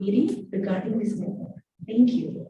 meeting regarding this matter. Thank you.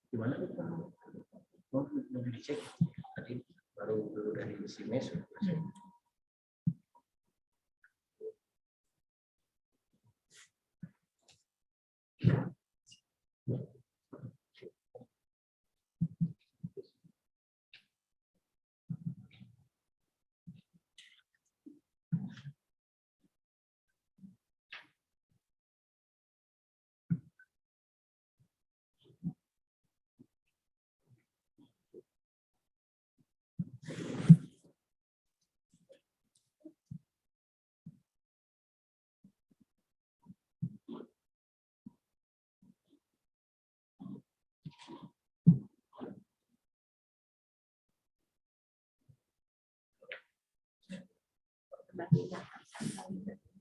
Gimana? Oh, belum dicek. Tadi baru dari sini sudah.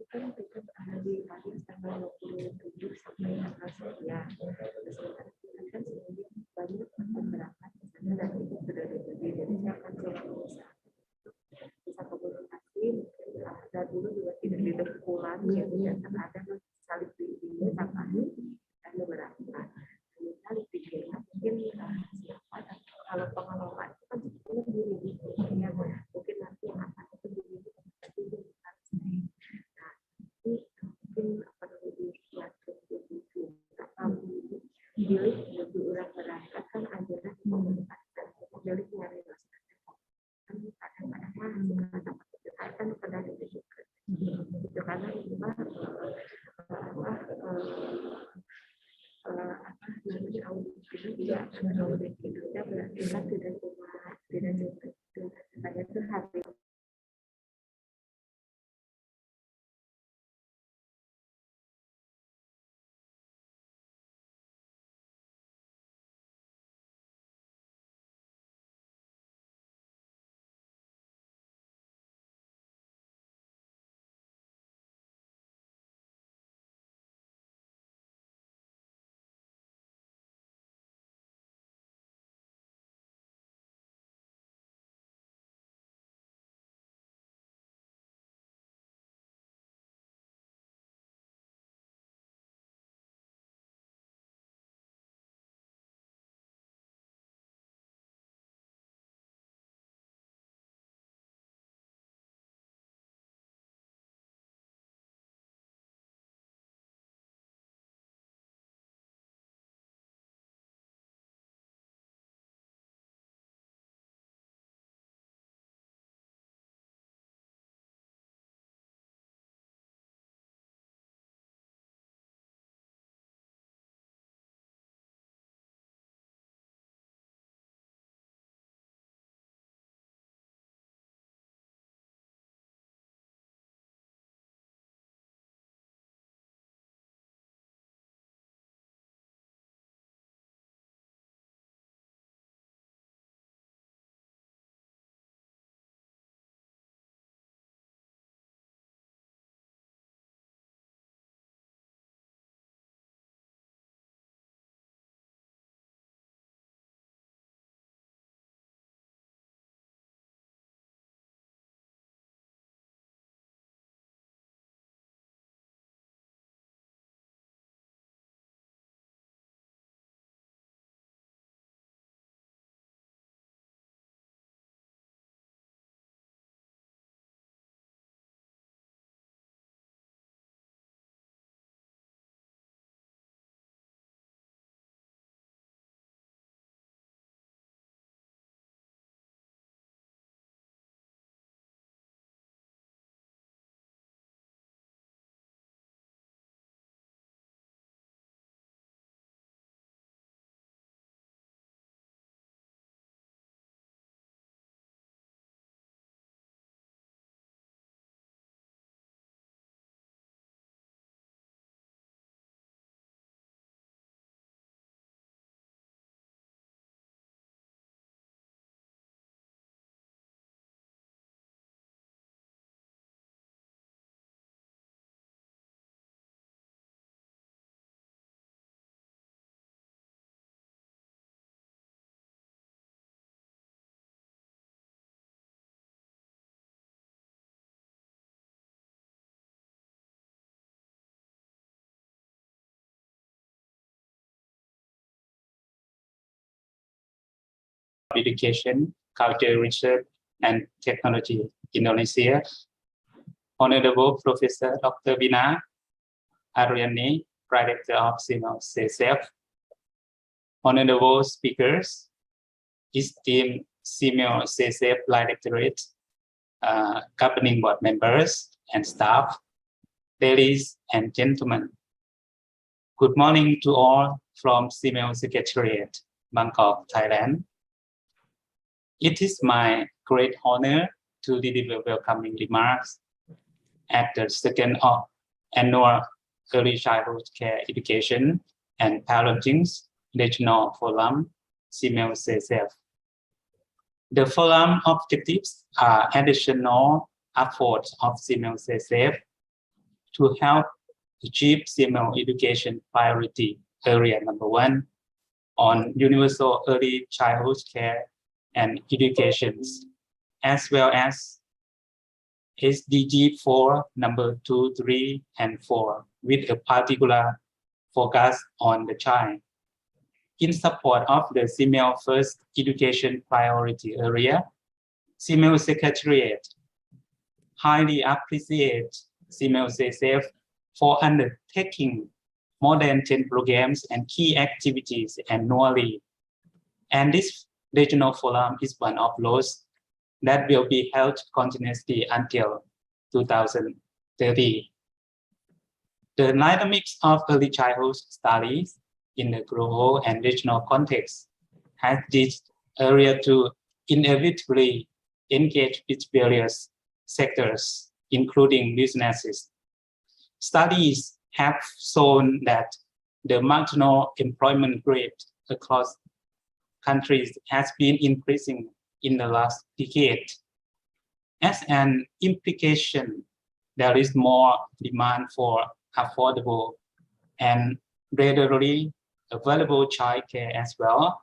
Kan kita berada di Paris tanggal 27 sampai tanggal sekian. Kan sebenarnya banyak yang berangkat ke sana dan itu sudah dibeli. Jadi saya akan coba bisa komunikasi. Ada dulu juga tidak didekulan gitu ya. Ada salib di tambahan dan beberapa. Salib di mungkin siapa dan kalau pengelola itu kan sebetulnya diri ya mungkin nanti yang akan itu diri mungkin apa namanya pilih lebih orang berangkat kan ajaran komunikasi pilih nyari kan kadang-kadang kan pada itu karena itu namanya audit itu dia audit itu berarti kan tidak cuma hanya itu hari Education, Culture, Research, and Technology, Indonesia, Honorable Professor Dr. Vina Aryani, Director of CMO CSF, Honorable Speakers, esteemed CMO CSF Directorate, Governing Board members and staff, ladies and gentlemen. Good morning to all from CMO Secretariat, Bangkok, Thailand. It is my great honor to deliver welcoming remarks at the second annual Early Childhood Care Education and Parenting Regional Forum, CMO CSF. The forum objectives are additional efforts of CMO CSF to help achieve CMO education priority area number 1 on universal early childhood care and educations, as well as SDG 4 number 2, 3, and 4, with a particular focus on the child. In support of the CMO first education priority area, CMO Secretariat highly appreciate CMO CSF for undertaking more than 10 programs and key activities annually. And this regional forum is one of those that will be held continuously until 2030. The dynamics of early childhood studies in the global and regional context has this area to inevitably engage with various sectors, including businesses. Studies have shown that the marginal employment rate across countries has been increasing in the last decade. As an implication, there is more demand for affordable and readily available childcare as well.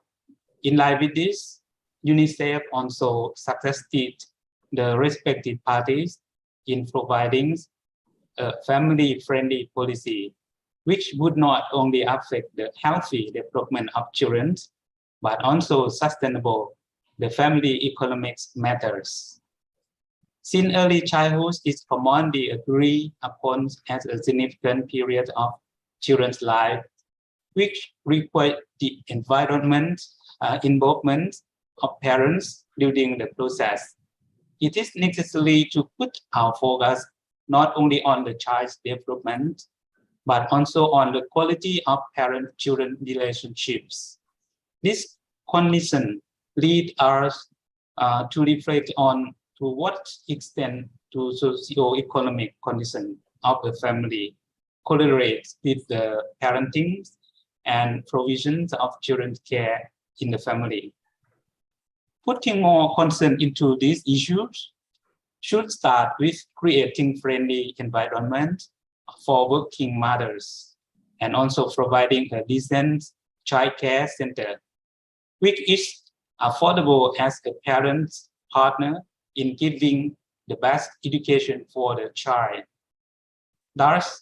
In line with this, UNICEF also suggested the respective parties in providing a family-friendly policy, which would not only affect the healthy development of children, but also sustainable the family economics matters. Since early childhood is commonly agreed upon as a significant period of children's life, which requires the environment involvement of parents during the process. It is necessary to put our focus not only on the child's development, but also on the quality of parent-children relationships. This condition leads us to reflect on to what extent to socio-economic condition of a family correlates with the parenting and provisions of children's care in the family. Putting more concern into these issues should start with creating friendly environment for working mothers and also providing a decent child care center, which is affordable as a parent's partner in giving the best education for the child. Thus,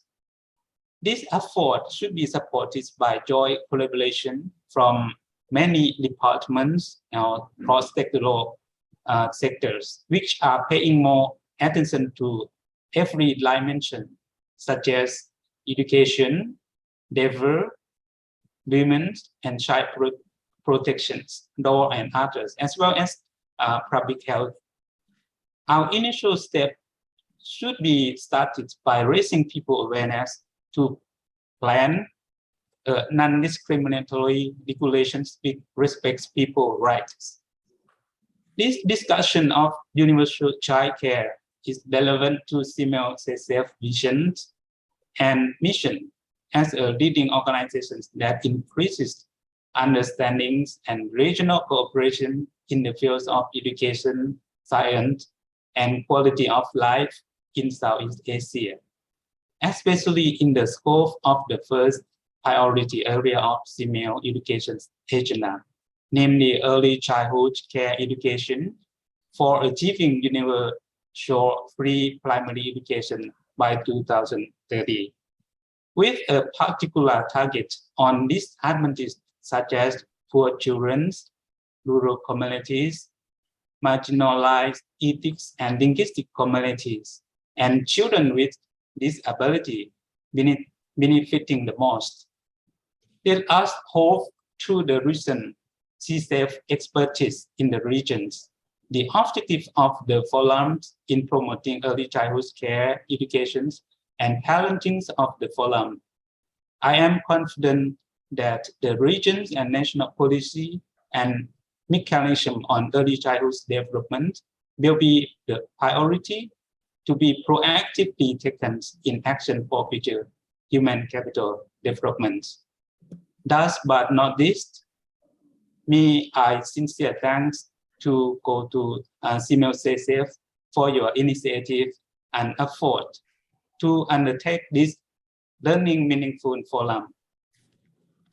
this effort should be supported by joint collaboration from many departments or cross-sectoral sectors, which are paying more attention to every dimension, such as education, development, and child protections, law and others, as well as public health. Our initial step should be started by raising people awareness to plan non-discriminatory regulations which respects people's rights. This discussion of universal child care is relevant to CMO CSF vision and mission as a leading organization that increases understandings and regional cooperation in the fields of education, science, and quality of life in Southeast Asia, especially in the scope of the first priority area of CMO education agenda, namely early childhood care education for achieving universal free primary education by 2030, with a particular target on disadvantages such as poor children, rural communities, marginalized ethnic and linguistic communities, and children with disability benefiting the most. Let us hope through the recent CSAF expertise in the regions. The objective of the forum in promoting early childhood care, education, and parenting of the forum. I am confident that the regions and national policy and mechanism on early childhood development will be the priority to be proactively taken in action for future human capital development. Last but not least, may I sincere thanks to go to CMEO CSF for your initiative and effort to undertake this learning meaningful forum.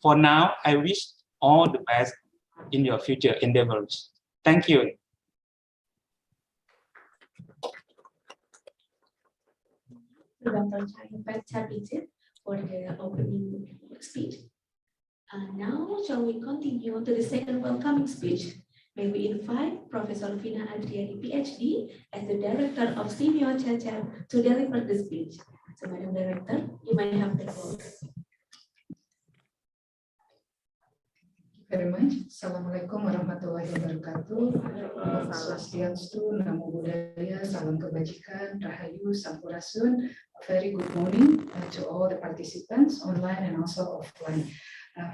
For now, I wish all the best in your future endeavors. Thank you. Dr. Chapit for the opening speech. Now, shall we continue to the second welcoming speech? May we invite Professor Vina Adriani, PhD, as the Director of CMEO CHECHEP to deliver the speech. So, Madam Director, you may have the floor. Very much. Assalamualaikum warahmatullahi wabarakatuh. Om Swastiastu, Namo Buddhaya, Salam Kebajikan, Rahayu, Sampurasun. A very good morning to all the participants online and also offline.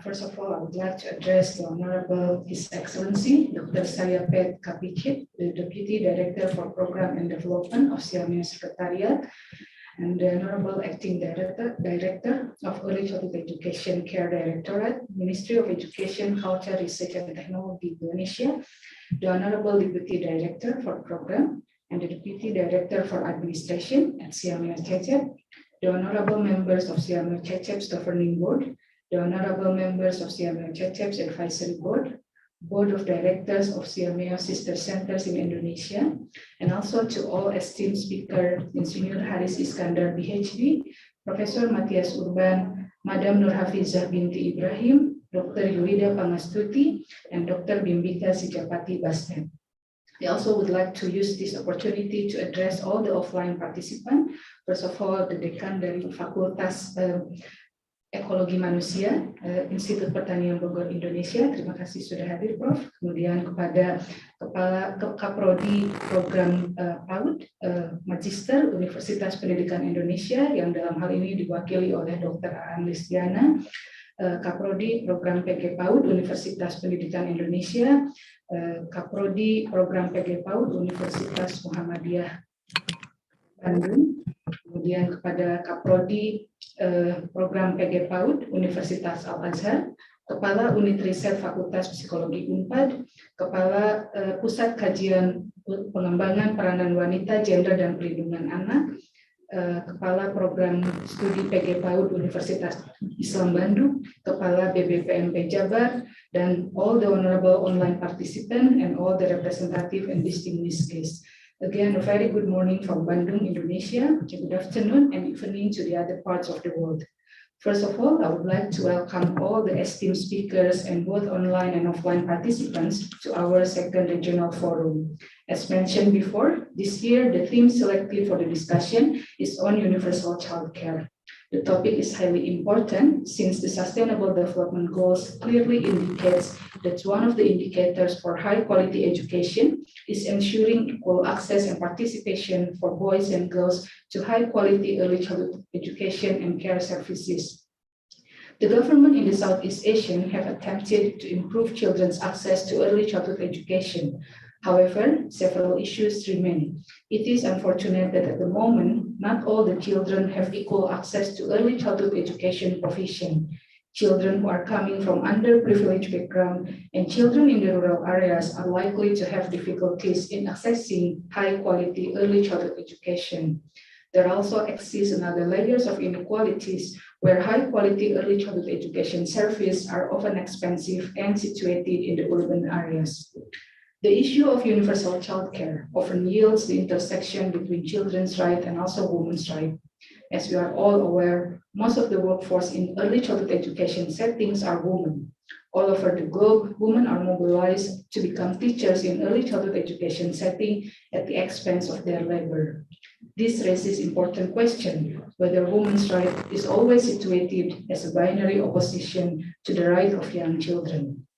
First of all, I would like to address the Honorable His Excellency Dr. Sayapet Kapicit, the Deputy Director for Program and Development of CMEO Secretariat, and the Honorable Acting Director of Early Childhood Education Care Directorate, Ministry of Education, Culture, Research and Technology, Indonesia, the Honorable Deputy Director for Program, and the Deputy Director for Administration at CMEO CHECHEP, the Honorable Members of CMEO CHECHEP's Governing Board, the Honorable Members of CMEO CHECHEP's Advisory Board, Board of Directors of CMEO Sister Centers in Indonesia, and also to all esteemed speakers, Insinyur Haris Iskandar, PhD, Professor Matthias Urban, Madam Nur Hafizah binti Ibrahim, Dr. Yulida Pangastuti, and Dr. Bimbita Sijapati Basnet. I also would like to use this opportunity to address all the offline participants. First of all, the Dekan dari Fakultas Ekologi Manusia, Institut Pertanian Bogor Indonesia. Terima kasih sudah hadir, Prof. Kemudian kepada Kepala Kaprodi Program PAUD, Magister Universitas Pendidikan Indonesia, yang dalam hal ini diwakili oleh Dr. Aan Listiana, Kaprodi Program PG PAUD Universitas Pendidikan Indonesia, Kaprodi Program PG PAUD Universitas Muhammadiyah Bandung, kemudian kepada Kaprodi Program PG PAUD Universitas Al-Azhar, Kepala Unit Riset Fakultas Psikologi Unpad, Kepala Pusat Kajian Pengembangan Peranan Wanita, Gender dan Perlindungan Anak, Kepala Program Studi PG PAUD Universitas Islam Bandung, Kepala BBPMP Jabar, dan all the honorable online participants and all the representative and distinguished guests. Again, a very good morning from Bandung, Indonesia. Good afternoon and evening to the other parts of the world. First of all, I would like to welcome all the esteemed speakers and both online and offline participants to our second regional forum. As mentioned before, this year the theme selected for the discussion is on universal childcare. The topic is highly important since the Sustainable Development Goals clearly indicates that one of the indicators for high quality education is ensuring equal access and participation for boys and girls to high quality early childhood education and care services. The government in the Southeast Asian have attempted to improve children's access to early childhood education. However, several issues remain. It is unfortunate that at the moment, not all the children have equal access to early childhood education provision. Children who are coming from underprivileged background and children in the rural areas are likely to have difficulties in accessing high quality early childhood education. There also exists another layers of inequalities where high quality early childhood education services are often expensive and situated in the urban areas. The issue of universal childcare often yields the intersection between children's rights and also women's rights. As we are all aware, most of the workforce in early childhood education settings are women. All over the globe, women are mobilized to become teachers in early childhood education setting at the expense of their labor. This raises important question whether women's right is always situated as a binary opposition to the right of young children.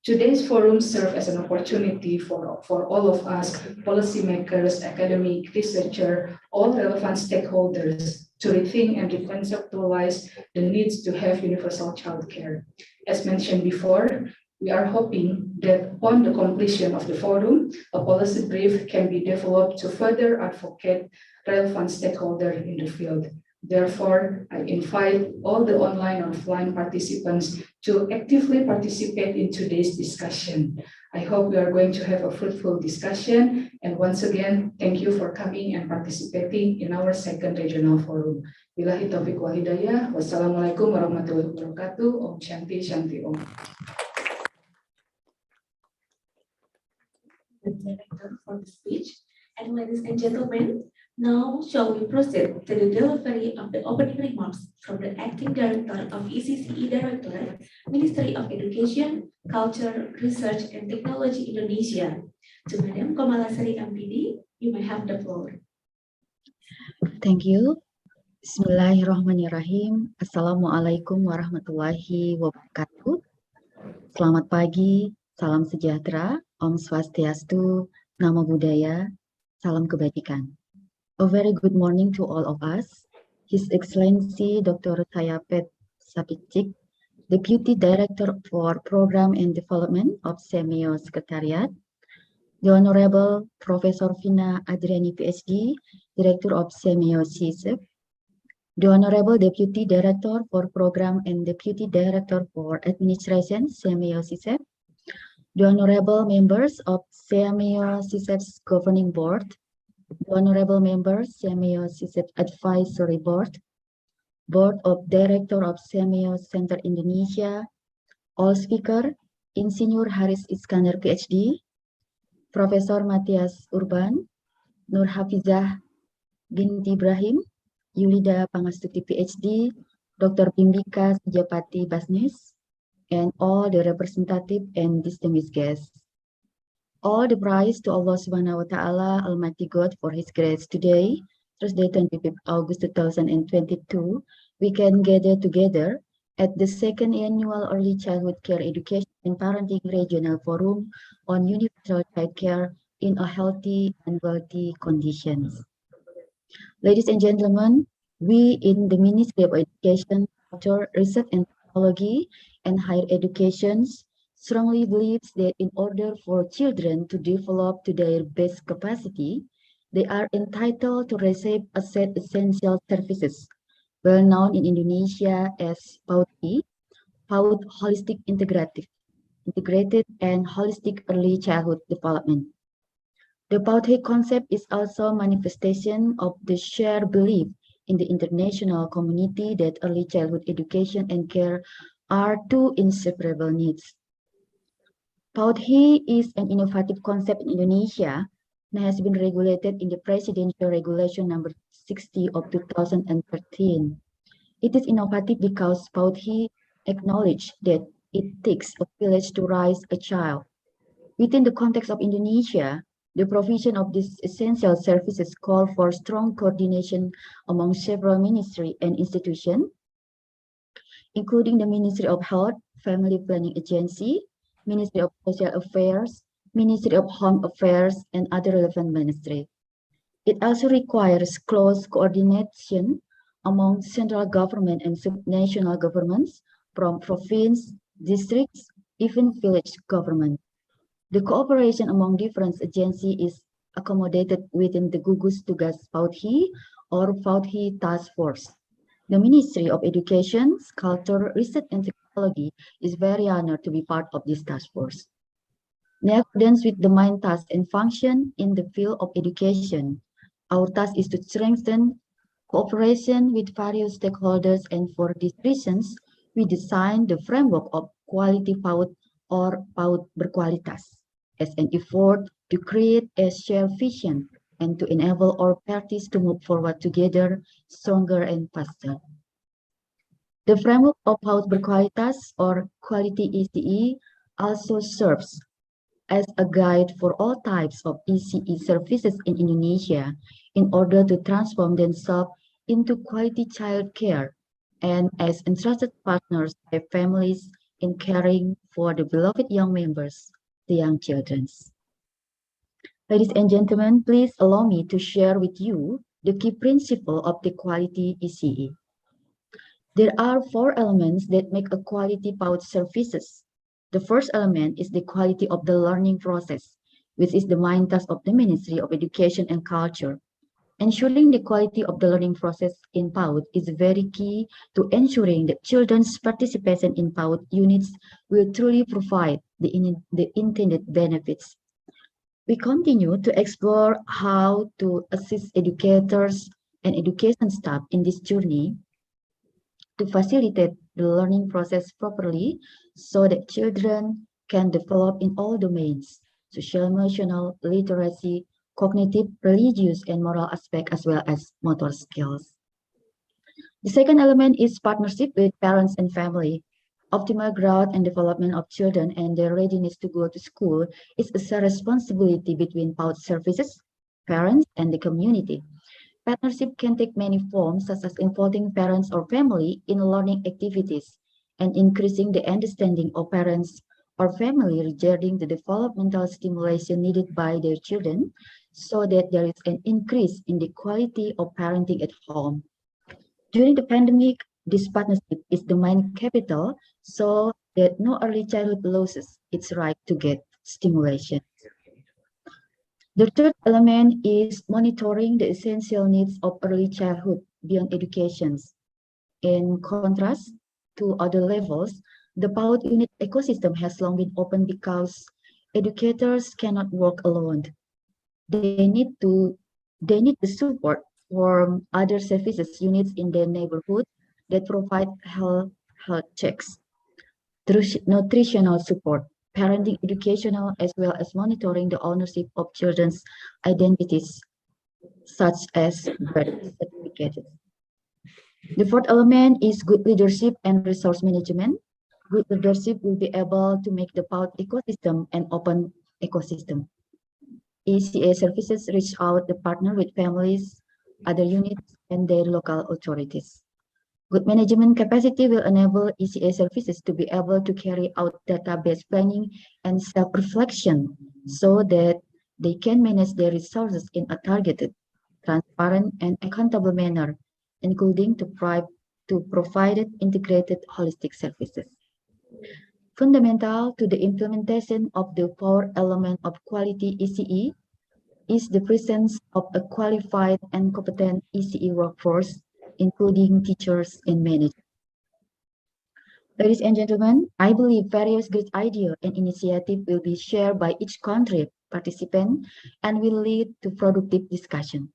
Today's forum serves as an opportunity for all of us, policymakers, academic, researchers, all relevant stakeholders to rethink and reconceptualize the needs to have universal childcare. As mentioned before, we are hoping that upon the completion of the forum, a policy brief can be developed to further advocate relevant stakeholders in the field. Therefore, I invite all the online and offline participants to actively participate in today's discussion. I hope we are going to have a fruitful discussion. And once again, thank you for coming and participating in our second regional forum. Billahi taufiq wal hidayah. Wassalamualaikum warahmatullahi wabarakatuh. Om Shanti Shanti Om. The director for the speech. And ladies and gentlemen, now shall we proceed to the delivery of the opening remarks from the Acting Director of ECCE Directorate, Ministry of Education, Culture, Research and Technology Indonesia. To Madam Komalasari MPD, you may have the floor. Thank you. Bismillahirrahmanirrahim. Assalamualaikum warahmatullahi wabarakatuh. Selamat pagi, salam sejahtera, Om Swastiastu, Namo Buddhaya, salam kebajikan. A very good morning to all of us. His Excellency Dr. Thayapet Sapicik, Deputy Director for Program and Development of Semio Secretariat, the Honorable Professor Vina Adriani PhD, Director of Semio CISEP, the Honorable Deputy Director for Program and Deputy Director for Administration, Semio CISEP, the Honorable Members of Semio CISEP's Governing Board, the Honorable Members, Semio CISEP Advisory Board, Board of Director of Semio Center Indonesia, all speaker, Insinyur Haris Iskandar PhD, Profesor Matthias Urban, Nur Hafizah binti Ibrahim, Yulida Pangastuti PhD, Dr. Bimbika Sejapati Basnis, and all the representative and distinguished guests. All the praise to Allah Subhanahu wa Ta'ala, Almighty God, for His grace today, Thursday, 25th August 2022, we can gather together at the second annual Early Childhood Care Education and Parenting Regional Forum on Universal Child Care in a Healthy and Wealthy Conditions. Ladies and gentlemen, we in the Ministry of Education, Culture, Research and Technology and Higher Education strongly believes that in order for children to develop to their best capacity, they are entitled to receive a set essential services, well known in Indonesia as PAUD, PAUD Holistic Integrated and Holistic Early Childhood Development. The PAUD concept is also a manifestation of the shared belief in the international community that early childhood education and care are two inseparable needs. PAUD is an innovative concept in Indonesia and has been regulated in the Presidential Regulation number 60 of 2013. It is innovative because PAUD acknowledges that it takes a village to raise a child. Within the context of Indonesia, the provision of these essential services call for strong coordination among several ministries and institutions, including the Ministry of Health, Family Planning Agency, Ministry of Social Affairs, Ministry of Home Affairs, and other relevant ministries. It also requires close coordination among central government and subnational governments from province, districts, even village government. The cooperation among different agencies is accommodated within the Gugus Tugas PAUD or PAUD Task Force. The Ministry of Education, Culture, Research and Technology is very honored to be part of this task force. In accordance with the main task and function in the field of education, our task is to strengthen cooperation with various stakeholders, and for these reasons, we designed the framework of Quality PAUD or PAUD Berkualitas as an effort to create a shared vision and to enable all parties to move forward together stronger and faster. The framework of PAUD Berkualitas or Quality ECE also serves as a guide for all types of ECE services in Indonesia in order to transform themselves into quality childcare and as entrusted partners by families in caring for the beloved young members, the young children. Ladies and gentlemen, please allow me to share with you the key principle of the quality ECE. There are 4 elements that make a quality PAUD services. The first element is the quality of the learning process, which is the main task of the Ministry of Education and Culture. Ensuring the quality of the learning process in PAUD is very key to ensuring that children's participation in PAUD units will truly provide the intended benefits. We continue to explore how to assist educators and education staff in this journey to facilitate the learning process properly so that children can develop in all domains, social, emotional, literacy, cognitive, religious, and moral aspect, as well as motor skills. The second element is partnership with parents and family. Optimal growth and development of children and their readiness to go to school is a responsibility between PAUD services, parents, and the community. Partnership can take many forms, such as involving parents or family in learning activities and increasing the understanding of parents or family regarding the developmental stimulation needed by their children, so that there is an increase in the quality of parenting at home. During the pandemic, this partnership is the main capital so that no early childhood loses its right to get stimulation. The third element is monitoring the essential needs of early childhood beyond education. In contrast to other levels, the PAUD unit ecosystem has long been open because educators cannot work alone. They need the support from other services units in their neighborhood that provide health checks, nutritional support, parenting, educational, as well as monitoring the ownership of children's identities, such as birth certificates. The fourth element is good leadership and resource management. Good leadership will be able to make the PAUD ecosystem an open ecosystem. ECA services reach out to partner with families, other units, and their local authorities. Good management capacity will enable ECA services to be able to carry out database planning and self-reflection so that they can manage their resources in a targeted, transparent, and accountable manner, including to provide integrated holistic services. Fundamental to the implementation of the 4 element of quality ECE is the presence of a qualified and competent ECE workforce, including teachers and managers. Ladies and gentlemen, I believe various great ideas and initiatives will be shared by each country participant and will lead to productive discussion.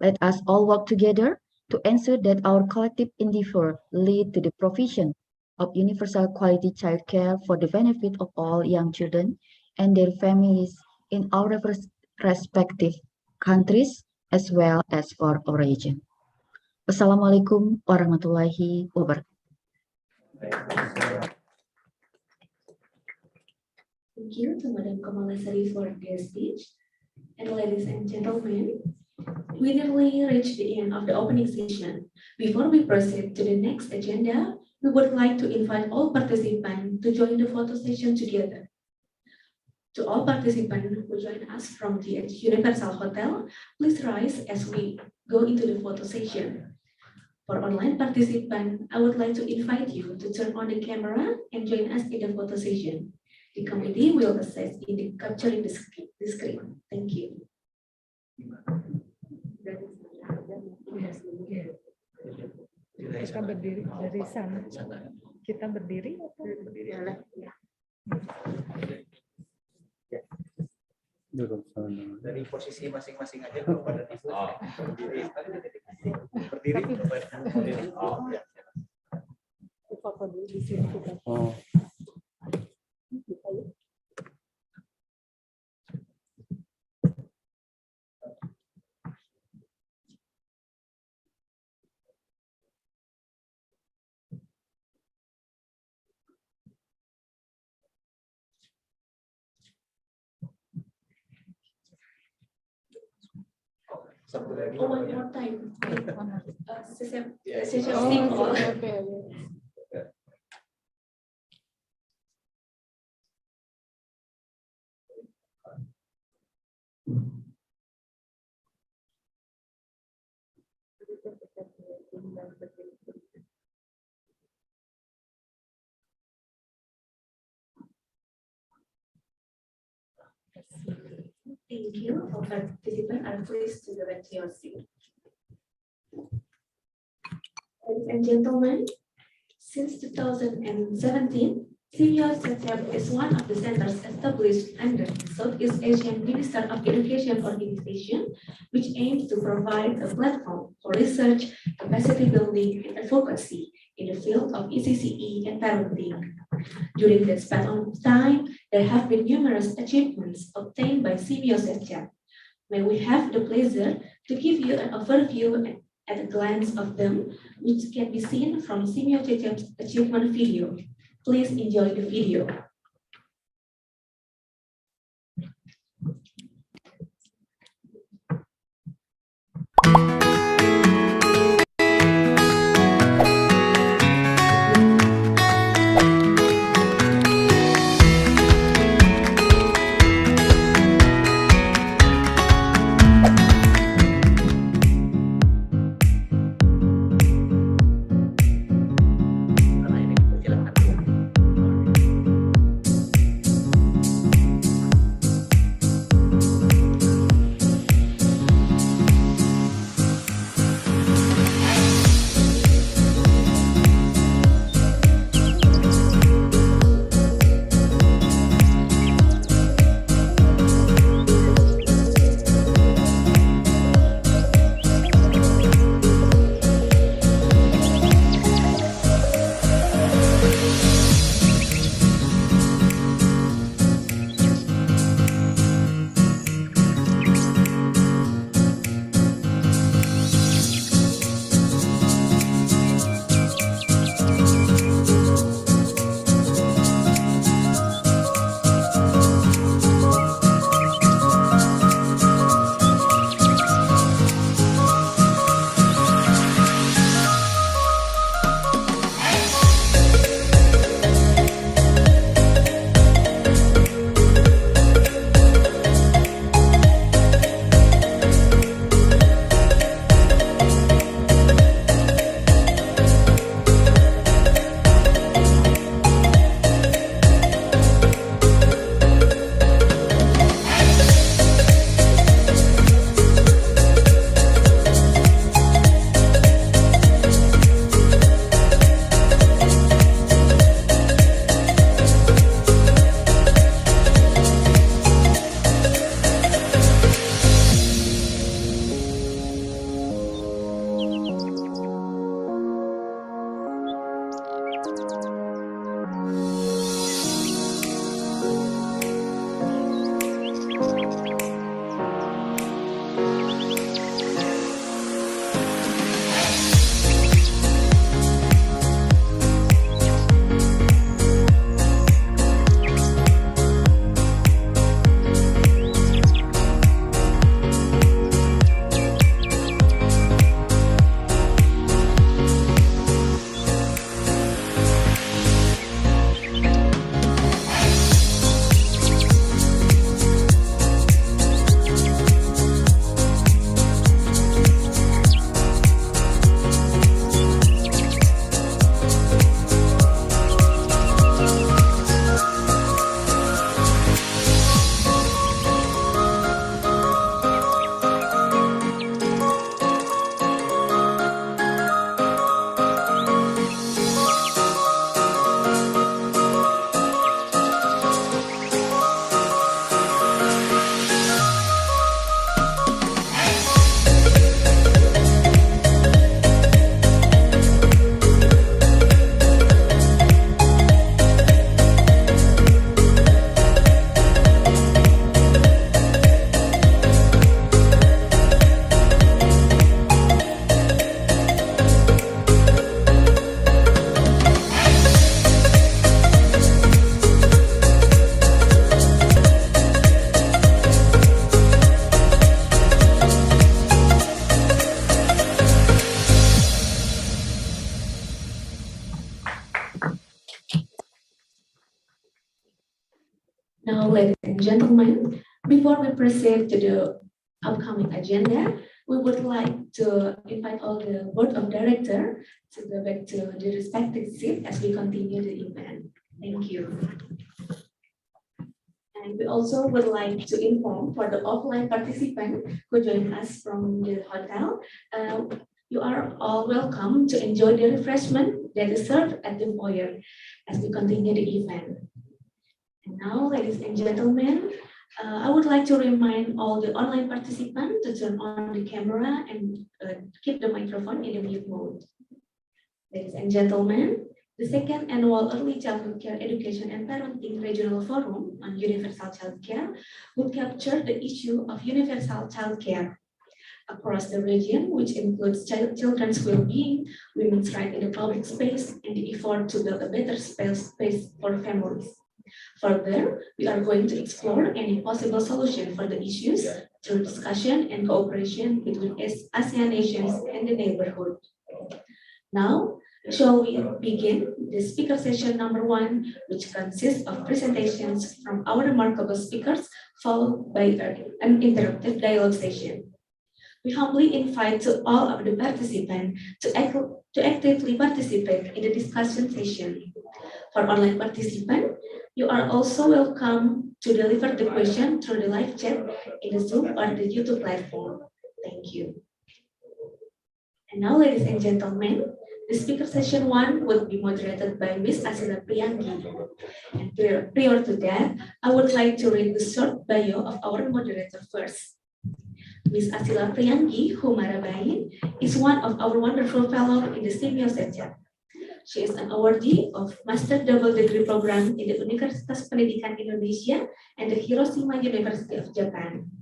Let us all work together to ensure that our collective endeavor lead to the provision of universal quality childcare for the benefit of all young children and their families in our respective countries as well as for our region. Wassalamualaikum warahmatullahi wabarakatuh. Thank you to Madam Kamalasari for their speech. And ladies and gentlemen, we nearly reached the end of the opening session. Before we proceed to the next agenda, we would like to invite all participants to join the photo session together. To all participants who join us from the Universal Hotel, please rise as we go into the photo session. For online participants, I would like to invite you to turn on the camera and join us in the photo session. The committee will assist in capturing the screen. Thank you. Kita berdiri dari sana. Kita berdiri atau berdiri? Dari posisi masing-masing aja kalau pada berdiri. Berdiri. Foto dulu di sini kita. Satu lagi. Oh, one namanya. more time. Session Ya, session oh, simple. Thank you. All participants are pleased to direct your seat. Ladies and gentlemen, since 2017, CBO CETIAP is one of the centers established under the Southeast Asian Minister of Education Organization, which aims to provide a platform for research, capacity building, and advocacy in the field of ECCE and parenting. During this span of time, there have been numerous achievements obtained by CBO CETIAP. May we have the pleasure to give you an overview at a glance of them, which can be seen from CBO CETIAP's achievement video. Please enjoy the video. Karena ini kecil hati. proceed to the upcoming agenda, we would like to invite all the board of directors to go back to the respective seat as we continue the event. Thank you. And we also would like to inform for the offline participant who join us from the hotel, you are all welcome to enjoy the refreshment that is served at the foyer as we continue the event. And now, ladies and gentlemen, I would like to remind all the online participants to turn on the camera and keep the microphone in the mute mode. Ladies and gentlemen, the second annual Early Childhood Care Education and Parenting Regional Forum on Universal Child Care will capture the issue of universal child care across the region, which includes children's well-being, women's rights in the public space, and the effort to build a better space for families. Further, we are going to explore any possible solution for the issues through discussion and cooperation between ASEAN nations and the neighborhood. Now, shall we begin the speaker session number 1, which consists of presentations from our remarkable speakers, followed by an interactive dialogue session. We humbly invite to all of the participants to actively participate in the discussion session. For online participants, you are also welcome to deliver the question through the live chat in the Zoom or the YouTube platform. Thank you. And now, ladies and gentlemen, the speaker session 1 will be moderated by Ms. Asila Priyangi. And prior to that, I would like to read the short bio of our moderator first. Ms. Asila Priyangi Humarabain is one of our wonderful fellows in the Simeo Secep. She is an awardee of Master Double Degree Program in the Universitas Pendidikan Indonesia and the Hiroshima University of Japan.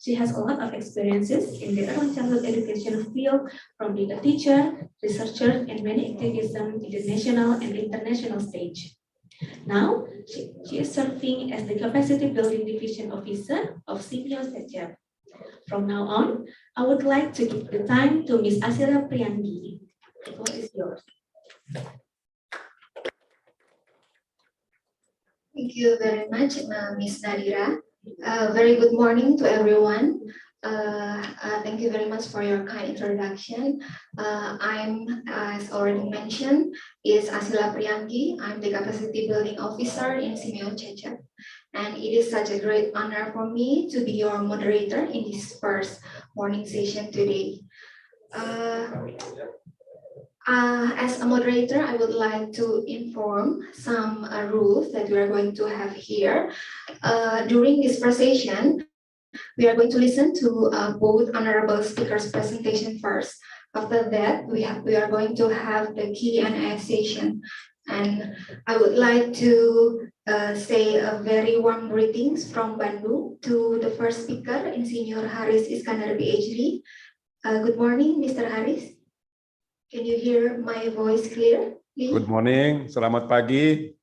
She has a lot of experiences in the early childhood education field, from being a teacher, researcher, and many activism in the national and international stage. Now, she is serving as the Capacity Building Division Officer of Simeo Secep. From now on, I would like to give the time to Ms. Asila Priyangi. The floor is yours. Thank you very much, Ms. Nadira. Very good morning to everyone. Thank you very much for your kind introduction. I'm, as already mentioned, is Asila Priyangi. I'm the Capacity Building Officer in Simeo Secep. And it is such a great honor for me to be your moderator in this first morning session today. As a moderator, I would like to inform some rules that we are going to have here. During this first session, we are going to listen to both honorable speakers' presentation first. After that, we are going to have the Q&A session. And I would like to say a very warm greetings from Bandung to the first speaker, Insinyur Haris Iskandar, PhD. Good morning, Mr. Haris. Can you hear my voice clear, please? Good morning, selamat pagi.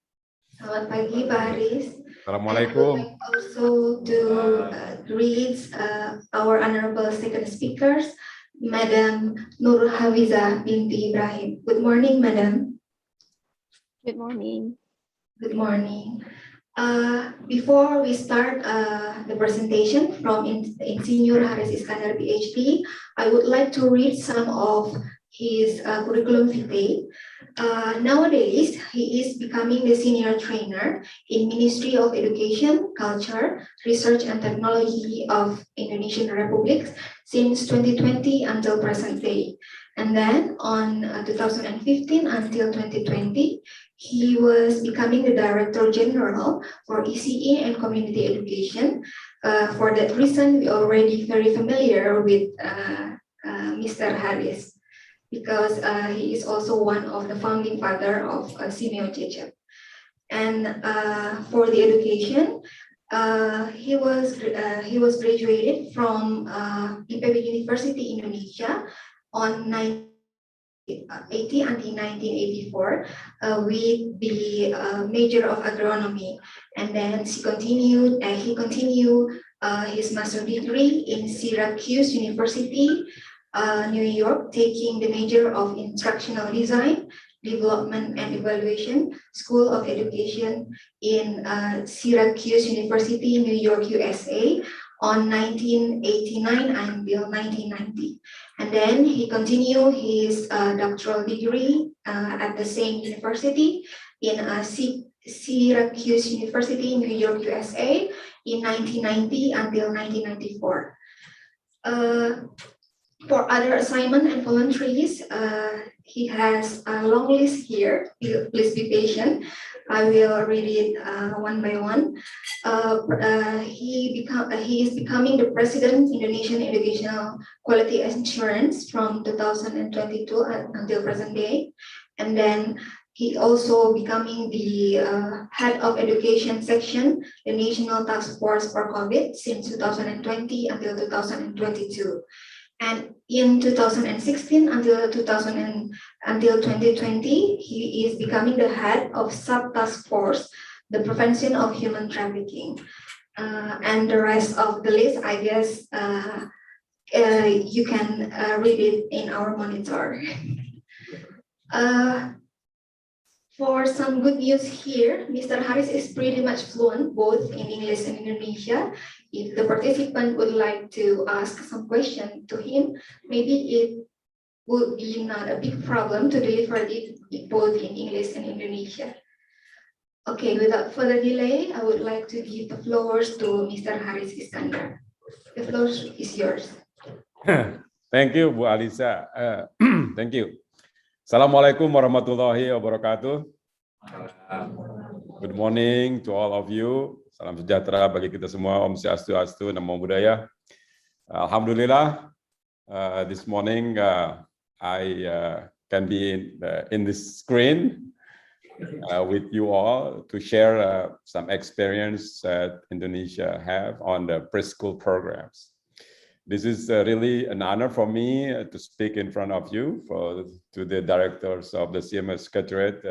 Selamat pagi, Pak Haris. Assalamualaikum. I would like also to greet our honorable second speakers, Madam Nur Hafiza binti Ibrahim. Good morning, Madam. Good morning. Good morning. Before we start the presentation from Insinyur Haris Iskandar, PhD, I would like to read some of his curriculum vitae. Nowadays, he is becoming the senior trainer in Ministry of Education, Culture, Research and Technology of Indonesian Republic since 2020 until present day. And then on 2015 until 2020, he was becoming the Director General for ECE and Community Education. For that reason, we are already very familiar with Mr. Haris, because he is also one of the founding father of Simeo Secep. And for the education, he was graduated from IPB University Indonesia on 1980 until 1984 with the major of agronomy, and then he continued his master degree in Syracuse University, New York, taking the major of Instructional Design, Development and Evaluation, School of Education in Syracuse University, New York, USA, on 1989 until 1990. And then he continued his doctoral degree at the same university in Syracuse University, New York, USA in 1990 until 1994. For other assignment and voluntaries, he has a long list here. Please be patient. I will read it one by one. He is becoming the president Indonesian Educational Quality Assurance from 2022 until present day, and then he also becoming the head of education section, the National Task Force for COVID since 2020 until 2022. And in 2016 until 2020, he is becoming the head of sub-task force, the prevention of human trafficking. And the rest of the list, I guess, you can read it in our monitor. For some good news here, Mr. Haris is pretty much fluent both in English and Indonesia. If the participant would like to ask some question to him, maybe it would be not a big problem to deliver it both in English and Indonesia. Okay, without further delay, I would like to give the floors to Mr. Haris Iskandar. The floor is yours. Thank you, Bu Alisa. Thank you. Assalamualaikum warahmatullahi wabarakatuh. Good morning to all of you. Salam sejahtera bagi kita semua. Om Swastiastu, Namo Buddhaya. Alhamdulillah, this morning I can be in this screen with you all to share some experience that Indonesia have on the preschool programs. This is really an honor for me to speak in front of you, to the directors of the CMS Secretariat,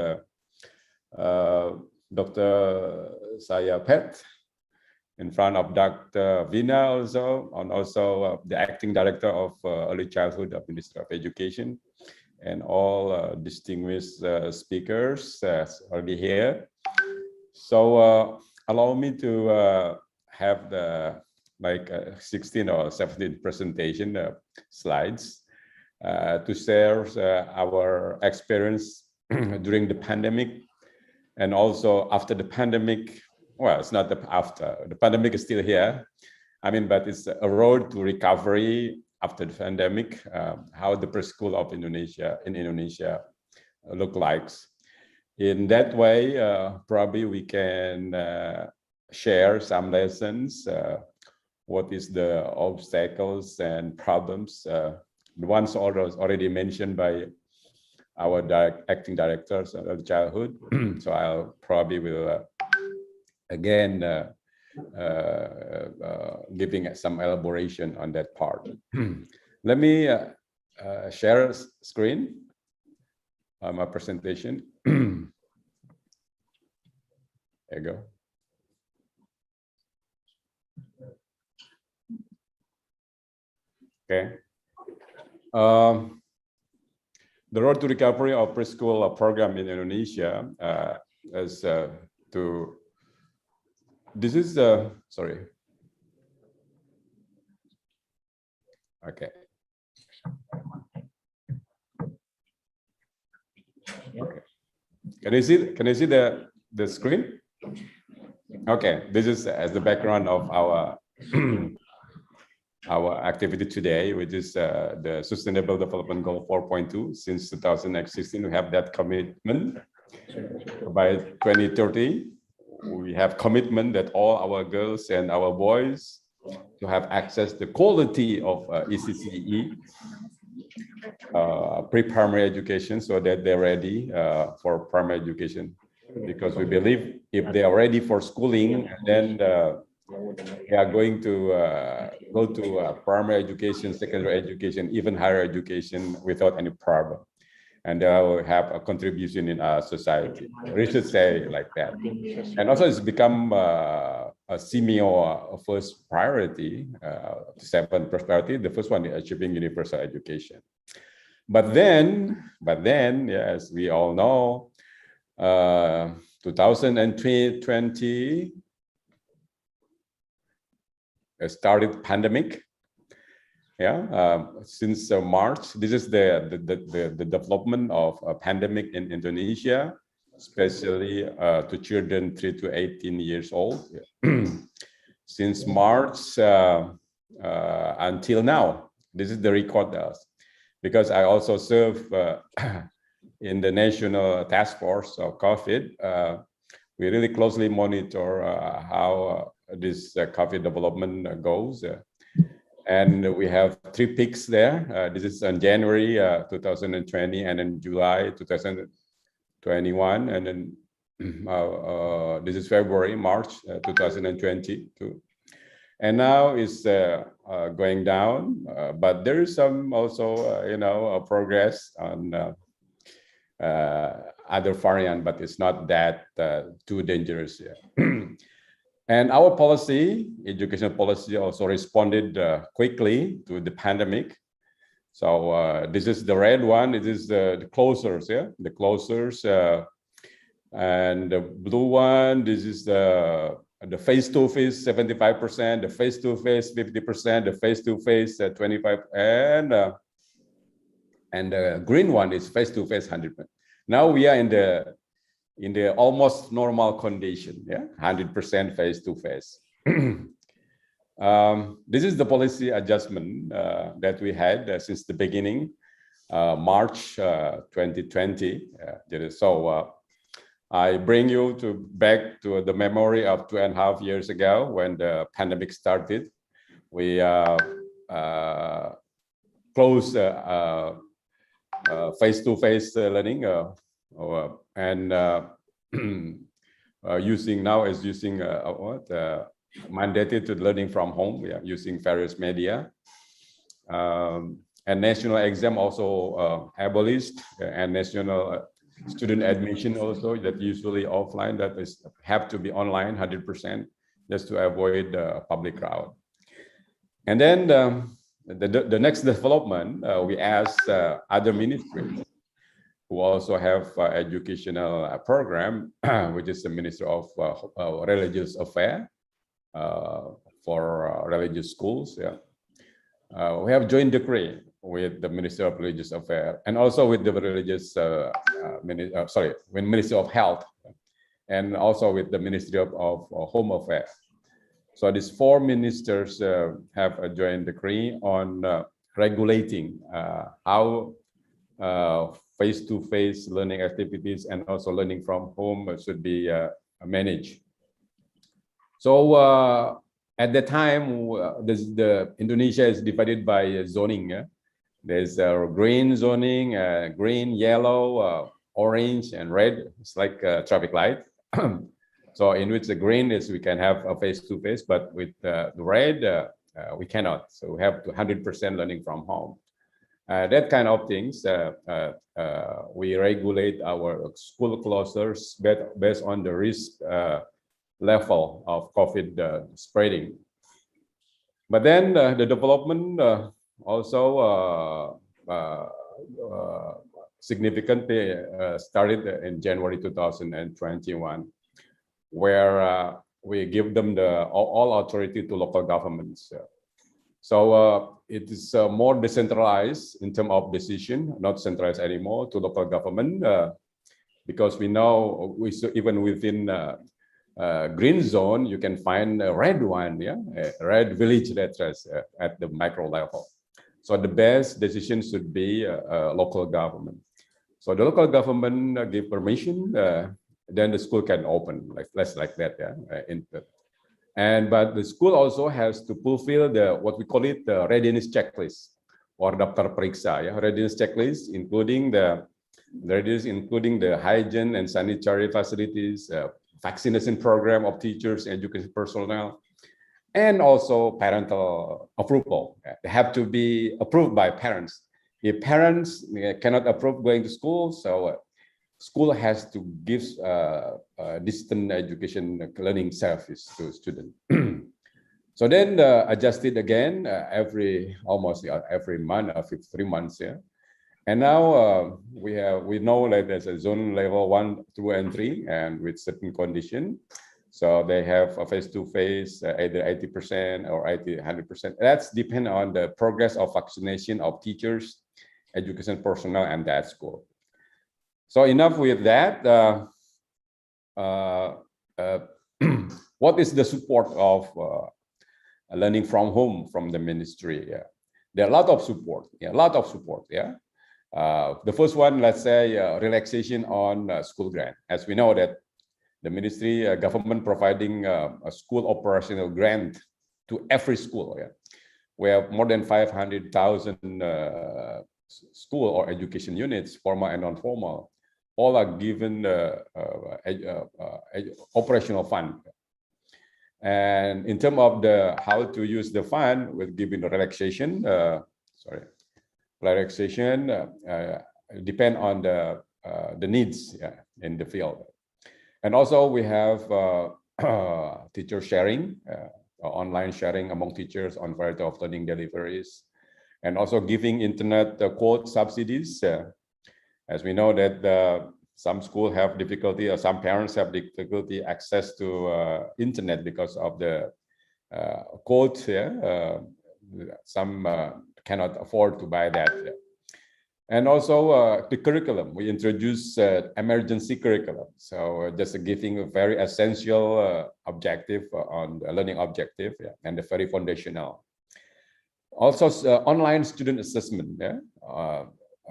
Dr. Saya Pet, in front of Dr. Vina also, and also the acting director of Early Childhood of Ministry of Education, and all distinguished speakers already here. So allow me to have the 16 or 17 presentation slides to share our experience during the pandemic and also after the pandemic. Well, it's not the after. The pandemic is still here. I mean, but it's a road to recovery after the pandemic, how the preschool of Indonesia look like. In that way, probably we can share some lessons. What is the obstacles and problems? The ones already mentioned by our acting directors of childhood. So I'll probably will again giving some elaboration on that part. Let me share screen my presentation. There you go. Okay. The road to recovery of preschool program in Indonesia is to. This is sorry. Okay. Okay. Can you see the screen? Okay. This is as the background of our our activity today, which is the Sustainable Development Goal 4.2. Since 2016, we have that commitment. By 2030, we have commitment that all our girls and our boys to have access to quality of ECCE, pre-primary education, so that they're ready for primary education. Because we believe if they are ready for schooling, then they are going to go to primary education, secondary education, even higher education without any problem. And they will have a contribution in our society. We should say like that. And also it's become a SEMIO first priority, 7 priority. The first one is achieving universal education. But then, yes, we all know, 2020, started pandemic. Yeah, since March, this is the development of a pandemic in Indonesia, especially to children 3 to 18 years old. Since March until now, this is the record, because I also serve in the National Task Force of COVID. We really closely monitor how this COVID development goes. And we have 3 peaks there. This is in January 2020, and in July 2021, and then this is February, March 2022. And now it's going down, but there is some also, progress on other variant, but it's not that too dangerous yet. And our policy, educational policy, also responded quickly to the pandemic. So this is the red one. This is the closures, yeah, the closures, and the blue one. This is the face-to-face 75%, the face-to-face 50%, the face-to-face 25%, and the green one is face-to-face 100%. Now we are in the almost normal condition, yeah, 100% face-to-face. This is the policy adjustment that we had since the beginning, March 2020. So I bring you back to the memory of 2.5 years ago when the pandemic started. We closed face-to-face learning, and using mandated to learning from home. We are using various media, and national exam also abolished, and national student admission also that usually offline, that is have to be online 100%, just to avoid the public crowd. And then the next development, we asked other ministries who also have educational program, which is the Ministry of Religious Affairs for religious schools. Yeah, we have joint decree with the Ministry of Religious Affairs and also with the religious, with Ministry of Health, and also with the Ministry of Home Affairs. So these 4 ministers have a joint decree on regulating how face-to-face learning activities and also learning from home should be managed. So at the time, Indonesia is divided by zoning. Yeah? There's green zoning, green, yellow, orange, and red. It's like a traffic light. So in which the green is we can have a face-to-face, but with the red, we cannot. So we have 100% learning from home. That kind of things, we regulate our school closures based on the risk level of COVID spreading. But then the development also significantly started in January 2021, where we give them all authority to local governments. So it is more decentralized in terms of decision, not centralized anymore to local government, because we know even within green zone, you can find a red one, yeah, a red village address at the micro level. So the best decision should be local government. So the local government give permission, then the school can open, like that, yeah. But the school also has to fulfill what we call it the readiness checklist or daftar periksa, yeah, readiness checklist, including the hygiene and sanitary facilities, vaccination program of teachers, education personnel, and also parental approval. They have to be approved by parents. If parents cannot approve going to school, so school has to give distant education learning service to students. So then adjusted again almost every month, every 3 months, yeah. And now we know that there's a zone level 1, 2, and 3, and with certain condition. So they have a face-to-face, either 80% or 100%. That's depend on the progress of vaccination of teachers, education personnel, and that school. So enough with that. What is the support of learning from home from the ministry? Yeah. There are a lot of support. Yeah, a lot of support. Yeah. The first one, let's say, relaxation on school grant. As we know that the ministry government providing a school operational grant to every school. Yeah. We have more than 500,000 school or education units, formal and non-formal. All are given operational fund. And in terms of the how to use the fund, we're giving the relaxation. Relaxation depend on the needs in the field. And also we have teacher sharing, online sharing among teachers on variety of learning deliveries, and also giving internet quote subsidies. As we know that some schools have difficulty, or some parents have difficulty access to internet because of the quote. Some cannot afford to buy that. And also the curriculum, we introduce emergency curriculum. So just giving a very essential objective on the learning objective, and the very foundational. Also online student assessment,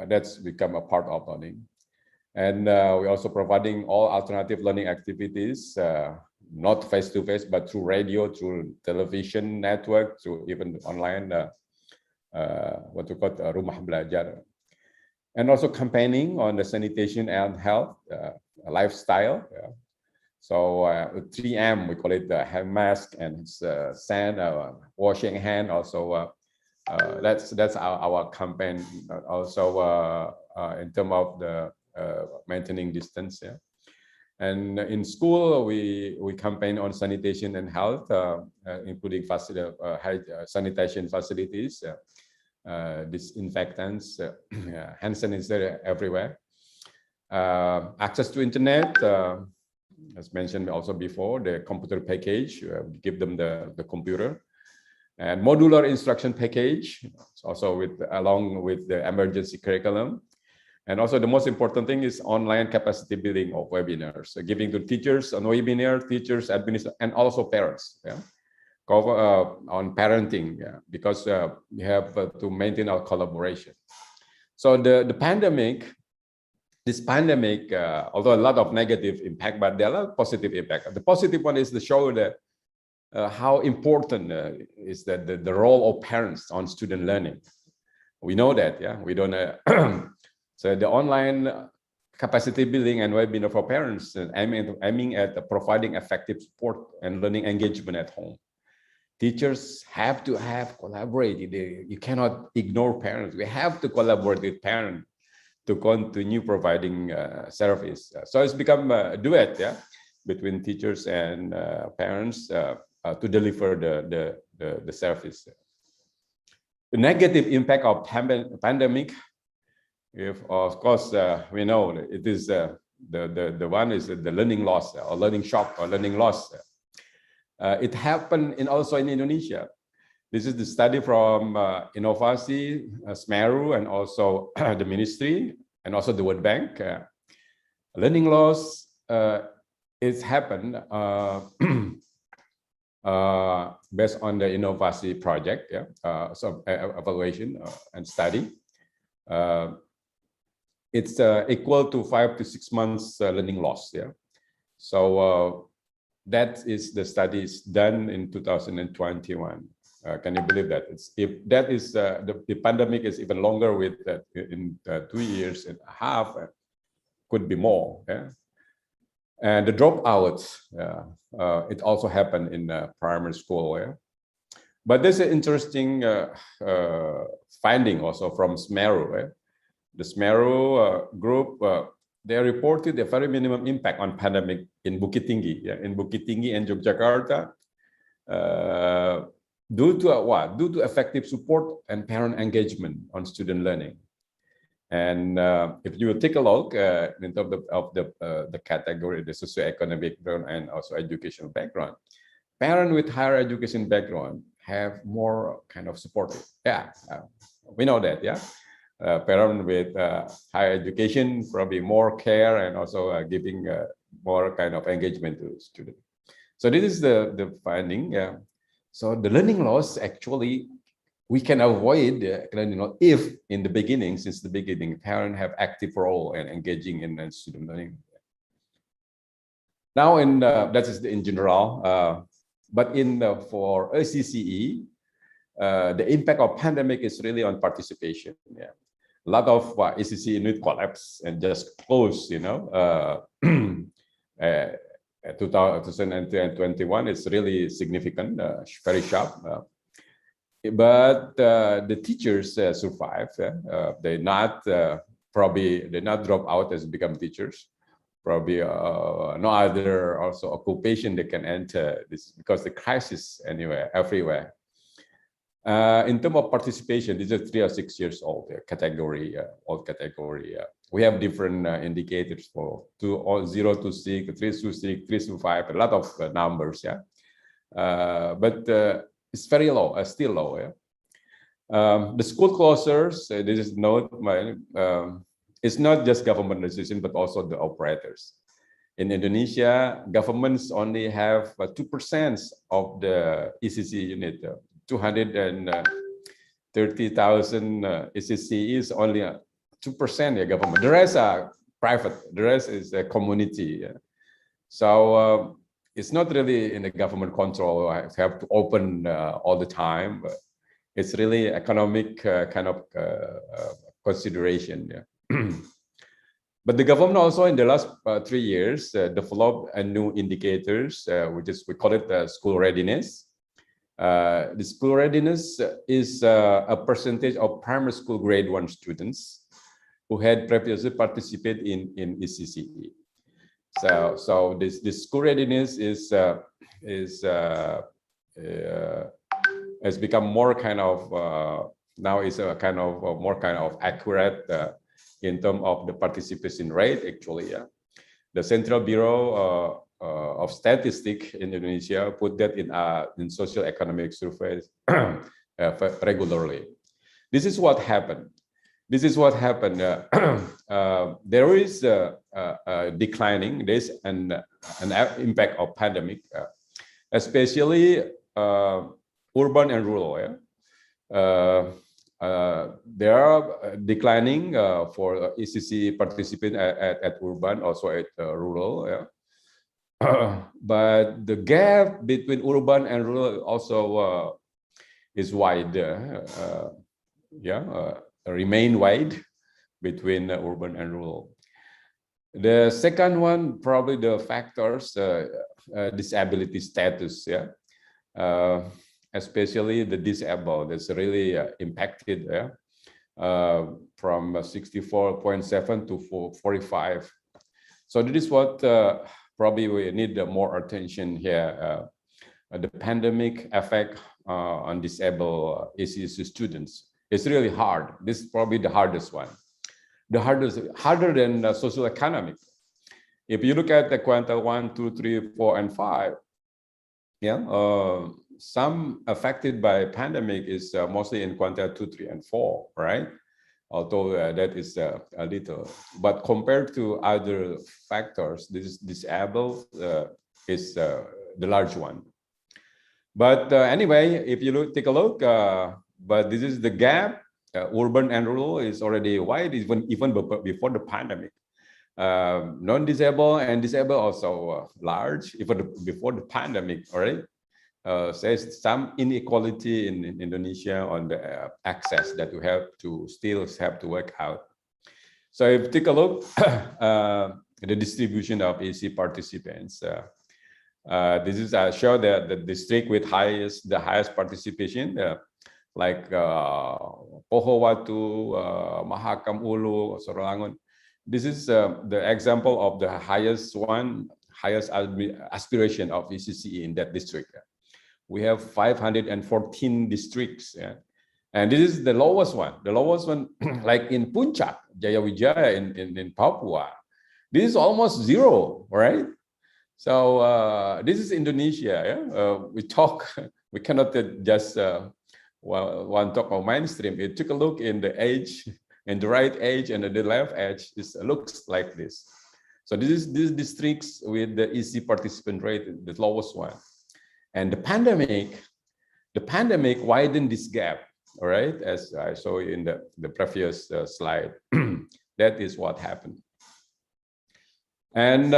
that's become a part of learning. And we're also providing all alternative learning activities, not face-to-face, but through radio, through television network, through even online, what we call Rumah Belajar. And also campaigning on the sanitation and health lifestyle. So 3M, we call it the hand mask and sand, washing hand. Also, that's our campaign. Also, in terms of the maintaining distance. And in school, we campaign on sanitation and health, including sanitation facilities. Disinfectants, hand sanitizer everywhere. Access to internet, as mentioned also before, the computer package, give them the computer. And modular instruction package, also along with the emergency curriculum. And also the most important thing is online capacity building of webinars, so giving to teachers on webinar, teachers, administrators, and also parents. Cover on parenting, because we have to maintain our collaboration. So the pandemic, although a lot of negative impact, but there are a lot of positive impact. The positive one is to show that how important is that the role of parents on student learning. We know that, we don't. So the online capacity building and webinar for parents, aiming at providing effective support and learning engagement at home. Teachers have to collaborate. You cannot ignore parents. We have to collaborate with parents to continue providing service. So it's become a duet, between teachers and parents to deliver the service. The negative impact of pandemic, of course, we know it is the one is the learning loss or learning shock or learning loss. It happened also in Indonesia. This is the study from Inovasi, Smeru, and also the ministry, and also the World Bank. Learning loss is happened based on the Inovasi project, so evaluation and study. It's equal to 5 to 6 months learning loss. So that is the studies done in 2021. Can you believe that? If that is the pandemic is even longer with in 2 years and a half, could be more. And the dropouts, it also happened in primary school. But there's an interesting finding also from Smeru. The Smeru group, they reported a very minimum impact on pandemic in Bukit Tinggi, in Bukit Tinggi and Yogyakarta, due to what? Due to effective support and parent engagement on student learning. And if you take a look in terms of the category, the socioeconomic background and also educational background, parents with higher education background have more kind of supportive. Yeah, we know that. Yeah, parents with higher education probably more care and also giving more kind of engagement to students. So this is the finding. So the learning loss actually we can avoid learning loss if in the beginning, since the beginning, parents have active role and engaging in student learning. Now, that is in general, but for ACCE, the impact of pandemic is really on participation. Yeah, a lot of ACCE unit collapse and just close. 2021 is really significant, very sharp. But the teachers survive. They not drop out as become teachers. Probably no other also occupation they can enter this because the crisis anywhere everywhere. In terms of participation, this is 3 or 6 years old category, old category. We have different indicators for 0 to 6, 3 to 6, 3 to 5, a lot of numbers. Yeah, but it's very low, still low. Yeah? The school closures, this is note, it's not just government decision, but also the operators. In Indonesia, governments only have 2% of the ECC unit, 230,000 ECC is only 2% government. The rest are private. The rest is a community. Yeah? So it's not really in the government control. I have to open all the time. But it's really economic kind of consideration. Yeah. But the government also in the last 3 years developed a new indicators, we call it school readiness. The school readiness is a percentage of primary school grade 1 students who had previously participated in ECCE. So this school readiness has become more kind of now is a kind of more kind of accurate in terms of the participation rate. Actually, yeah, the Central Bureau of Statistics in Indonesia put that in social economic surveys regularly. This is what happened. This is what happened. There is declining. There's an impact of pandemic, especially urban and rural. Yeah? They are declining for ECC participants at urban, also at rural. Yeah? But the gap between urban and rural also is wide. Remain wide between urban and rural. The second one, probably the factors, disability status, yeah, especially the disabled, that's really impacted, yeah, from 64.7 to 45. So this is what probably we need more attention here. The pandemic effect on disabled ECC students. It's really hard. This is probably the hardest one. Harder than social economic. If you look at the quintile 1, 2, 3, 4, and 5, yeah, some affected by pandemic is mostly in quintile 2, 3, and 4, right? Although that is a little, but compared to other factors, this disabled is the large one. But anyway, if you take a look. But this is the gap. Urban and rural is already wide, even before the pandemic. Non-disabled and disabled also large, even before the pandemic. Already, there's some inequality in Indonesia on the access that we still have to work out. So if you take a look at the distribution of EC participants, this is show that the district with the highest participation. Like Pohuwatu, Mahakam Ulu, Sorolangun. This is the example of the highest aspiration of ECCE in that district. We have 514 districts. Yeah. And this is the lowest one. The lowest one, like in Puncak, Jayawijaya in Papua, this is almost zero, right? So this is Indonesia. Yeah? We cannot just one talk of mainstream. It took a look in the edge, in the right edge and the left edge. It looks like this. So this districts with the EC participant rate, the lowest one. And the pandemic widened this gap, all right? As I saw in the previous slide, that is what happened. And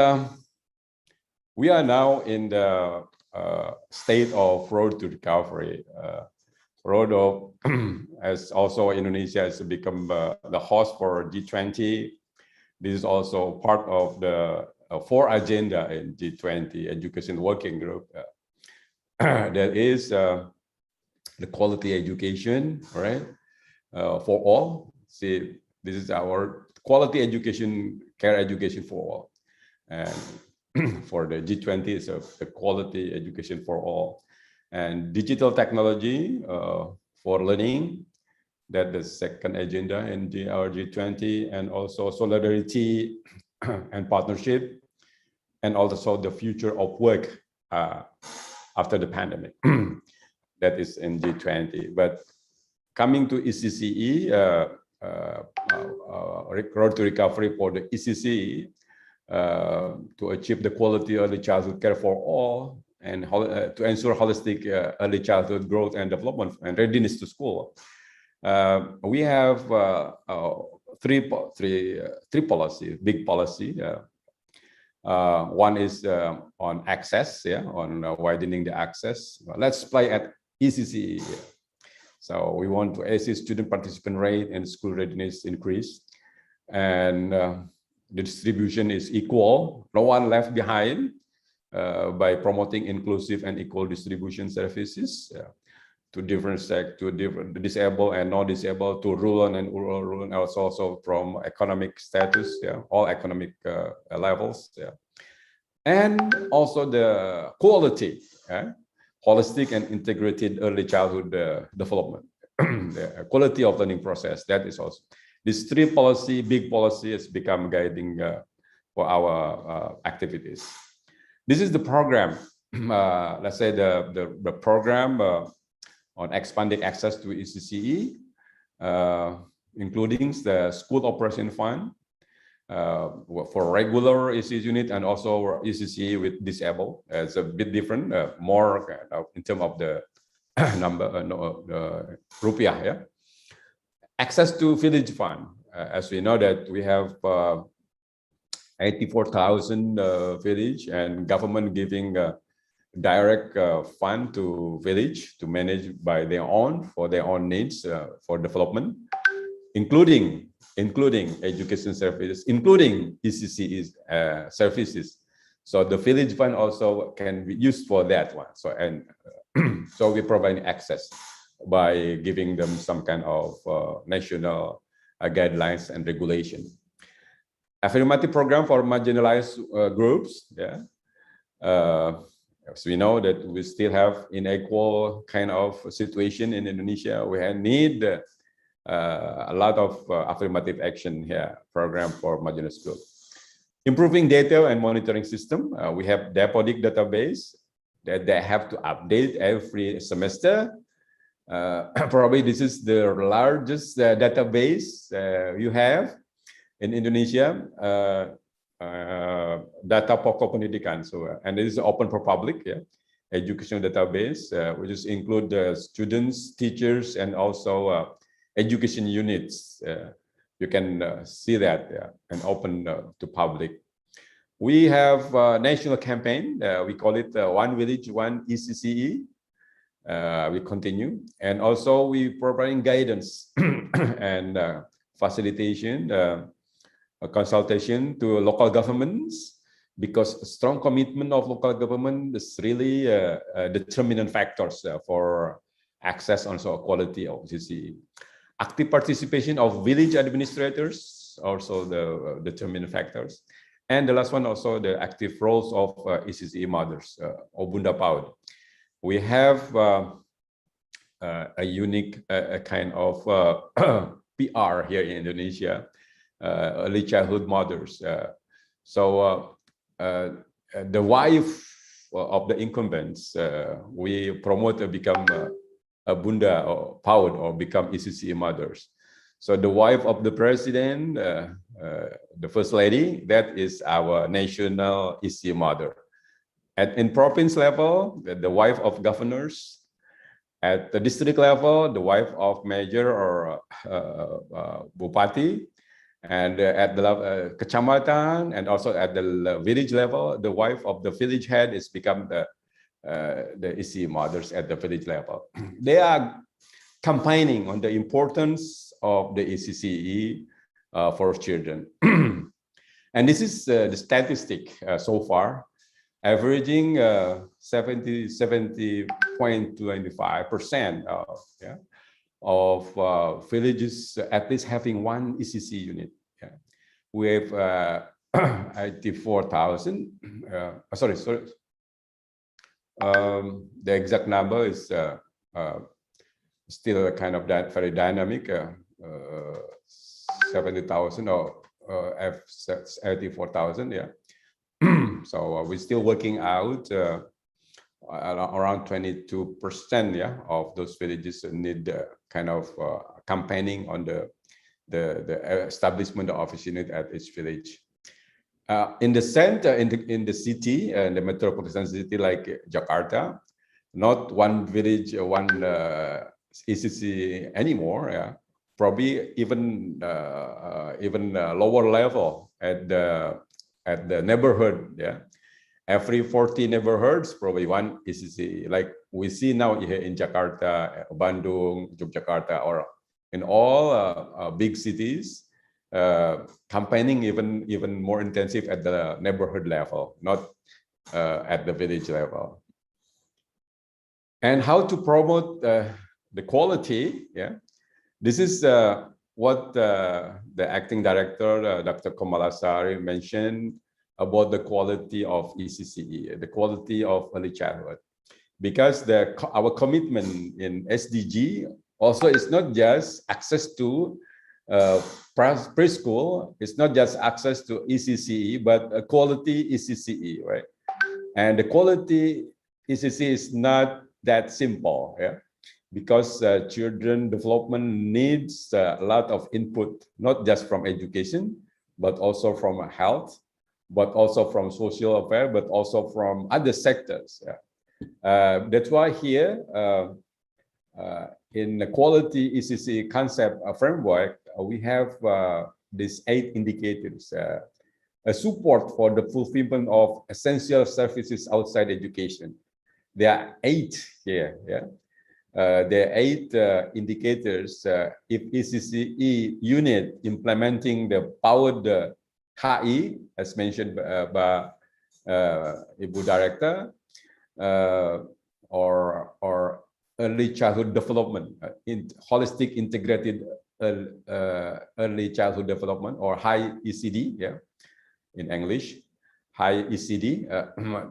we are now in the state of road to recovery. As also Indonesia has become the host for G20. This is also part of the 4 agenda in G20 Education Working Group. There is the quality education, right, for all. See, this is our quality education, care education for all. And for the G20 is the quality education for all. And digital technology for learning, that's the second agenda in our G20, and also solidarity and partnership, and also the future of work after the pandemic. That is in G20. But coming to ECCE, road to recovery for the ECCE, to achieve the quality early childhood care for all, and to ensure holistic early childhood growth and development and readiness to school. We have three policies, big policy. One is on access, on widening the access. Let's play at ECCE. So we want to assist student participant rate and school readiness increase, and the distribution is equal, no one left behind, by promoting inclusive and equal distribution services to different sectors, to different disabled and non-disabled, to rural and rural, and also from economic status, all economic levels, and also the quality, holistic and integrated early childhood development, the quality of learning process. That is also these 3 big policy has become guiding for our activities. This is the program. Let's say the program on expanding access to ECCE, including the school operation fund for regular ECCE unit and also ECCE with disabled. It's a bit different, more in terms of the number, rupiah. Access to village fund. As we know that we have 84,000 village, and government giving direct fund to village to manage by their own, for their own needs, for development, including education services, including ECCE services. So the village fund also can be used for that one. So so we provide access by giving them some kind of national guidelines and regulation. Affirmative program for marginalized groups. So we know that we still have unequal kind of situation in Indonesia. We need a lot of affirmative action here, program for marginalized groups. Improving data and monitoring system. We have Dapodic database that they have to update every semester. Probably this is the largest database you have in Indonesia. Data Pokok Pendidikan. So, and it is open for public, education database, which is include the students, teachers, and also education units. You can see that and open to public. We have a national campaign. We call it One Village, One ECCE. We continue, and also we providing guidance and facilitation, consultation to local governments, because strong commitment of local government is really determinant factors for access, also quality of ECCE. Active participation of village administrators, also the determinant factors. And the last one, also the active roles of ECCE mothers, or Bunda PAUD. We have a unique kind of PR here in Indonesia, early childhood mothers. So the wife of the incumbents, we promote to become a Bunda or PAUD or become ECCE mothers. So the wife of the president, the first lady, that is our national ECCE mother. In province level, the wife of governors. At the district level, the wife of mayor or bupati. And at the kecamatan and also at the village level, the wife of the village head is become the ECCE mothers at the village level. They are campaigning on the importance of the ECCE for children. And this is the statistic so far, averaging 70.25% of villages at least having one ECCE unit. Yeah. We have 84,000. Sorry. The exact number is still kind of very dynamic. 70,000 or 84,000. Yeah. So we're still working out. Around 22%, yeah, of those villages need kind of campaigning on the establishment of office unit at each village. In the center, in the city, the metropolitan city like Jakarta, not one village, one ECCE anymore. Yeah, probably even lower level at the neighborhood. Yeah. Every 40 neighborhoods, probably one ECCE, like we see now here in Jakarta, Bandung, Yogyakarta, or in all big cities, campaigning even more intensive at the neighborhood level, not at the village level. And how to promote the quality? Yeah, this is what the acting director, Dr. Komalasari, mentioned about the quality of ECCE, the quality of early childhood, because our commitment in SDG also is not just access to preschool, it's not just access to ECCE, but a quality ECCE, right? And the quality ECCE is not that simple, yeah, because children development needs a lot of input, not just from education, but also from health, but also from social affairs, but also from other sectors. Yeah. That's why here, in the quality ECCE concept framework, we have these 8 indicators, a support for the fulfillment of essential services outside education. There are 8 here. Yeah. There are 8 indicators. If ECCE unit implementing the PAUD HI, as mentioned by Ibu Director, or early childhood development, in holistic integrated early childhood development, or high ECD, yeah, in English, high ECD.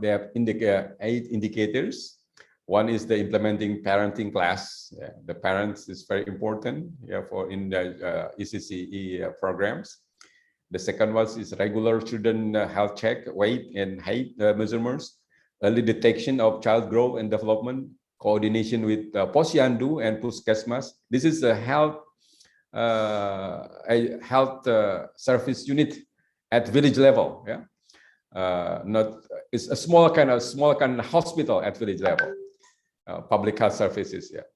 They have 8 indicators. One is the implementing parenting class. Yeah, the parents is very important, yeah, for in the ECCE programs. The second one is regular children health check, weight and height measurements, early detection of child growth and development, coordination with Posyandu and Puskesmas. This is a health service unit at village level. Yeah, it's a small kind of hospital at village level. Public health services. Yeah,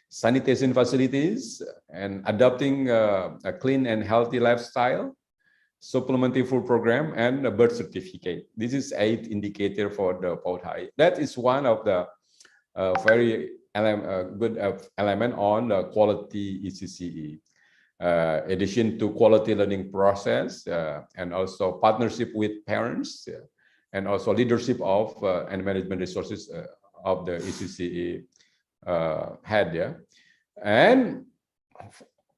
sanitation facilities and adopting a clean and healthy lifestyle, supplementary food program, and a birth certificate. This is 8 indicator for the PAUD HI. That is one of the very good element on the quality ECCE. Addition to quality learning process and also partnership with parents, and also leadership of and management resources of the ECCE head. Yeah, and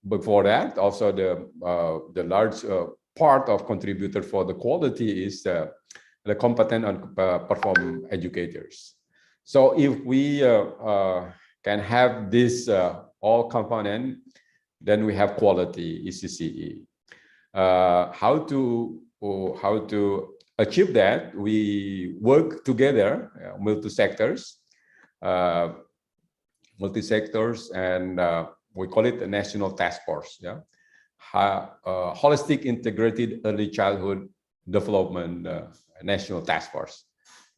before that, also the large part of contributor for the quality is the competent and perform educators. So if we can have this all component, then we have quality ECCE. How to achieve that? We work together, multi-sectors, and we call it a national task force. Yeah, holistic integrated early childhood development national task force.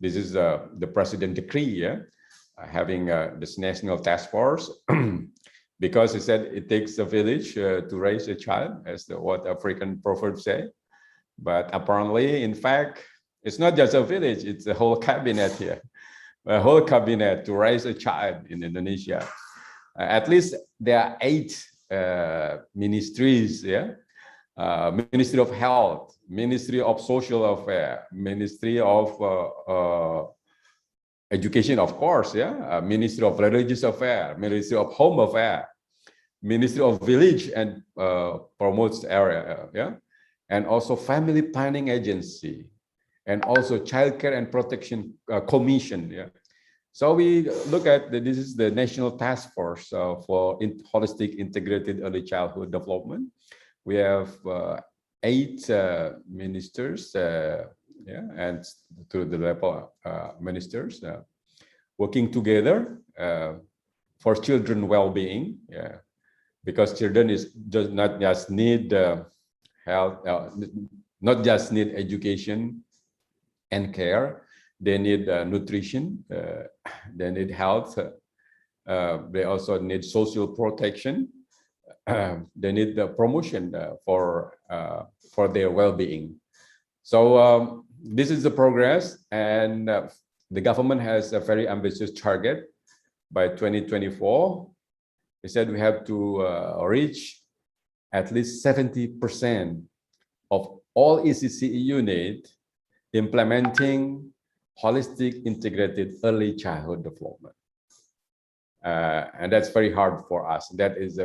This is the president decree. Yeah, having this national task force. Because he said it takes a village to raise a child, as what African proverbs say. But apparently, in fact, it's not just a village, it's a whole cabinet here. A whole cabinet to raise a child in Indonesia. At least there are 8 ministries, yeah? Ministry of Health, Ministry of Social Affairs, Ministry of Education, of course, yeah, Ministry of Religious Affairs, Ministry of Home Affairs, Ministry of Village and Promotes Area, yeah, and also Family Planning Agency, and also Child Care and Protection Commission, yeah. So we look at this is the National Task Force for Holistic Integrated Early Childhood Development. We have 8 ministers, yeah, and to the level ministers working together for children well-being, yeah, because children is just not just need health, not just need education and care, they need nutrition, they need health, they also need social protection, they need the promotion for their well-being. So this is the progress, and the government has a very ambitious target by 2024. They said we have to reach at least 70% of all ECCE unit implementing holistic integrated early childhood development. And that's very hard for us. That is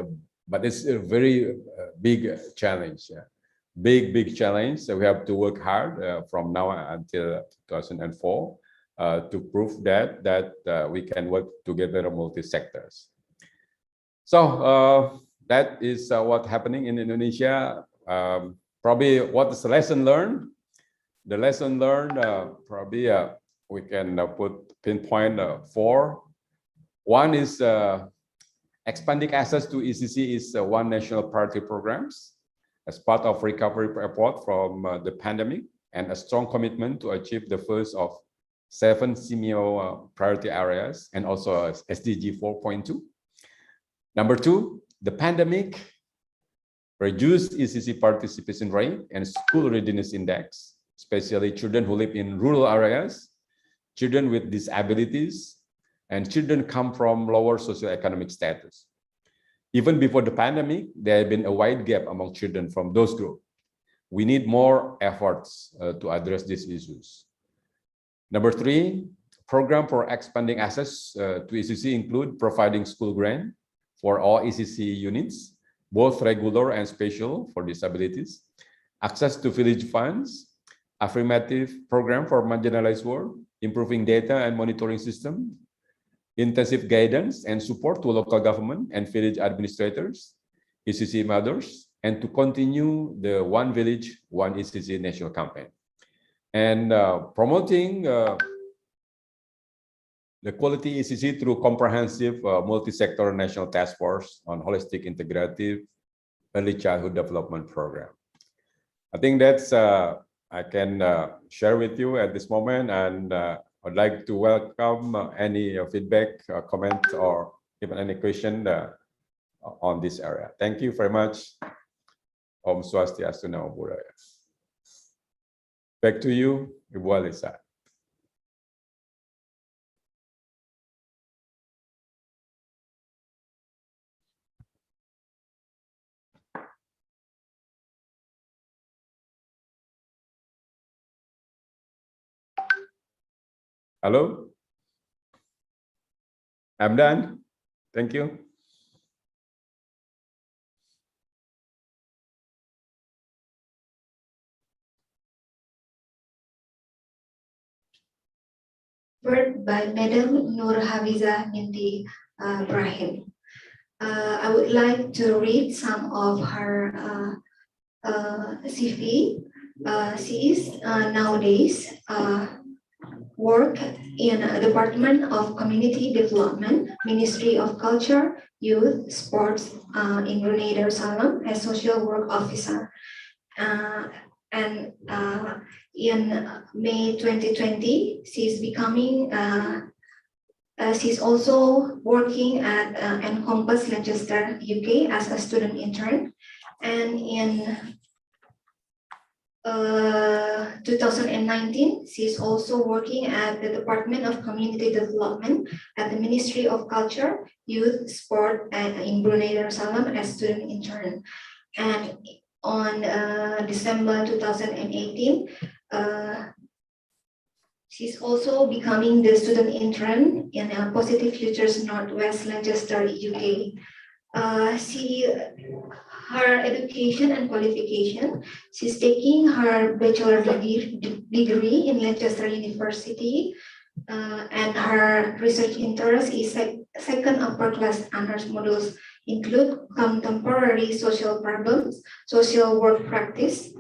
but it's a very big challenge. Big challenge. So we have to work hard from now until 2004 to prove that we can work together multi-sectors. So that is what's happening in Indonesia. Probably what is the lesson learned? The lesson learned, probably we can pinpoint 4. One is expanding access to ECC is one national priority programs as part of recovery effort from the pandemic, and a strong commitment to achieve the first of 7 CMEO priority areas, and also SDG 4.2. Number 2, the pandemic reduced ECC participation rate and school readiness index, especially children who live in rural areas, children with disabilities, and children come from lower socioeconomic status. Even before the pandemic, there had been a wide gap among children from those groups. We need more efforts to address these issues. Number 3, program for expanding access to ECC include providing school grant for all ECC units, both regular and special for disabilities, access to village funds, affirmative program for marginalized world, improving data and monitoring system, intensive guidance and support to local government and village administrators, ECC mothers, and to continue the One Village, One ECC national campaign. And promoting the quality ECC through comprehensive multi-sector national task force on holistic integrative early childhood development program. I think that's I can share with you at this moment, and I'd like to welcome any feedback, comment, or even any question on this area. Thank you very much. Om Swastiastu, Namo Buddhaya. Back to you, Ibu Alisa. Hello? I'm done. Thank you. Word by Madam Nur Hafizah Ninti Brahim. I would like to read some of her CV. She is nowadays work in a Department of Community Development, Ministry of Culture, Youth, Sports in Brunei Darussalam as Social Work Officer. And in May 2020, she's becoming she's also working at Encompass Lancaster, UK as a student intern. And in 2019, she's also working at the Department of Community Development at the Ministry of Culture, Youth, Sport, and in Brunei Darussalam as student intern. And on December 2018, she's also becoming the student intern in Positive Futures Northwest Lancaster, UK. Her education and qualification, she's taking her bachelor degree in Lancaster University, and her research interest is second upper class honors modules include contemporary social problems, social work practice,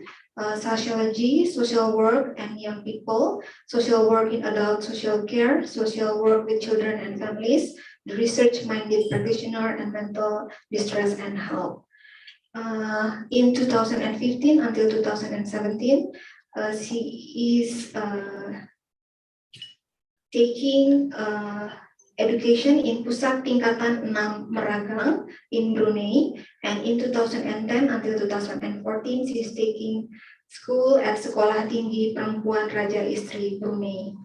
sociology, social work and young people, social work in adult social care, social work with children and families, the research-minded practitioner, and mental distress and health. In 2015 until 2017, she is taking education in Pusat Tingkatan 6 Meragang in Brunei, and in 2010 until 2014, she is taking school at Sekolah Tinggi Perempuan Raja Istri Brunei.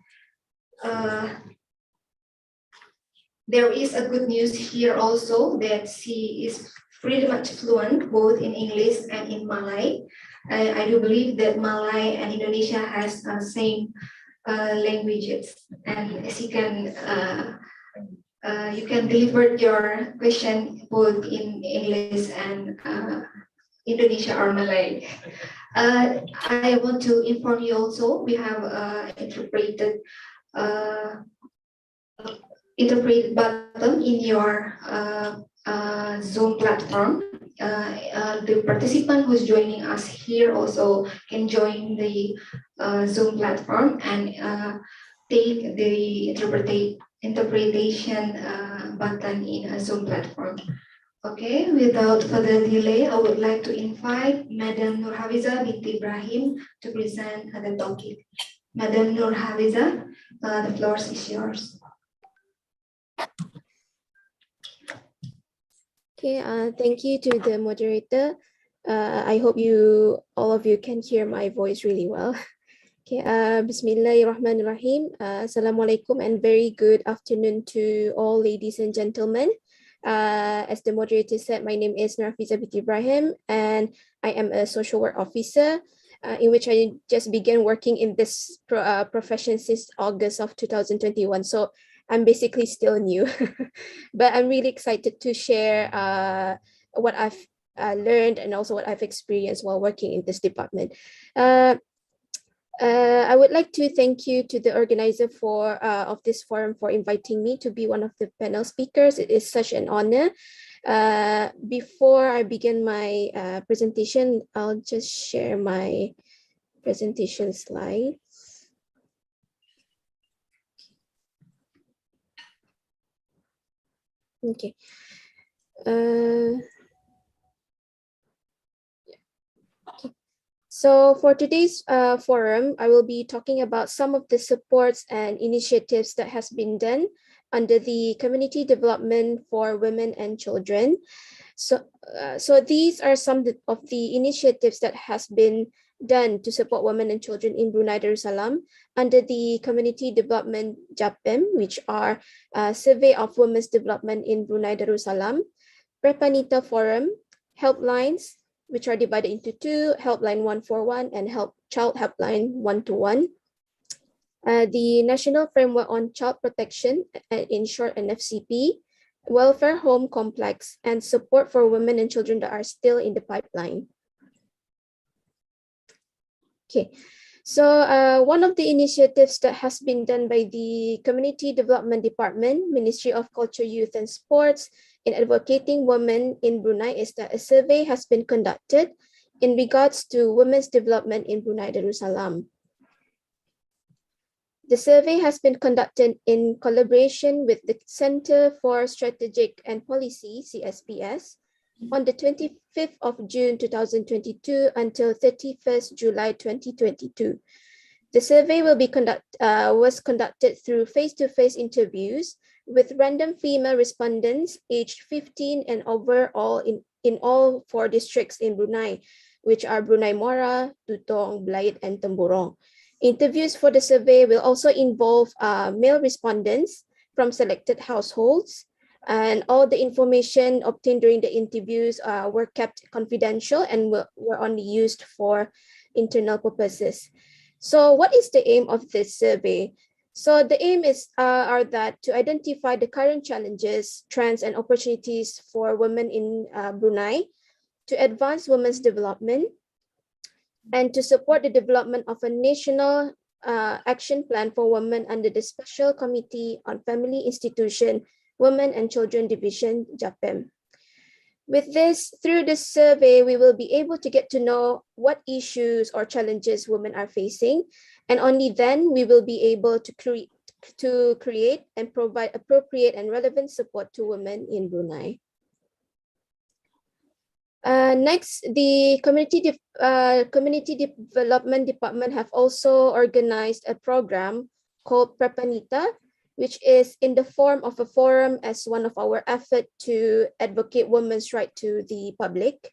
There is a good news here also that she is pretty much fluent both in English and in Malay. I do believe that Malay and Indonesia has same languages, and she can you can deliver your question both in English and Indonesia or Malay. I want to inform you also, we have interpreted button in your Zoom platform. The participant who's joining us here also can join the Zoom platform and take the interpretation button in a Zoom platform. Okay, without further delay, I would like to invite Madam Nurhafiza binti Ibrahim to present the topic. Madam Nurhafiza, the floor is yours. Okay, thank you to the moderator. I hope all of you can hear my voice really well. Okay, Bismillahirrahmanirrahim. Assalamualaikum and very good afternoon to all ladies and gentlemen. As the moderator said, my name is Nurhafiza binti Ibrahim and I am a social work officer in which I just began working in this profession since August of 2021. So I'm basically still new, but I'm really excited to share what I've learned and also what I've experienced while working in this department. I would like to thank you to the organizer of this forum for inviting me to be one of the panel speakers. It is such an honor. Before I begin my presentation, I'll just share my presentation slides. Okay. So for today's forum, I will be talking about some of the supports and initiatives that has been done under the Community Development for Women and Children. So these are some of the initiatives that has been done to support women and children in Brunei Darussalam under the Community Development JAPEM, which are Survey of Women's Development in Brunei Darussalam, Prepanita Forum, Helplines, which are divided into two, Helpline 141 and Child Helpline 121. The National Framework on Child Protection, in short NFCP, Welfare Home Complex, and support for women and children that are still in the pipeline. Okay, So one of the initiatives that has been done by the Community Development Department, Ministry of Culture, Youth and Sports in advocating women in Brunei is that a survey has been conducted in regards to women's development in Brunei Darussalam. The survey has been conducted in collaboration with the Center for Strategic and Policy, CSPS, on the 25th of June 2022 until 31st July 2022. The survey will be was conducted through face-to-face interviews with random female respondents aged 15 and overall in all 4 districts in Brunei, which are Brunei Muara, Tutong, Blayit, and Temburong. Interviews for the survey will also involve male respondents from selected households, and all the information obtained during the interviews were kept confidential and were only used for internal purposes. So what is the aim of this survey? So the aim is that to identify the current challenges, trends, and opportunities for women in Brunei, to advance women's development, and to support the development of a national action plan for women under the Special Committee on Family Institution, Women and Children Division, JAPEM. With this, through this survey, we will be able to get to know what issues or challenges women are facing, and only then we will be able to create and provide appropriate and relevant support to women in Brunei. Next, the Community Development Department have also organized a program called Prepanita, which is in the form of a forum as one of our effort to advocate women's right to the public.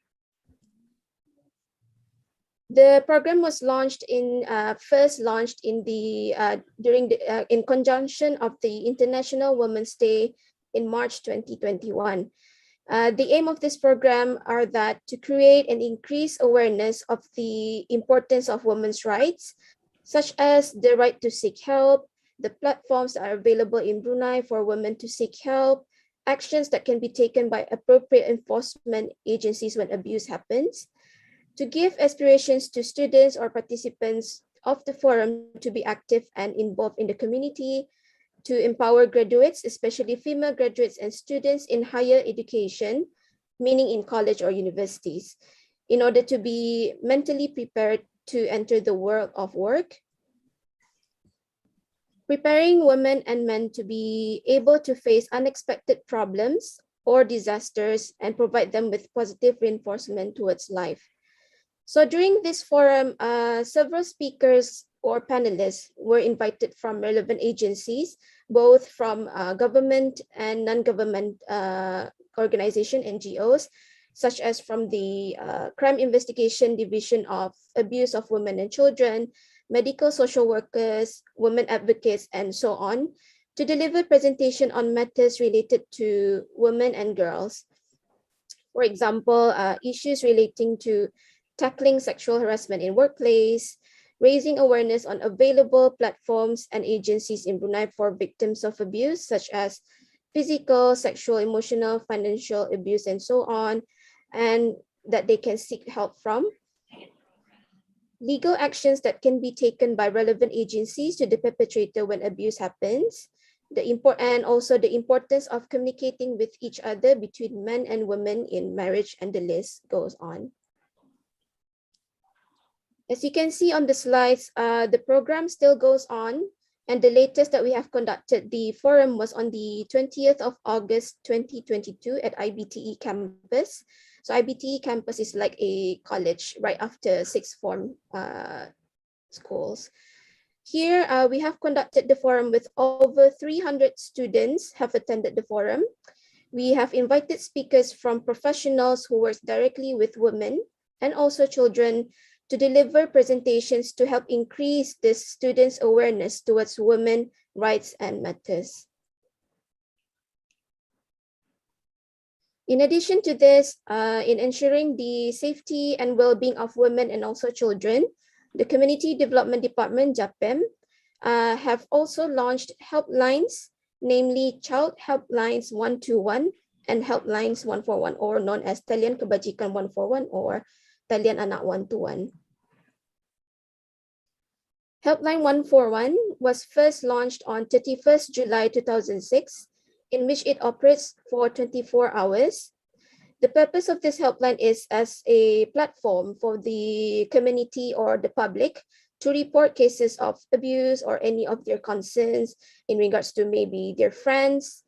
The program was first launched in conjunction of the International Women's Day in March 2021. The aim of this program are that to create and increase awareness of the importance of women's rights, such as the right to seek help, the platforms that are available in Brunei for women to seek help, actions that can be taken by appropriate enforcement agencies when abuse happens, to give aspirations to students or participants of the forum to be active and involved in the community, to empower graduates, especially female graduates and students in higher education, meaning in college or universities, in order to be mentally prepared to enter the world of work, preparing women and men to be able to face unexpected problems or disasters and provide them with positive reinforcement towards life. So during this forum, several speakers or panelists were invited from relevant agencies, both from government and non-government organization, NGOs, such as from the Crime Investigation Division of Abuse of Women and Children, medical social workers, women advocates, and so on, to deliver presentation on matters related to women and girls. For example, issues relating to tackling sexual harassment in workplace, raising awareness on available platforms and agencies in Brunei for victims of abuse, such as physical, sexual, emotional, financial abuse, and so on, and that they can seek help from. Legal actions that can be taken by relevant agencies to the perpetrator when abuse happens, and also the importance of communicating with each other between men and women in marriage, and the list goes on. As you can see on the slides, the program still goes on, and the latest that we have conducted, the forum, was on the 20th of August 2022 at IBTE campus. So IBTE campus is like a college right after sixth form schools. Here, we have conducted the forum with over 300 students have attended the forum. We have invited speakers from professionals who work directly with women and also children to deliver presentations to help increase the students' awareness towards women rights and matters. In addition to this, in ensuring the safety and well-being of women and also children, the Community Development Department, JAPEM, have also launched helplines, namely Child Helplines 121 and Helplines 141, or known as Talian Kebajikan 141 or Talian Anak 121. Helpline 141 was first launched on 31st July 2006, in which it operates for 24 hours. The purpose of this helpline is as a platform for the community or the public to report cases of abuse or any of their concerns in regards to maybe their friends,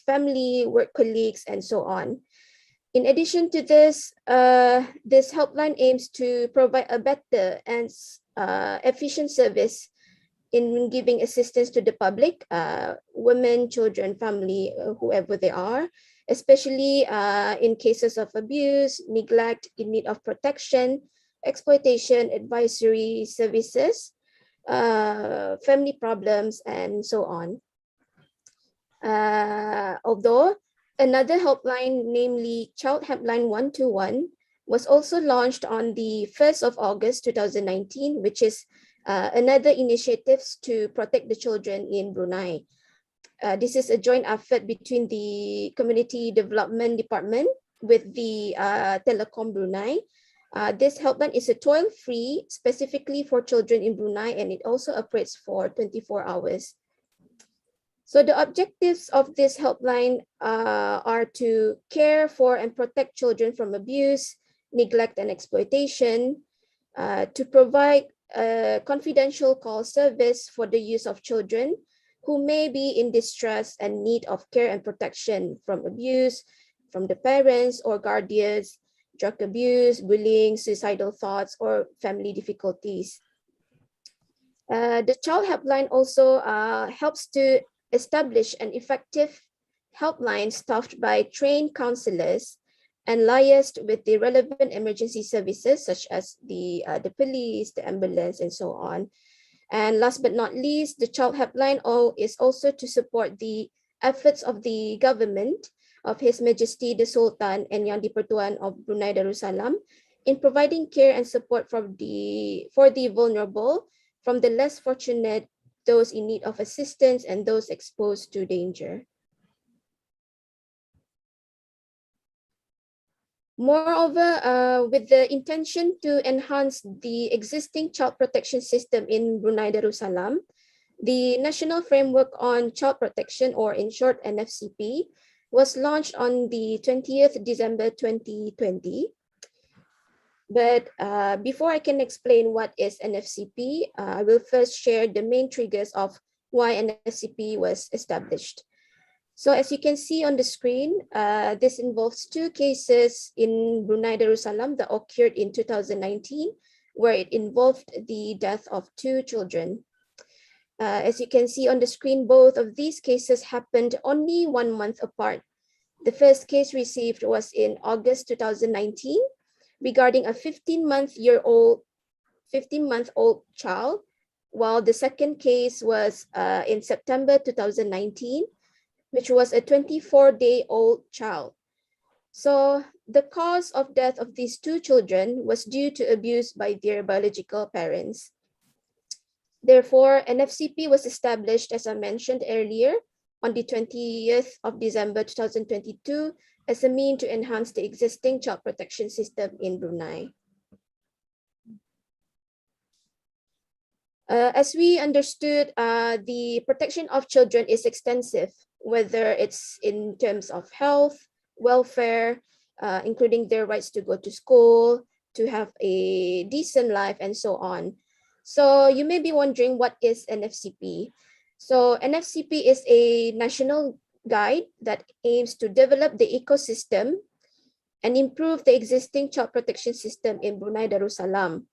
family, work colleagues, and so on. In addition to this, this helpline aims to provide a better and efficient service in giving assistance to the public, women, children, family, whoever they are, especially in cases of abuse, neglect, in need of protection, exploitation, advisory services, family problems, and so on. Although another helpline, namely Child Helpline 121, was also launched on the 1st of August 2019, which is another initiatives to protect the children in Brunei. This is a joint effort between the Community Development Department with the Telecom Brunei. This helpline is a toll-free, specifically for children in Brunei, and it also operates for 24 hours. So the objectives of this helpline are to care for and protect children from abuse, neglect, and exploitation, to provide a confidential call service for the use of children who may be in distress and need of care and protection from abuse, from the parents or guardians, drug abuse, bullying, suicidal thoughts, or family difficulties. The Child Helpline also helps to establish an effective helpline staffed by trained counselors and liaised with the relevant emergency services such as the police, the ambulance, and so on. And last but not least, the Child Helpline is also to support the efforts of the government of His Majesty the Sultan and Yang di-Pertuan of Brunei Darussalam in providing care and support for the vulnerable, from the less fortunate, those in need of assistance, and those exposed to danger. Moreover, with the intention to enhance the existing child protection system in Brunei Darussalam, the National Framework on Child Protection, or in short NFCP, was launched on the 20th December 2020. But before I can explain what is NFCP, I will first share the main triggers of why NFCP was established. So as you can see on the screen, this involves two cases in Brunei Darussalam that occurred in 2019, where it involved the death of two children. As you can see on the screen, both of these cases happened only 1 month apart. The first case received was in August 2019, regarding a 15-month-old child, while the second case was in September 2019, which was a 24-day-old child. So the cause of death of these two children was due to abuse by their biological parents. Therefore, NFCP was established, as I mentioned earlier, on the 20th of December 2022, as a means to enhance the existing child protection system in Brunei. As we understood, the protection of children is extensive, whether it's in terms of health, welfare, including their rights to go to school, to have a decent life, and so on. So you may be wondering, what is NFCP? So NFCP is a national guide that aims to develop the ecosystem and improve the existing child protection system in Brunei Darussalam.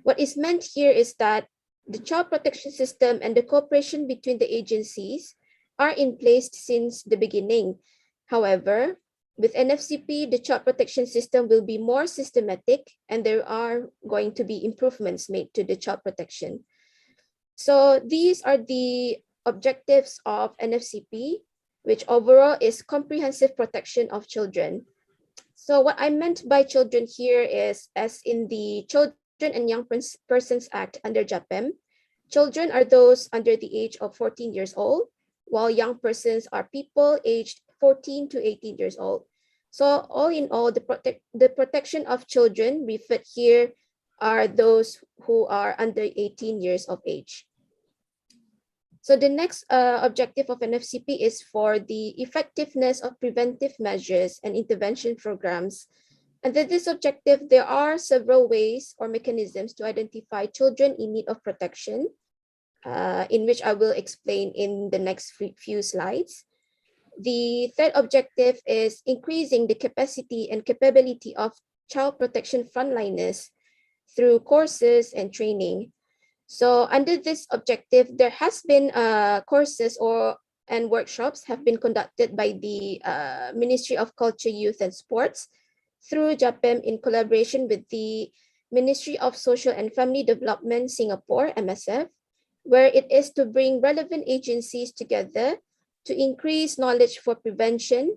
What is meant here is that the child protection system and the cooperation between the agencies are in place since the beginning. However, with NFCP, the child protection system will be more systematic, and there are going to be improvements made to the child protection. So these are the objectives of NFCP, which overall is comprehensive protection of children. So what I meant by children here is, as in the Children and Young Persons Act under JAPEM, children are those under the age of 14 years old, while young persons are people aged 14 to 18 years old. So all in all, the protection of children referred here are those who are under 18 years of age. So the next objective of NFCP is for the effectiveness of preventive measures and intervention programs. Under this objective, there are several ways or mechanisms to identify children in need of protection, in which I will explain in the next few slides. The third objective is increasing the capacity and capability of child protection frontliners through courses and training. So under this objective, there has been courses and workshops have been conducted by the Ministry of Culture, Youth and Sports through JAPEM in collaboration with the Ministry of Social and Family Development Singapore, MSF, where it is to bring relevant agencies together to increase knowledge for prevention,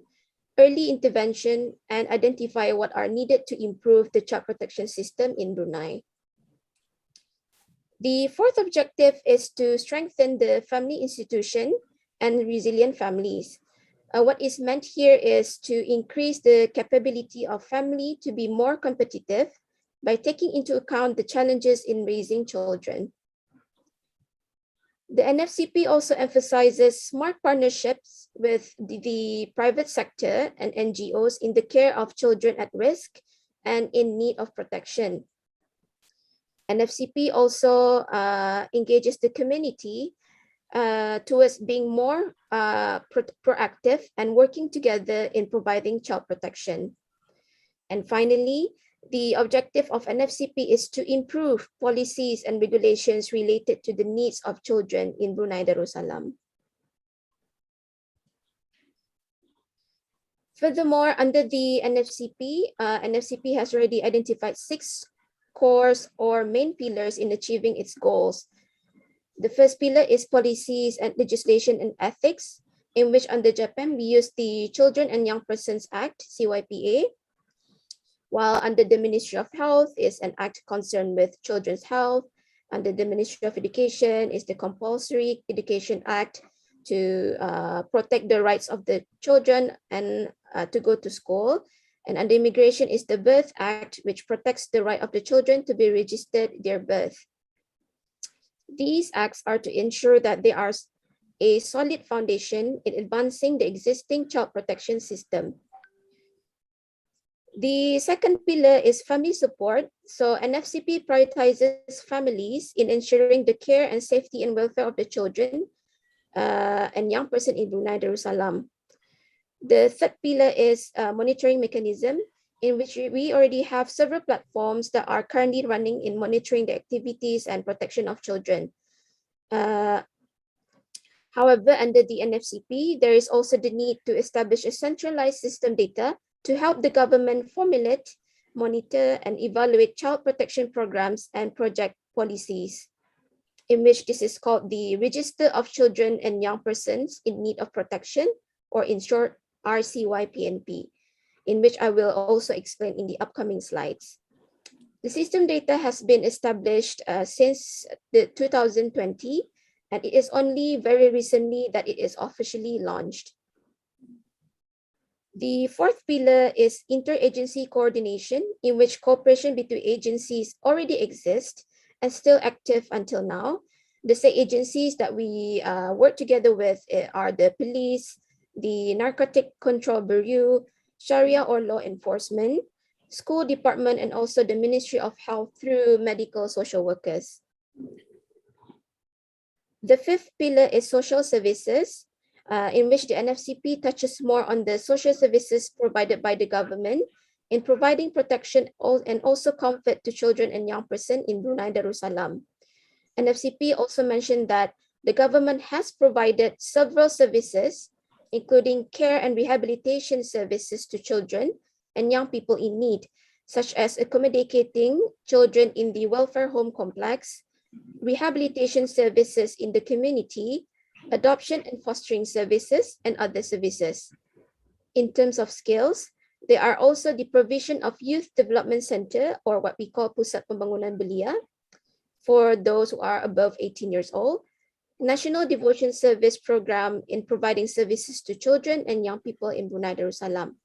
early intervention, and identify what are needed to improve the child protection system in Brunei. The fourth objective is to strengthen the family institution and resilient families. What is meant here is to increase the capability of family to be more competitive by taking into account the challenges in raising children. The NFCP also emphasizes smart partnerships with the private sector and NGOs in the care of children at risk and in need of protection. NFCP also engages the community towards being more proactive and working together in providing child protection. And finally, the objective of NFCP is to improve policies and regulations related to the needs of children in Brunei Darussalam. Furthermore, under the NFCP, NFCP has already identified 6 core or main pillars in achieving its goals. The first pillar is policies and legislation and ethics, in which under JAPEM, we use the Children and Young Persons Act, CYPA, while under the Ministry of Health is an act concerned with children's health. Under the Ministry of Education is the Compulsory Education Act to protect the rights of the children and to go to school. And under Immigration is the Birth Act, which protects the right of the children to be registered their birth. These acts are to ensure that there are a solid foundation in advancing the existing child protection system. The second pillar is family support. So NFCP prioritizes families in ensuring the care and safety and welfare of the children and young person in Brunei Darussalam. The third pillar is monitoring mechanism, in which we already have several platforms that are currently running in monitoring the activities and protection of children. However, under the NFCP, there is also the need to establish a centralized system data to help the government formulate, monitor, and evaluate child protection programs and project policies, in which this is called the Register of Children and Young Persons in Need of Protection, or in short, RCYPNP, in which I will also explain in the upcoming slides. The system data has been established since 2020, and it is only very recently that it is officially launched. The fourth pillar is interagency coordination, in which cooperation between agencies already exist and still active until now. The state agencies that we work together with are the police, the Narcotic Control Bureau, Sharia or law enforcement, school department, and also the Ministry of Health through medical social workers. The fifth pillar is social services, in which the NFCP touches more on the social services provided by the government in providing protection and also comfort to children and young person in Brunei Darussalam. NFCP also mentioned that the government has provided several services, including care and rehabilitation services to children and young people in need, such as accommodating children in the welfare home complex, rehabilitation services in the community, adoption and fostering services, and other services. In terms of skills, there are also the provision of Youth Development Center, or what we call Pusat Pembangunan Belia, for those who are above 18 years old, National Devotion Service Program in providing services to children and young people in Brunei Darussalam.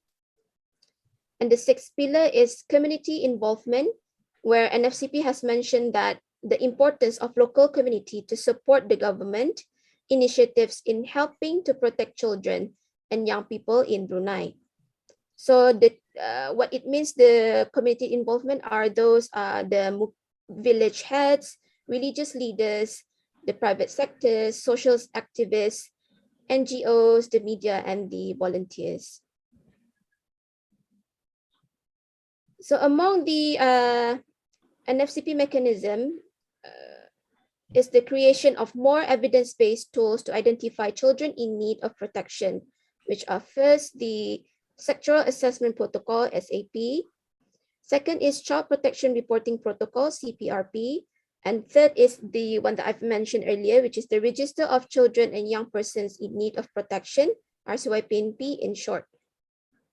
And the sixth pillar is community involvement, where NFCP has mentioned that the importance of local community to support the government initiatives in helping to protect children and young people in Brunei. So what it means, the community involvement are those village heads, religious leaders, the private sector, social activists, NGOs, the media, and the volunteers. So among the NFCP mechanism is the creation of more evidence-based tools to identify children in need of protection, which are first the Sectoral Assessment Protocol, SAP. Second is Child Protection Reporting Protocol, CPRP. And third is the one that I've mentioned earlier, which is the Register of Children and Young Persons in Need of Protection, RCYPNP in short.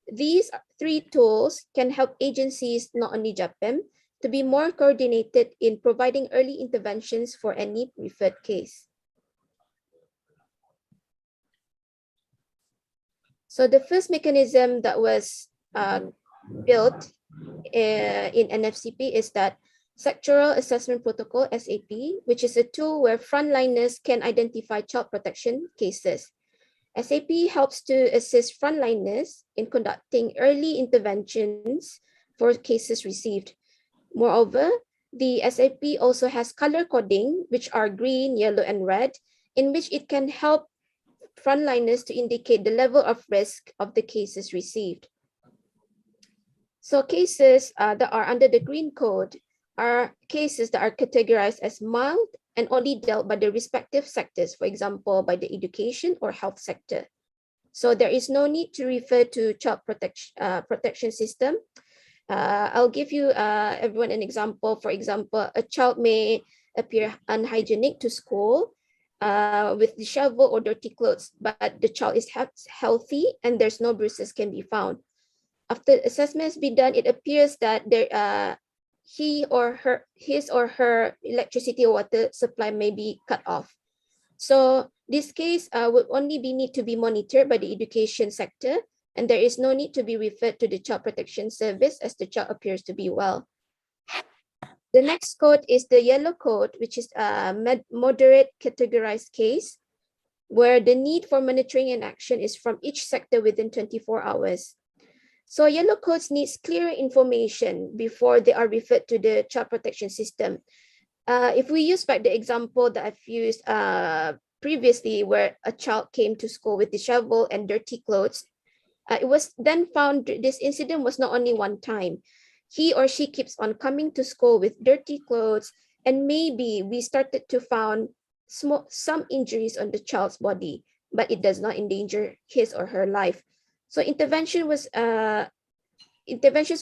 These three tools can help agencies, not only JAPEM, to be more coordinated in providing early interventions for any referred case. So the first mechanism that was built in NFCP is that Sectoral Assessment Protocol, SAP, which is a tool where frontliners can identify child protection cases. SAP helps to assist frontliners in conducting early interventions for cases received. Moreover, the SAP also has color coding, which are green, yellow, and red, in which it can help frontliners to indicate the level of risk of the cases received. So cases that are under the green code are cases that are categorized as mild and only dealt by the respective sectors, for example, by the education or health sector. So there is no need to refer to child protection system. I'll give you everyone an example. For example, a child may appear unhygienic to school with disheveled or dirty clothes, but the child is healthy and there's no bruises can be found. After assessment has been done, it appears that his or her electricity or water supply may be cut off. So this case would only need to be monitored by the education sector, and there is no need to be referred to the Child Protection Service as the child appears to be well. The next code is the yellow code, which is a moderate categorized case, where the need for monitoring and action is from each sector within 24 hours. So yellow codes needs clearer information before they are referred to the child protection system. If we use back the example that I've used previously, where a child came to school with disheveled and dirty clothes, it was then found this incident was not only one time. He or she keeps on coming to school with dirty clothes, and maybe we started to found some injuries on the child's body, but it does not endanger his or her life. So interventions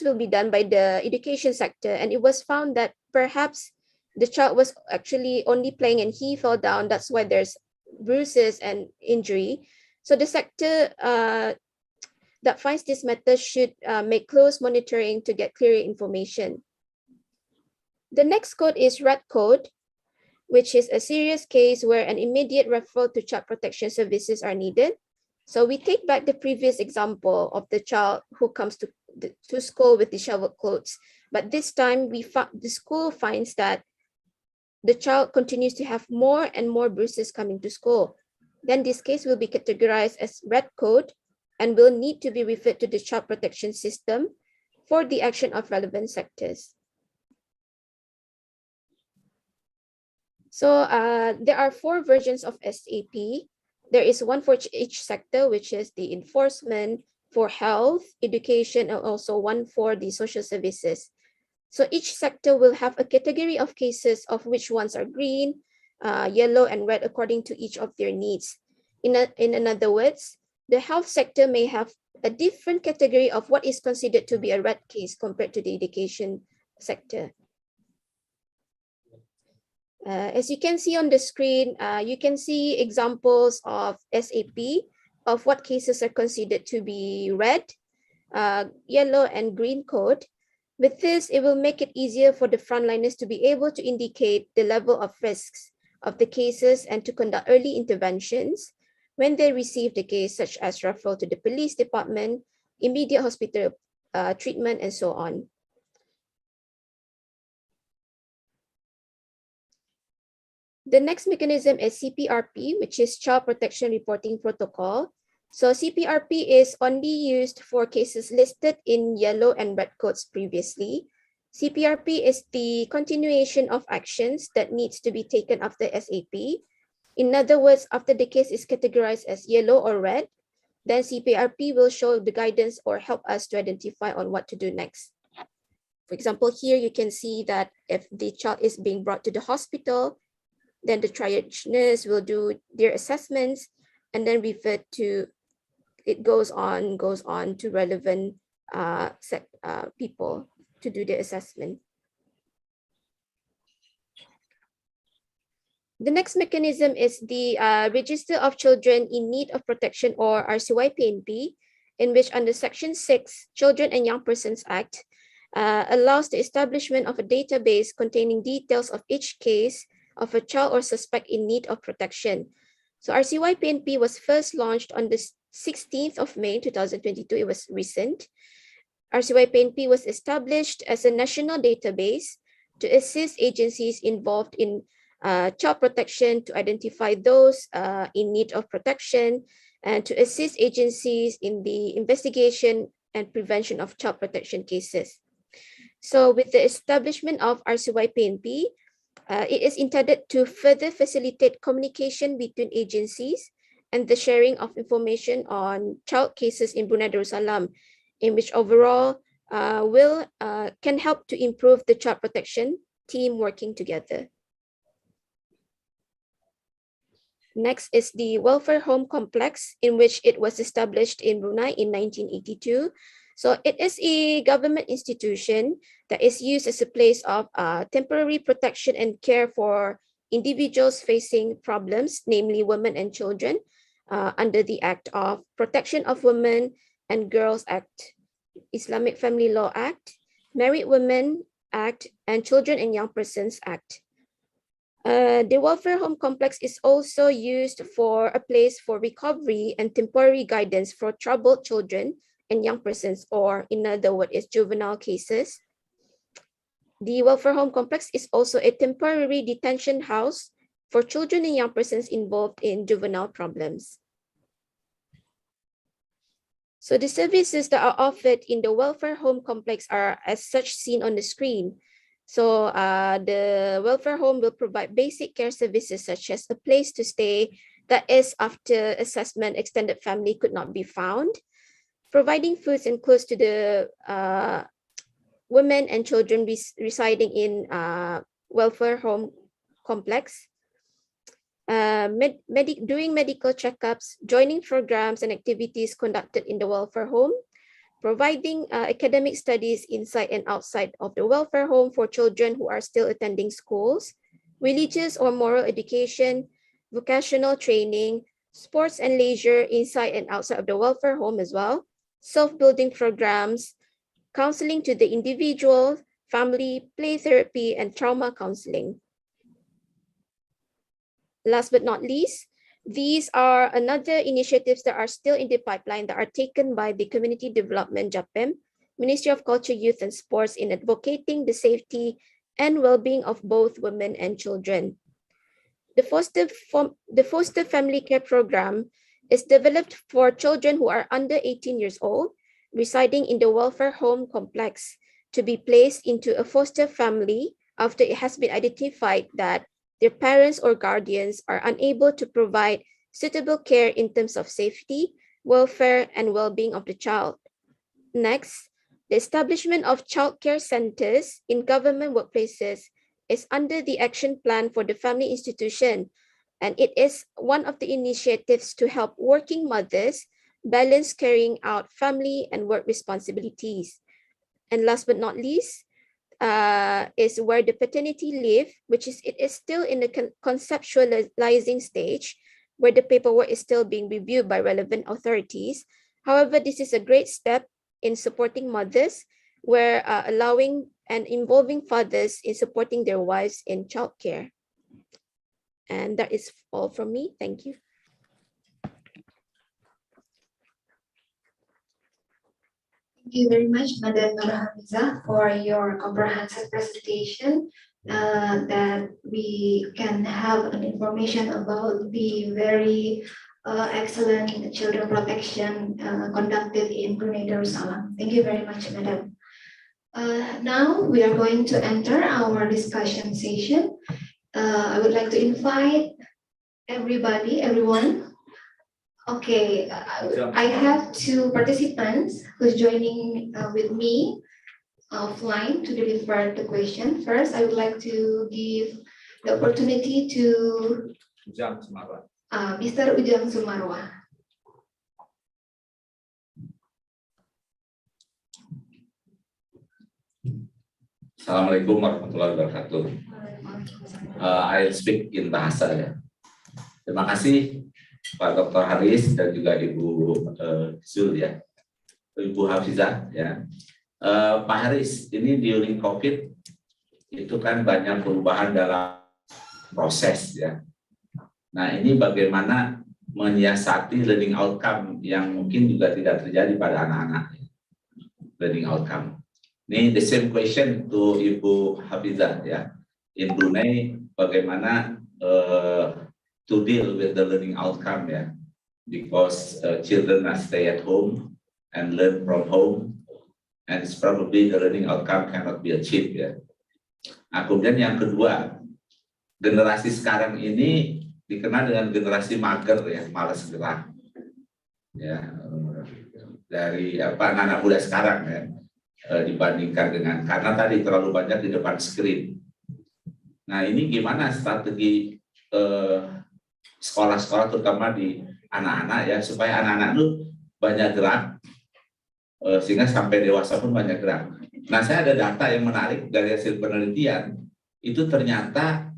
will be done by the education sector, and it was found that perhaps the child was actually only playing and he fell down. That's why there's bruises and injury. So the sector that finds this matter should make close monitoring to get clearer information. The next code is red code, which is a serious case where an immediate referral to child protection services are needed. So we take back the previous example of the child who comes to school with disheveled clothes, but this time the school finds that the child continues to have more and more bruises coming to school. Then this case will be categorized as red code and will need to be referred to the child protection system for the action of relevant sectors. So there are 4 versions of SAP. There is one for each sector, which is the enforcement, for health, education, and also one for the social services. So each sector will have a category of cases of which ones are green, yellow, and red according to each of their needs. In other words, the health sector may have a different category of what is considered to be a red case compared to the education sector. As you can see on the screen, you can see examples of SAP of what cases are considered to be red, yellow, and green code. With this, it will make it easier for the frontliners to be able to indicate the level of risks of the cases and to conduct early interventions when they receive the case, such as referral to the police department, immediate hospital treatment, and so on. The next mechanism is CPRP, which is Child Protection Reporting Protocol. So CPRP is only used for cases listed in yellow and red codes previously. CPRP is the continuation of actions that needs to be taken after SAP. In other words, after the case is categorized as yellow or red, then CPRP will show the guidance or help us to identify on what to do next. For example, here you can see that if the child is being brought to the hospital, then the triage nurse will do their assessments and then refer to, it goes on to relevant people to do the assessment. The next mechanism is the Register of Children in Need of Protection, or RCY-PNP, in which under Section 6, Children and Young Persons Act, allows the establishment of a database containing details of each case of a child or suspect in need of protection. So RCY-PNP was first launched on the 16th of May 2022. It was recent. RCY-PNP was established as a national database to assist agencies involved in child protection to identify those in need of protection and to assist agencies in the investigation and prevention of child protection cases. So with the establishment of RCY-PNP, it is intended to further facilitate communication between agencies and the sharing of information on child cases in Brunei Darussalam, in which overall can help to improve the child protection team working together. Next is the Welfare Home Complex, in which it was established in Brunei in 1982. So it is a government institution that is used as a place of temporary protection and care for individuals facing problems, namely women and children, under the Act of Protection of Women and Girls Act, Islamic Family Law Act, Married Women Act, and Children and Young Persons Act. The Welfare Home Complex is also used for a place for recovery and temporary guidance for troubled children and young persons, or in other words, is juvenile cases. The Welfare Home Complex is also a temporary detention house for children and young persons involved in juvenile problems. So the services that are offered in the Welfare Home Complex are as such seen on the screen. So the welfare home will provide basic care services such as a place to stay, that is after assessment extended family could not be found, providing foods and clothes to the women and children residing in welfare home complex, doing medical checkups, joining programs and activities conducted in the welfare home, providing academic studies inside and outside of the welfare home for children who are still attending schools, religious or moral education, vocational training, sports and leisure inside and outside of the welfare home as well, self-building programs, counseling to the individual, family, play therapy, and trauma counseling. Last but not least, these are another initiatives that are still in the pipeline that are taken by the Community Development JAPEM, Ministry of Culture, Youth and Sports, in advocating the safety and well-being of both women and children. The Foster Family Care Program is developed for children who are under 18 years old, residing in the welfare home complex, to be placed into a foster family after it has been identified that their parents or guardians are unable to provide suitable care in terms of safety, welfare, and well-being of the child. Next, the establishment of child care centers in government workplaces is under the action plan for the family institution, and it is one of the initiatives to help working mothers balance carrying out family and work responsibilities. And last but not least, is where the paternity leave, it is still in the conceptualizing stage, where the paperwork is still being reviewed by relevant authorities. However, this is a great step in supporting mothers, where allowing and involving fathers in supporting their wives in childcare. And that is all from me. Thank you. Thank you very much, Madam Nur Hamiza, for your comprehensive presentation that we can have an information about the very excellent children protection conducted in Brunei Darussalam. Thank you very much, Madam. Now we are going to enter our discussion session. I would like to invite everyone. Okay, I have two participants who's joining with me offline to deliver the question. First, I would like to give the opportunity to Mr. Ujang Sumarwa. Assalamualaikum warahmatullahi wabarakatuh. I'll speak in bahasa ya. Terima kasih Pak Dr. Haris dan juga Ibu Zul ya, Ibu Hafizah ya. Pak Haris, ini during COVID itu kan banyak perubahan dalam proses ya. Nah ini bagaimana menyiasati learning outcome yang mungkin juga tidak terjadi pada anak-anak. Learning outcome. Ini the same question to Ibu Hafizah ya. In Brunei bagaimana to deal with the learning outcome ya, because children are stay at home and learn from home, and it's probably the learning outcome cannot be achieved ya. Nah, kemudian yang kedua, generasi sekarang ini dikenal dengan generasi mager ya, malas gerak ya, dari anak-anak muda sekarang ya, dibandingkan dengan karena tadi terlalu banyak di depan screen. Nah ini gimana strategi sekolah-sekolah terutama di anak-anak ya, supaya anak-anak itu banyak gerak sehingga sampai dewasa pun banyak gerak. Nah saya ada data yang menarik dari hasil penelitian, itu ternyata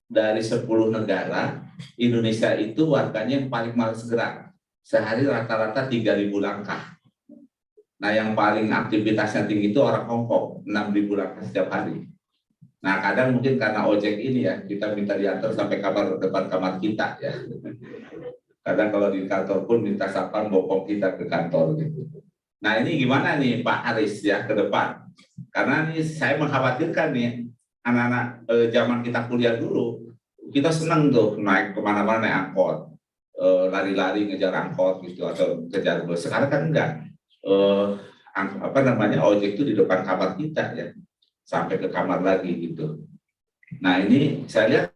dari 10 negara Indonesia itu warganya yang paling malas gerak, sehari rata-rata 3.000 langkah. Nah yang paling aktivitasnya tinggi itu orang Hongkong, 6.000 langkah setiap hari. Nah kadang mungkin karena ojek ini ya, kita minta diantar sampai depan kamar kita ya. Kadang kalau di kantor pun minta sapaan bopong kita ke kantor gitu. Nah ini gimana nih Pak Haris ya ke depan? Karena ini saya mengkhawatirkan nih anak-anak zaman kita kuliah dulu, kita senang tuh naik kemana-mana naik angkot, lari-lari ngejar angkot gitu atau kejar bus. Sekarang kan enggak. Ojek itu di depan kamar kita ya, sampai ke kamar lagi gitu. Nah ini saya lihat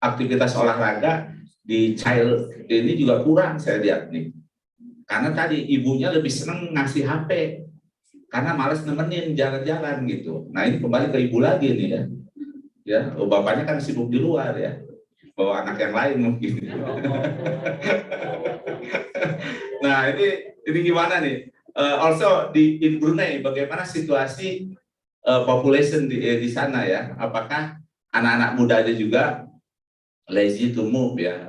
aktivitas olahraga di child ini juga kurang saya lihat nih, karena tadi ibunya lebih seneng ngasih HP karena malas nemenin jalan-jalan gitu. Nah ini kembali ke ibu lagi nih ya, bapaknya kan sibuk di luar ya, bawa anak yang lain mungkin. Nah ini gimana nih? Also in Brunei bagaimana situasi population di sana ya? Apakah anak-anak muda aja juga lazy to move ya,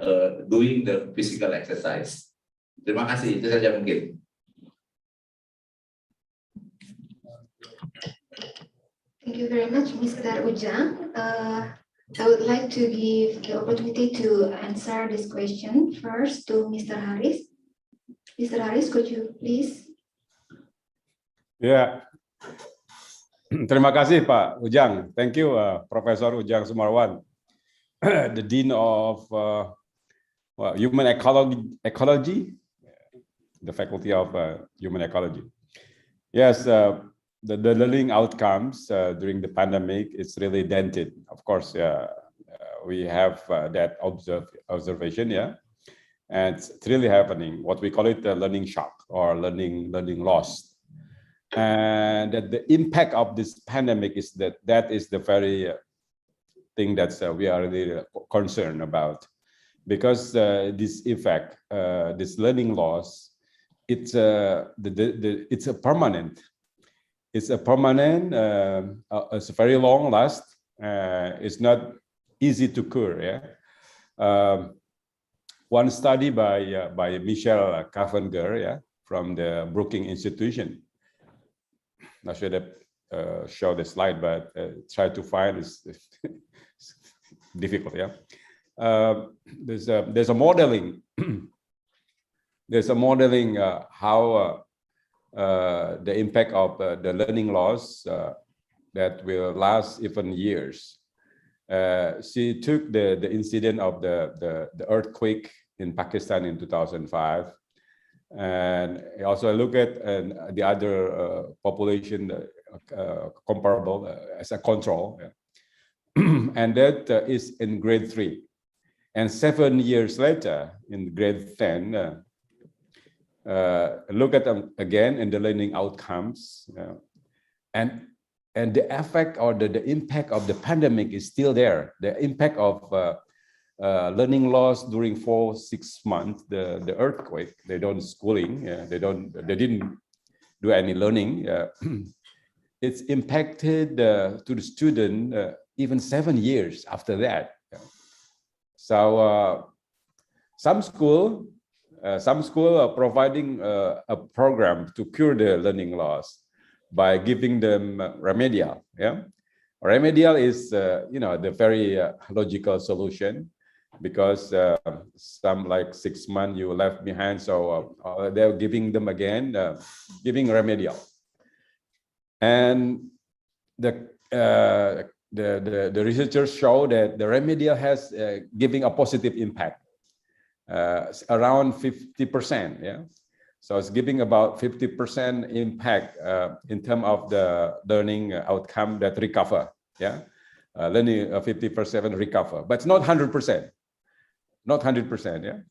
doing the physical exercise? Terima kasih, itu saja mungkin. Thank you very much, Mr. Ujang. I would like to give the opportunity to answer this question first to Mr. Haris. Mr. Haris, could you please? Ya, terima kasih Pak Ujang. Thank you, Profesor Ujang Sumarwan, the Dean of Human Ecology, the Faculty of Human Ecology. Yes, the learning outcomes during the pandemic is really dented. Of course, we have that observation, yeah, and it's really happening. What we call it the learning shock or learning loss. And that the impact of this pandemic is that is the very thing that we are really concerned about, because this effect, this learning loss, it's a permanent. It's a permanent. It's a very long last. It's not easy to cure. Yeah. One study by Michelle Kaffenger, yeah, from the Brookings Institution. I should have show the slide, but try to find is difficult. Yeah, there's a modeling. There's a modeling how the impact of the learning loss that will last even years. She took the incident of the earthquake in Pakistan in 2005, and also look at the other population comparable as a control, and that is in grade 3. And 7 years later, in grade 10, look at them again in the learning outcomes, and the effect or the impact of the pandemic is still there. The impact of learning loss during 4-6 months, the earthquake, they don't schooling, they didn't do any learning. It's impacted to the student even 7 years after that. So some school are providing a program to cure the learning loss by giving them remedial. Remedial is the very logical solution, because some like 6 months you left behind, so they're giving them again, giving remedial. And the researchers show that the remedial has giving a positive impact, around 50%. So it's giving about 50% impact in terms of the learning outcome that recover. Learning 50% recover, but it's not 100%. Not 100%.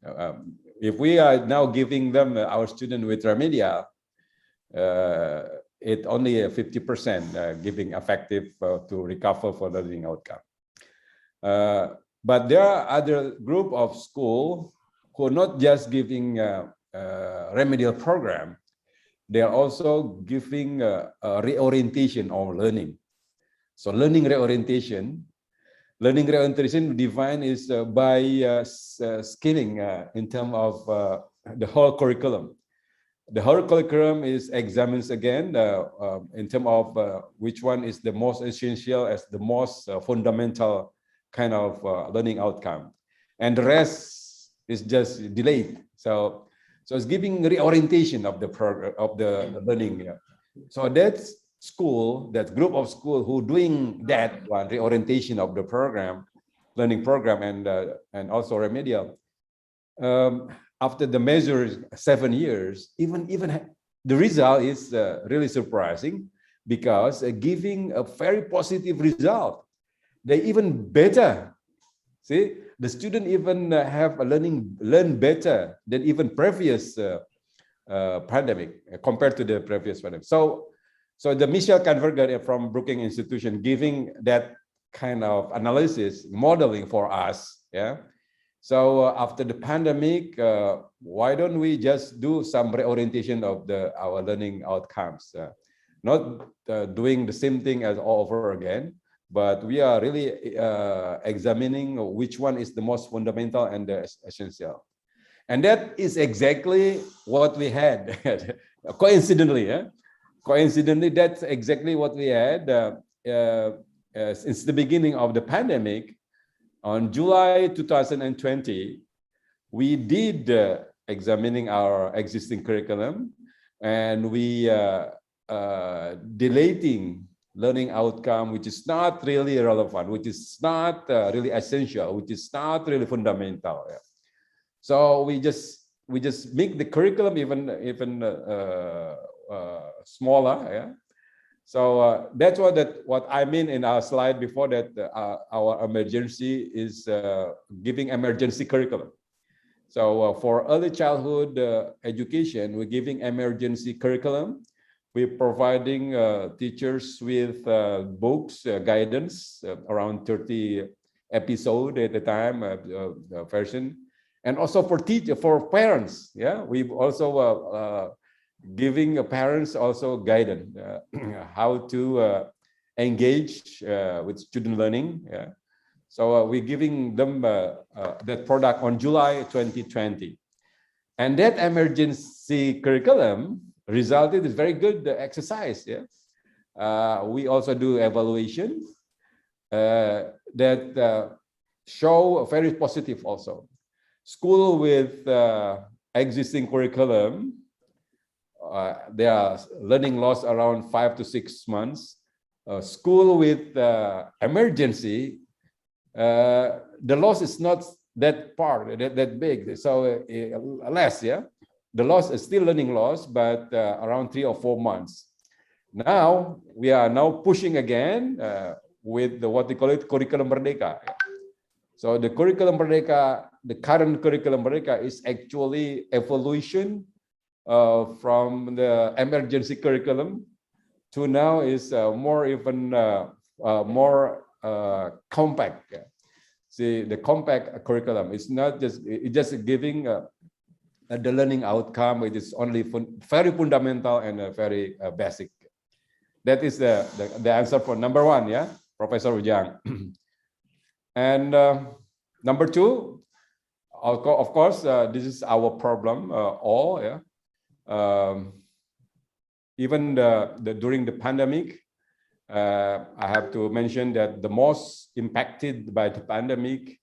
If we are now giving them our student with remedial, it only 50% giving effective to recover for learning outcome. But there are other group of school who are not just giving remedial program, they are also giving reorientation of learning. So learning reorientation defined is by skilling in terms of the whole curriculum. The whole curriculum is examines again in terms of which one is the most essential as the most fundamental kind of learning outcome, and the rest is just delayed. So it's giving reorientation of the program of the learning. So that's school, that group of school who doing that one reorientation of the program, learning program, and also remedial. After the measure 7 years, even the result is really surprising, because giving a very positive result. They even better. See, the student even have a learn better than even previous pandemic compared to the previous pandemic. So the Michelle Kanverger from Brookings Institution giving that kind of analysis modeling for us. So after the pandemic, why don't we just do some reorientation of our learning outcomes? Not doing the same thing as all over again, but we are really examining which one is the most fundamental and the essential. And that is exactly what we had. Coincidentally, that's exactly what we had since the beginning of the pandemic. On July 2020, we did examining our existing curriculum, and we deleting learning outcome which is not really relevant, which is not really essential, which is not really fundamental. So we just make the curriculum even smaller. So that's what I mean in our slide before, that our emergency is giving emergency curriculum. So for early childhood education, we're giving emergency curriculum. We're providing teachers with books, guidance, around 30 episodes at the time version, and also for parents. We've also giving parents also guidance how to engage with student learning. So we're giving them that product on July 2020, and that emergency curriculum resulted in very good exercise. We also do evaluation that show very positive also. School with existing curriculum their learning loss around 5 to 6 months. School with emergency, the loss is not that big. So less, yeah. The loss is still learning loss, but around 3 or 4 months. Now we are pushing again with what they call it curriculum Merdeka. So the curriculum Merdeka, the current curriculum Merdeka is actually evolution from the emergency curriculum to now is more compact. See, the compact curriculum is not just giving the learning outcome. It is only very fundamental and very basic. That is the answer for number 1, yeah, Professor Ujang. And number 2, of course, this is our problem all, yeah. Even during the pandemic, I have to mention that the most impacted by the pandemic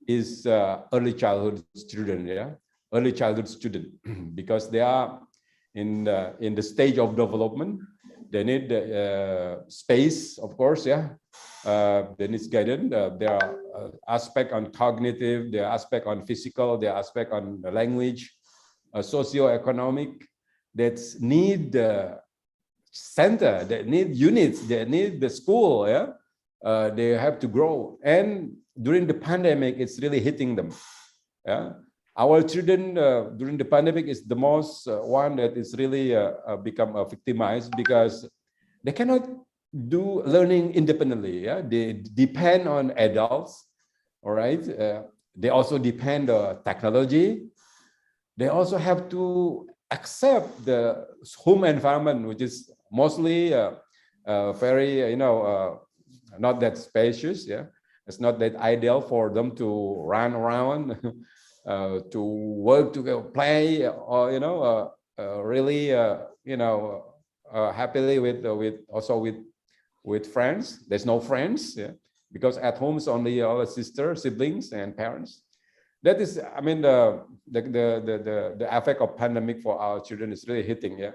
is early childhood student, yeah, early childhood student, because they are in the stage of development. They need space, of course, yeah. They need guidance. There are aspect on cognitive, there are aspect on physical, there are aspect on language, socio-economic, that need center, that need units, that need the school, yeah. They have to grow. And during the pandemic, it's really hitting them. Yeah. Our children during the pandemic is the most one that is really become victimized because they cannot do learning independently. Yeah, they depend on adults. All right, they also depend on technology. They also have to accept the home environment, which is mostly very not that spacious. Yeah, it's not that ideal for them to run around. To work, to play, or really happily with friends. There's no friends, yeah, because at home it's only our sister, siblings, and parents. That is, I mean, the effect of pandemic for our children is really hitting, yeah.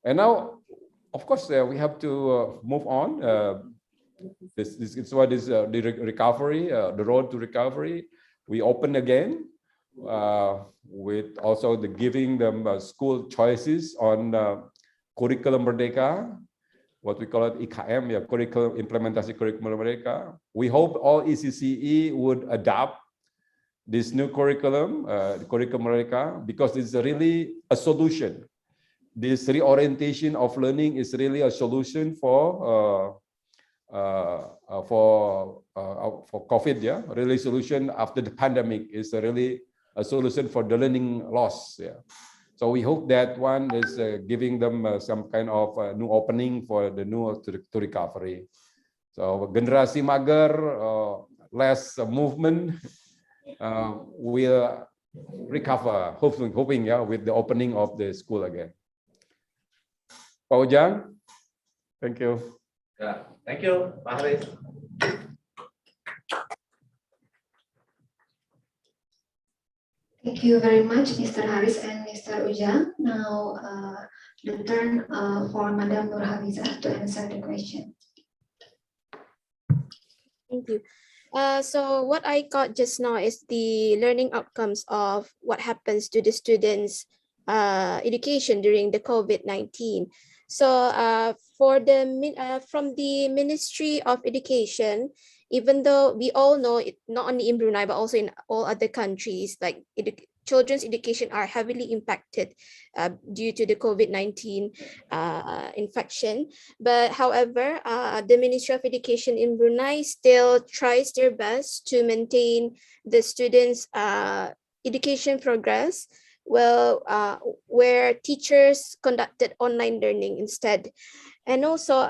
And now, of course, we have to move on. This is what is the recovery, the road to recovery. We open again. With also the giving them school choices on curriculum Merdeka, what we call it IKM, yeah, curriculum implementasi curriculum Merdeka. We hope all ECCE would adopt this new curriculum, curriculum Merdeka, because it's really a solution. This reorientation of learning is really a solution for COVID, yeah. Really solution after the pandemic is really a solution for the learning loss. Yeah. So we hope that one is giving them some kind of new opening for the new to recovery. So generasi mager, less movement, will recover, hoping, yeah, with the opening of the school again. Pak Ujang, thank you. Yeah, thank you, Pak Haris. Thank you very much, Mr. Haris and Mr. Ujang. Now, the turn for Madam Nurhaliza to answer the question. Thank you. So what I got just now is the learning outcomes of what happens to the students' education during the COVID-19. So for from the Ministry of Education, even though we all know it, not only in Brunei, but also in all other countries, like children's education are heavily impacted due to the COVID-19 infection. But however, the Ministry of Education in Brunei still tries their best to maintain the students' education progress, well, where teachers conducted online learning instead. And also,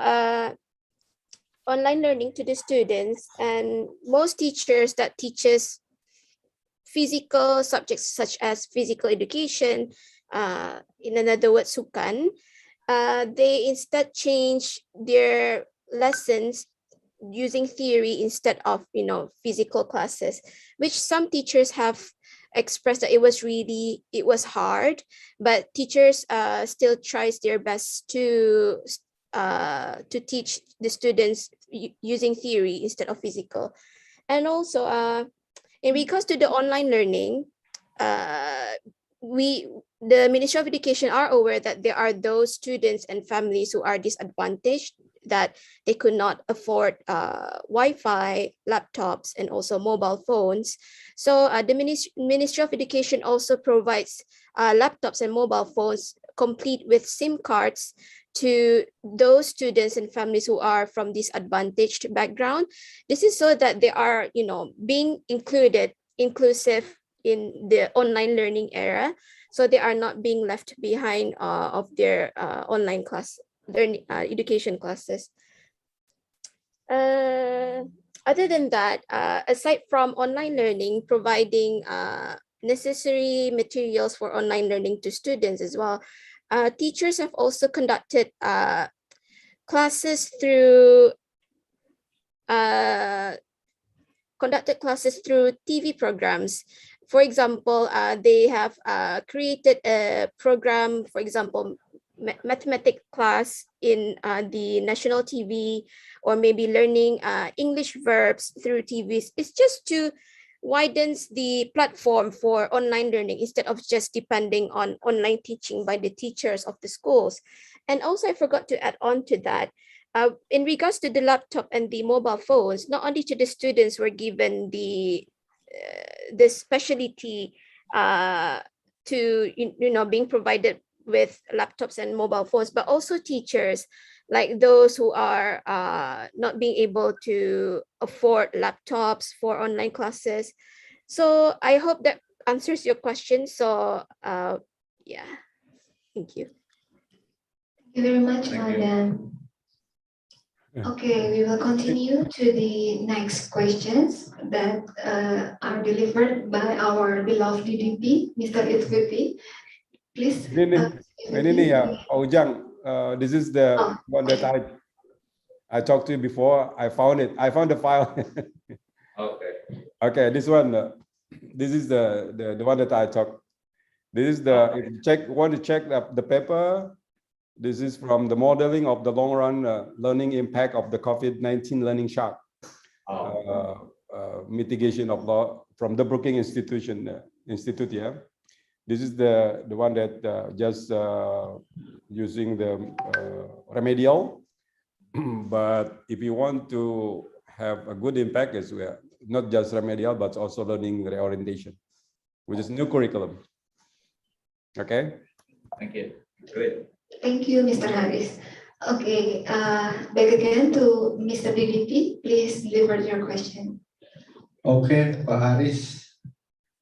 online learning to the students, and most teachers that teaches physical subjects such as physical education, in another word, sukan, they instead change their lessons using theory instead of physical classes, which some teachers have expressed that it was hard, but teachers still tries their best to teach the students using theory instead of physical. And also in regards to the online learning, the Ministry of Education are aware that there are those students and families who are disadvantaged, that they could not afford Wi-Fi, laptops, and also mobile phones. So the Ministry of Education also provides laptops and mobile phones complete with SIM cards to those students and families who are from disadvantaged background. This is so that they are, being inclusive in the online learning era, so they are not being left behind of their online education classes. Other than that, aside from online learning, providing necessary materials for online learning to students as well, teachers have also conducted classes through TV programs. For example, they have created a program, for example, mathematics class in the national TV, or maybe learning English verbs through TVs. It's just to widens the platform for online learning instead of just depending on online teaching by the teachers of the schools. And also, I forgot to add on to that, in regards to the laptop and the mobile phones, not only to the students were given the specialty to being provided with laptops and mobile phones, but also teachers, like those who are not being able to afford laptops for online classes. So I hope that answers your question. So yeah, thank you. Thank you very much, Madam. Okay, we will continue to the next questions that are delivered by our beloved DDP, Mr. Itvipi. Please. Ini Ujang, this is the one that I talked to you before. I found it. I found the file. Okay. Okay, this one. This is the one that I talked. This is the if you want to check the paper. This is from the modeling of the long run learning impact of the COVID-19 learning shock. Mitigation of law from the Brookings Institute. Yeah. This is the one that just using the remedial, but if you want to have a good impact as well, not just remedial, but also learning reorientation, which is new curriculum. Okay. Thank you. Great. Thank you, Mr. Haris. Okay, back again to Mr. DDP. Please deliver your question. Okay, Pak Haris,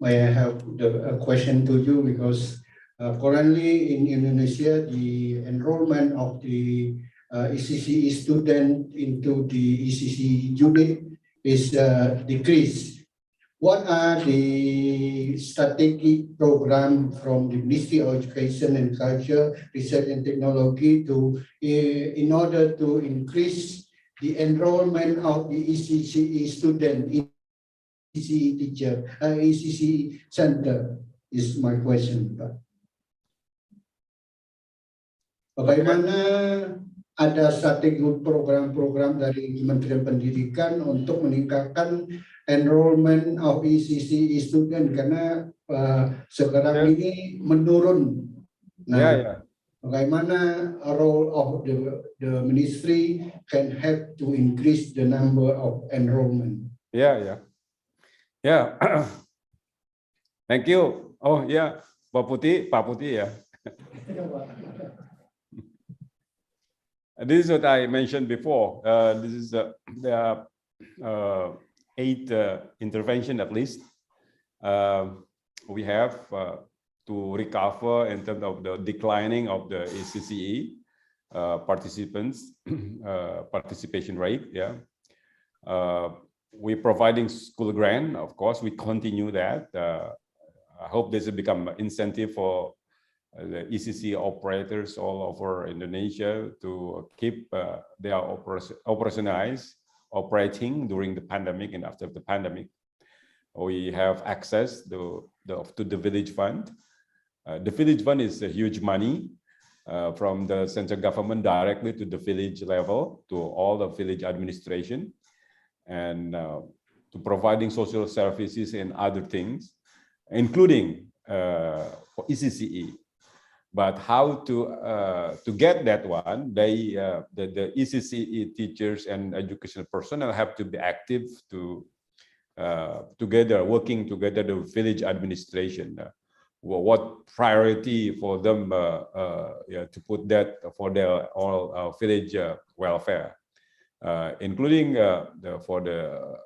may I have a question to you, because currently in Indonesia, the enrollment of the ECCE student into the ECCE unit is decreased. What are the strategic program from the Ministry of Education and Culture, Research and Technology in order to increase the enrollment of the ECCE student in ECCE teacher, ECCE center is my question, Pak. Bagaimana ada strategi program-program dari Kementerian Pendidikan untuk meningkatkan enrollment of ECCE student, karena sekarang ini menurun. Nah, bagaimana role of the ministry can help to increase the number of enrollment? Yeah. Thank you. Oh yeah, Pak Putih ya. This is what I mentioned before. This is the 8 intervention at least we have to recover in terms of the declining of the ECCE participants participation rate. Yeah, we're providing school grant. Of course, we continue that. I hope this will become an incentive for the ECCE operators all over Indonesia to keep their operating during the pandemic and after the pandemic. we have access to the village fund. The village fund is a huge money from the central government directly to the village level, to all the village administration, and to providing social services and other things, including for ECCE. But how to get that one? The ECCE teachers and educational personnel have to be active to working together the village administration. What priority for them to put that for their all village welfare, including for the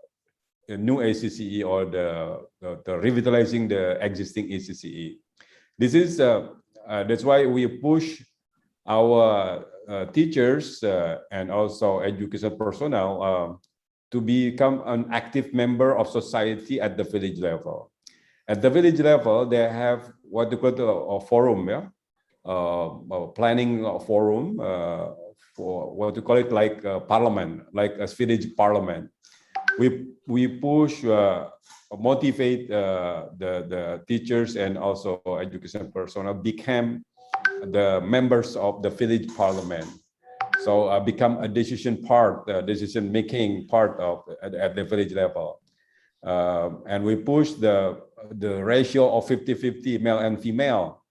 new ACCE or the revitalizing the existing ACCE. This is that's why we push our teachers and also educational personnel to become an active member of society at the village level. At the village level, they have what they call a forum, planning forum for what you call it, like parliament, like a village parliament. We push, motivate the teachers and also education personnel become the members of the village parliament. So become a decision making part of at the village level. And we push the ratio of 50-50 male and female,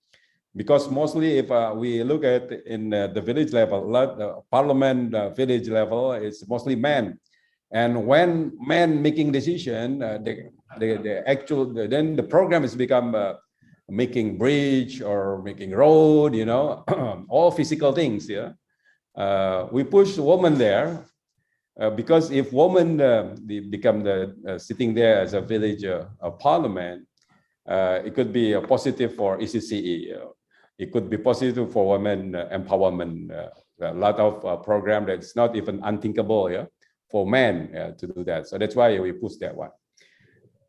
because mostly if we look at in the village level, parliament village level is mostly men, and when men making decision, then the program has become making bridge or making road, you know, all physical things. Yeah, we push women there. Because if women become sitting there as a village parliament, it could be a positive for ECCE. It could be positive for women empowerment. A lot of program that's not even unthinkable for men to do that. So that's why we push that one.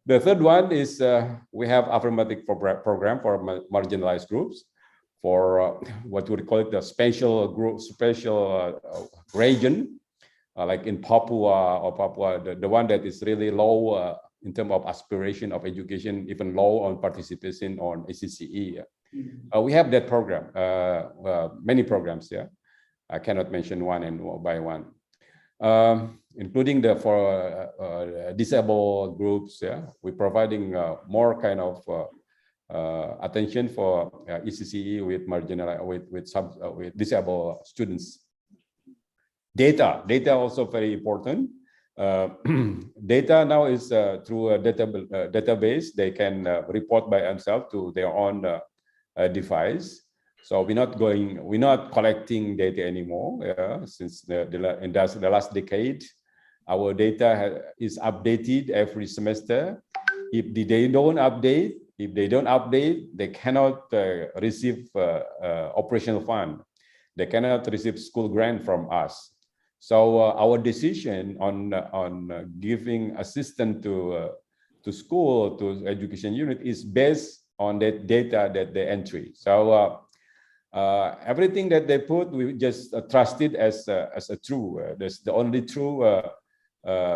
The third one is we have affirmative program for marginalized groups, for what we call it the special group, special region. Like in Papua the one that is really low in terms of aspiration of education, even low on participation on ACCE. We have that program, many programs. Yeah, I cannot mention one and by one, including for disabled groups. Yeah, we're providing more kind of attention for ECCE with marginalized with disabled students. Data also very important. Data now is through a database. They can report by themselves to their own device. So we're not collecting data anymore. Since the last decade, our data is updated every semester. If they don't update, they cannot receive operational fund. They cannot receive school grant from us. So our decision on giving assistance to school, to education unit is based on that data that they entry. So everything that they put, we just trust it as a true. That's the only true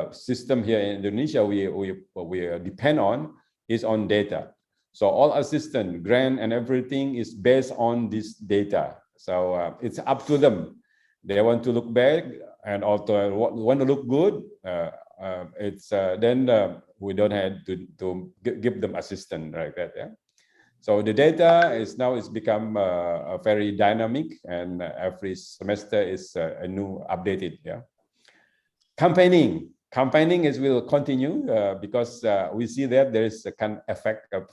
system here in Indonesia we depend on is on data. So all assistance, grant, and everything is based on this data. So it's up to them. They want to look back and also want to look good. Then we don't have to give them assistance like that. Yeah. So the data is now become very dynamic, and every semester is a new updated. Yeah. Campaigning will continue because we see that there is a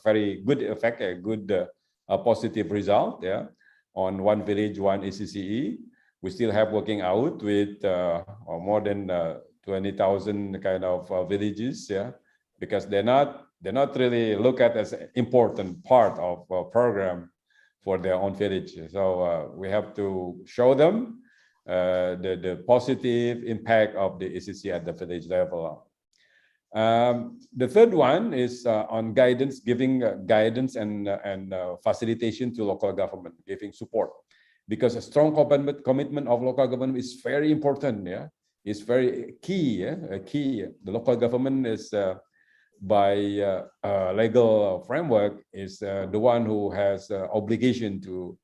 very good effect, a good positive result. Yeah. On one village, one ECCE. We still have working out with more than 20,000 kind of villages, yeah, because they're not really looked at as an important part of a program for their own village. So we have to show them the positive impact of the ECCE at the village level. The third one is on guidance, giving guidance and facilitation to local government, giving support. Because a strong commitment of local government is very important. Yeah, it's very key. Yeah, key. The local government is by legal framework is the one who has obligation to,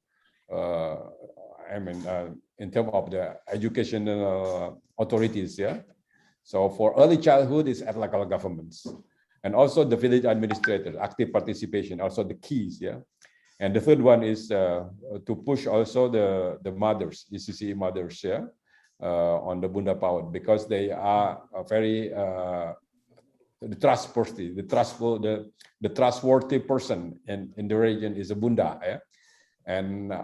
in terms of the educational authorities, yeah. So for early childhood is at local governments, and also the village administrators, active participation, also the keys, yeah. And the third one is to push also the mothers, ECCE mothers, yeah, on the Bunda PAUD, because they are a very the trustworthy person in the region is a Bunda, yeah? And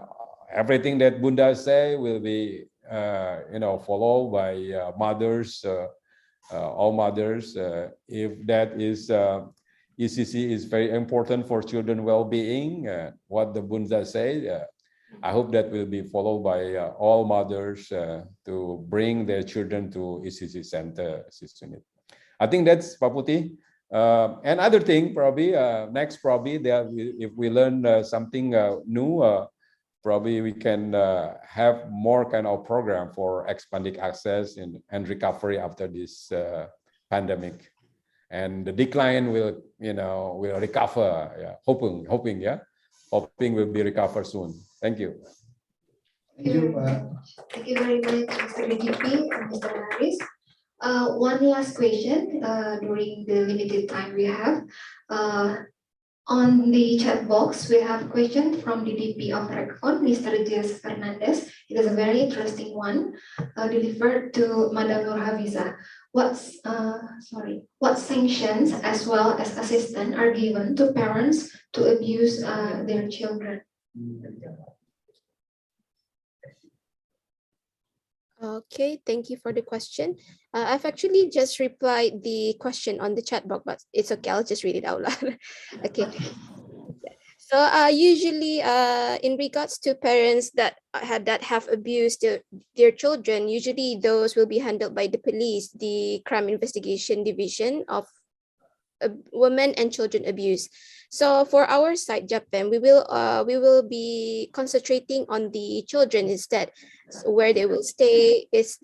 everything that Bunda say will be followed by mothers, all mothers. If that is ECC is very important for children well-being, what the Bunda say, I hope that will be followed by all mothers to bring their children to ECC center assist unit. I think that's Pak Putih. And other thing, probably next, probably there, if we learn something new, probably we can have more kind of program for expanding access and recovery after this pandemic, and the decline will recover. Yeah, hoping will be recovered soon. Thank you. Thank you, Thank you very much, Mr. DGP and Mr. Haris. One last question during the limited time we have. On the chat box, we have a question from the DP of RECFON, Mr. Jess Fernandez. It is a very interesting one, delivered to Madam Nur Hafiza. What sanctions as well as assistance are given to parents to abuse their children? Okay, thank you for the question. I've actually just replied the question on the chat box, but it's okay, I'll just read it out loud. Okay. So usually in regards to parents that have abused their children, usually those will be handled by the police, the Crime Investigation Division of Women and Children Abuse. So for our site, Japan, we will be concentrating on the children instead. So where they will stay is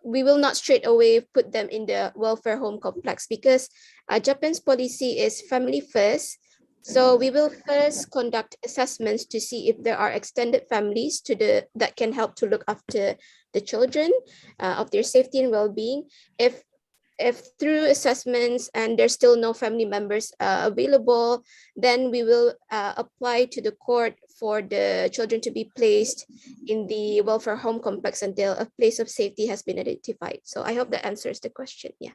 we will not straight away put them in the welfare home complex, because Japan's policy is family first. So we will first conduct assessments to see if there are extended families that can help to look after the children of their safety and well-being. If through assessments and there's still no family members available, then we will apply to the court for the children to be placed in the welfare home complex until a place of safety has been identified. So I hope that answers the question. Yeah,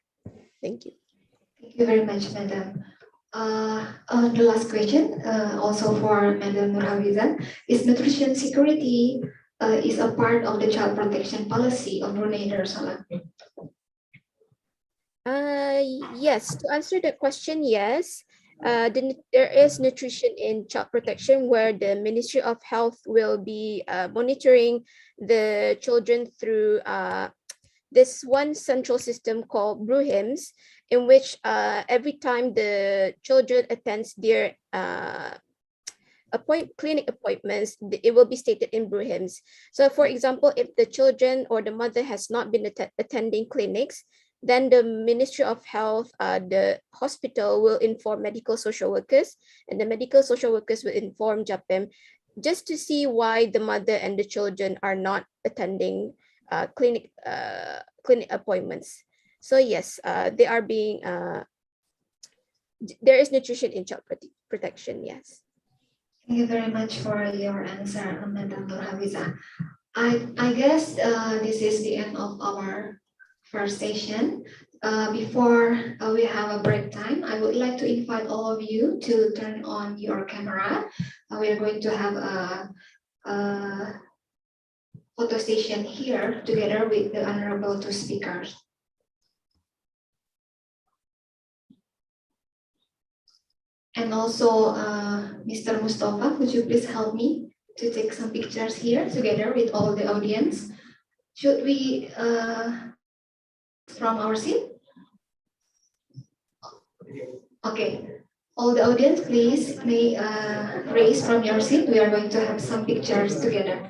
thank you. Thank you very much, Madam. The last question, also for Madam Nur Hafiza, is nutrition security is a part of the child protection policy of Brunei Darussalam? Yes, to answer the question, yes. There is nutrition in child protection, where the Ministry of Health will be monitoring the children through this one central system called BRUHIMS, in which every time the children attends their clinic appointments, it will be stated in BRUHIMS. So for example, if the children or the mother has not been attending clinics, then the Ministry of Health, the hospital will inform medical social workers, and the medical social workers will inform JAPEM, just to see why the mother and the children are not attending clinic appointments. So yes, they are being, there is nutrition in child protection, yes. Thank you very much for your answer, Madam Nur Hafiza. I guess this is the end of our first session. Before we have a break time, I would like to invite all of you to turn on your camera. We are going to have a photo session here together with the honorable two speakers. And also, Mr. Mustafa, would you please help me to take some pictures here together with all the audience? Should we from our seat? Okay, all the audience, please may raise from your seat. We are going to have some pictures together.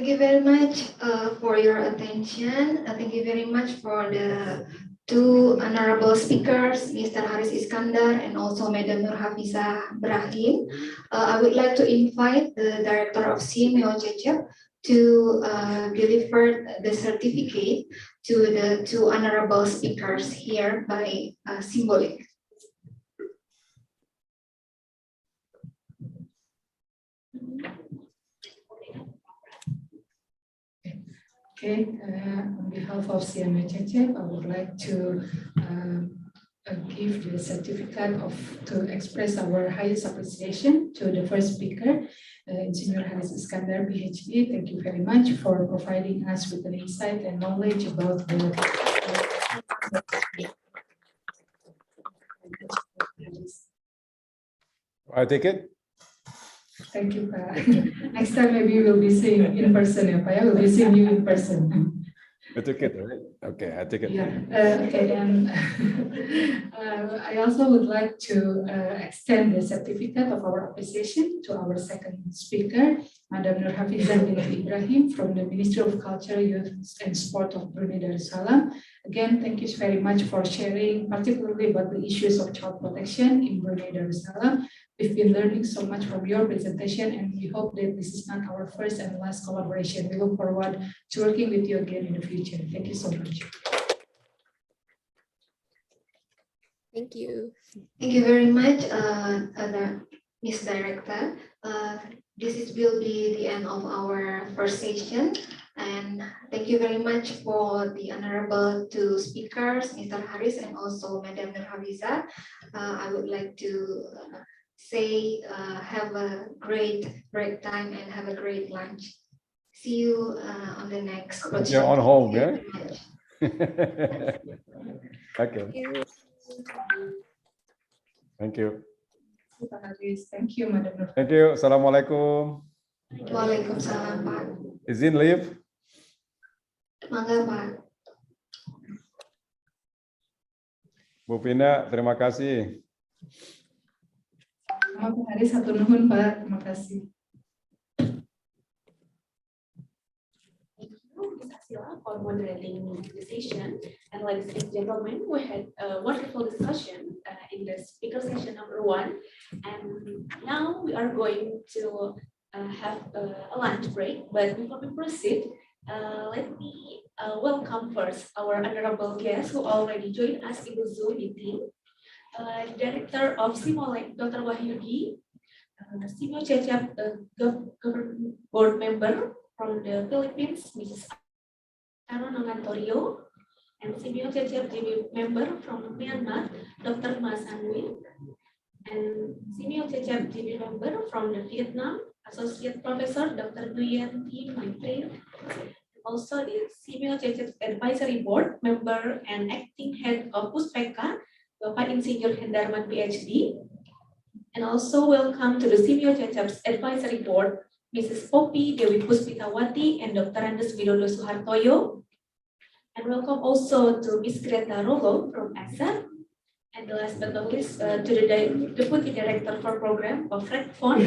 Thank you very much for your attention. Thank you very much for the two honorable speakers, Mr. Haris Iskandar and also Madam Nur Hafiza Brahim. I would like to invite the Director of CMO Cecep to deliver the certificate to the two honorable speakers here by symbolic. Okay, on behalf of CMA Cecep, I would like to give the certificate to express our highest appreciation to the first speaker, Engineer Haris Iskandar, PhD. Thank you very much for providing us with an insight and knowledge about the I take it. Thank you, Pak. Next time maybe we'll be seeing in person, ya, Pak. We'll be seeing you in person. I take it, right? Okay, I take it. Yeah. Okay, and I also would like to extend the certificate of our appreciation to our second speaker, Madam Nur Hafizah binti Ibrahim from the Ministry of Culture, Youth and Sport of Brunei Darussalam. Again, thank you very much for sharing, particularly about the issues of child protection in Brunei Darussalam. We've been learning so much from your presentation, and we hope that this is not our first and last collaboration. We look forward to working with you again in the future. Thank you so much. Thank you. Thank you very much, Ms. Director. This will be the end of our first session. And thank you very much for the honorable two speakers, Mr. Haris and also Madam Nur Hafiza. I would like to say have a great break time and have a great lunch. See you on the next project. You're on home, Thank yeah? you very much. Okay, thank you. Pak Haris. Thank you, Madam Nur. Thank you. Assalamualaikum. Waalaikumsalam, Pak. Izin leave. Mangga, Pak. Bu Vina, terima kasih. Pak Haris, satu nuhun, Pak. Terima kasih. Ms. Asila for moderating the session. And ladies and gentlemen, we had a wonderful discussion in the speaker session number 1. And now we are going to have a lunch break. But before we proceed, let me welcome first our honorable guest who already joined us in the Zoom meeting. Director of Simolek, Dr. Wahyudi, CMO Cecep government board member from the Philippines, Mrs. Aaron Angantorio, and CMO Cecep GB member from Myanmar, Dr. Ma Sang-win, and CMO Cecep GB member from the Vietnam, Associate Professor Dr. Nguyen Thi Mai Trinh. Also the CMO Cecep Advisory Board member and acting head of Puspeka, Bapak Insinyur Hendarman PhD. And also welcome to the CMO Cecep's Advisory Board, Mrs. Poppy Dewi Puspitawati and Dr. Andes Widodo Suhartoyo. And welcome also to Ms. Greta Rolo from ASER. And last but not least, to the Deputy Director for Program of Red Fund,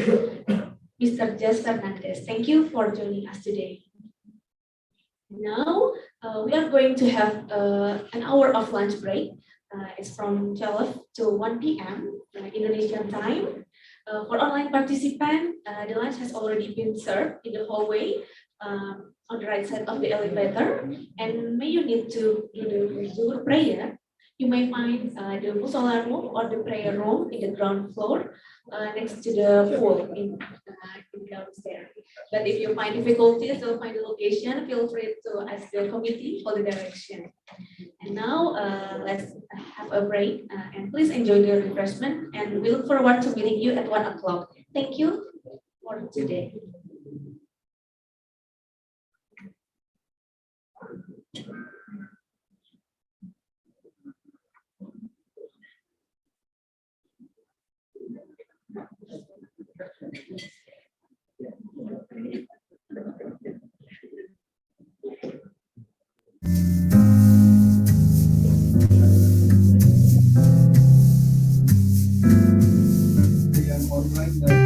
Mr. Jas Fernandez. Thank you for joining us today. Now, we are going to have an hour of lunch break. It's from 12 to 1 p.m. Indonesian time. For online participant, the lunch has already been served in the hallway on the right side of the elevator. And may you need to do the Zuhur prayer, you may find the Musola room or the prayer room in the ground floor next to the pool in downstairs. But if you find difficulties to find the location, feel free to ask the committee for the direction. And now let's have a break and please enjoy the refreshment, and we look forward to meeting you at 1 o'clock. Thank you for today. Yang online dan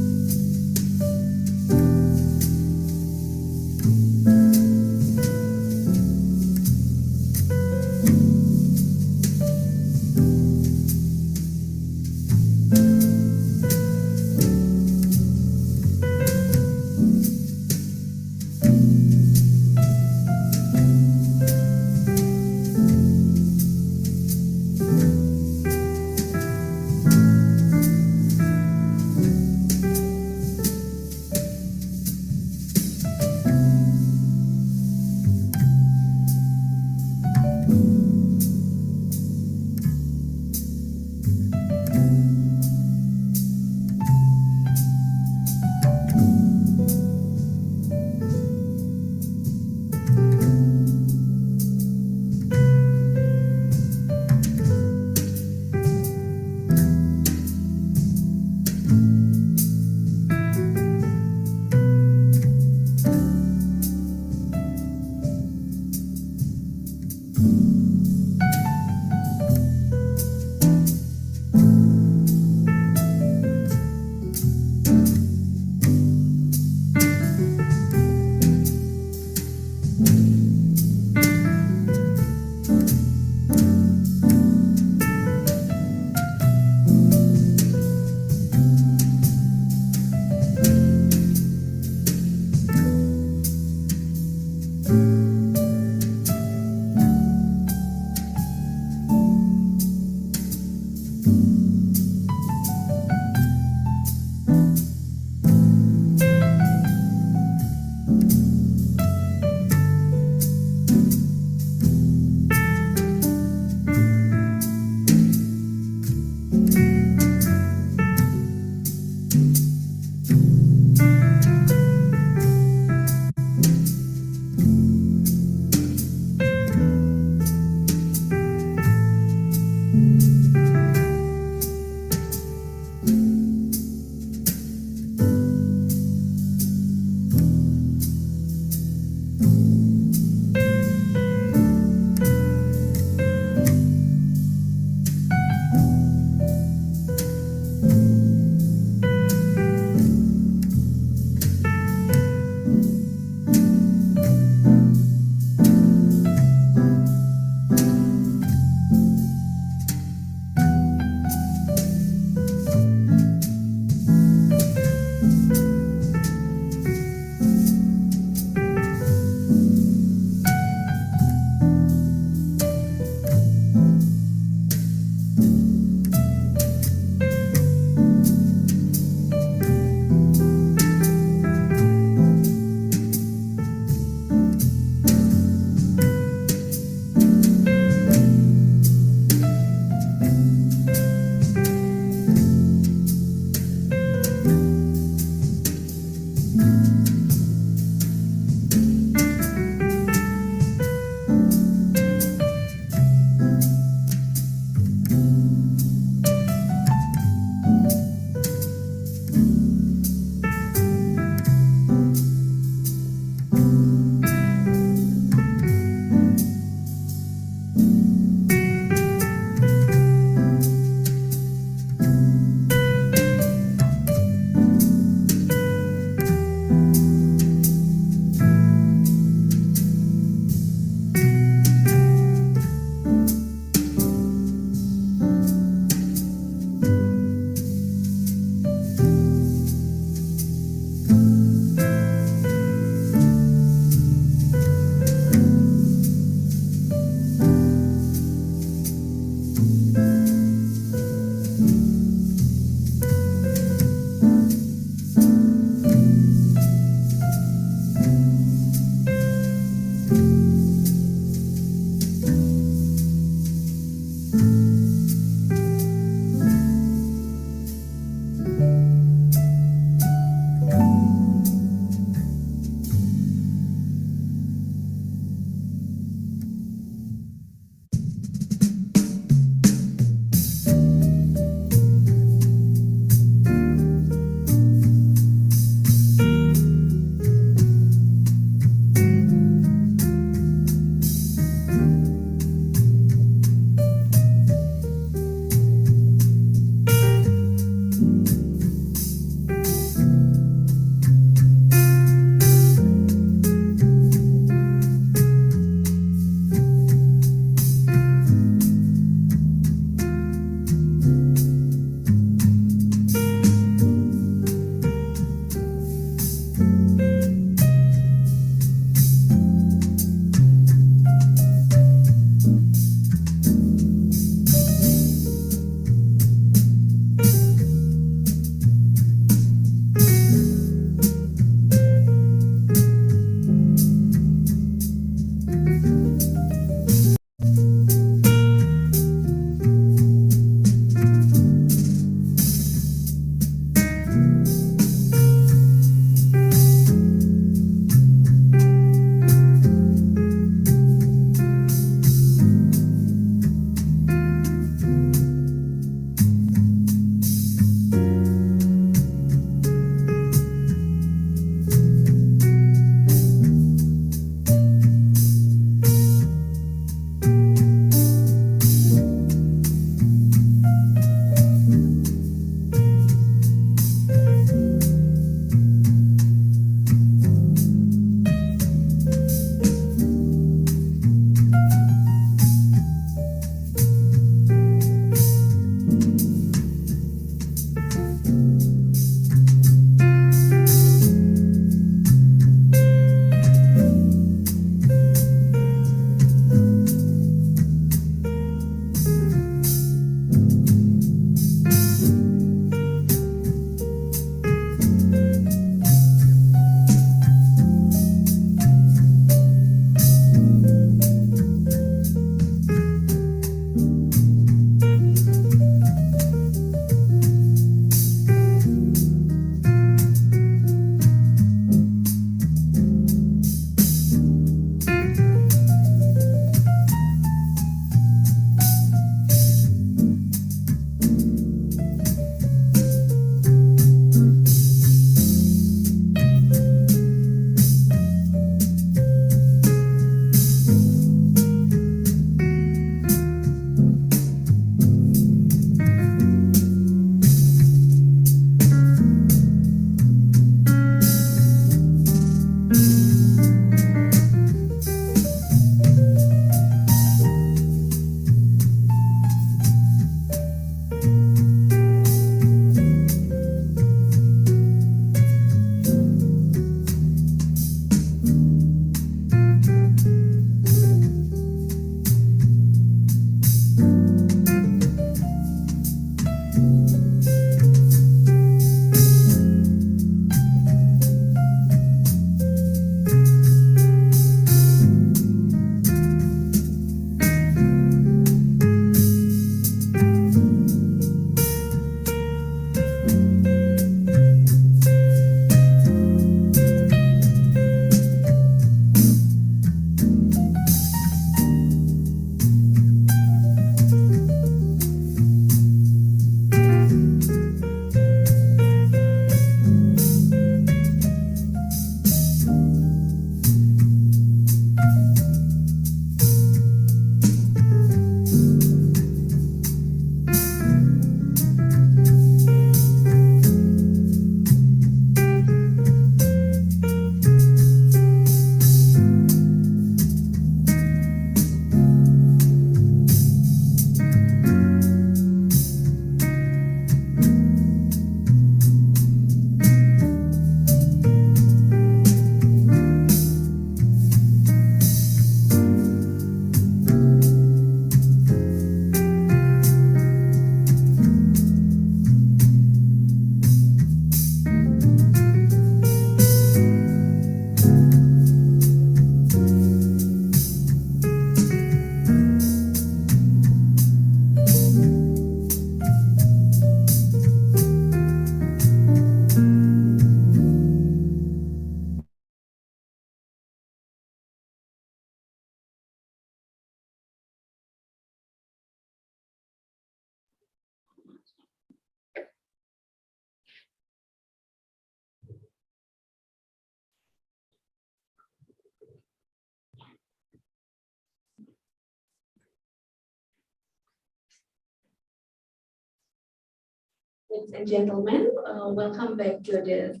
Ladies and gentlemen, welcome back to the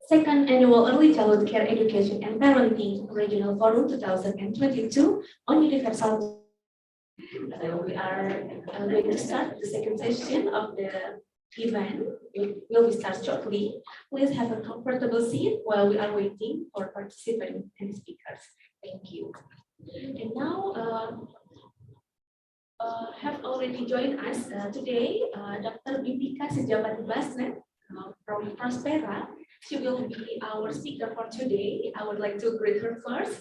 second annual Early Childhood Care Education and Parenting Regional Forum 2022 on Universal. We are going to start the second session of the event. It will be start shortly. Please have a comfortable seat while we are waiting for participants and speakers. Thank you. And now, have already joined us today, Dr. Bipika Sejawati Basnet from Prospera. She will be our speaker for today. I would like to greet her first.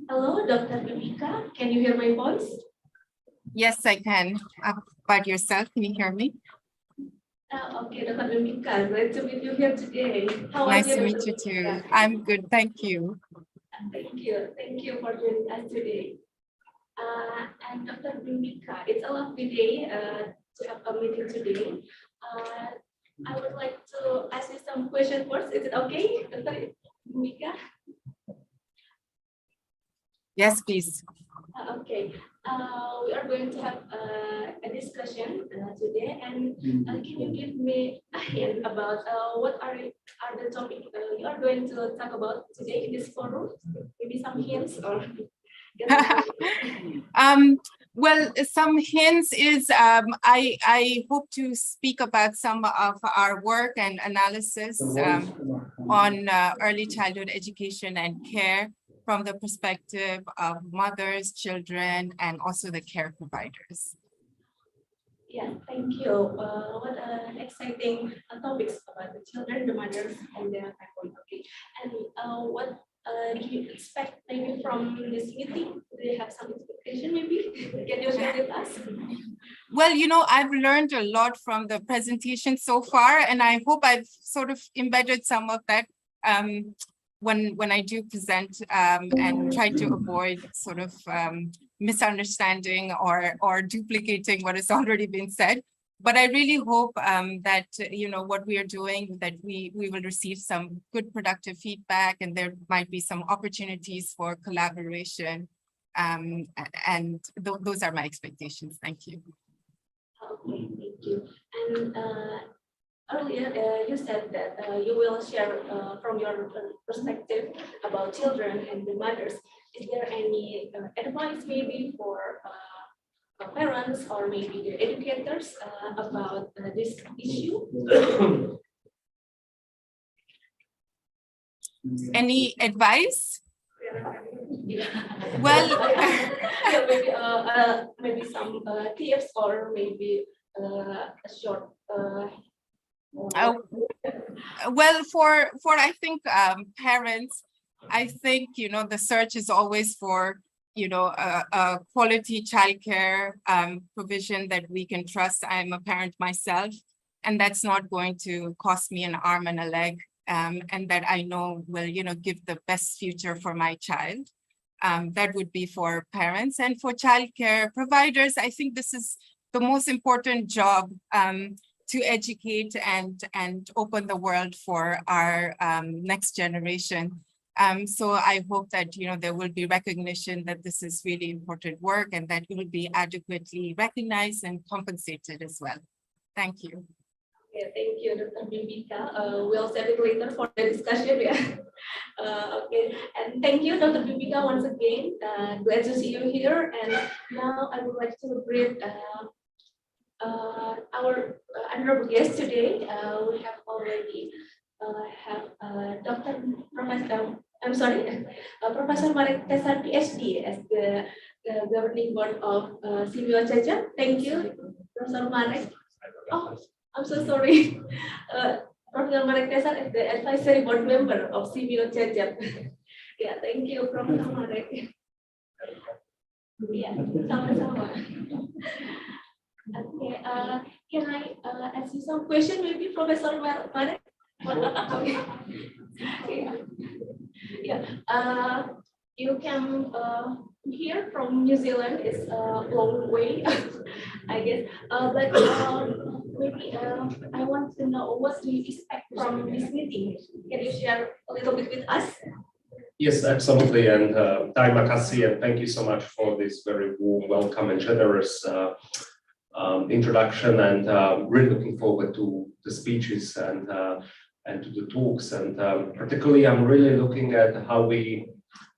Hello, Dr. Bipika. Can you hear my voice? Yes, I can. How about yourself? Can you hear me? Okay, Dr. Bipika, glad to meet you here today. How are Nice you, to meet Dr. you too. Bipika? I'm good, thank you. Thank you for joining us today. And Dr. Bipika, it's a lovely day to have a meeting today. I would like to ask you some questions first. Is it okay, Dr. Bipika? Yes, please. Okay. We are going to have a discussion today, and can you give me a hint about what are the topics you are going to talk about today in this forum? Maybe some hints or. Well, some hints is I hope to speak about some of our work and analysis on early childhood education and care from the perspective of mothers, children, and also the care providers. Yeah, thank you. What exciting topics about the children, the mothers, and their family. Okay, and what do you expect maybe from this meeting? Do you have some expectation maybe? Can you share with us? Well, you know, I've learned a lot from the presentation so far, and I hope I've sort of embedded some of that when I do present and try to avoid sort of misunderstanding or duplicating what has already been said. But I really hope that, you know, what we are doing, that we will receive some good productive feedback, and there might be some opportunities for collaboration. And those are my expectations. Thank you. Okay, thank you. And earlier you said that you will share from your perspective about children and the mothers. Is there any advice maybe for parents or maybe the educators about this issue? Any advice? Yeah. Well, yeah, maybe some tips or maybe a short. Well, for I think parents, I think, you know, the search is always for, you know, a quality childcare provision that we can trust. I'm a parent myself, and that's not going to cost me an arm and a leg, and that I know will, you know, give the best future for my child. That would be for parents. And for childcare providers, I think this is the most important job, to educate and open the world for our next generation. So I hope that, you know, there will be recognition that this is really important work, and that it will be adequately recognized and compensated as well. Thank you. Yeah, thank you, Dr. Bipika. We'll save it later for the discussion. Yeah. Okay, and thank you, Dr. Bipika, once again. Glad to see you here. And now I would like to greet our honorable guest today. We have already Professor Marek Tesar, PhD, as the governing board of Simeo Cecep. Thank you, Professor Marek. Oh, I'm so sorry. Professor Marek Tesar is the advisory board member of Simeo Cecep. Yeah, thank you, Professor Marek. Yeah, sama-sama. Okay, can I ask you some question, maybe, Professor Marek? Yeah, you came here from New Zealand. It's a long way, I guess. But maybe I want to know, what do you expect from this meeting? Can you share a little bit with us? Yes, absolutely. And terima kasih, and thank you so much for this very warm welcome and generous introduction, and really looking forward to the speeches and to the talks. And particularly, I'm really looking at how we,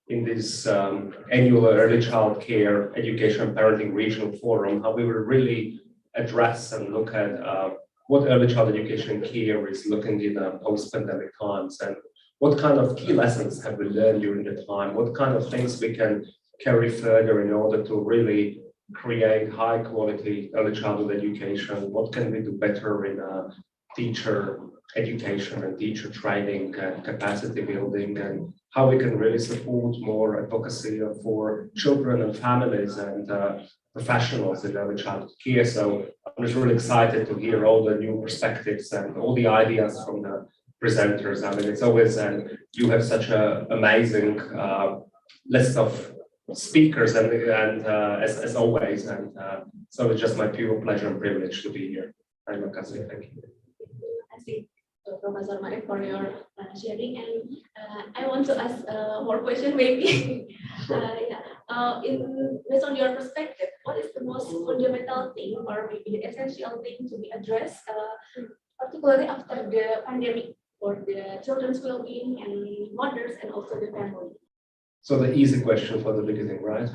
in this annual Early Child Care Education and Parenting Regional Forum, how we will really address and look at what early child education and care is looking in post-pandemic times, and what kind of key lessons have we learned during the time, what kind of things we can carry further in order to really create high quality early childhood education, what can we do better in teacher education and teacher training and capacity building, and how we can really support more advocacy for children and families and professionals in early childhood care. So I'm just really excited to hear all the new perspectives and all the ideas from the presenters. I mean, it's always, and you have such an amazing list of speakers, and as always, and so it's just my pure pleasure and privilege to be here. Thank you. I see, Professor Marek, for your sharing, and I want to ask more question maybe. Based on your perspective, what is the most fundamental thing or maybe the essential thing to be addressed, particularly after the pandemic, for the children's well-being and mothers and also the family? So the easy question for the beginning, right?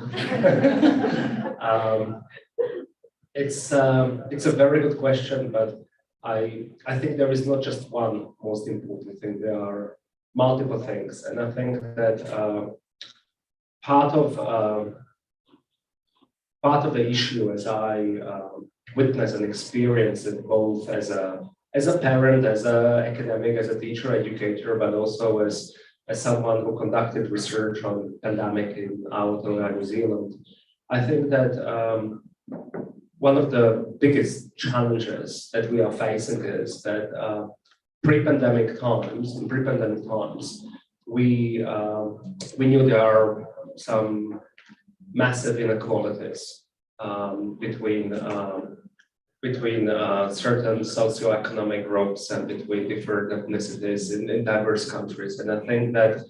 It's a very good question, but I think there is not just one most important thing. There are multiple things, and I think that part of the issue, as I witness and experience it both as a parent, as an academic, as a teacher, educator, but also as someone who conducted research on pandemic in Aotearoa, New Zealand, I think that one of the biggest challenges that we are facing is that pre-pandemic times, we knew there are some massive inequalities between certain socioeconomic groups and between different ethnicities in diverse countries. And I think that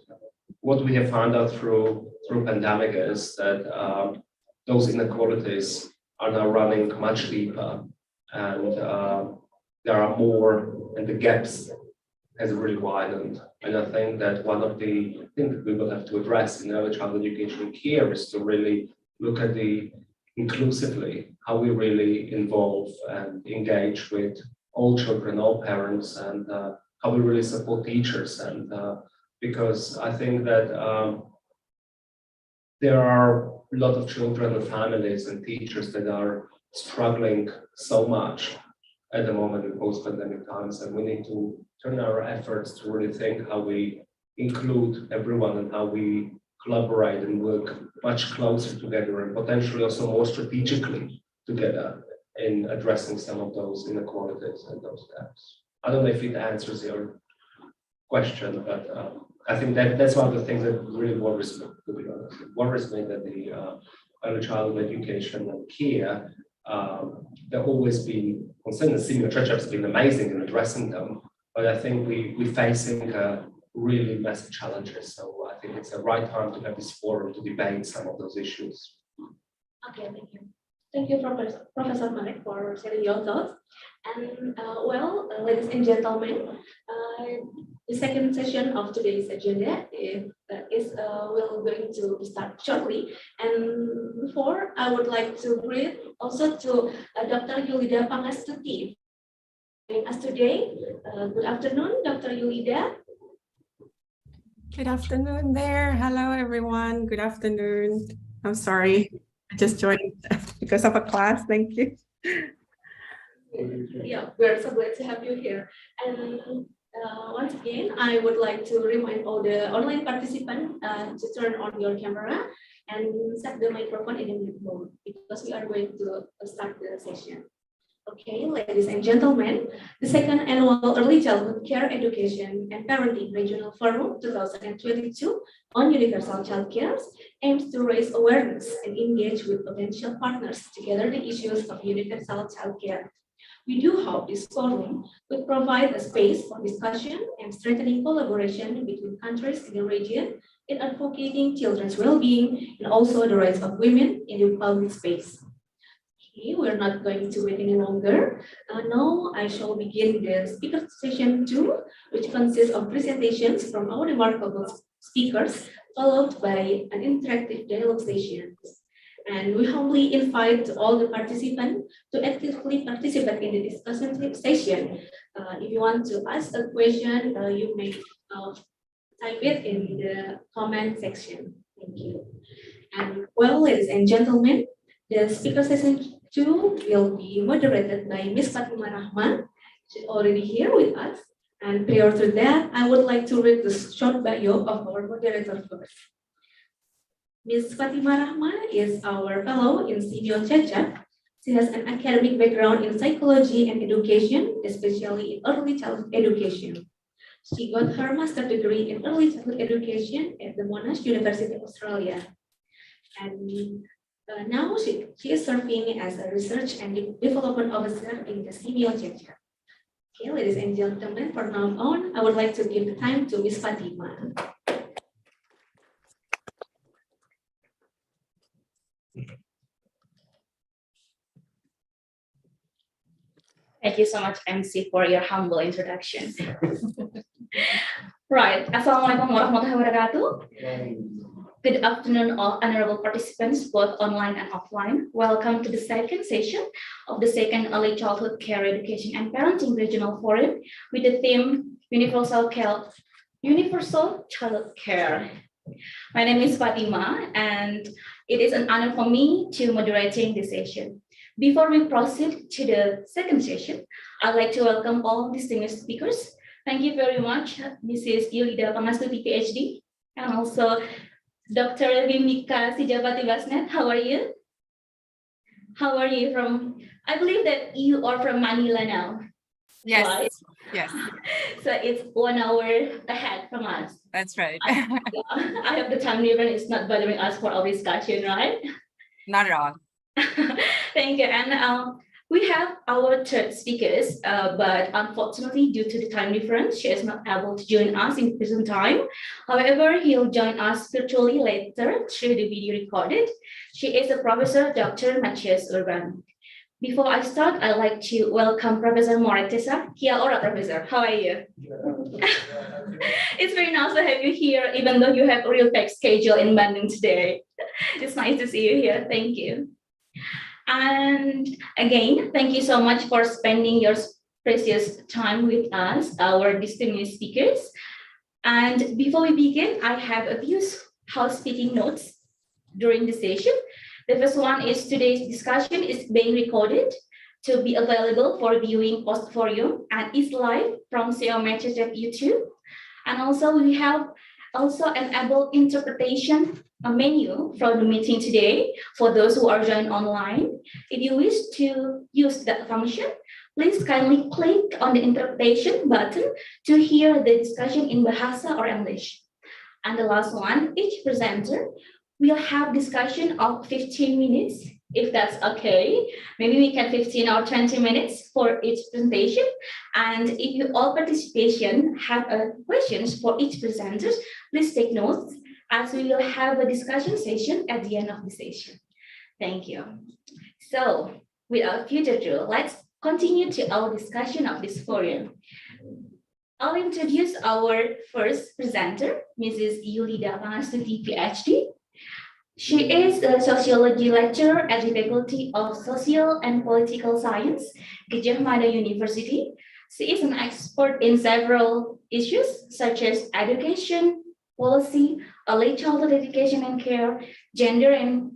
what we have found out through pandemic is that those inequalities are now running much deeper, and there are more, and the gaps has really widened. And I think that one of the things that we will have to address in early childhood education and care is to really look at the inclusively, how we really involve and engage with all children, all parents, and how we really support teachers. And because I think that there are a lot of children and families and teachers that are struggling so much at the moment in post-pandemic times, and we need to turn our efforts to really think how we include everyone and how we collaborate and work much closer together, and potentially also more strategically together in addressing some of those inequalities and those gaps. I don't know if it answers your question, but I think that's one of the things that really worries me, to be honest. It worries me that the early childhood education and care, they've always been concerned, and Senior Church has been amazing in addressing them, but I think we're facing really massive challenges. So I think it's the right time to have this forum to debate some of those issues. Okay, thank you. Thank you, Professor Marek, for sharing your thoughts. And ladies and gentlemen, the second session of today's agenda will going to start shortly. And before, I would like to greet also to Dr. Yulida Pangastuti joining us today. Good afternoon, Dr. Yulida. Good afternoon there. Hello, everyone. Good afternoon. I'm sorry, I just joined because of a class. Thank you. Yeah, we're so glad to have you here. And once again, I would like to remind all the online participants to turn on your camera and set the microphone in the mute mode, because we are going to start the session. Okay, ladies and gentlemen, the second annual Early Childhood Care Education and Parenting Regional Forum 2022 on Universal Child Care aims to raise awareness and engage with potential partners to gather the issues of universal child care. We do hope this forum will provide a space for discussion and strengthening collaboration between countries in the region in advocating children's well-being and also the rights of women in the public space. Okay, we're not going to wait any longer. Now I shall begin the speaker session 2, which consists of presentations from our remarkable speakers, followed by an interactive dialogue session. And we humbly invite all the participants to actively participate in the discussion session. If you want to ask a question, you may type it in the comment section. Thank you. And well, ladies and gentlemen, the speaker session 2 will be moderated by Ms. Fatima Rahman. She's already here with us. And prior to that, I would like to read the short bio of our moderator first. Ms. Fatima Rahman is our fellow in Simeo Cacat. She has an academic background in psychology and education, especially in early childhood education. She got her master's degree in early childhood education at the Monash University of Australia. And now she is serving as a research and development officer in the Simeo Cacat. Okay, ladies and gentlemen, from now on, I would like to give the time to Ms. Fatima. Thank you so much, MC, for your humble introduction. Right, Assalamualaikum warahmatullahi wabarakatuh. Good afternoon, all honorable participants, both online and offline. Welcome to the second session of the second Early Childhood Care Education and Parenting Regional Forum with the theme Universal Child Care. My name is Fatima, and it is an honor for me to moderating this session. Before we proceed to the second session, I'd like to welcome all distinguished speakers. Thank you very much, Mrs. Yulida Pangastuti, PhD, and also Dr. Vimika Sijapati Basnet. How are you? How are you from? I believe that you are from Manila now. Yes. Right? Yes. So it's 1 hour ahead from us. That's right. I hope the time difference is not bothering us for our discussion, right? Not at all. Thank you. And we have our third speakers, but unfortunately, due to the time difference, she is not able to join us in present time. However, he'll join us virtually later through the video recorded. She is a Professor Dr. Matthias Urban. Before I start, I'd like to welcome Professor Moretesa. Kia ora, Professor. How are you? It's very nice to have you here, even though you have a real packed schedule in Bandung today. It's nice to see you here. Thank you. And again, thank you so much for spending your precious time with us, our distinguished speakers. And before we begin, I have a few housekeeping notes during the session. The first one is today's discussion is being recorded to be available for viewing post-forum and is live from Xiaomi YouTube. And also we have also enabled interpretation menu from the meeting today for those who are joined online. If you wish to use that function, please kindly click on the interpretation button to hear the discussion in Bahasa or English. And the last one, each presenter will have discussion of 15 minutes, if that's okay. Maybe we can 15 or 20 minutes for each presentation. And if you all participation have questions for each presenter, please take notes, as we will have a discussion session at the end of the session. Thank you. So without further ado, let's continue to our discussion of this forum. I'll introduce our first presenter, Mrs. Yulida Pangastuti, PhD. She is a sociology lecturer at the Faculty of Social and Political Science, Gadjah Mada University. She is an expert in several issues such as education, policy, early childhood education and care, gender and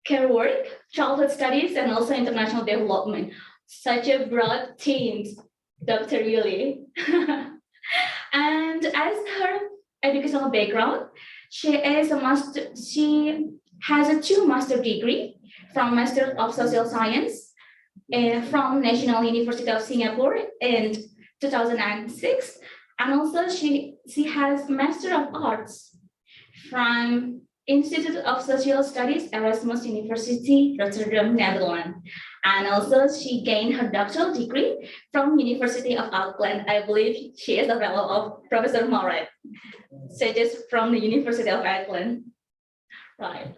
care work, childhood studies, and also international development. Such a broad themes, Dr. Yuli. And as her educational background, she has a 2 master degree from Master of Social Science from National University of Singapore in 2006. And also she has Master of Arts from Institute of Social Studies, Erasmus University, Rotterdam, Netherlands. And also she gained her doctoral degree from University of Auckland. I believe she is a fellow of Professor Moret. So just from the University of Auckland. Right.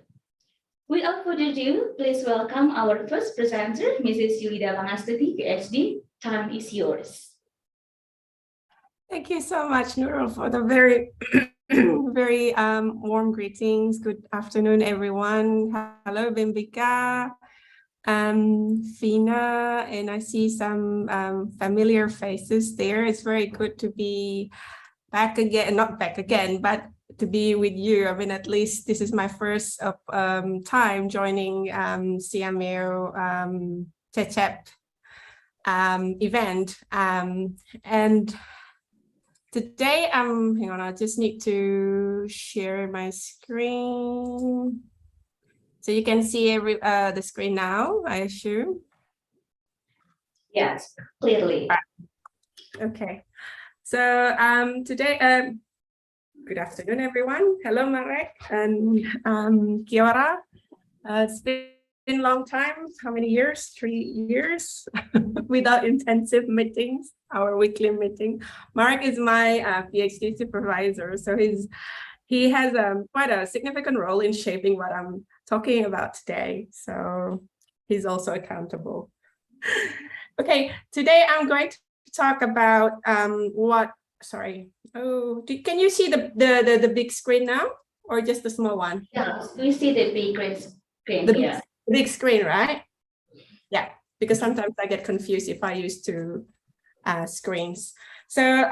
Without further ado, please welcome our first presenter, Mrs. Yulida Pangastuti, PhD. Time is yours. Thank you so much, Nurul, for the very, very warm greetings. Good afternoon, everyone. Hello, Bimbika, Fina, and I see some familiar faces there. It's very good to be back again, not back again, but to be with you. I mean, at least this is my first time joining CMO CECEP event. And today, hang on, I just need to share my screen. So you can see the screen now, I assume. Yes, clearly. Okay. So today, good afternoon, everyone. Hello, Marek and kia ora. It's been a long time. How many years? 3 years without intensive meetings, our weekly meeting. Marek is my PhD supervisor, so he has quite a significant role in shaping what I'm talking about today. So he's also accountable. Okay, today I'm going to talk about can you see the big screen now, or just the small one? Yeah, we see the big screen here. Big screen, right? Yeah, because sometimes I get confused if I use two screens. So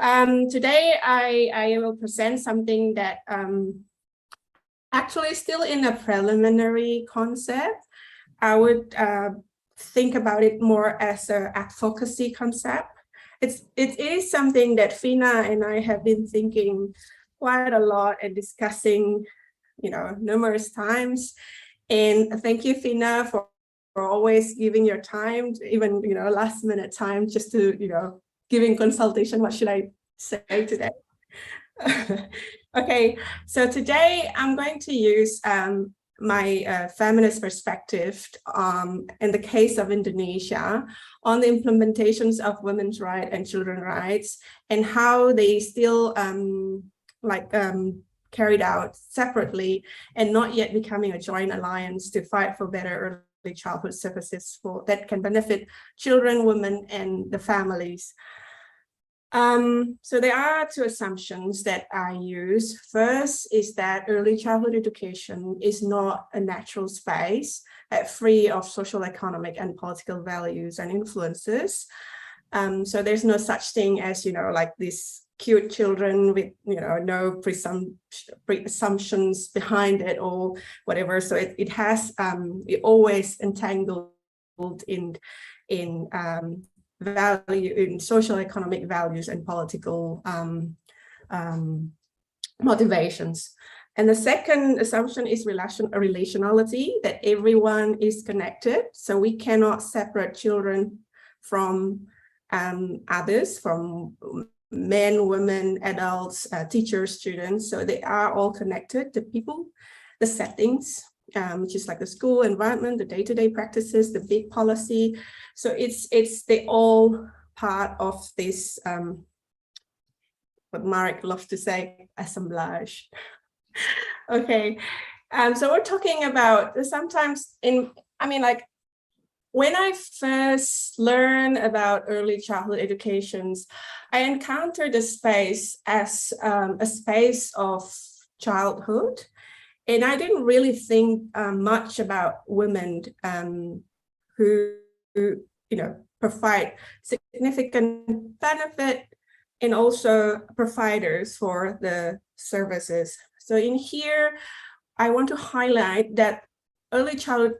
today I will present something that actually still in a preliminary concept. I would think about it more as an advocacy concept. It is something that Fina and I have been thinking quite a lot and discussing, numerous times. And thank you, Fina, for always giving your time, even, last minute time, just to, giving consultation. What should I say today? Okay, so today I'm going to use my feminist perspective in the case of Indonesia on the implementations of women's rights and children's rights and how they still carried out separately and not yet becoming a joint alliance to fight for better early childhood services that can benefit children, women, and the families. So there are two assumptions that I use. First is that early childhood education is not a natural space free of social, economic, and political values and influences. So there's no such thing as, like these cute children with, no presumptions behind it or whatever. So it has, it always entangled in value in social economic values and political motivations. And the second assumption is relationality, that everyone is connected. So we cannot separate children from others, from men, women, adults, teachers, students. So they are all connected, the people, the settings, which is like the school environment, the day-to-day practices, the big policy. So they all part of this, what Marek loves to say, assemblage. Okay, so we're talking about sometimes when I first learned about early childhood educations, I encountered the space as a space of childhood. And I didn't really think much about women who provide significant benefit and also providers for the services. So in here, I want to highlight that early childhood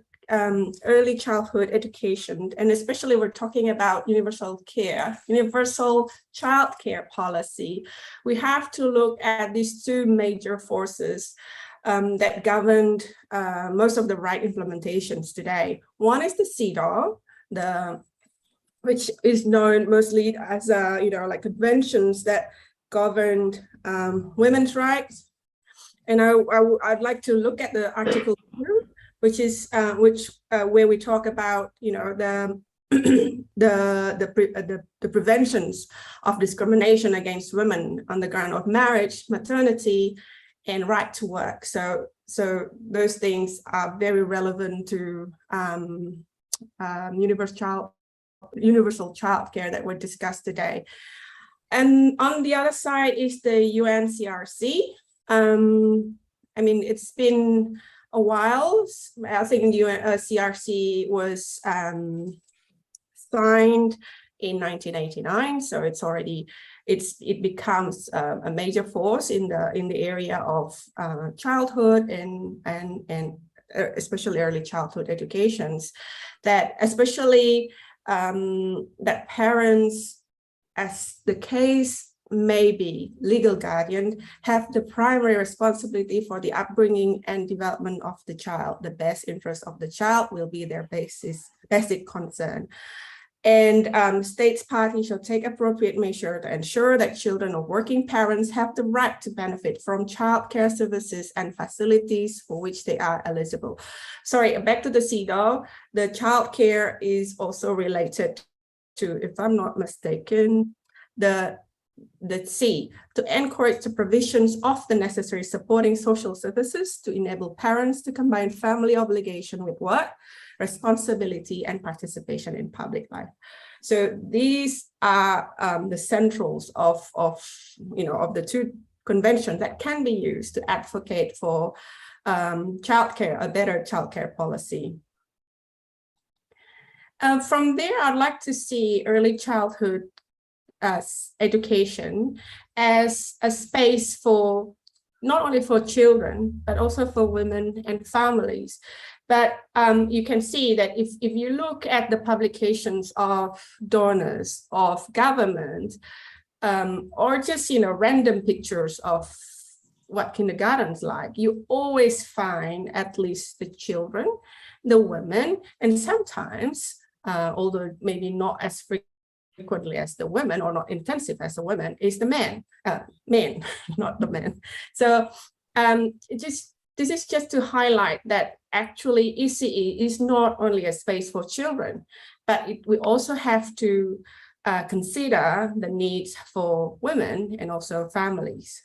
education, and especially we're talking about universal child care policy, we have to look at these two major forces that governed most of the right implementations today. One is the CEDAW, which is known mostly as conventions that governed women's rights. And I'd like to look at the Article 2, which is where we talk about the preventions of discrimination against women on the ground of marriage, maternity, and right to work. So so those things are very relevant to universal childcare that were discussed today. And on the other side is the UNCRC. I mean, it's been a while. I think the UNCRC was signed in 1989, so it's already it becomes a major force in the area of childhood and especially early childhood educations. That especially that parents, as the case may be, legal guardian, have the primary responsibility for the upbringing and development of the child. The best interest of the child will be their basic concern. And states parties shall take appropriate measure to ensure that children of working parents have the right to benefit from childcare services and facilities for which they are eligible. Sorry, back to the CEDAW. The childcare is also related to, if I'm not mistaken, the C, to encourage the provisions of the necessary supporting social services to enable parents to combine family obligation with work, responsibility, and participation in public life. So these are the centrals of the two conventions that can be used to advocate for childcare, a better childcare policy. From there, I'd like to see early childhood education as a space for not only for children, but also for women and families. But you can see that if you look at the publications of donors, of government, or just random pictures of what kindergarten's like, you always find at least the children, the women, and sometimes, although maybe not as frequently as the women or not intensive as the women, is the men, not the men. So this is just to highlight that actually ECE is not only a space for children, but we also have to consider the needs for women and also families.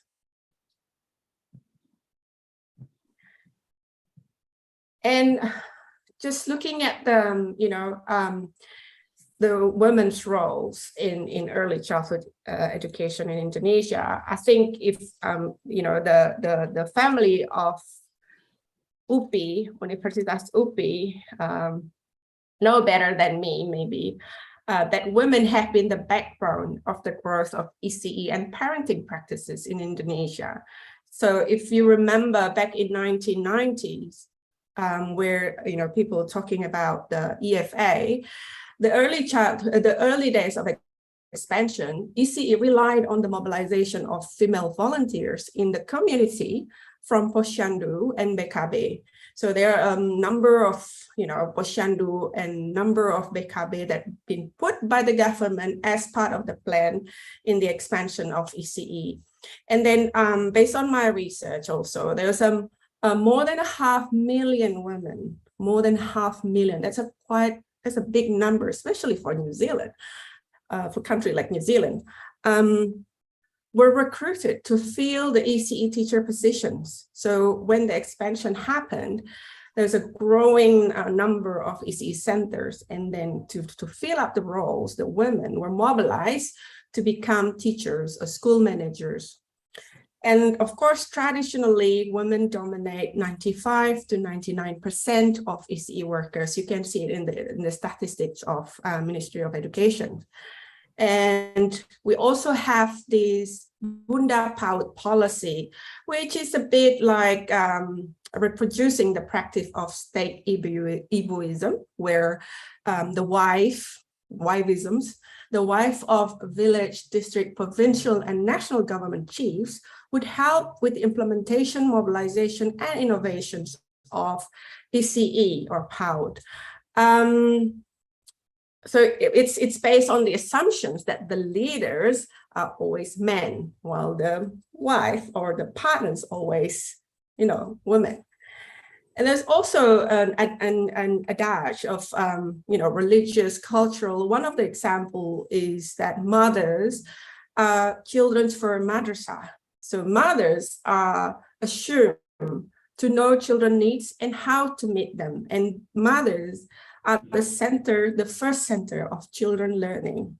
And just looking at the women's roles in early childhood education in Indonesia, I think if the family of UPI, Universitas UPI, know better than me, maybe, that women have been the backbone of the growth of ECE and parenting practices in Indonesia. So if you remember back in 1990s, where people talking about the EFA, the early days of expansion, ECE relied on the mobilization of female volunteers in the community from Posyandu and BKB. So there are a number of, Posyandu and number of BKB that have been put by the government as part of the plan in the expansion of ECE. And then based on my research also, there's more than 500,000 women, more than 500,000. That's a big number, especially for New Zealand, for a country like New Zealand, were recruited to fill the ECE teacher positions. So when the expansion happened, there's a growing number of ECE centers. And then to fill up the roles, the women were mobilized to become teachers or school managers. And of course, traditionally, women dominate 95 to 99% of ECE workers. You can see it in the statistics of Ministry of Education. And we also have this Bunda PAUD policy, which is a bit like reproducing the practice of state Ibuism, where the wife of village, district, provincial, and national government chiefs would help with the implementation, mobilization, and innovations of ECE or PAUD. So it's based on the assumptions that the leaders are always men, while the wife or the partners always, women. And there's also an adage of, religious, cultural. One of the example is that mothers are children for madrasah. So mothers are assumed to know children's needs and how to meet them. And mothers are the first center of children learning.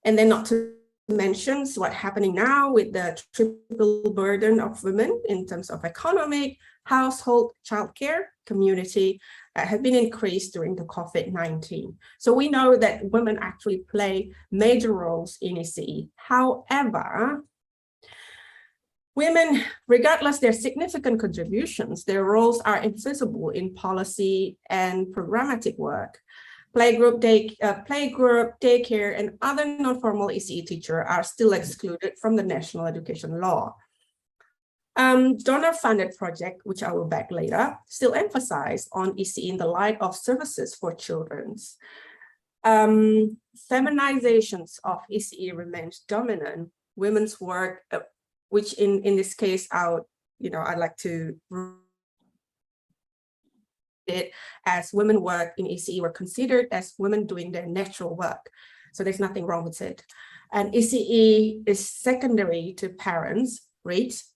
And then not to mention what's happening now with the triple burden of women in terms of economic, household, childcare, community have been increased during the COVID-19. So we know that women actually play major roles in ECE. However, women, regardless their significant contributions, their roles are invisible in policy and programmatic work. Playgroup, daycare, and other non-formal ECE teachers are still excluded from the national education law. Donor-funded project, which I will back later, still emphasize on ECE in the light of services for children. Feminizations of ECE remains dominant. Women's work, which in this case, I'd like to it as women work in ECE were considered as women doing their natural work. So there's nothing wrong with it. And ECE is secondary to parents,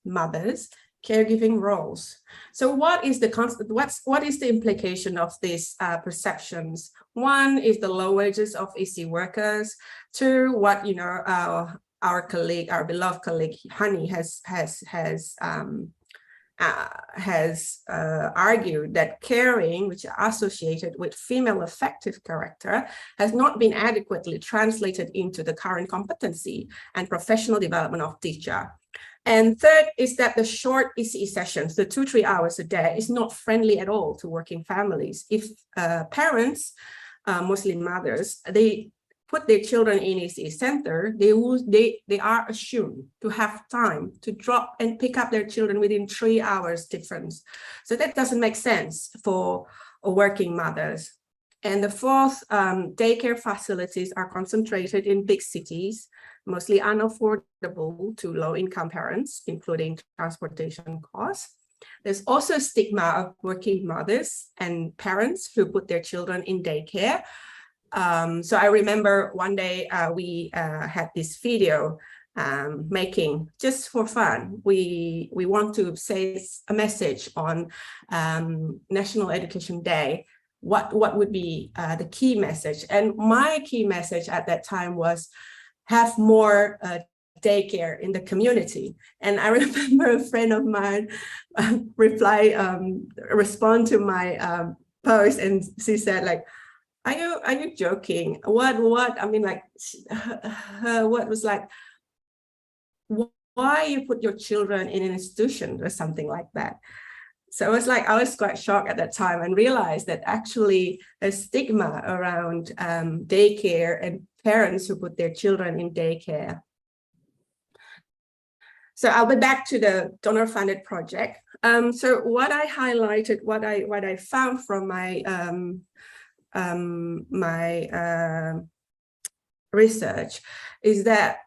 mothers, caregiving roles. So what is the implication of these perceptions? One is the low wages of ECE workers. Two, what our beloved colleague Hani has argued that caring, which is associated with female affective character, has not been adequately translated into the current competency and professional development of teacher. And third is that the short ECE sessions, the 2-3 hours a day, is not friendly at all to working families. If parents, mostly mothers, they put their children in ECE center, they are assumed to have time to drop and pick up their children within 3 hours difference. So that doesn't make sense for working mothers. And the fourth, daycare facilities are concentrated in big cities, mostly unaffordable to low-income parents, including transportation costs. There's also a stigma of working mothers and parents who put their children in daycare. So I remember one day we had this video making just for fun. We want to say a message on National Education Day. What would be the key message? And my key message at that time was have more daycare in the community. And I remember a friend of mine respond to my post, and she said, like, are you joking? What? I mean, like, what was like, why you put your children in an institution or something like that? So it was like, I was quite shocked at that time and realized that actually a stigma around daycare and parents who put their children in daycare. So I'll be back to the donor-funded project. So what I highlighted, what I found from my research is that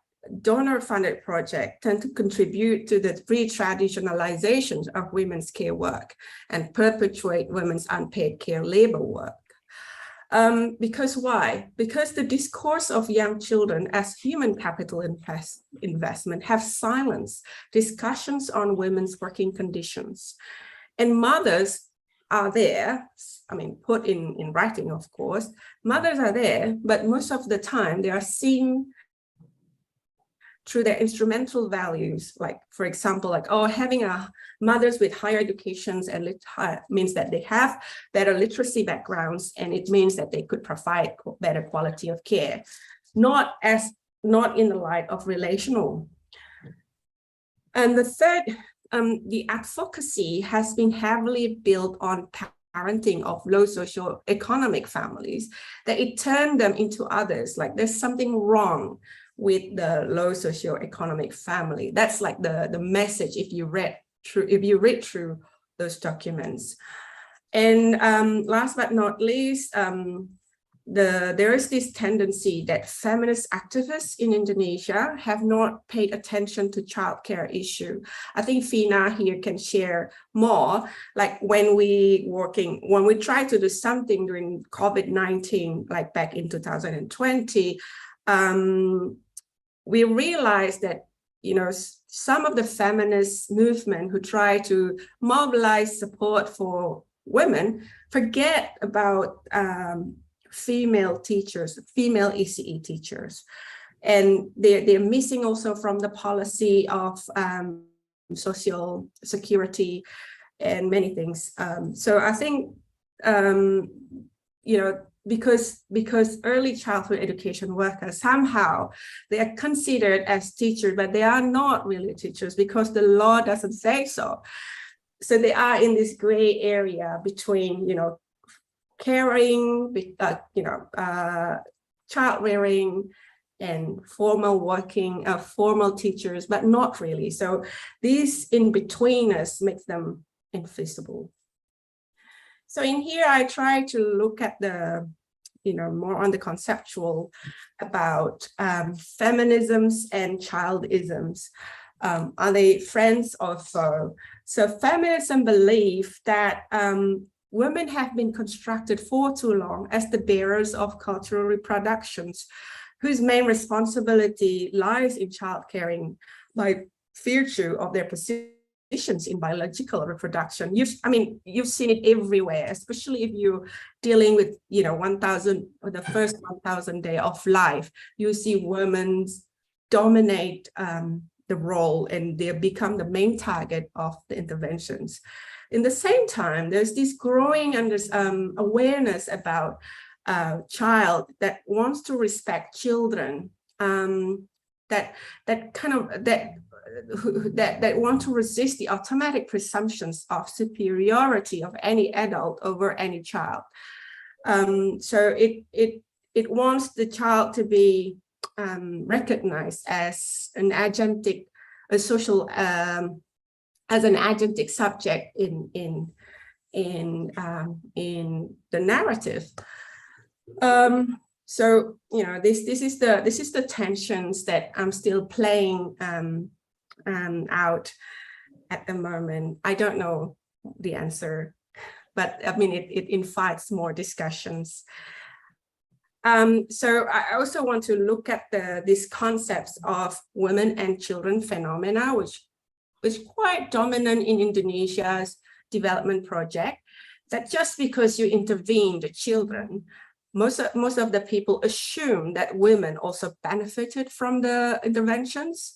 donor-funded projects tend to contribute to the re-traditionalization of women's care work and perpetuate women's unpaid care labor work. Because why? Because the discourse of young children as human capital investment have silenced discussions on women's working conditions. And mothers are there, I mean, put in writing, of course, mothers are there, but most of the time they are seen through their instrumental values, like, for example, like, oh, having mothers with higher educations and means that they have better literacy backgrounds, and it means that they could provide better quality of care, not in the light of relational. And the third, the advocacy has been heavily built on parenting of low socioeconomic families, that it turned them into others, like there's something wrong with the low socioeconomic family. That's like the message if you read through those documents. And last but not least, there is this tendency that feminist activists in Indonesia have not paid attention to childcare issue. I think Fina here can share more. Like when we try to do something during COVID-19, like back in 2020, we realized that some of the feminist movement who try to mobilize support for women forget about female teachers, female ECE teachers. And they're missing also from the policy of social security and many things. So I think, because early childhood education workers, somehow they are considered as teachers, but they are not really teachers because the law doesn't say so. So they are in this gray area between, caring, child rearing, and formal working, formal teachers, but not really. So these in-betweeners makes them invisible. So in here, I try to look at the, more on the conceptual about feminisms and childisms. Are they friends or foe? So feminism believe that women have been constructed for too long as the bearers of cultural reproductions, whose main responsibility lies in child caring by virtue of their positions in biological reproduction. You've seen it everywhere, especially if you're dealing with, 1,000 or the first 1,000 day of life. You see women dominate the role, and they become the main target of the interventions. In the same time, there's this growing awareness about child that wants to respect children, that want to resist the automatic presumptions of superiority of any adult over any child. So it wants the child to be recognized as an agentic, as an agentic subject in the narrative. So this is the tensions that I'm still playing out at the moment. I don't know the answer, but it invites more discussions. So I also want to look at these concepts of women and children phenomena, which is quite dominant in Indonesia's development project, that just because you intervene the children, most of the people assume that women also benefited from the interventions.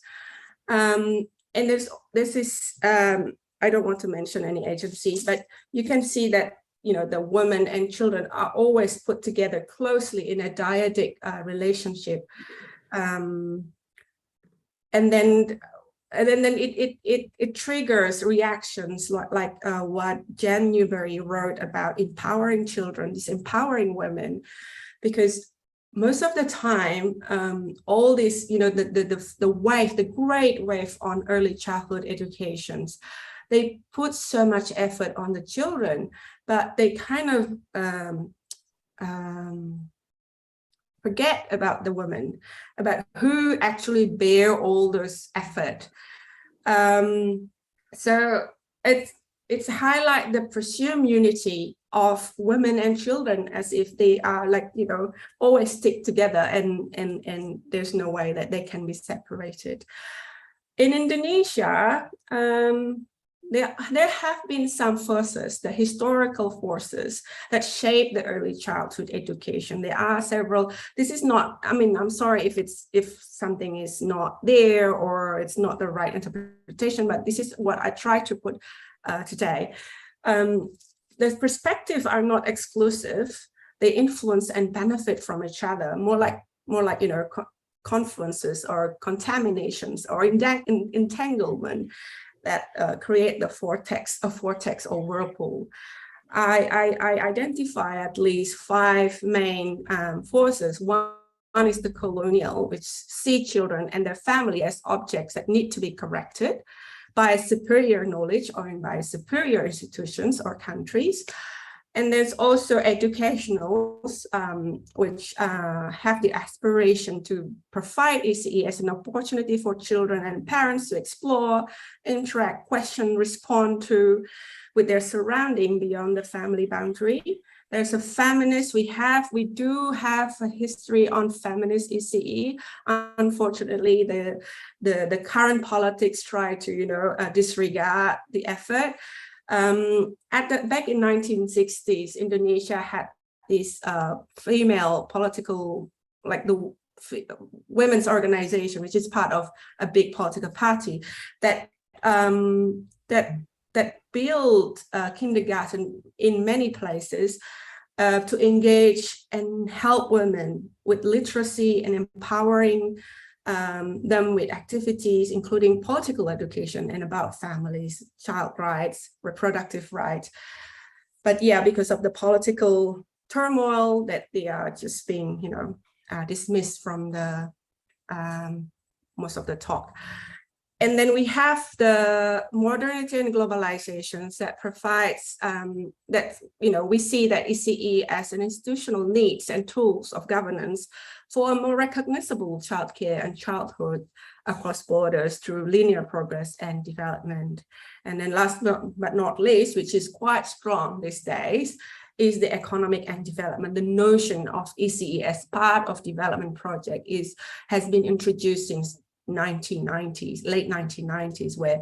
And there's this, I don't want to mention any agency, but you can see that the women and children are always put together closely in a dyadic relationship, and then it triggers reactions like what Jan Newbery wrote about empowering children, disempowering women, because most of the time, all this, the great wave on early childhood educations, they put so much effort on the children, but they kind of forget about the women, about who actually bear all this effort. So it's highlight the presumed unity of women and children as if they are always stick together, and there's no way that they can be separated. In Indonesia, there have been some forces, the historical forces that shape the early childhood education. There are several. This is not, I'm sorry if something is not there or it's not the right interpretation, but this is what I try to put today. The perspectives are not exclusive. They influence and benefit from each other, more like confluences or contaminations or entanglement that create the vortex or whirlpool. I identify at least 5 main forces. One is the colonial, which see children and their family as objects that need to be corrected by superior knowledge or by superior institutions or countries. And there's also educationals, which have the aspiration to provide ECE as an opportunity for children and parents to explore, interact, question, respond to with their surrounding beyond the family boundary. There's a feminist, we do have a history on feminist ECE. Unfortunately, the current politics try to, disregard the effort. Back in 1960s, Indonesia had this female political, like the women's organization, which is part of a big political party that built kindergarten in many places to engage and help women with literacy and empowering them with activities, including political education and about families, child rights, reproductive rights. But yeah, because of the political turmoil, that they are just being, dismissed from the most of the talk. And then we have the modernity and globalizations that provides we see that ECE as an institutional needs and tools of governance for a more recognizable childcare and childhood across borders through linear progress and development. And then last but not least, which is quite strong these days, is the economic and development. The notion of ECE as part of development project has been introduced since 1990s, late 1990s, where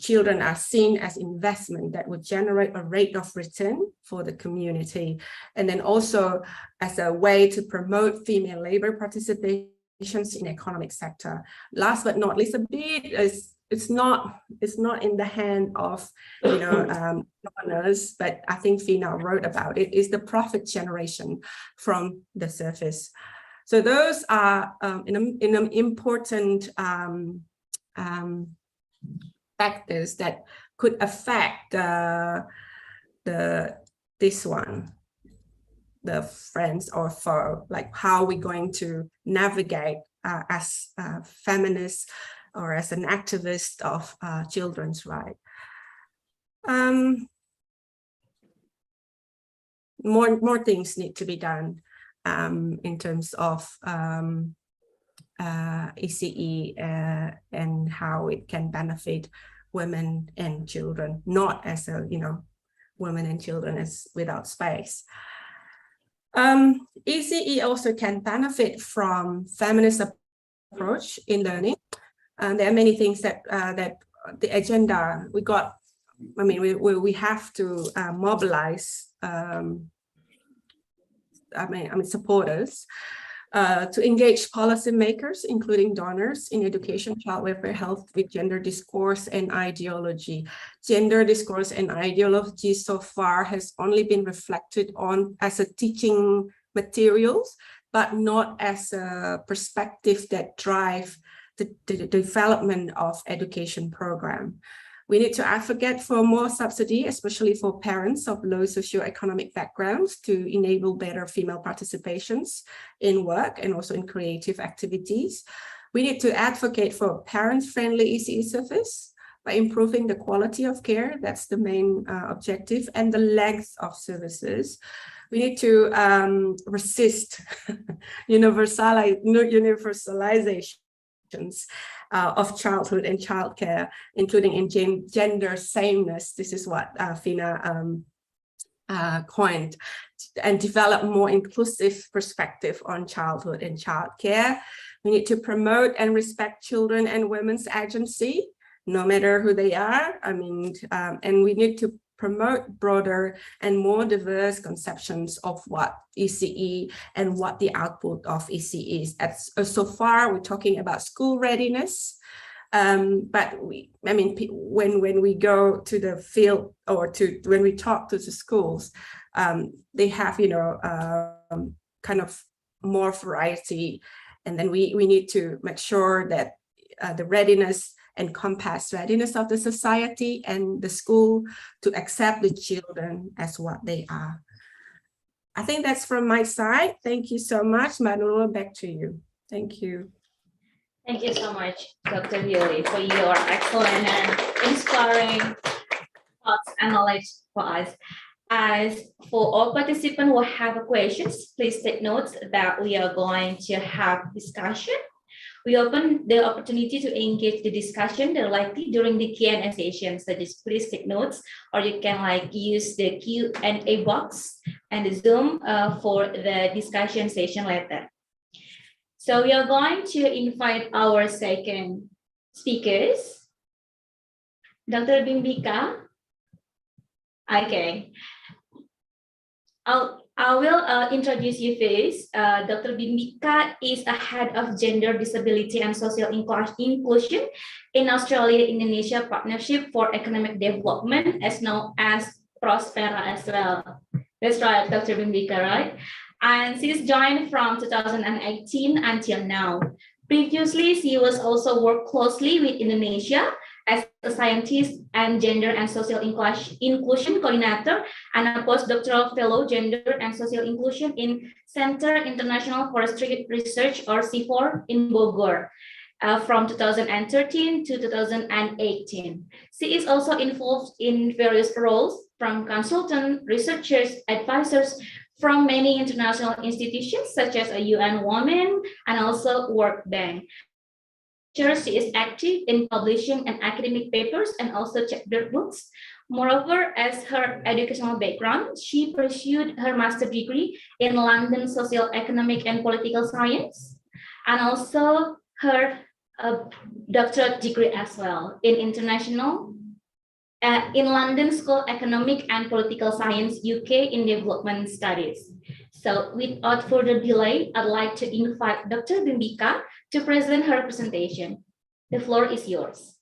children are seen as investment that would generate a rate of return for the community, and then also as a way to promote female labor participations in the economic sector. Last but not least, a bit is it's not in the hand of donors, but I think Fina wrote about it, is the profit generation from the surface. So those are important factors that could affect the friends or foe, like how we're going to navigate as feminists or as an activist of children's rights. More things need to be done in terms of ECE and how it can benefit women and children, not as women and children as without space. ECE also can benefit from feminist approach in learning. There are many things that the agenda we got. I mean, we have to mobilize. Supporters to engage policymakers, including donors, in education, child welfare, health, with gender discourse and ideology. Gender discourse and ideology so far has only been reflected on as a teaching materials, but not as a perspective that drive the development of education program. We need to advocate for more subsidy, especially for parents of low socioeconomic backgrounds, to enable better female participations in work and also in creative activities. We need to advocate for parent-friendly ECE service by improving the quality of care. That's the main objective, and the length of services. We need to resist universalization of childhood and childcare, including in gender sameness. This is what Fina coined, and develop more inclusive perspective on childhood and childcare. We need to promote and respect children and women's agency, no matter who they are. And we need to promote broader and more diverse conceptions of what ECE and what the output of ECE is. So far, we're talking about school readiness, but when we go to the field or when we talk to the schools, they have kind of more variety, and then we need to make sure that the readiness encompass readiness of the society and the school to accept the children as what they are. I think that's from my side. Thank you so much. Manolo, back to you. Thank you. Thank you so much, Dr. Yuli, for your excellent and inspiring thoughts and knowledge for us. As for all participants who have questions, please take notes that we are going to have discussion. We open the opportunity to engage the discussion directly during the Q&A session. So just please take notes, or you can use the Q&A box and the Zoom for the discussion session later. So we are going to invite our second speakers, Dr. Bimbika. Okay. I will introduce you first. Dr. Bimbika is a head of gender disability and social inclusion in Australia-Indonesia Partnership for Economic Development, as known as Prospera as well. That's right, Dr. Bimbika, right? And she's joined from 2018 until now. Previously, she was also worked closely with Indonesia as a scientist and gender and social inclusion coordinator and a postdoctoral fellow gender and social inclusion in Center International Forestry Research or CIFOR in Bogor from 2013 to 2018. She is also involved in various roles from consultant, researchers, advisors from many international institutions such as a UN Women and also World Bank. She is active in publishing and academic papers and also chapter books. Moreover, as her educational background, she pursued her master's degree in London Social, Economic and Political Science, and also her doctorate degree as well in in London School Economic and Political Science, UK in Development Studies. So without further delay, I'd like to invite Dr. Bimbika to present her presentation. The floor is yours.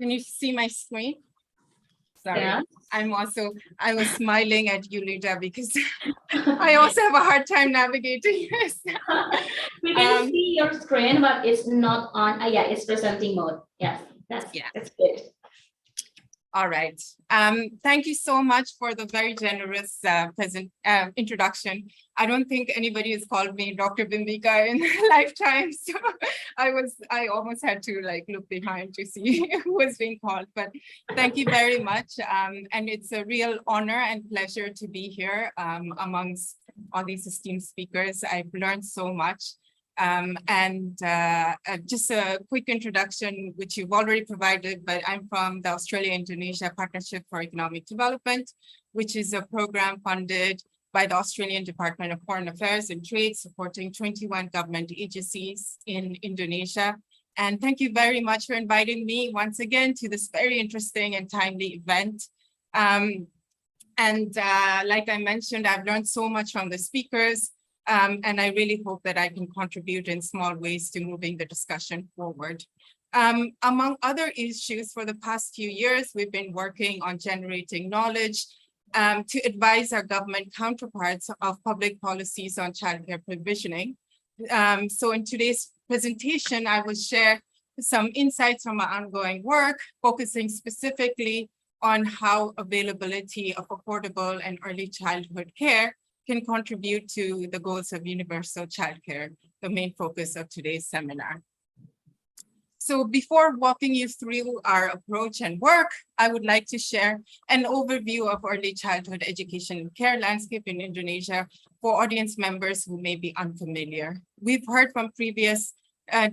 Can you see my screen? Sorry, Yeah. I was smiling at Yulita because I also have a hard time navigating this. We can see your screen, but it's not on. Yeah, it's presenting mode. Yes, that's good. All right. Thank you so much for the very generous introduction. I don't think anybody has called me Dr. Bimbika in their lifetime, so I almost had to like look behind to see who was being called. But thank you very much, and it's a real honor and pleasure to be here amongst all these esteemed speakers. I've learned so much. Just a quick introduction, which you've already provided, but I'm from the Australia-Indonesia Partnership for Economic Development, which is a program funded by the Australian Department of Foreign Affairs and Trade, supporting 21 government agencies in Indonesia. And thank you very much for inviting me once again to this very interesting and timely event. Like I mentioned, I've learned so much from the speakers. And I really hope that I can contribute in small ways to moving the discussion forward. Among other issues, for the past few years, we've been working on generating knowledge to advise our government counterparts of public policies on childcare provisioning. So in today's presentation, I will share some insights from our ongoing work, focusing specifically on how availability of affordable and early childhood care can contribute to the goals of universal childcare, the main focus of today's seminar. So before walking you through our approach and work, I would like to share an overview of early childhood education and care landscape in Indonesia for audience members who may be unfamiliar. We've heard from previous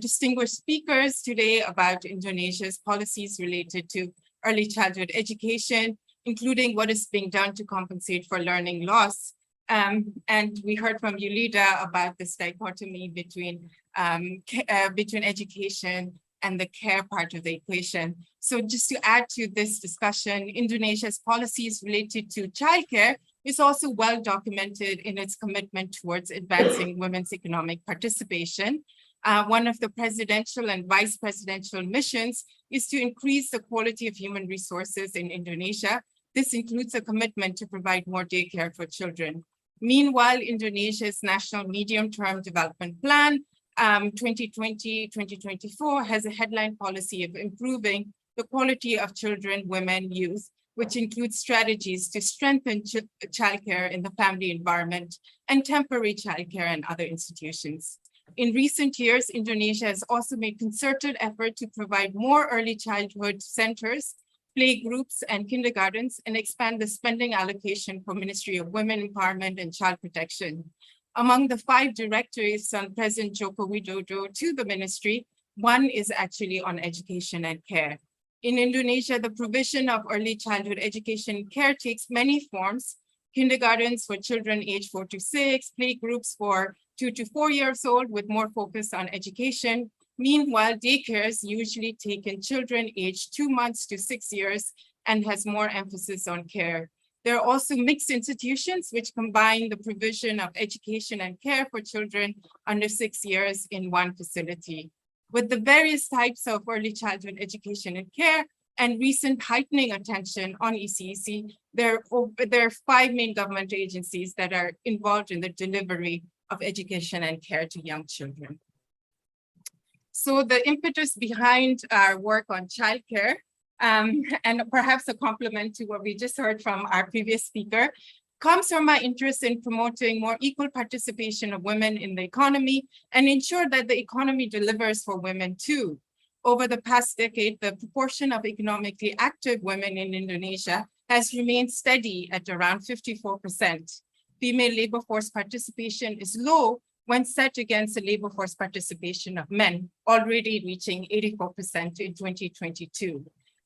distinguished speakers today about Indonesia's policies related to early childhood education, including what is being done to compensate for learning loss. And we heard from Yulita about this dichotomy between education and the care part of the equation. So just to add to this discussion, Indonesia's policies related to childcare is also well documented in its commitment towards advancing women's economic participation. One of the presidential and vice presidential missions is to increase the quality of human resources in Indonesia. This includes a commitment to provide more daycare for children. Meanwhile, Indonesia's National Medium-Term Development Plan 2020-2024 has a headline policy of improving the quality of children, women, youth, which includes strategies to strengthen childcare in the family environment and temporary childcare in other institutions. In recent years, Indonesia has also made concerted effort to provide more early childhood centers, play groups, and kindergartens, and expand the spending allocation for Ministry of Women Empowerment and Child Protection. Among the 5 directives on President Joko Widodo to the ministry, One is actually on education and care. In Indonesia, the provision of early childhood education and care takes many forms: kindergartens for children aged 4 to 6, playgroups for 2 to 4 years old with more focus on education. Meanwhile, daycares usually take in children aged 2 months to 6 years and has more emphasis on care. There are also mixed institutions which combine the provision of education and care for children under 6 years in one facility. With the various types of early childhood education and care and recent heightening attention on ECEC, there are 5 main government agencies that are involved in the delivery of education and care to young children. So the impetus behind our work on childcare, and perhaps a compliment to what we just heard from our previous speaker, comes from my interest in promoting more equal participation of women in the economy and ensure that the economy delivers for women too. Over the past decade, the proportion of economically active women in Indonesia has remained steady at around 54%. Female labor force participation is low when set against the labor force participation of men, already reaching 84% in 2022.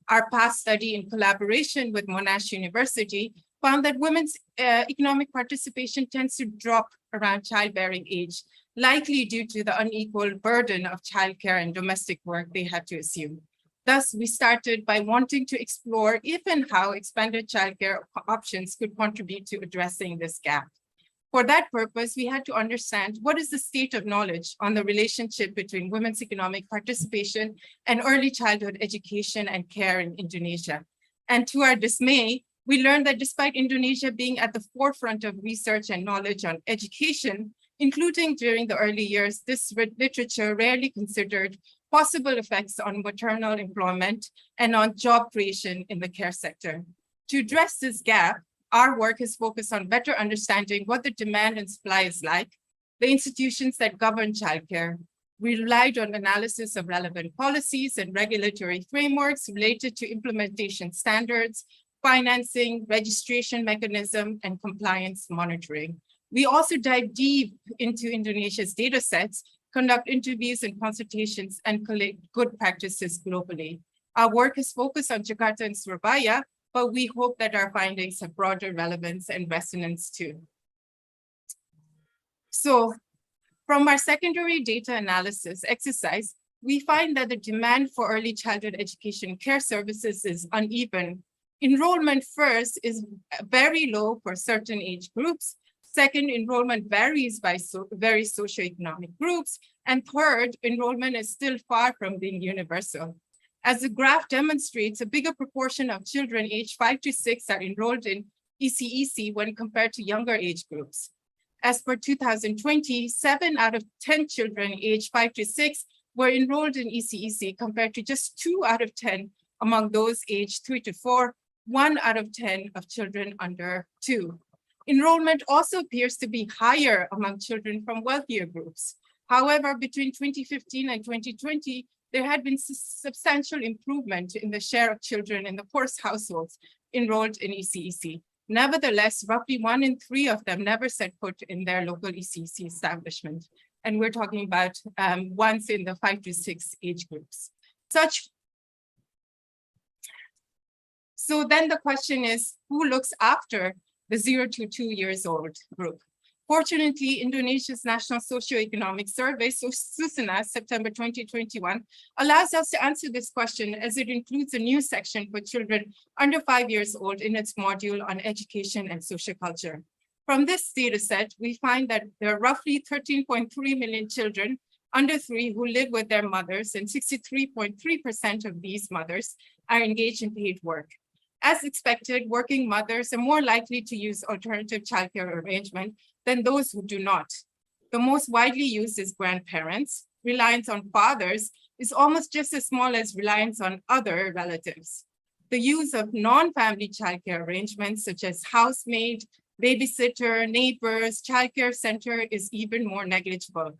Our past study in collaboration with Monash University found that women's economic participation tends to drop around childbearing age, likely due to the unequal burden of childcare and domestic work they had to assume. Thus, we started by wanting to explore if and how expanded childcare options could contribute to addressing this gap. For that purpose, we had to understand what is the state of knowledge on the relationship between women's economic participation and early childhood education and care in Indonesia. And to our dismay, we learned that despite Indonesia being at the forefront of research and knowledge on education, including during the early years, this literature rarely considered possible effects on maternal employment and on job creation in the care sector. To address this gap, our work is focused on better understanding what the demand and supply is like, the institutions that govern childcare. We relied on analysis of relevant policies and regulatory frameworks related to implementation standards, financing, registration mechanism, and compliance monitoring. We also dive deep into Indonesia's data sets, conduct interviews and consultations, and collect good practices globally. Our work is focused on Jakarta and Surabaya, but we hope that our findings have broader relevance and resonance too. So from our secondary data analysis exercise, we find that the demand for early childhood education care services is uneven. Enrollment first is very low for certain age groups. Second, enrollment varies by various socioeconomic groups. And third, enrollment is still far from being universal. As the graph demonstrates, a bigger proportion of children aged 5 to 6 are enrolled in ECEC when compared to younger age groups. As per 2020, 7 out of 10 children aged 5 to 6 were enrolled in ECEC compared to just 2 out of 10 among those aged 3 to 4, 1 out of 10 of children under 2. Enrollment also appears to be higher among children from wealthier groups. However, between 2015 and 2020, there had been substantial improvement in the share of children in the poorest households enrolled in ECEC. Nevertheless, roughly 1 in 3 of them never set foot in their local ECEC establishment. And we're talking about once in the 5 to 6 age groups. So then the question is, who looks after the 0 to 2 years old group? Fortunately, Indonesia's National Socioeconomic Survey, Susunas, September 2021, allows us to answer this question as it includes a new section for children under 5 years old in its module on education and social culture. From this data set, we find that there are roughly 13.3 million children under 3 who live with their mothers, and 63.3% of these mothers are engaged in paid work. As expected, working mothers are more likely to use alternative childcare arrangement than those who do not. The most widely used is grandparents. Reliance on fathers is almost just as small as reliance on other relatives. The use of non-family childcare arrangements such as housemaid, babysitter, neighbors, childcare center is even more negligible.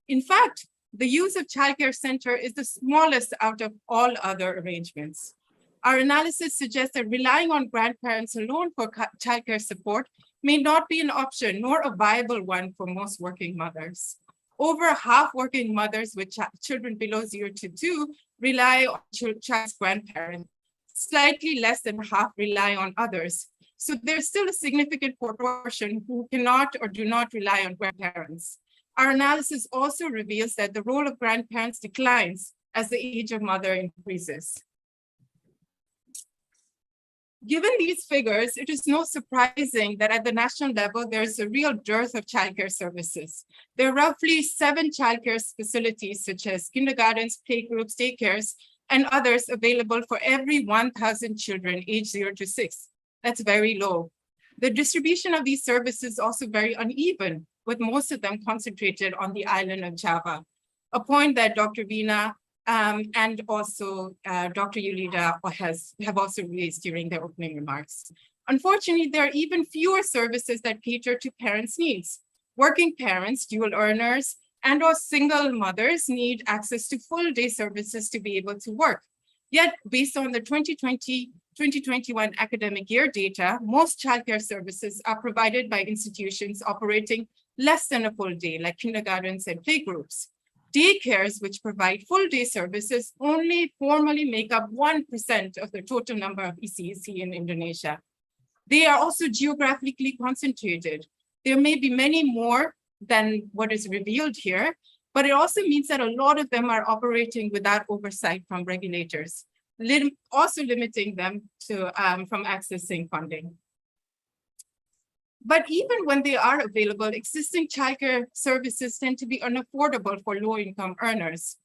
In fact, the use of childcare center is the smallest out of all other arrangements. Our analysis suggests that relying on grandparents alone for childcare support may not be an option nor a viable one for most working mothers. Over half working mothers with children below 0 to 2 rely on child's grandparents. Slightly less than half rely on others. So there's still a significant proportion who cannot or do not rely on grandparents. Our analysis also reveals that the role of grandparents declines as the age of mother increases. Given these figures, it is no surprising that at the national level, there is a real dearth of childcare services. There are roughly 7 childcare facilities, such as kindergartens, playgroups, daycares, and others available for every 1,000 children aged 0 to 6. That's very low. The distribution of these services is also very uneven, with most of them concentrated on the island of Java, a point that Dr. Veena and also Dr. Yulida have also raised during their opening remarks. Unfortunately, there are even fewer services that cater to parents' needs. Working parents, dual earners, and or single mothers need access to full day services to be able to work. Yet, based on the 2020-2021 academic year data, most childcare services are provided by institutions operating less than a full day, like kindergartens and playgroups. Daycares, which provide full day services, only formally make up 1% of the total number of ECEC in Indonesia. They are also geographically concentrated. There may be many more than what is revealed here, but it also means that a lot of them are operating without oversight from regulators, also limiting them to, from accessing funding. But even when they are available, existing childcare services tend to be unaffordable for low-income earners.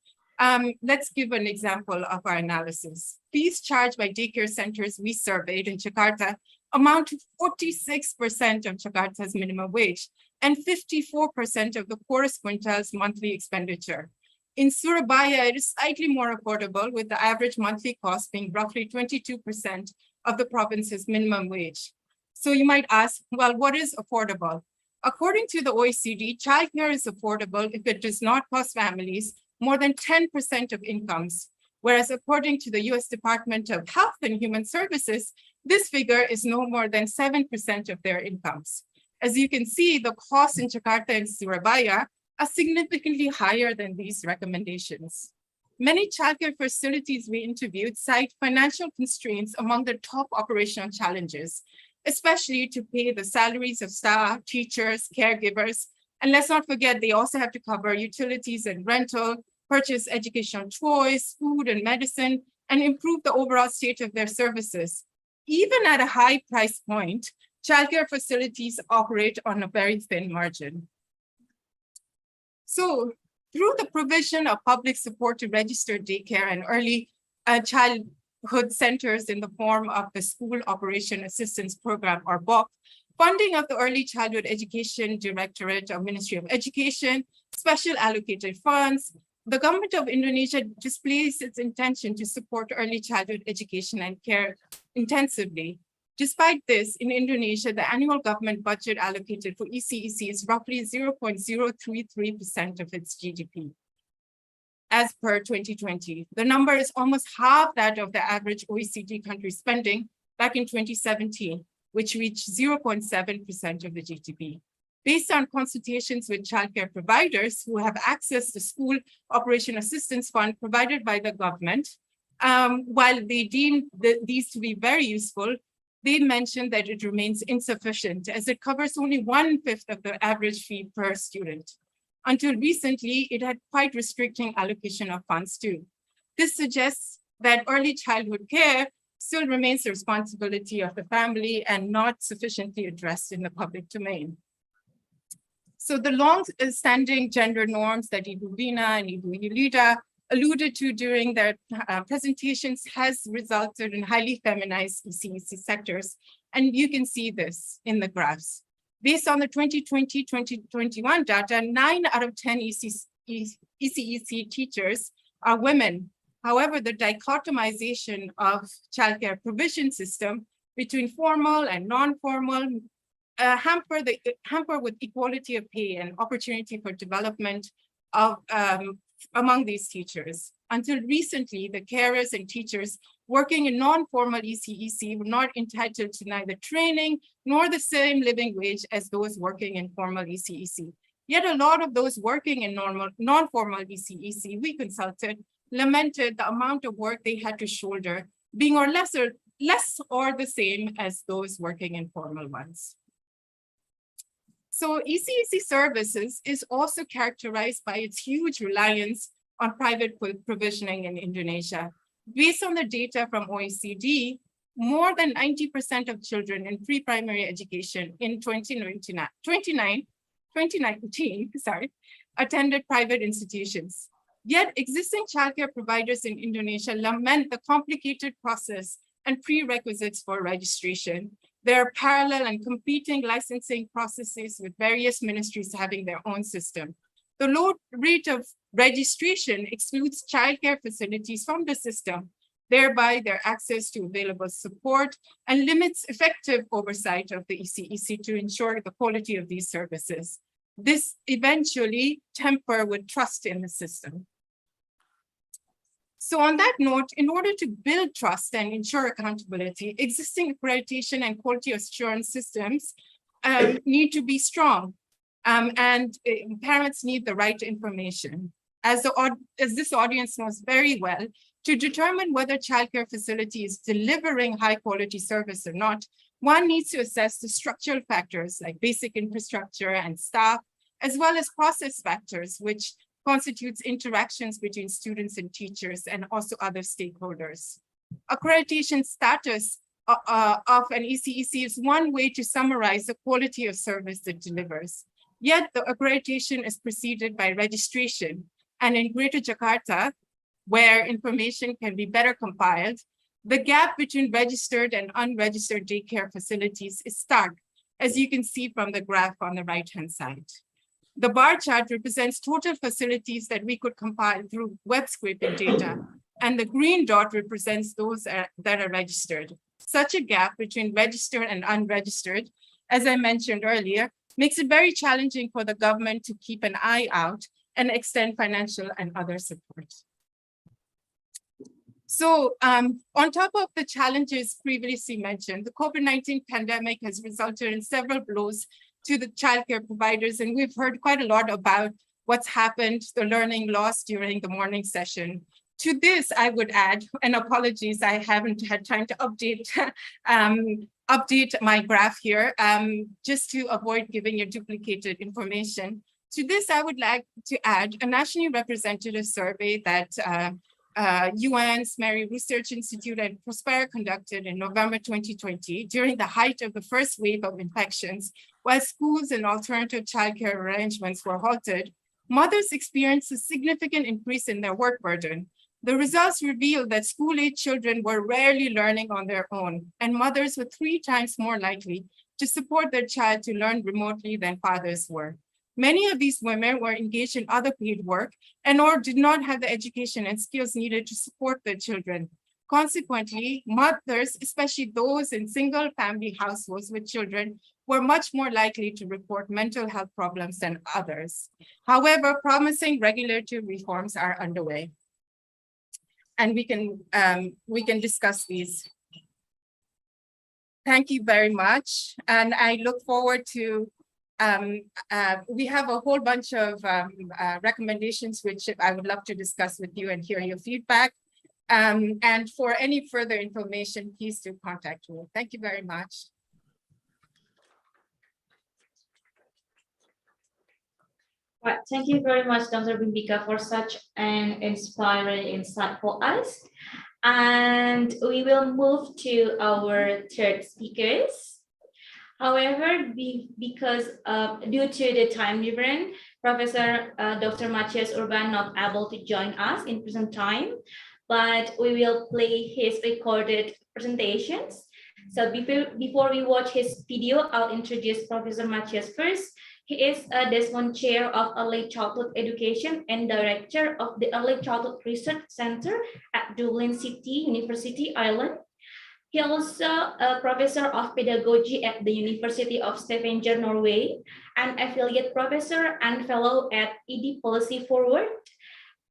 Let's give an example of our analysis. Fees charged by daycare centers we surveyed in Jakarta amount to 46% of Jakarta's minimum wage and 54% of the poorest quintile's monthly expenditure. In Surabaya, it is slightly more affordable, with the average monthly cost being roughly 22% of the province's minimum wage. So you might ask, well, what is affordable? According to the OECD, childcare is affordable if it does not cost families more than 10% of incomes, whereas according to the US Department of Health and Human Services, this figure is no more than 7% of their incomes. As you can see, the costs in Jakarta and Surabaya are significantly higher than these recommendations. Many childcare facilities we interviewed cite financial constraints among the top operational challenges, especially to pay the salaries of staff, teachers, caregivers, and let's not forget they also have to cover utilities and rental, purchase educational toys, food and medicine, and improve the overall state of their services. Even at a high price point, childcare facilities operate on a very thin margin. So through the provision of public support to registered daycare and early childhood centers in the form of the School Operation Assistance Program, or BOP, funding of the Early Childhood Education Directorate of Ministry of Education, special allocated funds, the government of Indonesia displays its intention to support early childhood education and care intensively. Despite this, in Indonesia, the annual government budget allocated for ECEC is roughly 0.033% of its GDP. As per 2020, the number is almost half that of the average OECD country spending back in 2017, which reached 0.7% of the GDP. Based on consultations with childcare providers who have access to School Operation Assistance Fund provided by the government, while they deem these to be very useful, they mentioned that it remains insufficient as it covers only 1/5 of the average fee per student. Until recently, it had quite restricting allocation of funds too. This suggests that early childhood care still remains the responsibility of the family and not sufficiently addressed in the public domain. So the long-standing gender norms that Ibu Veena and Ibu Yulida alluded to during their presentations has resulted in highly feminized ECEC sectors. And you can see this in the graphs. Based on the 2020-2021 data, 9 out of 10 ECEC teachers are women. However, the dichotomization of childcare provision system between formal and non-formal hamper with equality of pay and opportunity for development of among these teachers. Until recently, the carers and teachers working in non-formal ECEC were not entitled to neither training nor the same living wage as those working in formal ECEC. Yet a lot of those working in non-formal ECEC we consulted lamented the amount of work they had to shoulder, being less or the same as those working in formal ones. So ECEC services is also characterized by its huge reliance on private provisioning in Indonesia. Based on the data from OECD, more than 90% of children in pre-primary education in 2019 attended private institutions. Yet existing childcare providers in Indonesia lament the complicated process and prerequisites for registration. There are parallel and competing licensing processes with various ministries having their own system. The low rate of registration excludes childcare facilities from the system, thereby their access to available support, and limits effective oversight of the ECEC to ensure the quality of these services. This eventually temper with trust in the system. So on that note, in order to build trust and ensure accountability, existing accreditation and quality assurance systems need to be strong, and parents need the right information. As this audience knows very well, to determine whether childcare facility is delivering high quality service or not, one needs to assess the structural factors like basic infrastructure and staff, as well as process factors, which constitutes interactions between students and teachers and also other stakeholders. Accreditation status of an ECEC is one way to summarize the quality of service it delivers. Yet the accreditation is preceded by registration. And in Greater Jakarta, where information can be better compiled, the gap between registered and unregistered daycare facilities is stark, as you can see from the graph on the right-hand side. The bar chart represents total facilities that we could compile through web scraping data, and the green dot represents those that are registered. Such a gap between registered and unregistered, as I mentioned earlier, makes it very challenging for the government to keep an eye out and extend financial and other support. So on top of the challenges previously mentioned, the COVID-19 pandemic has resulted in several blows to the childcare providers, and we've heard quite a lot about what's happened, the learning loss during the morning session. To this, I would add, and apologies, I haven't had time to update my graph here, just to avoid giving you duplicated information. To this, I would like to add a nationally representative survey that UN's Mary Research Institute and Prospera conducted in November 2020 during the height of the first wave of infections. While schools and alternative childcare arrangements were halted, mothers experienced a significant increase in their work burden. The results revealed that school-age children were rarely learning on their own, and mothers were 3 times more likely to support their child to learn remotely than fathers were. Many of these women were engaged in other paid work or did not have the education and skills needed to support their children. Consequently, mothers, especially those in single-family households with children, were much more likely to report mental health problems than others. However, promising regulatory reforms are underway, and we can discuss these. Thank you very much, and I look forward to. We have a whole bunch of recommendations which I would love to discuss with you and hear your feedback. And for any further information, please do contact me. Thank you very much. Right, thank you very much, Dr. Bimbika, for such an inspiring, insightful us. And we will move to our third speakers. However, because due to the time difference, Professor Dr. Matthias Urban not able to join us in present time, but we will play his recorded presentations. So before we watch his video, I'll introduce Professor Matthias first. He is a Desmond Chair of Early Childhood Education and Director of the Early Childhood Research Center at Dublin City University, Ireland. He also a Professor of Pedagogy at the University of Stavanger, Norway, an affiliate professor and fellow at ED Policy Forward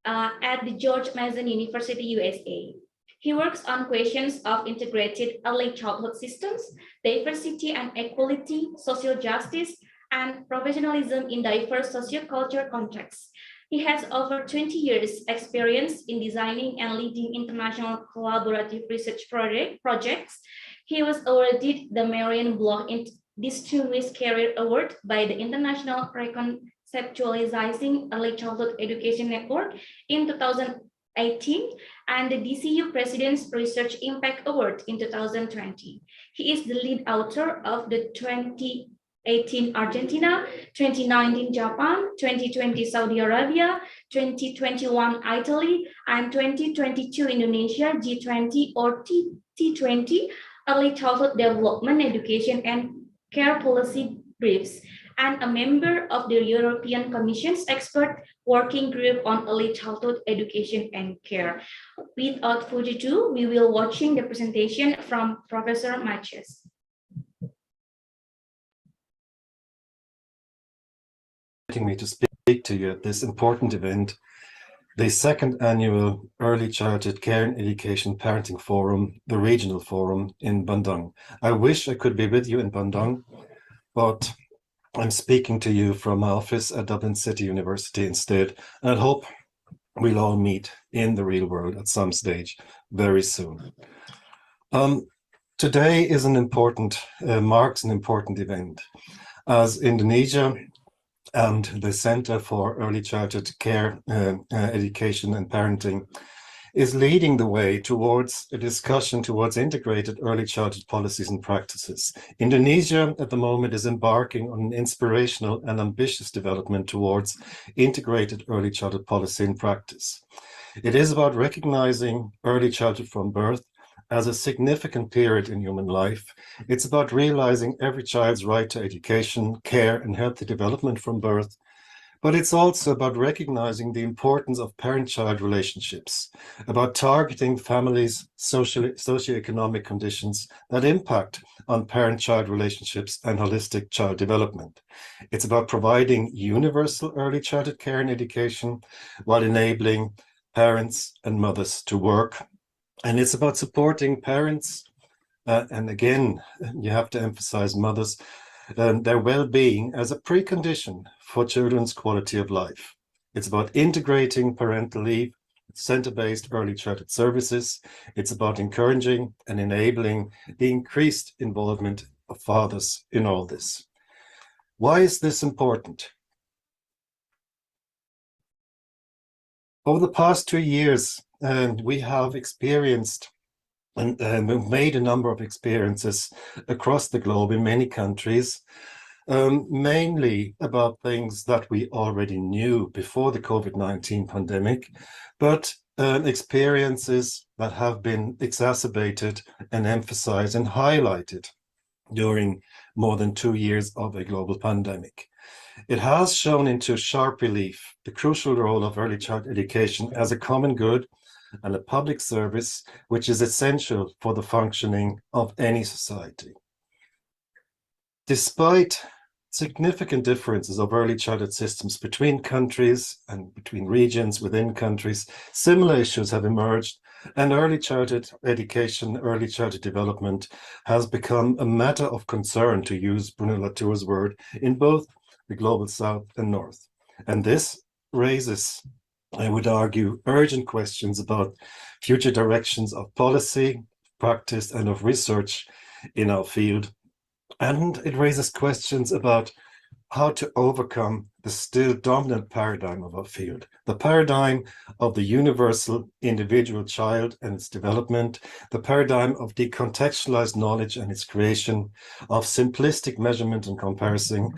at the George Mason University, USA. He works on questions of integrated early childhood systems, diversity and equality, social justice, and professionalism in diverse sociocultural contexts. He has over 20 years experience in designing and leading international collaborative research projects. He was awarded the Marion Bloch Distinguished Career Award by the International Reconceptualizing Early Childhood Education Network in 2018 and the DCU President's Research Impact Award in 2020. He is the lead author of the 2018 Argentina, 2019 Japan, 2020 Saudi Arabia, 2021 Italy, and 2022 Indonesia G20 or T20 Early Childhood Development Education and Care Policy Briefs, and a member of the European Commission's Expert Working Group on Early Childhood Education and Care. Without further ado, we will watching the presentation from Professor Matches. Inviting me to speak to you at this important event, the second annual Early Childhood Care and Education Parenting Forum, the Regional Forum in Bandung. I wish I could be with you in Bandung, but I'm speaking to you from my office at Dublin City University instead, and I hope we'll all meet in the real world at some stage very soon. Today is an important, marks an important event, as Indonesia and the Center for Early Childhood Care, Education and Parenting is leading the way towards a discussion towards integrated early childhood policies and practices. Indonesia at the moment is embarking on an inspirational and ambitious development towards integrated early childhood policy and practice. It is about recognizing early childhood from birth as a significant period in human life. It's about realizing every child's right to education, care, and healthy development from birth. But it's also about recognizing the importance of parent-child relationships, about targeting families' socioeconomic conditions that impact on parent-child relationships and holistic child development. It's about providing universal early childhood care and education while enabling parents and mothers to work. And it's about supporting parents, and again, you have to emphasize mothers, their well-being as a precondition for children's quality of life. It's about integrating parental leave, center-based early childhood services. It's about encouraging and enabling the increased involvement of fathers in all this. Why is this important? Over the past 2 years, we have experienced and we've made a number of experiences across the globe in many countries, mainly about things that we already knew before the COVID-19 pandemic, but experiences that have been exacerbated and emphasized and highlighted during more than 2 years of a global pandemic. It has shown into sharp relief the crucial role of early childhood education as a common good and a public service, which is essential for the functioning of any society. Despite significant differences of early childhood systems between countries and between regions within countries, similar issues have emerged, and early childhood education, early childhood development has become a matter of concern, to use Bruno Latour's word, in both the global South and North. And this raises, I would argue, urgent questions about future directions of policy, practice, and of research in our field. And it raises questions about how to overcome the still dominant paradigm of our field, the paradigm of the universal individual child and its development, the paradigm of decontextualized knowledge and its creation, of simplistic measurement and comparison,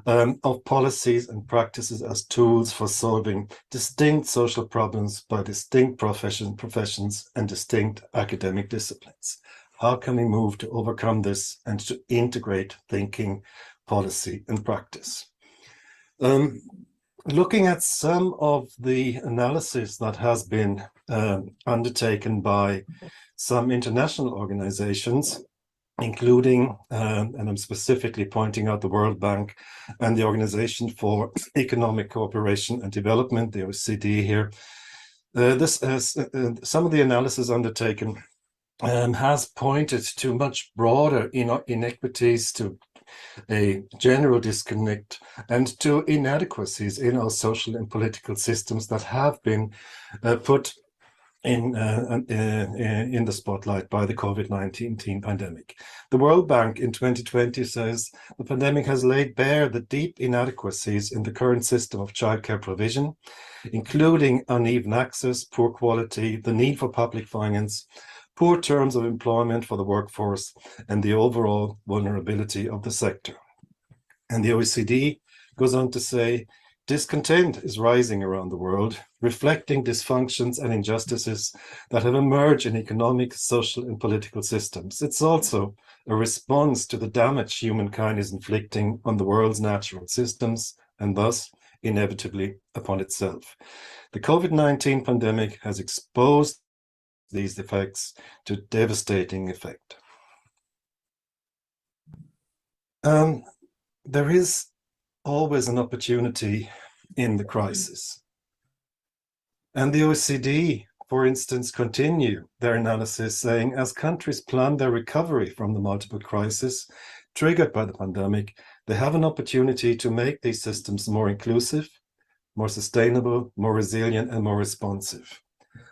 of policies and practices as tools for solving distinct social problems by distinct professions and distinct academic disciplines. How can we move to overcome this and to integrate thinking, policy, and practice? Looking at some of the analysis that has been undertaken by some international organizations, including, and I'm specifically pointing out the World Bank and the Organization for Economic Cooperation and Development, the OECD here. Some of the analysis undertaken has pointed to much broader inequities, to a general disconnect and to inadequacies in our social and political systems that have been put in the spotlight by the COVID-19 pandemic. The World Bank in 2020 says the pandemic has laid bare the deep inadequacies in the current system of childcare provision, including uneven access, poor quality, the need for public finance, poor terms of employment for the workforce, and the overall vulnerability of the sector. And the OECD goes on to say, discontent is rising around the world, reflecting dysfunctions and injustices that have emerged in economic, social, and political systems. It's also a response to the damage humankind is inflicting on the world's natural systems and thus inevitably upon itself. The COVID-19 pandemic has exposed these effects to devastating effect. There is always an opportunity in the crisis. And the OECD, for instance, continue their analysis saying, as countries plan their recovery from the multiple crises triggered by the pandemic, they have an opportunity to make these systems more inclusive, more sustainable, more resilient, and more responsive.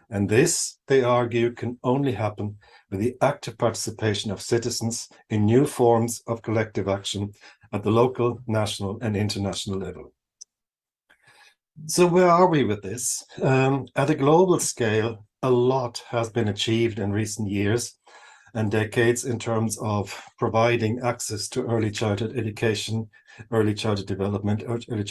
And this, they argue, can only happen with the active participation of citizens in new forms of collective action at the local, national, and international level. So where are we with this? At a global scale, a lot has been achieved in recent years and decades in terms of providing access to early childhood education, early childhood development, early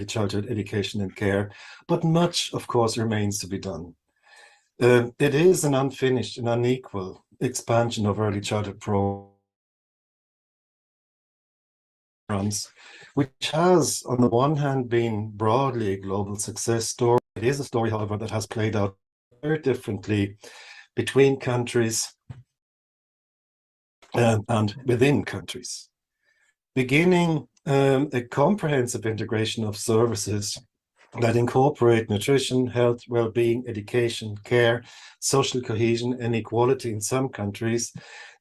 childhood education and care, but much, of course, remains to be done. It is an unfinished and unequal expansion of early childhood programs, which has, on the one hand, been broadly a global success story. It is a story, however, that has played out very differently between countries and within countries. Beginning a comprehensive integration of services that incorporate nutrition, health, well-being, education, care, social cohesion, and equality in some countries,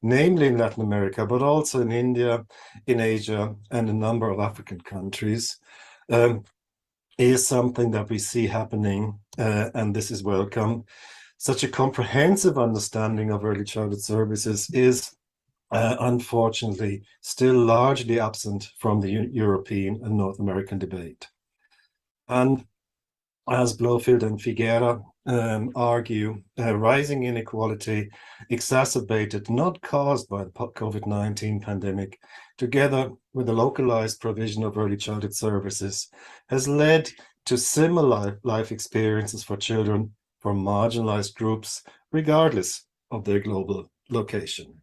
namely in Latin America, but also in India, in Asia, and a number of African countries, is something that we see happening, and this is welcome. Such a comprehensive understanding of early childhood services is unfortunately still largely absent from the European and North American debate. And as Blofeld and Figuera argue, rising inequality exacerbated, not caused by the COVID-19 pandemic, together with the localized provision of early childhood services, has led to similar life experiences for children from marginalized groups, regardless of their global location.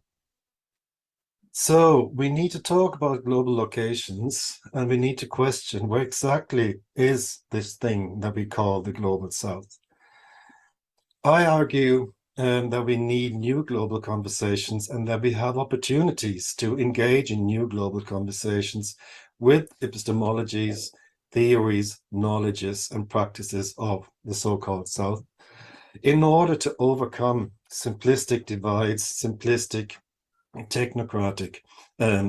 So we need to talk about global locations, and we need to question where exactly is this thing that we call the Global South. I argue that we need new global conversations and that we have opportunities to engage in new global conversations with epistemologies, theories, knowledges, and practices of the so-called South in order to overcome simplistic divides, simplistic technocratic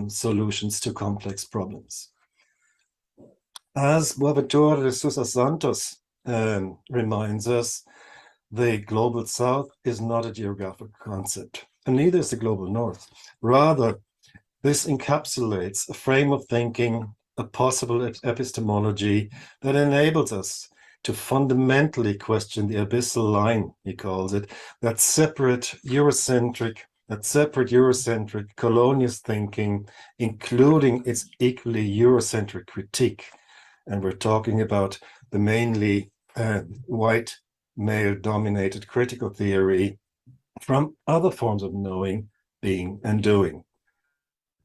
solutions to complex problems. As Boaventura de Sousa Santos reminds us, the Global South is not a geographic concept, and neither is the Global North. Rather, this encapsulates a frame of thinking, a possible epistemology that enables us to fundamentally question the abyssal line, he calls it, that separate Eurocentric colonialist thinking, including its equally Eurocentric critique. And we're talking about the mainly white male-dominated critical theory from other forms of knowing, being, and doing.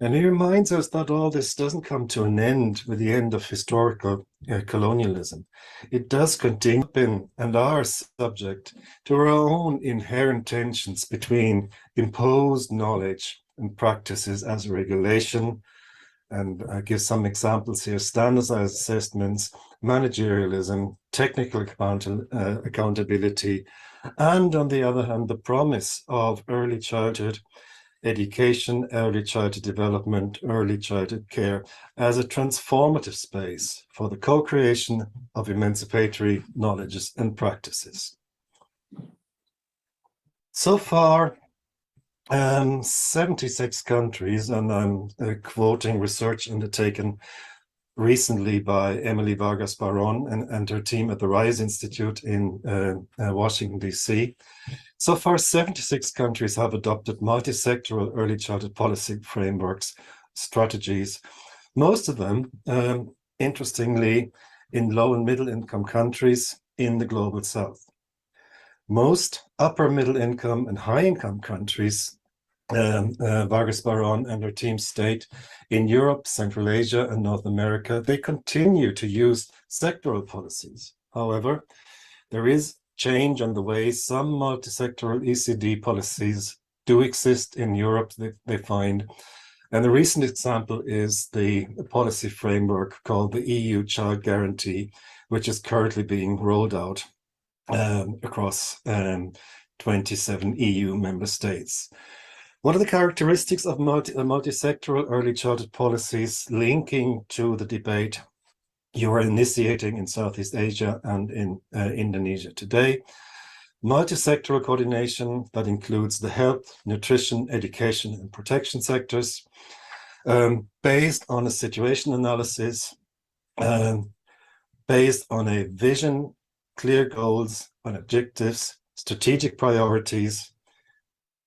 And he reminds us that all this doesn't come to an end with the end of historical colonialism. It does continue in and are subject to our own inherent tensions between imposed knowledge and practices as regulation. And I give some examples here: standardized assessments, managerialism, technical accountability, and on the other hand, the promise of early childhood education, early childhood development, early childhood care as a transformative space for the co-creation of emancipatory knowledges and practices. So far, 76 countries, and I'm quoting research undertaken recently by Emily Vargas Barron and her team at the RISE Institute in Washington, D.C. So far, 76 countries have adopted multi-sectoral early childhood policy frameworks, strategies, most of them, interestingly, in low and middle income countries in the global south. Most upper middle income and high income countries, Vargas Barron and her team state, in Europe, Central Asia and North America, they continue to use sectoral policies. However, there is change on the way some multi-sectoral ECD policies do exist in Europe, they find. And the recent example is the policy framework called the EU Child Guarantee, which is currently being rolled out across 27 EU member states. What are the characteristics of multi-sectoral early childhood policies linking to the debate you are initiating in Southeast Asia and in Indonesia today? Multi-sectoral coordination that includes the health, nutrition, education, and protection sectors, based on a situation analysis, based on a vision, clear goals and objectives, strategic priorities,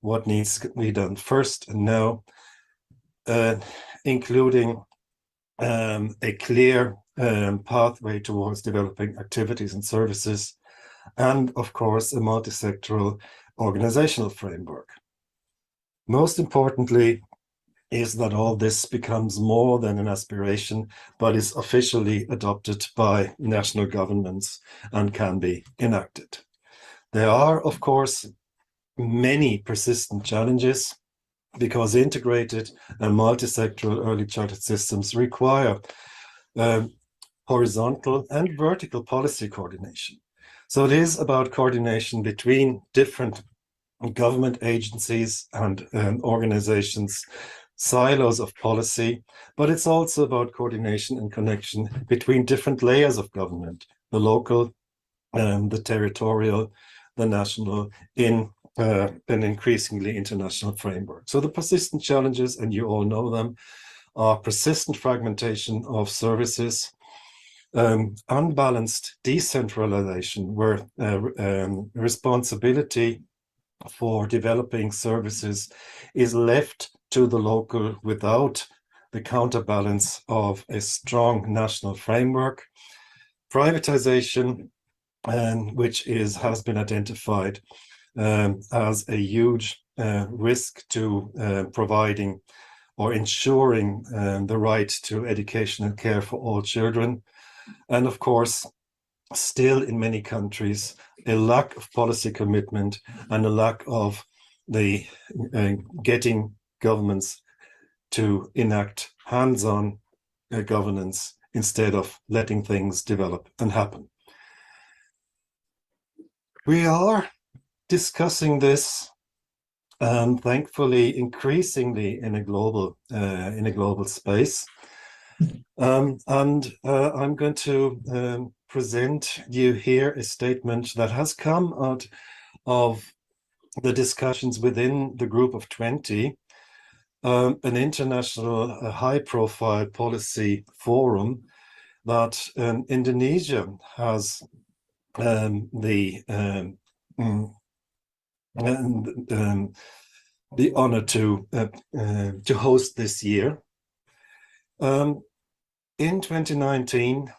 what needs to be done first and now, including a clear pathway towards developing activities and services, and of course, a multi-sectoral organizational framework. Most importantly is that all this becomes more than an aspiration, but is officially adopted by national governments and can be enacted. There are, of course, many persistent challenges because integrated and multi-sectoral early childhood systems require horizontal and vertical policy coordination. So it is about coordination between different government agencies and organizations, silos of policy, but it's also about coordination and connection between different layers of government, the local, the territorial, the national, in an increasingly international framework. So the persistent challenges, and you all know them, are persistent fragmentation of services, unbalanced decentralization, where responsibility for developing services is left to the local without the counterbalance of a strong national framework, privatization, which has been identified as a huge risk to providing or ensuring the right to education and care for all children. And of course, still in many countries, a lack of policy commitment and a lack of the getting governments to enact hands-on governance instead of letting things develop and happen. We are discussing this, thankfully, increasingly in a global space. I'm going to present you here a statement that has come out of the discussions within the Group of 20, an international high-profile policy forum that Indonesia has the honor to host this year. In 2019,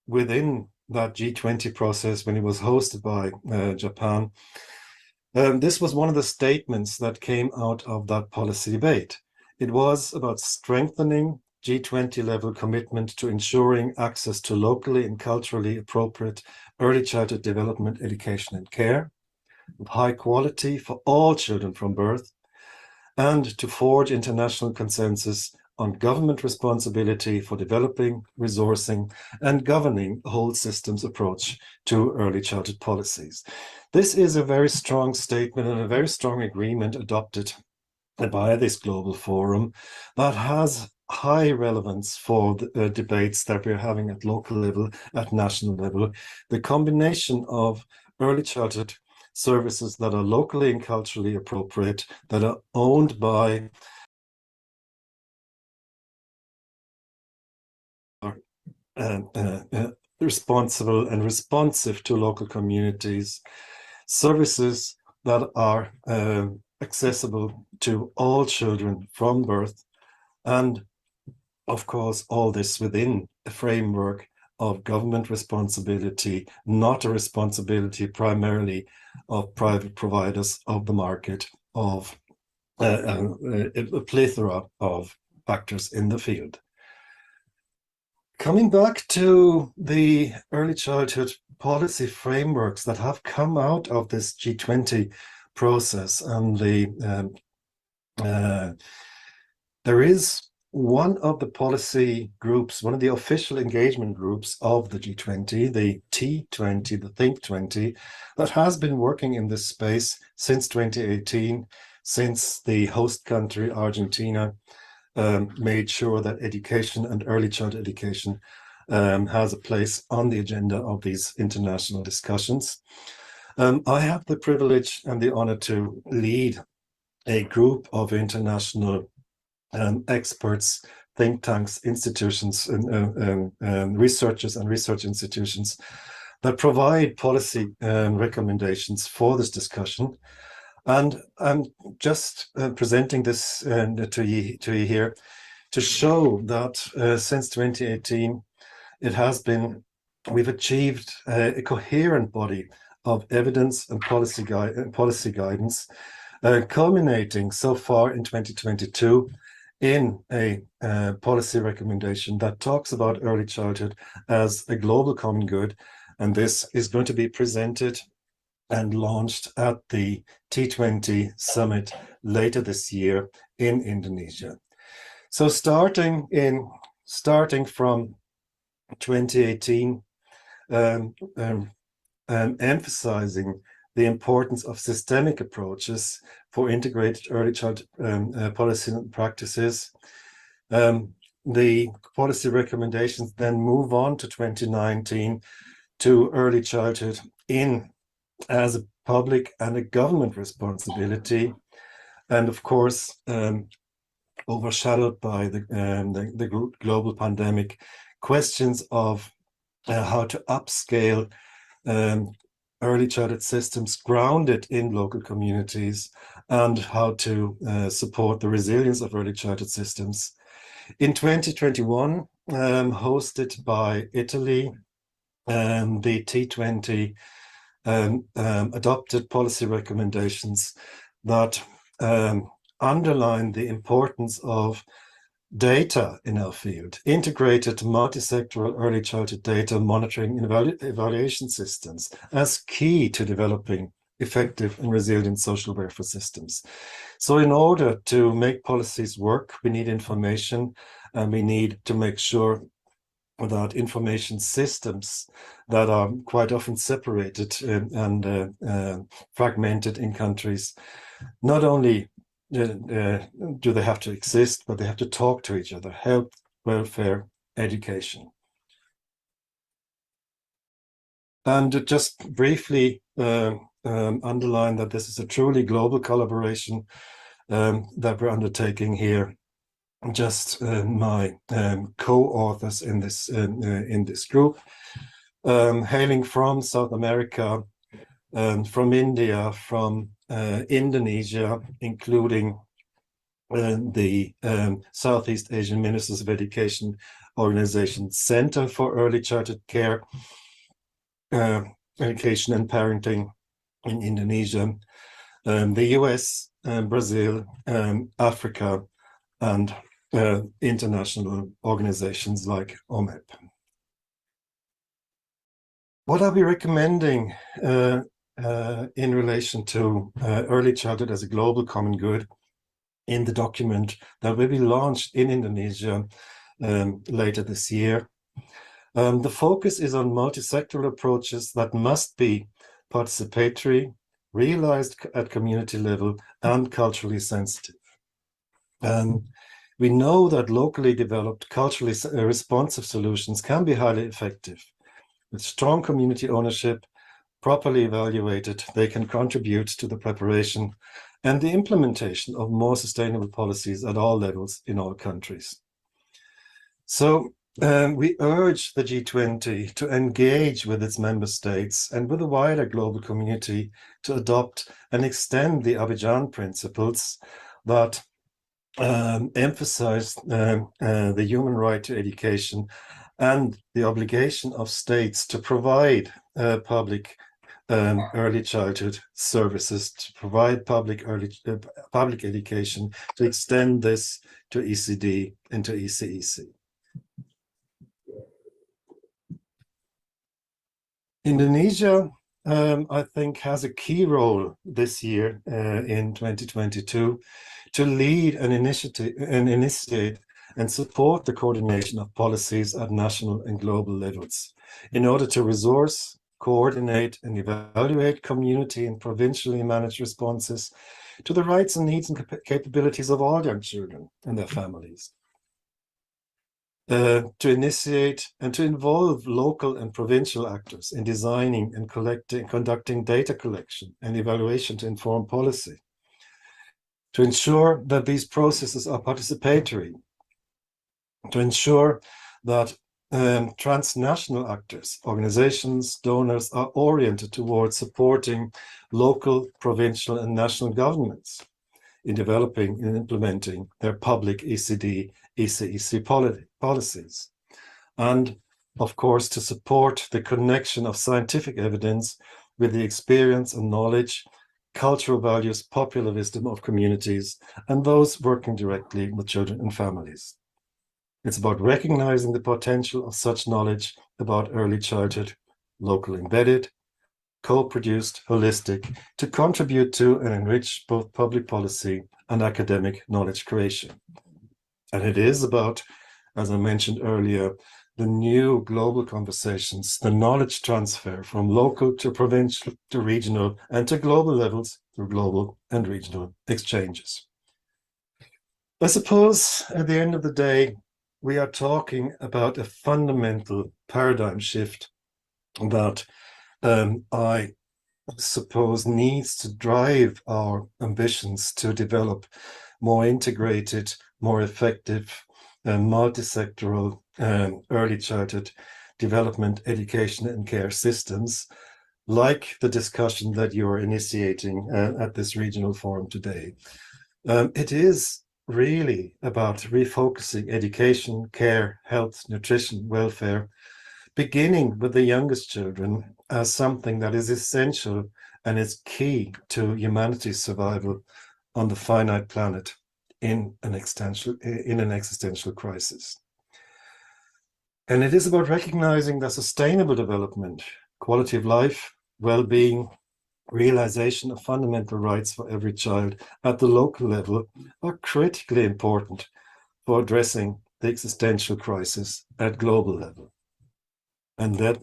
within that G20 process, when it was hosted by Japan, this was one of the statements that came out of that policy debate. It was about strengthening G20 level commitment to ensuring access to locally and culturally appropriate early childhood development, education and care of high quality for all children from birth, and to forge international consensus on government responsibility for developing, resourcing, and governing a whole systems approach to early childhood policies. This is a very strong statement and a very strong agreement adopted by this global forum that has high relevance for the debates that we're having at local level, at national level. The combination of early childhood services that are locally and culturally appropriate, that are owned by responsible and responsive to local communities, services that are accessible to all children from birth, and of course all this within a framework of government responsibility, not a responsibility primarily of private providers of the market, of a plethora of actors in the field. Coming back to the early childhood policy frameworks that have come out of this G20 process, and there is one of the policy groups, one of the official engagement groups of the G20, the T20, the Think 20, that has been working in this space since 2018, since the host country, Argentina, made sure that education and early childhood education has a place on the agenda of these international discussions. I have the privilege and the honor to lead a group of international experts, think tanks, institutions, and researchers and research institutions that provide policy recommendations for this discussion. And I'm just presenting this to you here to show that since 2018, we've achieved a coherent body of evidence and policy guidance, culminating so far in 2022 in a policy recommendation that talks about early childhood as a global common good. And this is going to be presented and launched at the T20 summit later this year in Indonesia. So starting from 2018, emphasizing the importance of systemic approaches for integrated early childhood policy and practices. The policy recommendations then move on to 2019 to early childhood as a public and a government responsibility, and of course overshadowed by the global pandemic, questions of how to upscale early childhood systems grounded in local communities, and how to support the resilience of early childhood systems. In 2021, hosted by Italy, the T20 adopted policy recommendations that underline the importance of data in our field, integrated multi-sectoral early childhood data monitoring and evaluation systems as key to developing effective and resilient social welfare systems. So in order to make policies work, we need information, and we need to make sure that information systems that are quite often separated and fragmented in countries, not only do they have to exist, but they have to talk to each other: health, welfare, education. And just briefly underline that this is a truly global collaboration that we're undertaking here. Just my co-authors in this group, hailing from South America, from India, from Indonesia, including the Southeast Asian Ministers of Education Organization Center for Early Childhood Care, Education and Parenting in Indonesia, the US, Brazil, Africa, and international organizations like OMEP. What are we recommending in relation to early childhood as a global common good in the document that will be launched in Indonesia later this year? The focus is on multi-sectoral approaches that must be participatory, realized at community level, and culturally sensitive. We know that locally developed, culturally responsive solutions can be highly effective. With strong community ownership, properly evaluated, they can contribute to the preparation and the implementation of more sustainable policies at all levels in all countries. So we urge the G20 to engage with its member states and with the wider global community to adopt and extend the Abidjan principles that emphasize the human right to education and the obligation of states to provide public early childhood services, to provide public education, to extend this to ECD and to ECEC. Indonesia, I think, has a key role this year in 2022 to lead an initiative and initiate and support the coordination of policies at national and global levels in order to resource, coordinate, and evaluate community and provincially managed responses to the rights and needs and capabilities of all young children and their families. To initiate and to involve local and provincial actors in designing and conducting data collection and evaluation to inform policy. To ensure that these processes are participatory. To ensure that transnational actors, organizations, donors are oriented towards supporting local, provincial, and national governments in developing and implementing their public ECD, ECEC policies. And of course, to support the connection of scientific evidence with the experience and knowledge, cultural values, popular wisdom of communities, and those working directly with children and families. It's about recognizing the potential of such knowledge about early childhood, local embedded, co-produced, holistic, to contribute to and enrich both public policy and academic knowledge creation. And it is about, as I mentioned earlier, the new global conversations, the knowledge transfer from local to provincial to regional and to global levels through global and regional exchanges. I suppose at the end of the day, we are talking about a fundamental paradigm shift that I suppose needs to drive our ambitions to develop more integrated, more effective, multi-sectoral early childhood development, education and care systems, like the discussion that you are initiating at this regional forum today. It is really about refocusing education, care, health, nutrition, welfare, beginning with the youngest children as something that is essential and is key to humanity's survival on the finite planet in an existential crisis. And it is about recognizing that sustainable development, quality of life, well-being, realization of fundamental rights for every child at the local level are critically important for addressing the existential crisis at global level. And that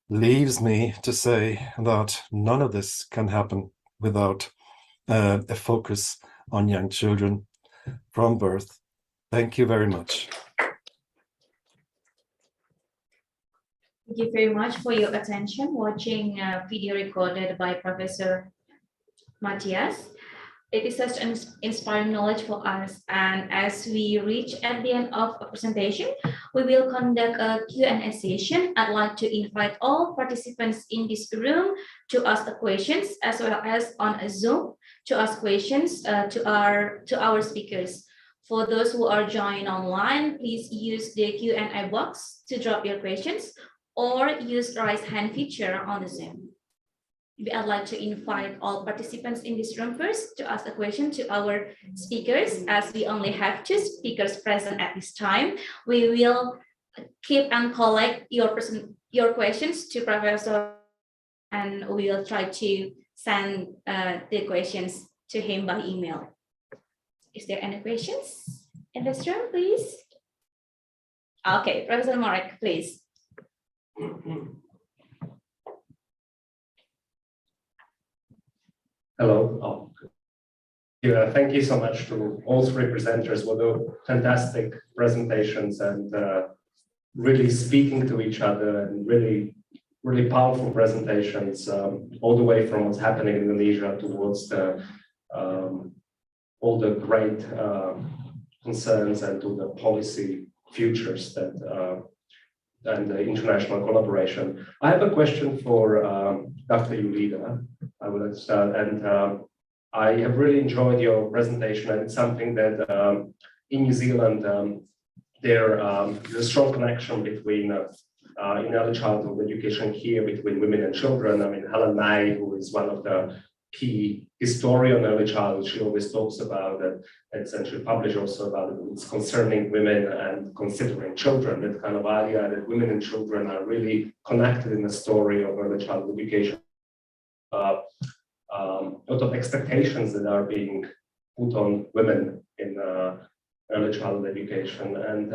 leaves me to say that none of this can happen without a focus on young children from birth. Thank you very much. Thank you very much for your attention watching a video recorded by Professor Matthias. It is such an inspiring knowledge for us, and as we reach at the end of a presentation, we will conduct a Q&A session. I'd like to invite all participants in this room to ask the questions, as well as on a Zoom to ask questions to our speakers. For those who are joined online, please use the Q&A box to drop your questions, or use the raise hand feature on the Zoom. I'd like to invite all participants in this room first to ask a question to our speakers. As we only have 2 speakers present at this time, we will keep and collect your questions to Professor, and we will try to send the questions to him by email. Is there any questions in this room, please? Okay, Professor Marek, please. Hello. Oh. Yeah, thank you so much to all three presenters for the fantastic presentations and really speaking to each other and really powerful presentations, all the way from what's happening in Indonesia towards the all the great concerns and to the policy futures that and the international collaboration. I have a question for Dr. Yulida. I would like to start, and I have really enjoyed your presentation, and it's something that in New Zealand there's a strong connection between in early childhood education here between women and children. I mean, Helen May, who is one of the key historian on early childhood, she always talks about it, and she published also about it. It's concerning women and considering children, that kind of idea that women and children are really connected in the story of early childhood education. A lot of expectations that are being put on women in early childhood education. And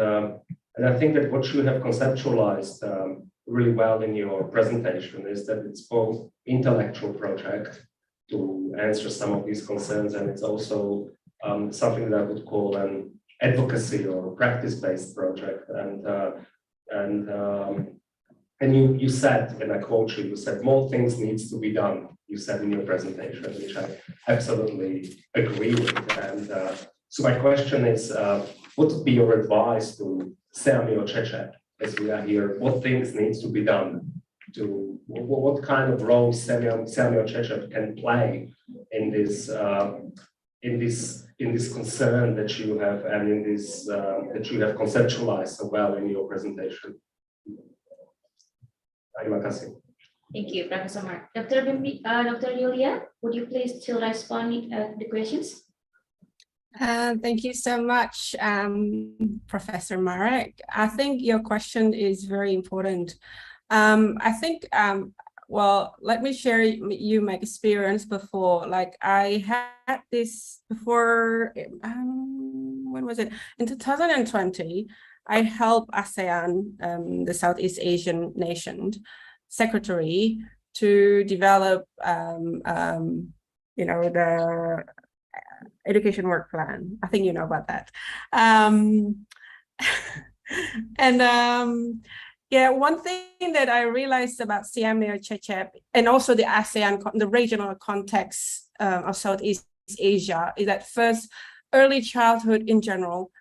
I think that what you have conceptualized really well in your presentation is that it's both intellectual project to answer some of these concerns, and it's also something that I would call an advocacy or practice-based project. And you said, and I quote you said, more things needs to be done, you said in your presentation, which I absolutely agree with. And so my question is, what would be your advice to Seameo Cecep, as we are here? What things needs to be done? To what kind of role Seameo Cecep can play in this concern that you have, and in this that you have conceptualized so well in your presentation? Terima kasih. Thank you, Professor Mark. Dr. Yulia, would you please still respond to the questions? Thank you so much, Professor Marek. I think your question is very important. I think, well, let me share you my experience before. Like I had this before, when was it? In 2020, I helped ASEAN, the Southeast Asian nation, secretary to develop, you know, the education work plan. I think you know about that. Yeah, one thing that I realized about Seameo Cecep and also the ASEAN, the regional context of Southeast Asia, is that first, early childhood in general,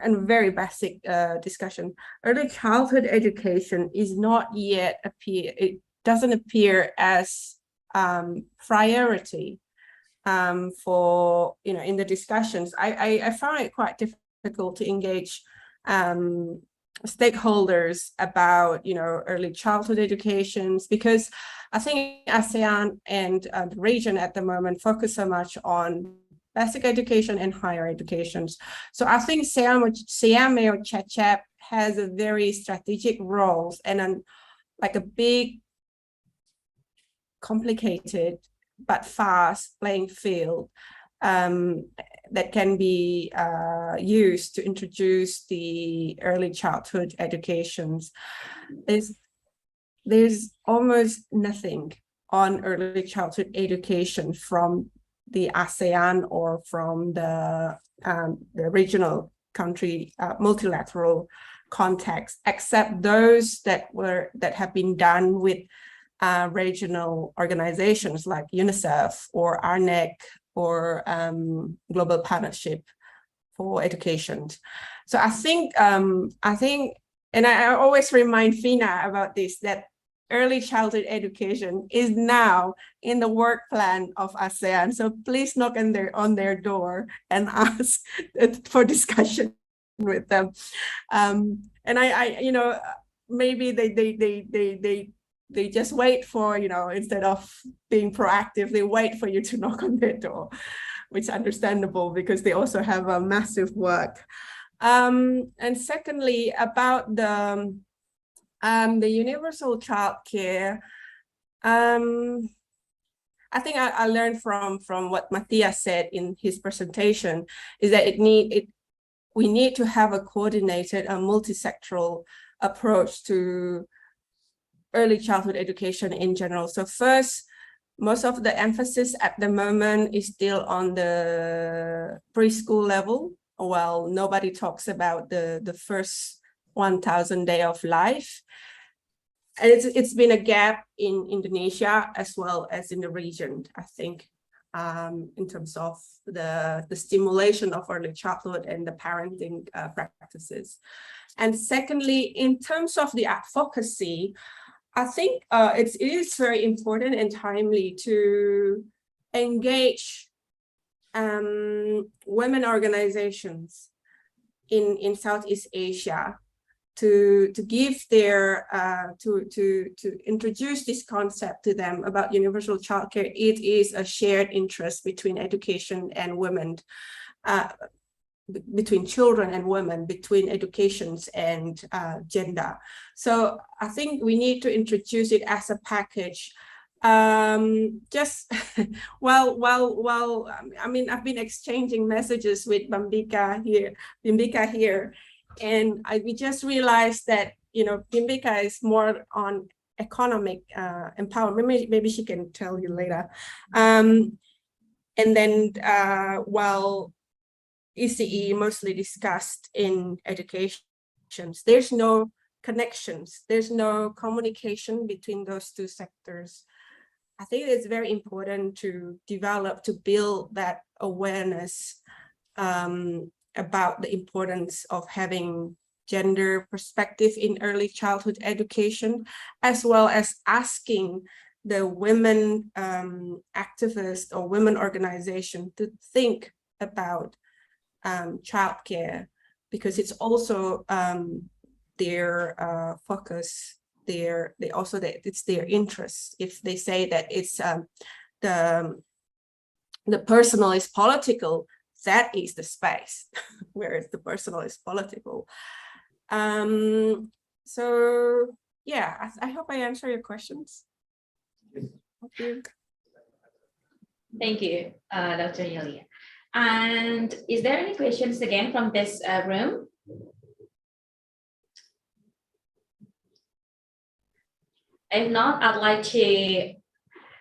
and very basic discussion, early childhood education is not yet it doesn't appear as priority for, you know, in the discussions. I found it quite difficult to engage stakeholders about, you know, early childhood educations, because I think ASEAN and the region at the moment focus so much on basic education and higher educations. So I think Seameo Cecep has a very strategic role and like a big, complicated but fast playing field that can be used to introduce the early childhood educations. There's almost nothing on early childhood education from the ASEAN or from the regional country multilateral context, except those that have been done with regional organizations like UNICEF or ARNEC or Global Partnership for Education. So I think, and I always remind FINA about this, that early childhood education is now in the work plan of ASEAN. So please knock on their door and ask for discussion with them. And I you know, maybe they just wait for, you know, instead of being proactive, they wait for you to knock on their door, which is understandable because they also have a massive work. And secondly, about the universal childcare, I think I learned from what Matthias said in his presentation, is that we need to have a coordinated and multi-sectoral approach to early childhood education in general. So first, most of the emphasis at the moment is still on the preschool level, while nobody talks about the first 1,000 days of life. And it's been a gap in Indonesia as well as in the region, I think, in terms of the stimulation of early childhood and the parenting practices. And secondly, in terms of the advocacy, I think it is very important and timely to engage women organizations in Southeast Asia to give their to introduce this concept to them about universal childcare. It is a shared interest between education and women, between children and women, between educations and gender. So I think we need to introduce it as a package. Just while I mean, I've been exchanging messages with Bhimbika here, and we just realized that, you know, Bhimbika is more on economic empowerment. Maybe she can tell you later. And then while ECE mostly discussed in education, there's no connections, there's no communication between those two sectors. I think it's very important to develop, to build that awareness about the importance of having gender perspective in early childhood education, as well as asking the women activists or women organization to think about childcare, because it's also their focus, it's their interest. If they say that it's the personal is political, that is the space, whereas the personal is political. So yeah, I hope I answer your questions. Thank you. Thank you, Dr. Yulia. And is there any questions again from this room? If not, I'd like to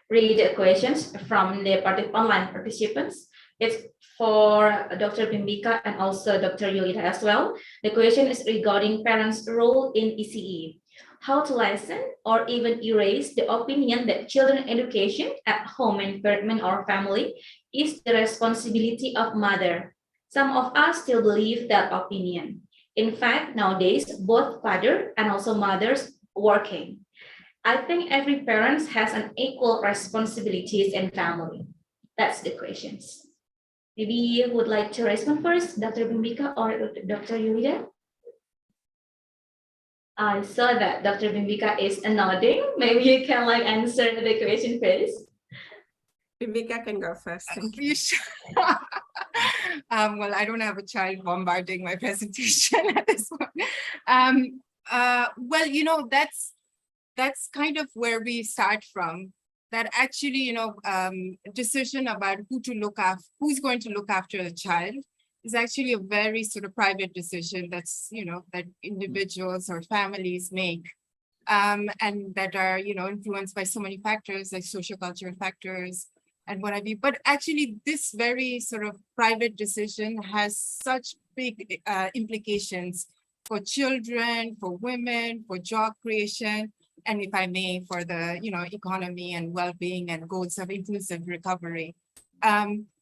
read the questions from the online participants. It's for Dr. Bhimbika and also Dr. Yulita as well. The question is regarding parents' role in ECE. How to lessen or even erase the opinion that children education at home environment or family is the responsibility of mother. Some of us still believe that opinion. In fact, nowadays, both father and also mothers working. I think every parent has an equal responsibilities in family. That's the questions. Maybe you would like to respond first, Dr. Bhimbika or Dr. Yulita? I saw that Dr. Bhimbika is nodding. Maybe you can answer the question first. Bhimbika can go first. Thank you. Well, I don't have a child bombarding my presentation at this point. Well, you know, that's kind of where we start from. That actually, you know, decision about who's going to look after the child is actually a very sort of private decision that's, you know, that individuals or families make, and that are, you know, influenced by so many factors like social cultural factors and what have you. But actually, this very sort of private decision has such big implications for children, for women, for job creation, and if I may, for the, you know, economy and well-being and goals of inclusive recovery.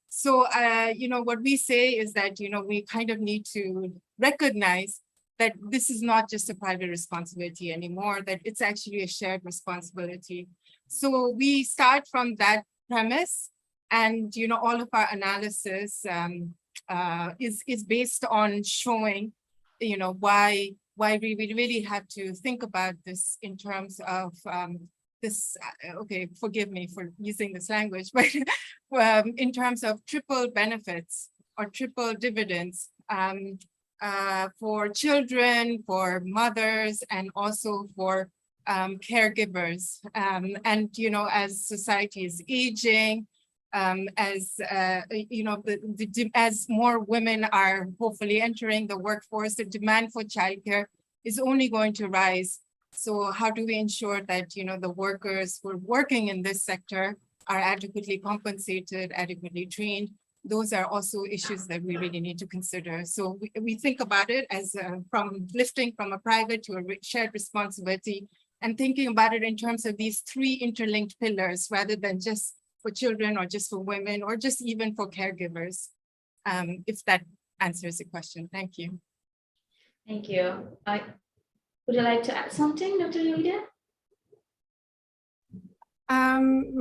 So, you know, what we say is that, you know, we kind of need to recognize that this is not just a private responsibility anymore, that it's actually a shared responsibility. So we start from that premise, and, you know, all of our analysis is based on showing, you know, why we really have to think about this in terms of this, okay, forgive me for using this language, but in terms of triple benefits or triple dividends for children, for mothers, and also for caregivers. And, you know, as society is aging, as you know, as more women are hopefully entering the workforce, the demand for childcare is only going to rise. So how do we ensure that, you know, the workers who are working in this sector are adequately compensated, adequately trained. Those are also issues that we really need to consider. So we think about it as from lifting from a private to a shared responsibility, and thinking about it in terms of these three interlinked pillars, rather than just for children or just for women or just even for caregivers. If that answers the question. Thank you. Thank you. Would you like to add something, Dr. Yulida?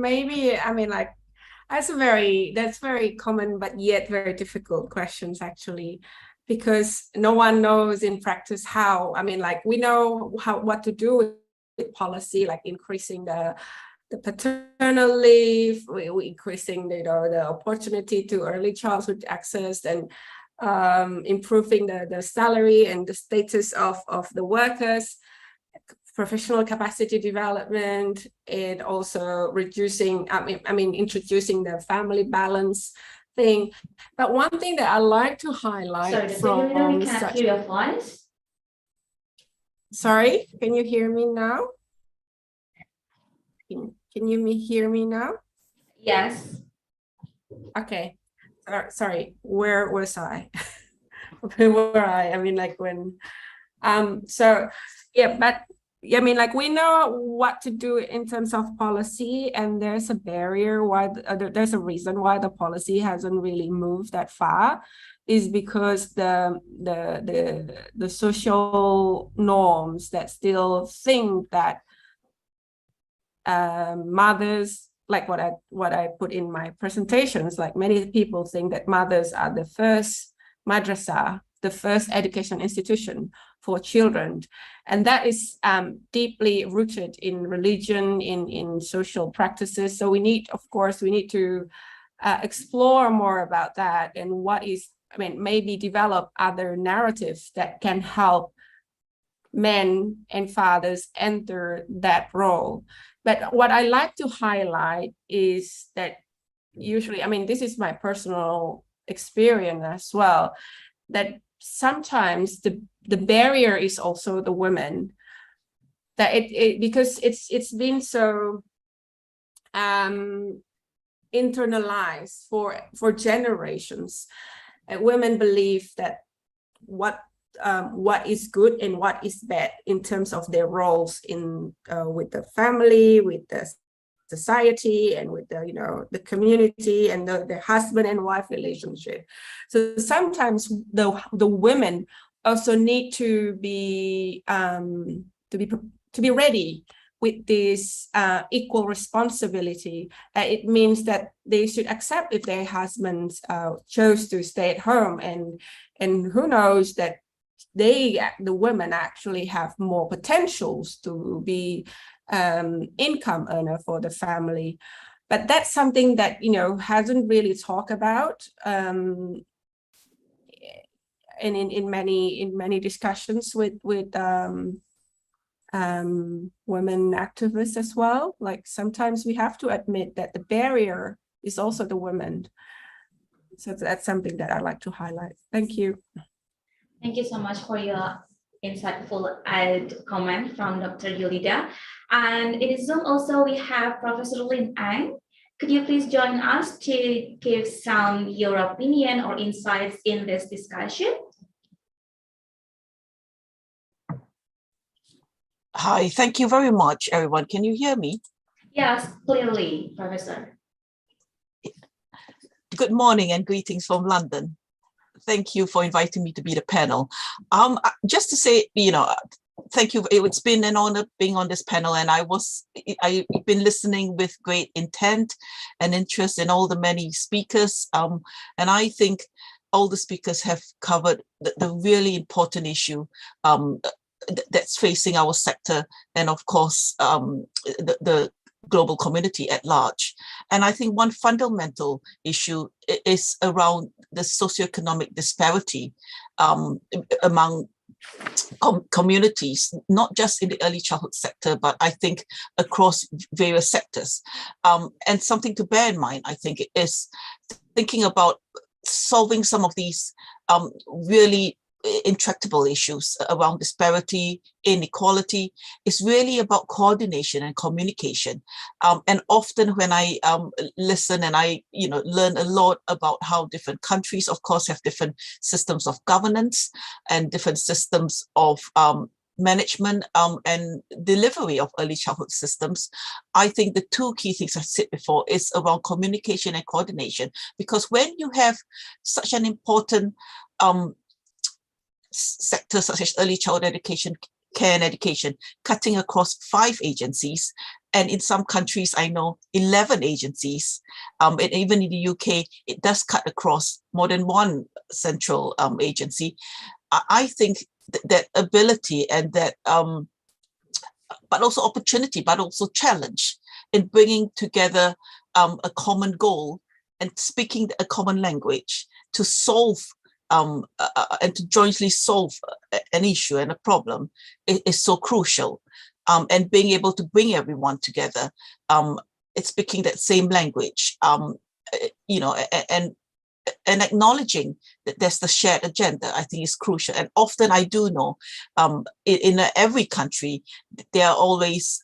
Maybe, I mean, like, that's very common, but yet very difficult questions actually, because no one knows in practice how. I mean, like, we know what to do with policy, like increasing the paternal leave, we increasing the opportunity to early childhood access, and improving the salary and the status of the workers, professional capacity development, and also reducing, introducing the family balance thing. But one thing that I like to highlight from we can't hear your voice. Sorry, can you hear me now? Can you hear me now? Yes. Okay. Sorry, where was I? Where were I? I mean, like when, so yeah, but I mean, like, we know what to do in terms of policy, and there's a barrier why there's a reason why the policy hasn't really moved that far, is because the social norms that still think that mothers, like what I put in my presentations, like many people think that mothers are the first madrasah, the first education institution for children. And that is deeply rooted in religion, in social practices. So we need to explore more about that, and maybe develop other narratives that can help men and fathers enter that role. But what I like to highlight is that usually, I mean, this is my personal experience as well, that sometimes the barrier is also the women, that because it's been so internalized for generations. Women believe that what is good and what is bad in terms of their roles in with the family, with the society, and with the community, and the husband and wife relationship. So sometimes the women also need to be ready with this equal responsibility. It means that they should accept if their husbands chose to stay at home, and who knows that the women actually have more potentials to be income earner for the family. But that's something that hasn't really talked about in many discussions with women activists as well. Like, sometimes we have to admit that the barrier is also the women. So that's something that I'd like to highlight. Thank you. Thank you so much for your insightful comment from Dr. Yulida. And in Zoom also we have Professor Lin Ang. Could you please join us to give your opinion or insights in this discussion? Hi, thank you very much, everyone. Can you hear me? Yes, clearly, Professor. Good morning and greetings from London. Thank you for inviting me to be the panel. Just to say, thank you. It's been an honor being on this panel, and I've been listening with great intent and interest in all the many speakers. And I think all the speakers have covered the really important issue that's facing our sector, and of course, the global community at large. And I think one fundamental issue is around the socioeconomic disparity among communities, not just in the early childhood sector, but I think across various sectors. And something to bear in mind, I think, is thinking about solving some of these really intractable issues around disparity, inequality. It's really about coordination and communication. And often when I listen and I learn a lot about how different countries, of course, have different systems of governance and different systems of management and delivery of early childhood systems. I think the two key things I said before is around communication and coordination, because when you have such an important sector such as early childhood education, care and education, cutting across 5 agencies, and in some countries I know 11 agencies, and even in the UK it does cut across more than one central agency. I think that ability and that but also opportunity, but also challenge in bringing together a common goal and speaking a common language to solve and to jointly solve an issue and a problem is so crucial. And being able to bring everyone together, it's speaking that same language, and acknowledging that there's the shared agenda, I think is crucial. And often I do know in every country, there are always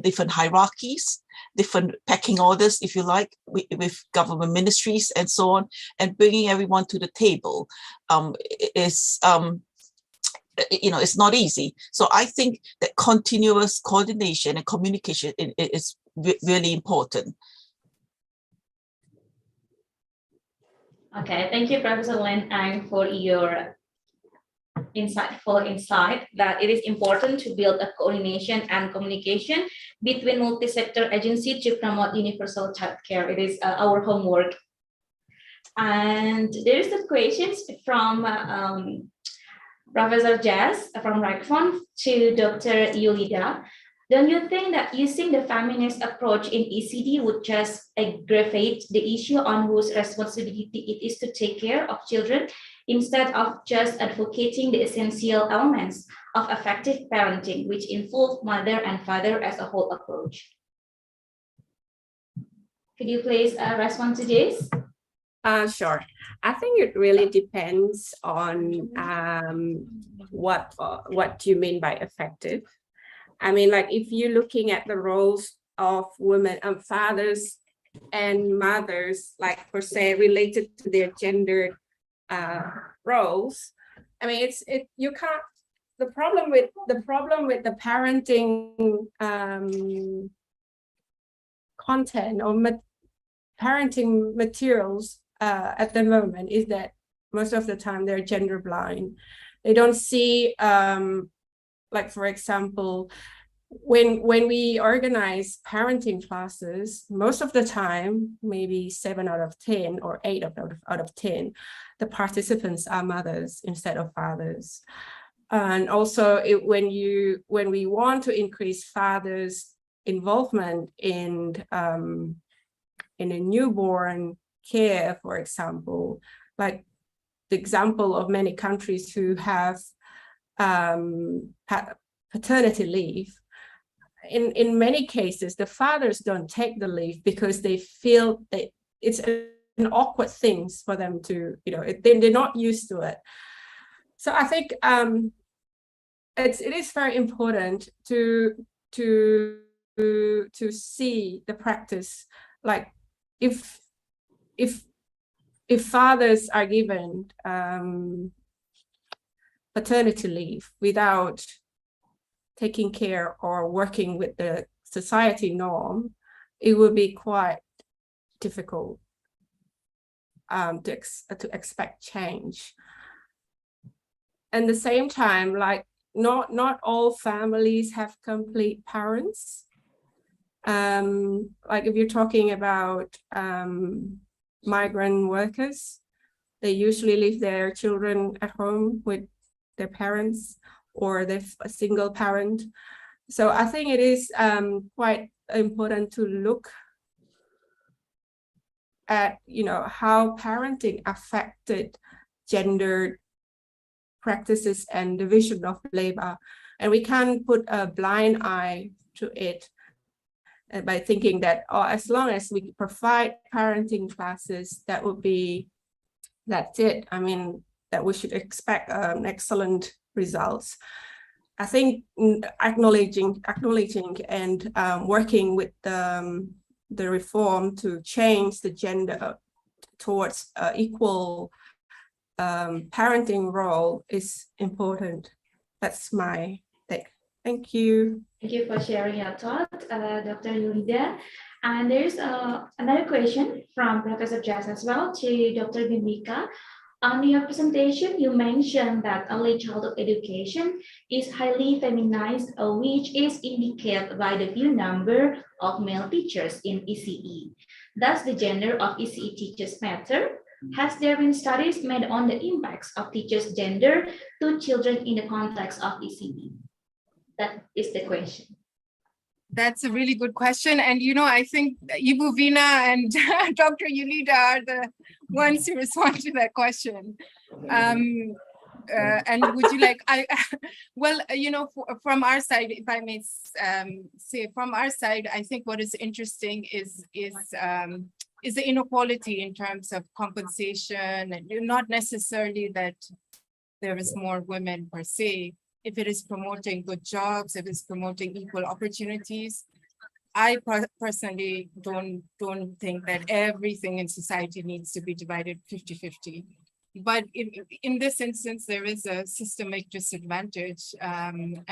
different hierarchies, different pecking orders, if you like, with government ministries and so on, and bringing everyone to the table is, it's not easy. So I think that continuous coordination and communication is really important. Okay, thank you, Professor Len Ang, for your insightful insight that it is important to build a coordination and communication between multi-sector agencies to promote universal childcare. It is our homework. And there is a question from Professor Jazz from Ragfond to Dr. Yulida. Don't you think that using the feminist approach in ECD would just aggravate the issue on whose responsibility it is to take care of children, instead of just advocating the essential elements of effective parenting, which involve mother and father as a whole approach? Could you please respond to this? Sure. I think it really depends on what you mean by effective. I mean, like if you're looking at the roles of women and fathers and mothers, like per se related to their gender roles, I mean, you can't. The problem with the parenting content or parenting materials at the moment is that most of the time they're gender blind. They don't see, like for example, when we organize parenting classes, most of the time, maybe 7 out of 10 or 8 out of 10, the participants are mothers instead of fathers. And also when we want to increase fathers' involvement in a newborn care, for example, like the example of many countries who have paternity leave, in many cases, the fathers don't take the leave because they feel that it's an awkward thing for them to, they're not used to it. So I think it is very important to see the practice, like if fathers are given paternity leave without taking care or working with the society norm, it would be quite difficult to expect change. At the same time, like not all families have complete parents. Like if you're talking about migrant workers, they usually leave their children at home with their parents, or they're a single parent. So I think it is quite important to look at, how parenting affected gender practices and division of labor. And we can't put a blind eye to it by thinking that, as long as we provide parenting classes, that's it. I mean, that we should expect excellent results. I think acknowledging and working with the reform to change the gender towards equal parenting role is important. That's my take. Thank you. Thank you for sharing your thoughts, Dr. Yulida. And there's another question from Professor Jazz as well to Dr. Bhimika. On your presentation, you mentioned that early childhood education is highly feminized, which is indicated by the few number of male teachers in ECE. Does the gender of ECE teachers matter? Has there been studies made on the impacts of teachers' gender to children in the context of ECE? That is the question. That's a really good question. And, I think Ibu Vina and Dr. Yulida are the ones who respond to that question. And would you like, from our side, if I may say, from our side, I think what is interesting is the inequality in terms of compensation, and not necessarily that there is more women per se. If it is promoting good jobs, if it's promoting equal opportunities, I personally don't think that everything in society needs to be divided 50-50. But in this instance, there is a systemic disadvantage, and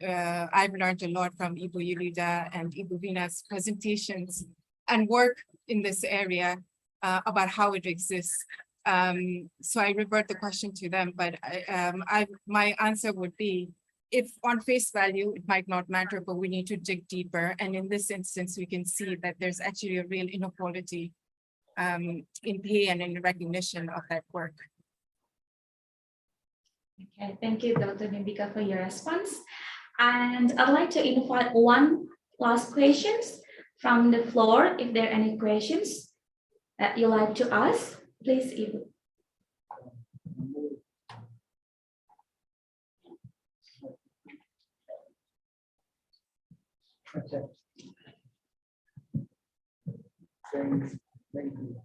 I've learned a lot from Ibu Yulida and Ibu Vina's presentations and work in this area about how it exists. So I revert the question to them, but my answer would be, if on face value, it might not matter, but we need to dig deeper. And in this instance, we can see that there's actually a real inequality in pay and in recognition of that work. Okay, thank you, Dr. Bhimika, for your response. And I'd like to invite one last questions from the floor. If there are any questions that you like to ask, please, Ibu. Okay. Thank you.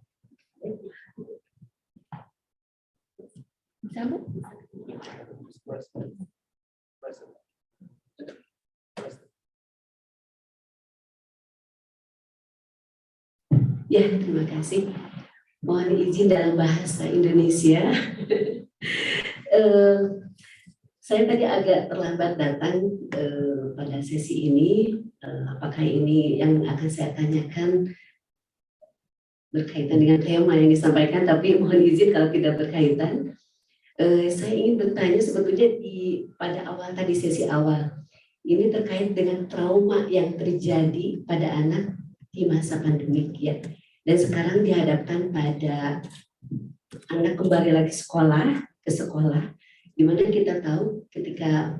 Ya, terima kasih. Mohon izin dalam bahasa Indonesia. Saya tadi agak terlambat datang pada sesi ini. Apakah ini yang akan saya tanyakan berkaitan dengan tema yang disampaikan, tapi mohon izin kalau tidak berkaitan. Saya ingin bertanya sebetulnya pada awal tadi, sesi awal, ini terkait dengan trauma yang terjadi pada anak di masa pandemik ya. Dan sekarang dihadapkan pada anak kembali lagi ke sekolah, di mana kita tahu ketika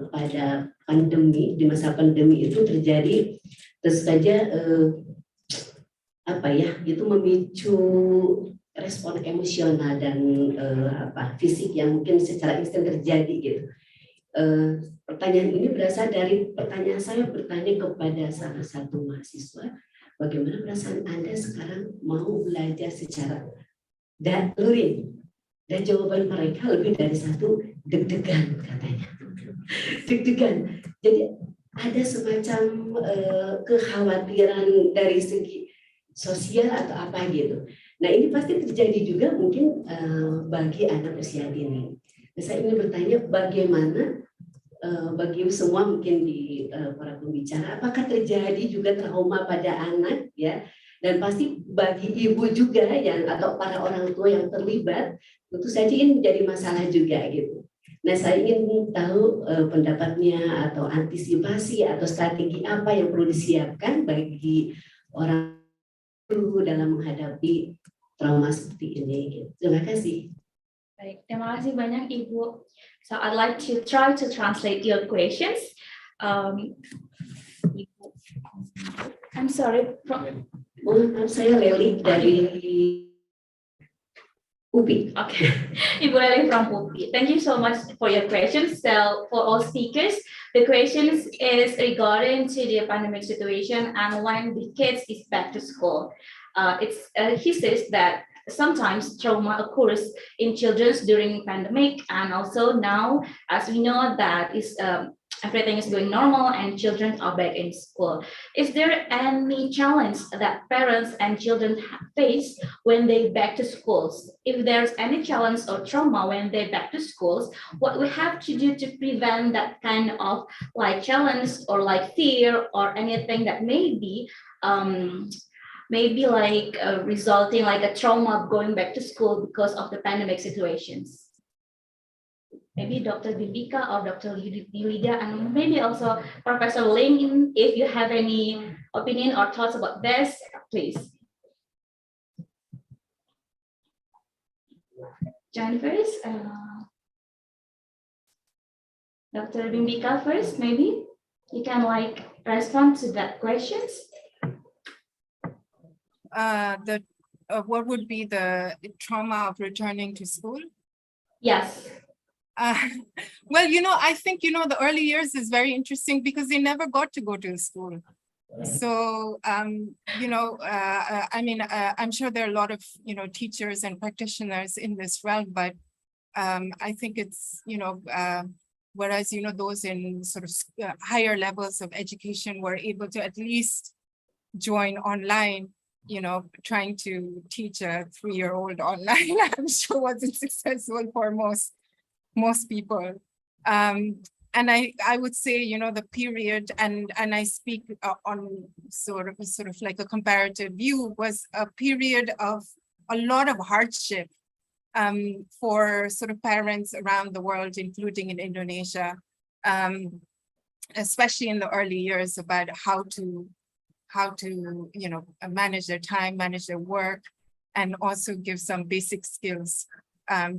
pada pandemi, di masa pandemi itu terjadi, tentu saja itu memicu respon emosional dan fisik yang mungkin secara instan terjadi gitu. Pertanyaan ini berasal dari pertanyaan saya bertanya kepada salah satu mahasiswa, bagaimana perasaan Anda sekarang mau belajar secara daring? Dan jawaban mereka lebih dari satu, deg-degan katanya. Deg-degan. Jadi ada semacam kekhawatiran dari segi sosial atau apa gitu. Nah ini pasti terjadi juga mungkin bagi anak usia dini. Nah, saya ingin bertanya bagaimana bagi semua mungkin di para pembicara, apakah terjadi juga trauma pada anak ya? Dan pasti bagi ibu juga yang atau para orang tua yang terlibat, tentu saja ini menjadi masalah juga gitu. Nah saya ingin tahu pendapatnya atau antisipasi atau strategi apa yang perlu disiapkan bagi orang tua dalam menghadapi trauma seperti ini. Gitu. Terima kasih. Baik, terima kasih banyak Ibu. So I'd like to try to translate your questions. I'm sorry. Saya Leli dari UPI. Okay, Ibu Leli from UPI. Thank you so much for your questions. So for all speakers, the questions is regarding to the pandemic situation and when the kids is back to school. He says that sometimes trauma occurs in children during pandemic, and also now, as we know that is everything is going normal and children are back in school. Is there any challenge that parents and children face when they back to schools? If there's any challenge or trauma when they back to schools, what we have to do to prevent that kind of like challenge or like fear or anything that may be maybe like resulting like a trauma of going back to school because of the pandemic situations? Maybe Dr. Bimbika or Dr. Yulida, and maybe also Professor Ling, if you have any opinion or thoughts about this, please. Join first. Dr. Bimbika first, maybe you can like respond to that questions. What would be the trauma of returning to school? Yes. Well, I think, the early years is very interesting because they never got to go to school. So, I'm sure there are a lot of, teachers and practitioners in this realm, but I think it's, whereas, those in sort of higher levels of education were able to at least join online, trying to teach a 3-year-old online, I'm sure wasn't successful for most people. And I would say, the period, and I speak on sort of like a comparative view, was a period of a lot of hardship for sort of parents around the world, including in Indonesia, especially in the early years, about how to manage their time, manage their work, and also give some basic skills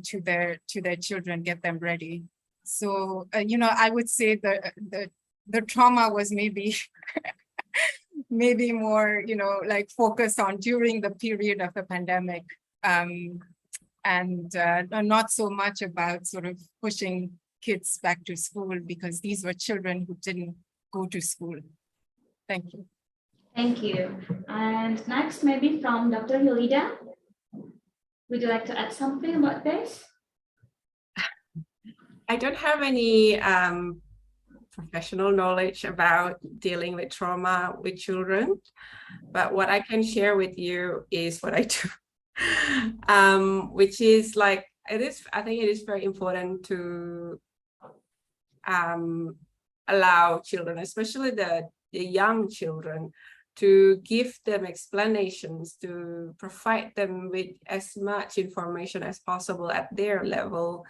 to their children, get them ready. So I would say the trauma was maybe maybe more like focused on during the period of the pandemic, and not so much about sort of pushing kids back to school, because these were children who didn't go to school. Thank you. Thank you. And next, maybe from Dr. Yulida. Would you like to add something about this? I don't have any professional knowledge about dealing with trauma with children, but what I can share with you is what I do, which is like, I think it is very important to allow children, especially the young children, to give them explanations, to provide them with as much information as possible at their level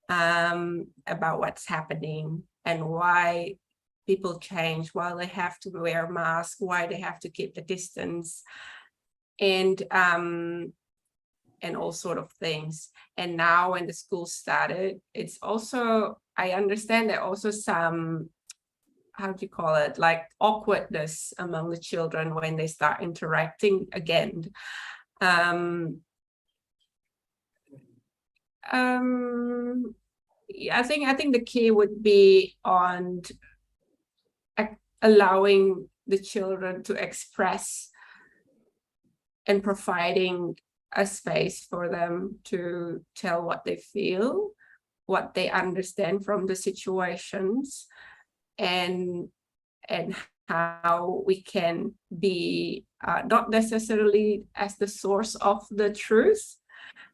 about what's happening and why people change, why they have to wear masks, why they have to keep the distance, and all sort of things. And now when the school started, it's also, I understand that also some, how do you call it, like awkwardness among the children when they start interacting again. I think the key would be on allowing the children to express and providing a space for them to tell what they feel, what they understand from the situations, and how we can be not necessarily as the source of the truth,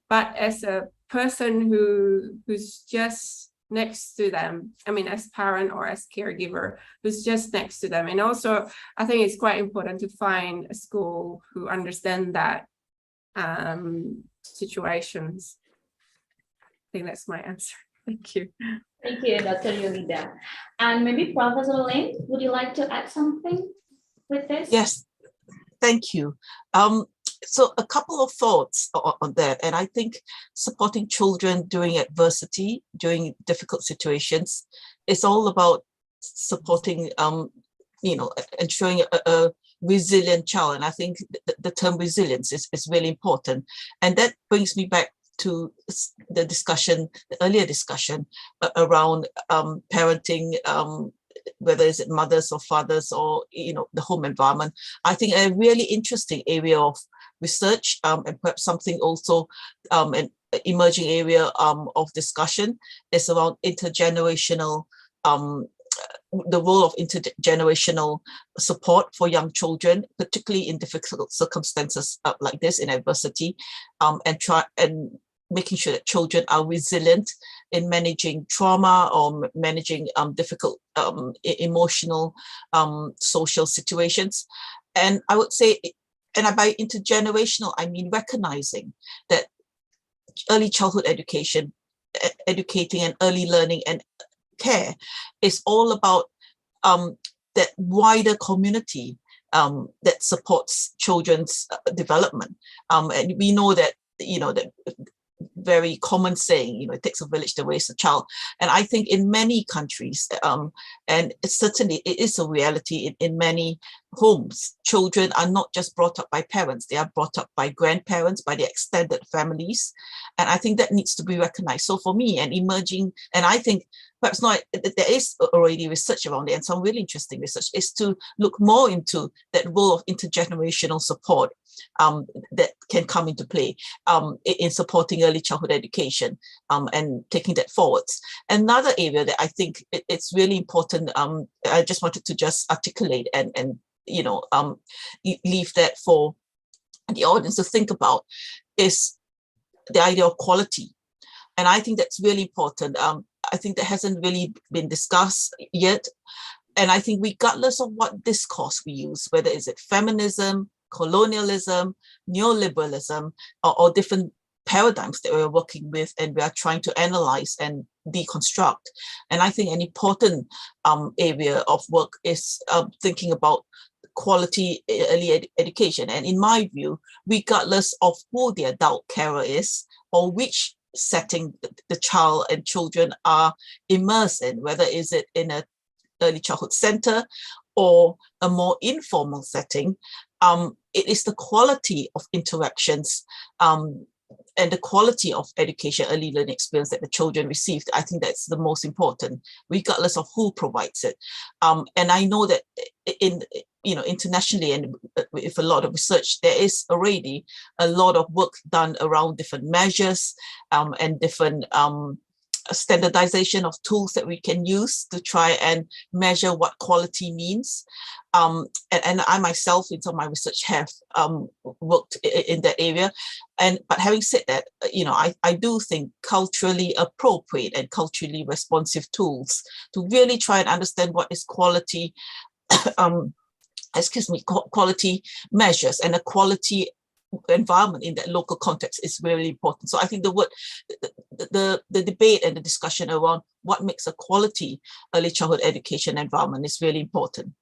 but as a person who's just next to them. I mean, as parent or as caregiver, who's just next to them. And also, I think it's quite important to find a school who understand that situations. I think that's my answer. Thank you. Thank you, Dr. Yulida. And maybe Professor Ling, would you like to add something with this? Yes, thank you. So a couple of thoughts on that. And I think supporting children during adversity, during difficult situations, is all about supporting, ensuring a resilient child. And I think the term resilience is really important. And that brings me back to the earlier discussion around parenting, whether it's mothers or fathers or the home environment. I think a really interesting area of research, and perhaps something also an emerging area of discussion is around intergenerational, the role of intergenerational support for young children, particularly in difficult circumstances like this, in adversity, and making sure that children are resilient in managing trauma or managing difficult emotional, social situations. And I would say, and by intergenerational, I mean recognizing that early childhood education, educating and early learning and care is all about that wider community that supports children's development. And we know that, that very common saying, it takes a village to raise a child. And I think in many countries, and certainly it is a reality in many homes, children are not just brought up by parents, they are brought up by grandparents, by their extended families. And I think that needs to be recognized. So for me, and emerging, and I think perhaps not, there is already research around it, and some really interesting research, is to look more into that role of intergenerational support that can come into play in supporting early childhood education and taking that forwards. Another area that I think it's really important, I just wanted to just articulate and leave that for the audience to think about, is the idea of quality. And I think that's really important. I think that hasn't really been discussed yet. And I think regardless of what discourse we use, whether is it feminism, colonialism, neoliberalism, or different paradigms that we're working with and we are trying to analyze and deconstruct. And I think an important area of work is thinking about quality early education. And in my view, regardless of who the adult carer is or which setting the child and children are immersed in, whether is it in an early childhood center or a more informal setting, it is the quality of interactions and the quality of education, early learning experience that the children received. I think that's the most important, regardless of who provides it. And I know that internationally and with a lot of research, there is already a lot of work done around different measures and different standardization of tools that we can use to try and measure what quality means. And I myself, in some of my research, have worked in that area. But having said that, I do think culturally appropriate and culturally responsive tools to really try and understand what is quality, quality measures and a quality environment in that local context is really important. So I think the debate and the discussion around what makes a quality early childhood education environment is really important.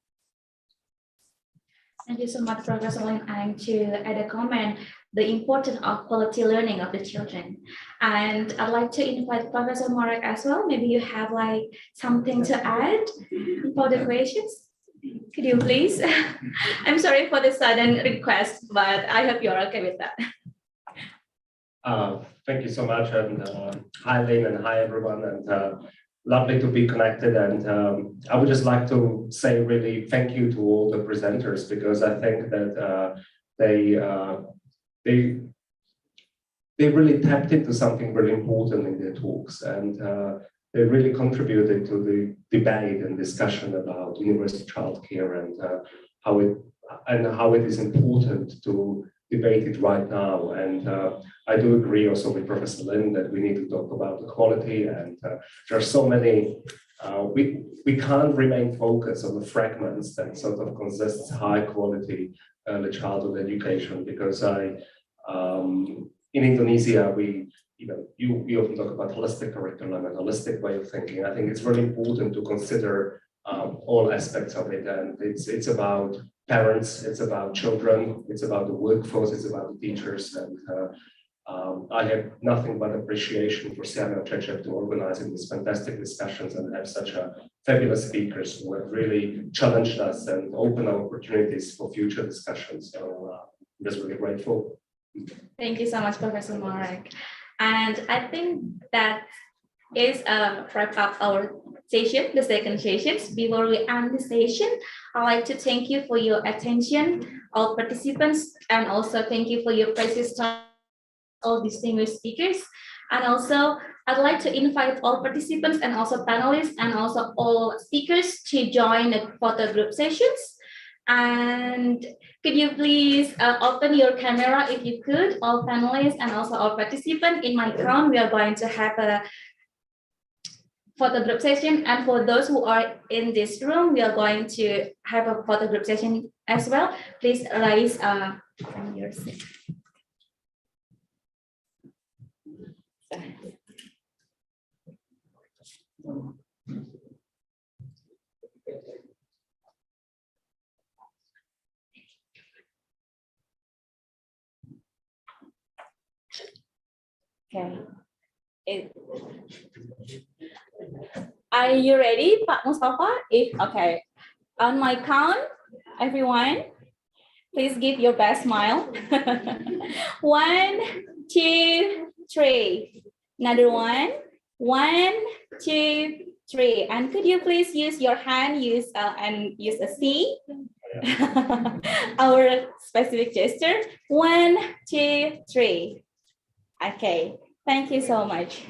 Thank you so much, Professor Lim. And to add a comment, the importance of quality learning of the children. And I'd like to invite Professor Marek as well. Maybe you have something to add for the questions. Could you please? I'm sorry for the sudden request, but I hope you're okay with that. Thank you so much, and hi Lynn, and hi everyone, and lovely to be connected. And I would just like to say really thank you to all the presenters, because I think that they really tapped into something really important in their talks, and they really contributed to the debate and discussion about universal childcare and how it is important to debate it right now. And I do agree also with Professor Lin that we need to talk about the quality, and there are so many, we can't remain focused on the fragments that sort of consists high quality early childhood education, because in Indonesia, we often talk about holistic curriculum and holistic way of thinking. I think it's really important to consider all aspects of it, and it's about parents, it's about children, it's about the workforce, it's about the teachers, and I have nothing but appreciation for Samuel Čeček to organizing these fantastic discussions and have such a fabulous speakers who have really challenged us and opened our opportunities for future discussions. So I'm just really grateful. Thank you so much, Professor Marek. And I think that is wrap up our session, the second session. Before we end the session, I'd like to thank you for your attention all participants, and also thank you for your precious time, all distinguished speakers. And also, I'd like to invite all participants and also panelists and also all speakers to join the photo group sessions. And could you please open your camera if you could, all panelists and also all participants. In my count, we are going to have a photo group session. And for those who are in this room, we are going to have a photo group session as well. Please raise from your seat. Okay. Are you ready, Pak Mustafa? Okay. On my count, everyone, please give your best smile. 1, 2, 3. Another one. 1, 2, 3. And could you please use your hand and use a C? Our specific gesture. 1, 2, 3. Okay. Thank you so much.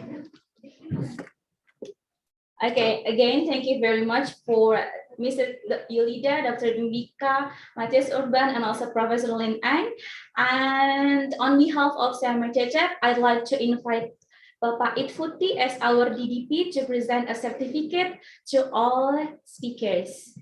Okay, again, thank you very much for Mr. Yulida, Dr. Mbika, Matthias Urban, and also Professor Lin Ang. And on behalf of Samer Cecep, I'd like to invite Bapak Itfuti as our DDP to present a certificate to all speakers.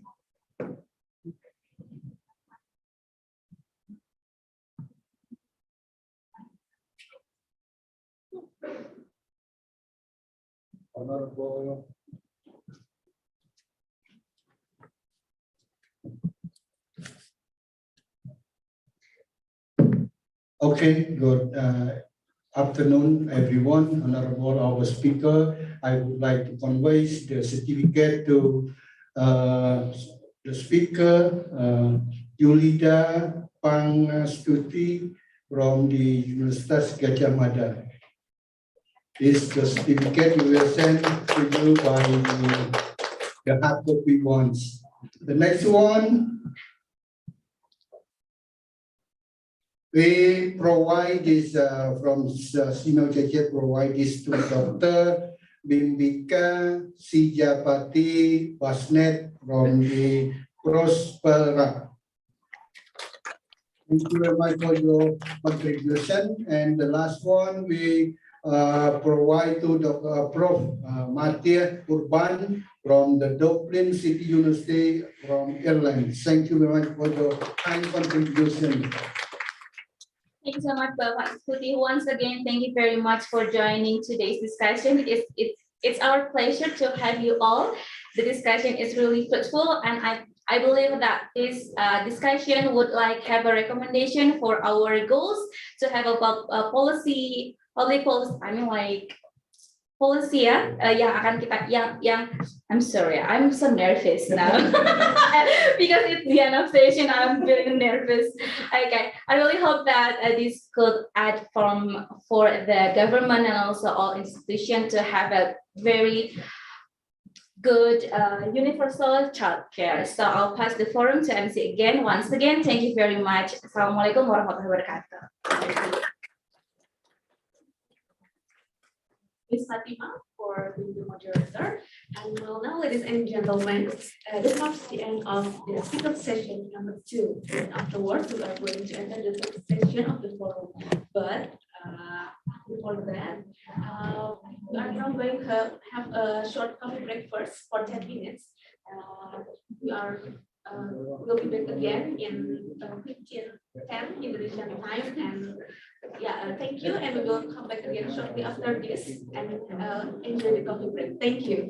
Honorable Okay, good afternoon, everyone. Honorable our speaker, I would like to convey the certificate to the speaker, Yulida Pangastuti from the Universitas Gadjah Mada. This certificate we will send to you by the hard copy ones. The next one, we provide this from Samer Cecep, provide this to Dr. Bimbika Sijapati Basnet from the Prospera. Thank you very much for your contribution. And the last one, we provide to the Prof. Matthias Urban from the Dublin City University from Ireland. Thank you very much for your kind contribution. Thank you so much, Bapak Itfuti. Once again, thank you very much for joining today's discussion. It's our pleasure to have you all. The discussion is really fruitful, and I believe that this discussion would have a recommendation for our goals to have a policy, public policy. I mean, policy yang akan kita yang I'm sorry, I'm so nervous now because it's the end of session. I'm feeling nervous. Okay, I really hope that this could add for the government and also all institutions to have a very good universal childcare. So I'll pass the forum to MC again. Once again, thank you very much. Assalamualaikum warahmatullahi wabarakatuh. Ms. Fatima for being the moderator. And well, now, ladies and gentlemen, this marks the end of the speaker session number 2. And afterwards, we are going to enter the third session of the forum. But before that, we are now going to have a short coffee break first for 10 minutes. We'll be back again in 15:10 Indonesian time, and thank you, and we will come back again shortly after this and enjoy the coffee break. Thank you.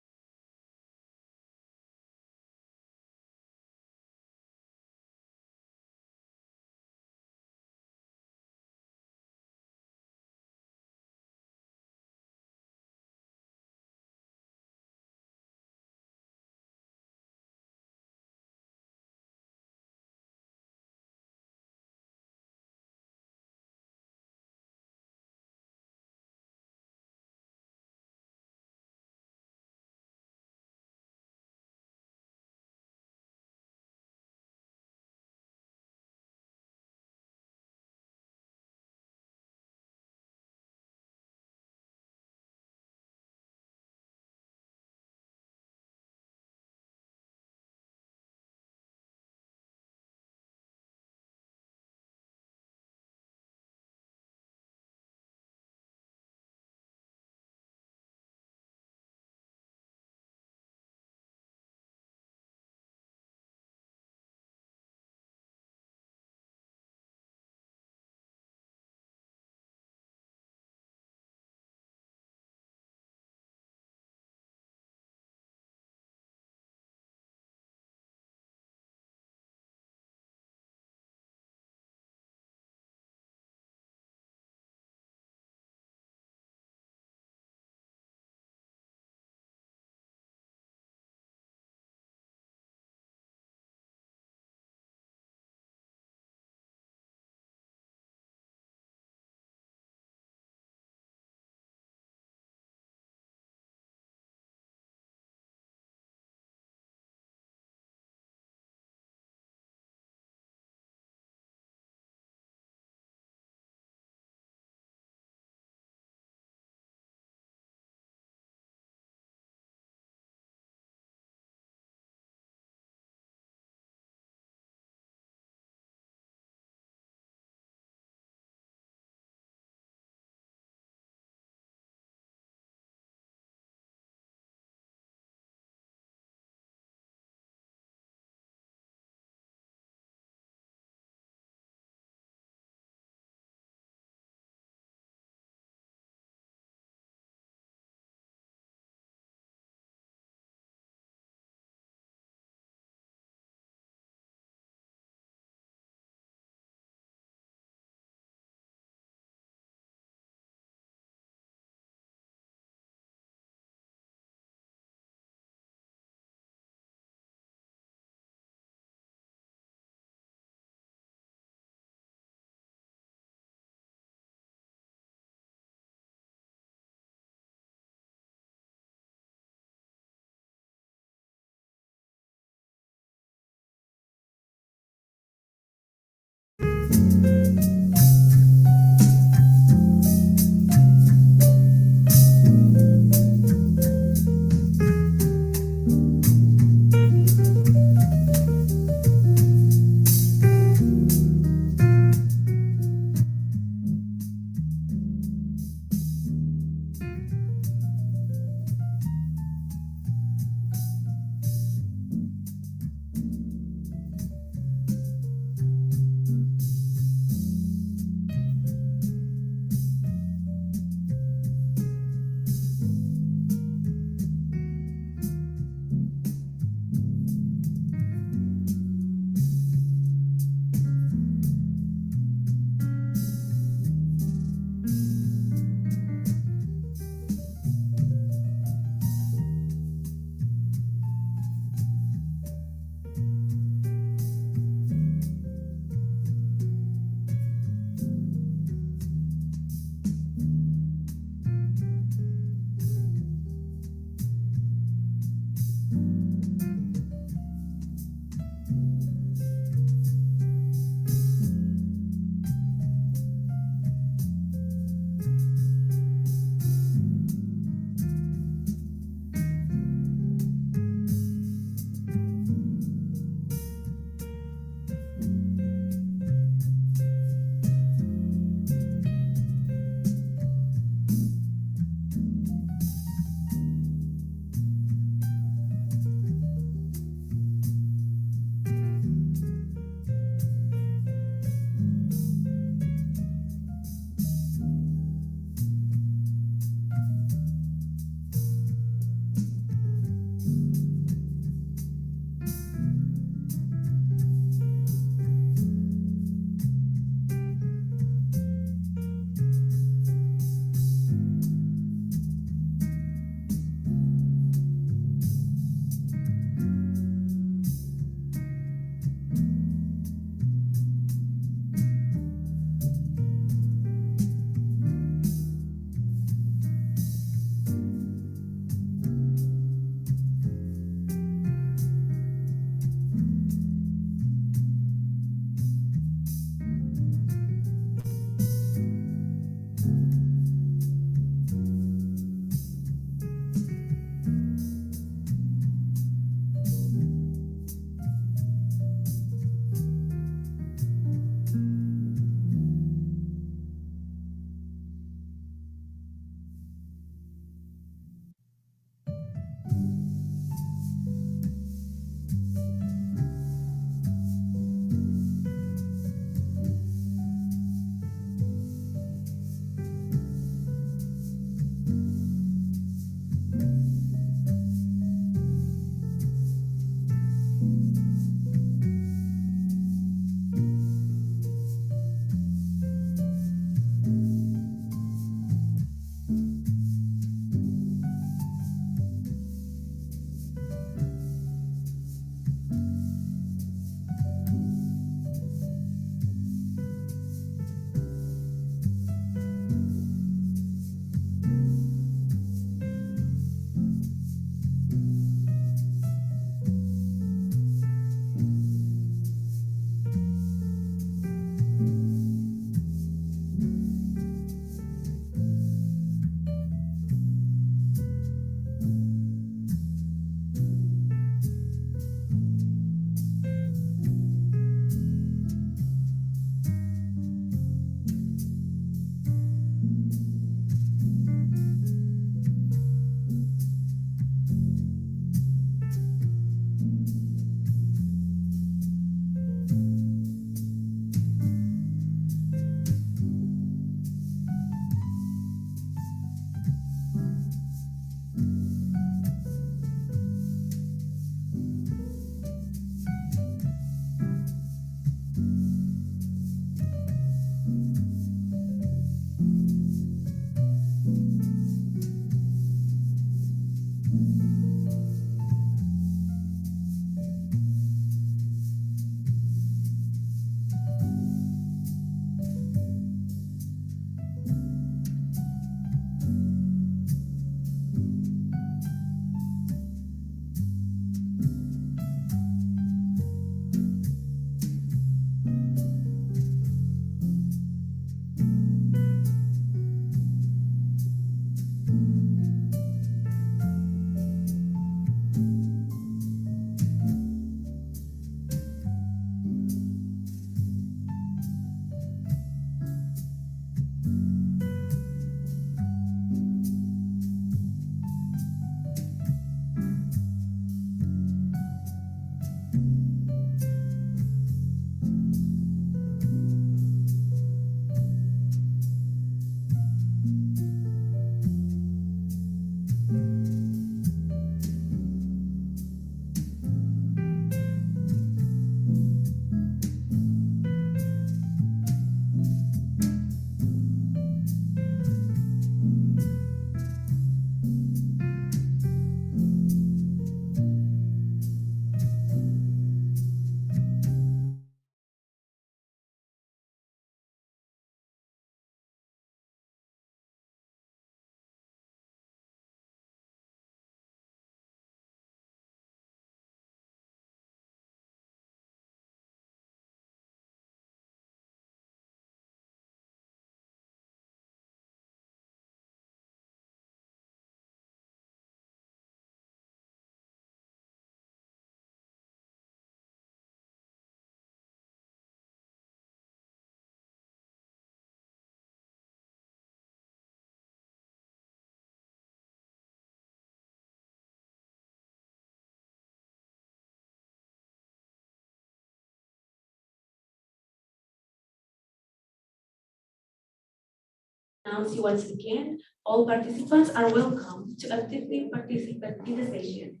announce you once again, all participants are welcome to actively participate in the session.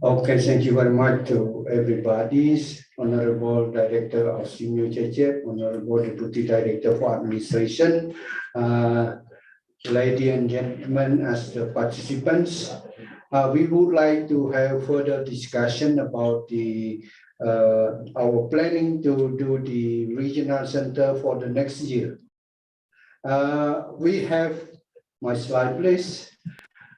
Okay, thank you very much to everybody. Honorable Director of Simeo Cecep, Honorable Deputy Director for Administration, ladies and gentlemen, as the participants, we would like to have further discussion about the our planning to do the regional center for the next year. We have my slide, please.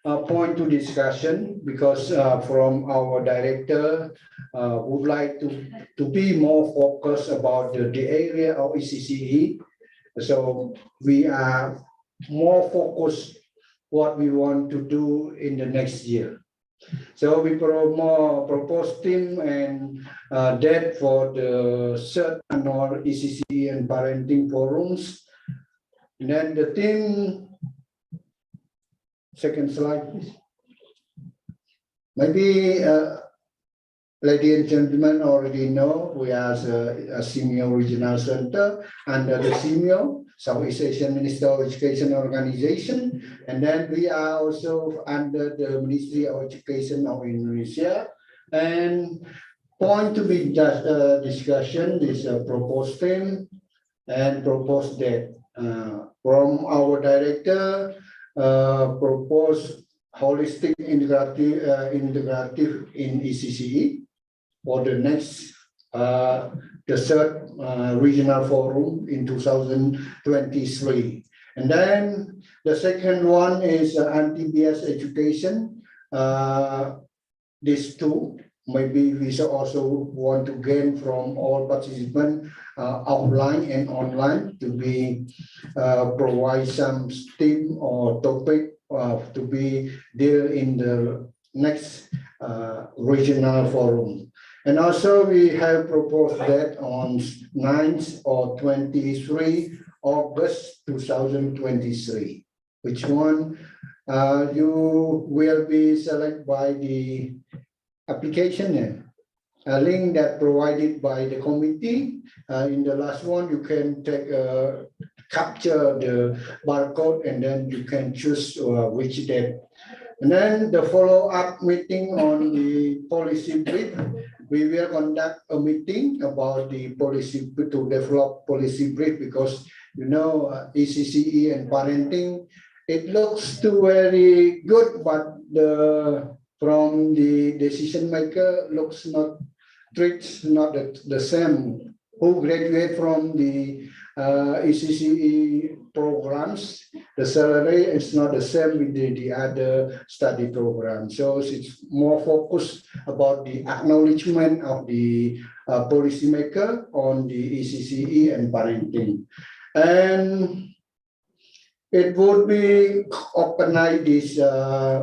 Point to discussion because from our director would like to be more focused about the area of ECCE. So we are more focused what we want to do in the next year. So we propose team and that for the third annual ECCE and parenting forums. And then the team. Second slide, please. Maybe, ladies and gentlemen already know we are a Simeo Regional Center under the Simeo, Southeast Asian Minister of Education Organization, and then we are also under the Ministry of Education of Indonesia. And point to be just discussion is a proposed theme and proposed date from our director. Propose holistic integrative in ECCE for the next the third regional forum in 2023. And then the second one is anti-bias education. These two, maybe we should also want to gain from all participants offline and online to be provide some theme or topic to be deal in the next regional forum. And also we have proposed that on 9th or 23 August 2023. Which one you will be selected by the application, a link that provided by the committee. In the last one, you can take capture the barcode and then you can choose which date. And then the follow-up meeting on the policy brief. We will conduct a meeting about the policy to develop policy brief because you know ECCE and parenting. It looks too very good, but from the decision maker looks not treats not the same. Who graduate from the ECCE programs, the salary is not the same with the other study program. So it's more focused about the acknowledgement of the policymaker on the ECCE and parenting. And it would be organize this,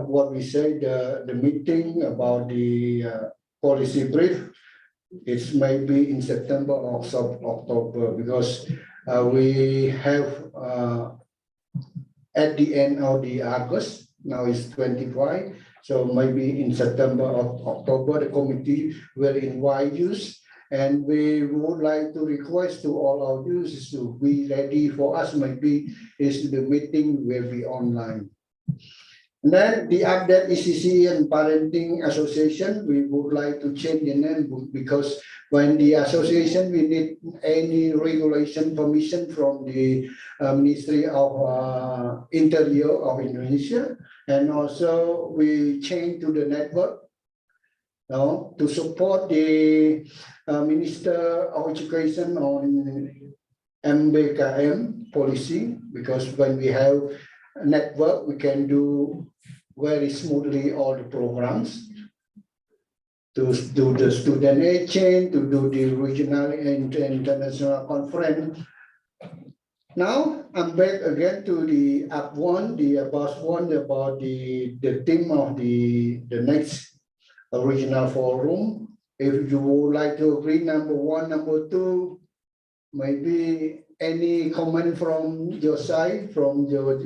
what we say, the meeting about the policy brief. It's maybe in September or October because we have at the end of the August, now it's 25. So maybe in September or October, the committee will invite you. And we would like to request to all our users to be ready for us. Maybe is the meeting will be online. And then the update ECCE and Parenting Association, we would like to change the name because when the association, we need any regulation permission from the Ministry of Interior of Indonesia. And also we change to the network to support the Minister of Education on MBKM policy, because when we have a network, we can do very smoothly all the programs to do the student exchange, to do the regional and international conference. Now I'm back again to the up one, the above one about the theme of the next regional forum. If you would like to agree, number one, number two, maybe any comment from your side, from your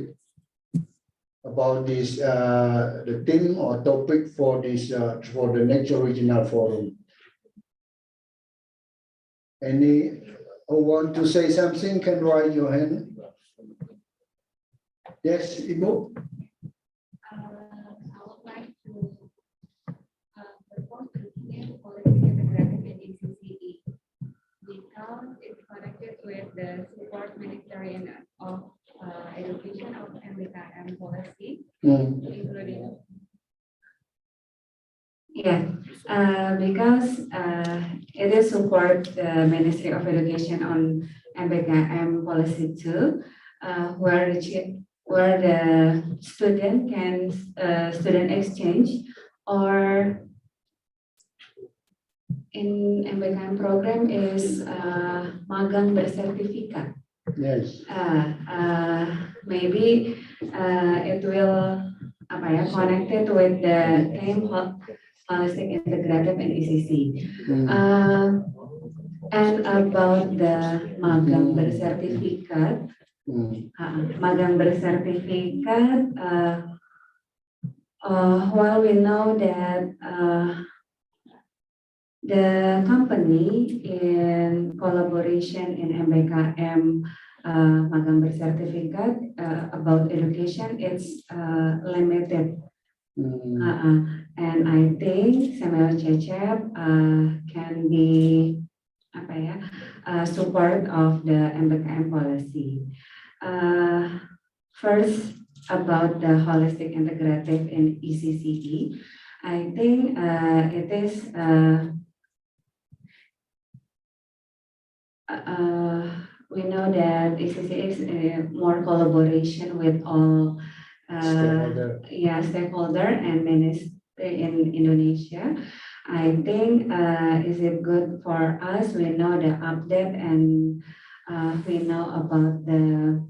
about this the theme or topic for this for the next regional forum. Any who want to say something can raise your hand. Yes, Ibu. I would like to propose the policy integrated in ECCE because it's connected with the support Ministerial of Education of MBKM policy, including. Yeah, because it is support the Ministry of Education on MBKM policy too, where the student can student exchange or in MBKM program is magang bersertifikat. Yes. Maybe it will connected with the theme holistic integrative and ECC. And about the magang bersertifikat, magang bersertifikat, while we know that the company in collaboration in MBKM magang bersertifikat about education, it's limited. And I think Samuel Cecep can be support of the MBKM policy. First, about the holistic integrative in ECCE, I think it is we know that ECCE is more collaboration with all stakeholder and ministry in Indonesia. I think is it good for us? We know the update and we know about the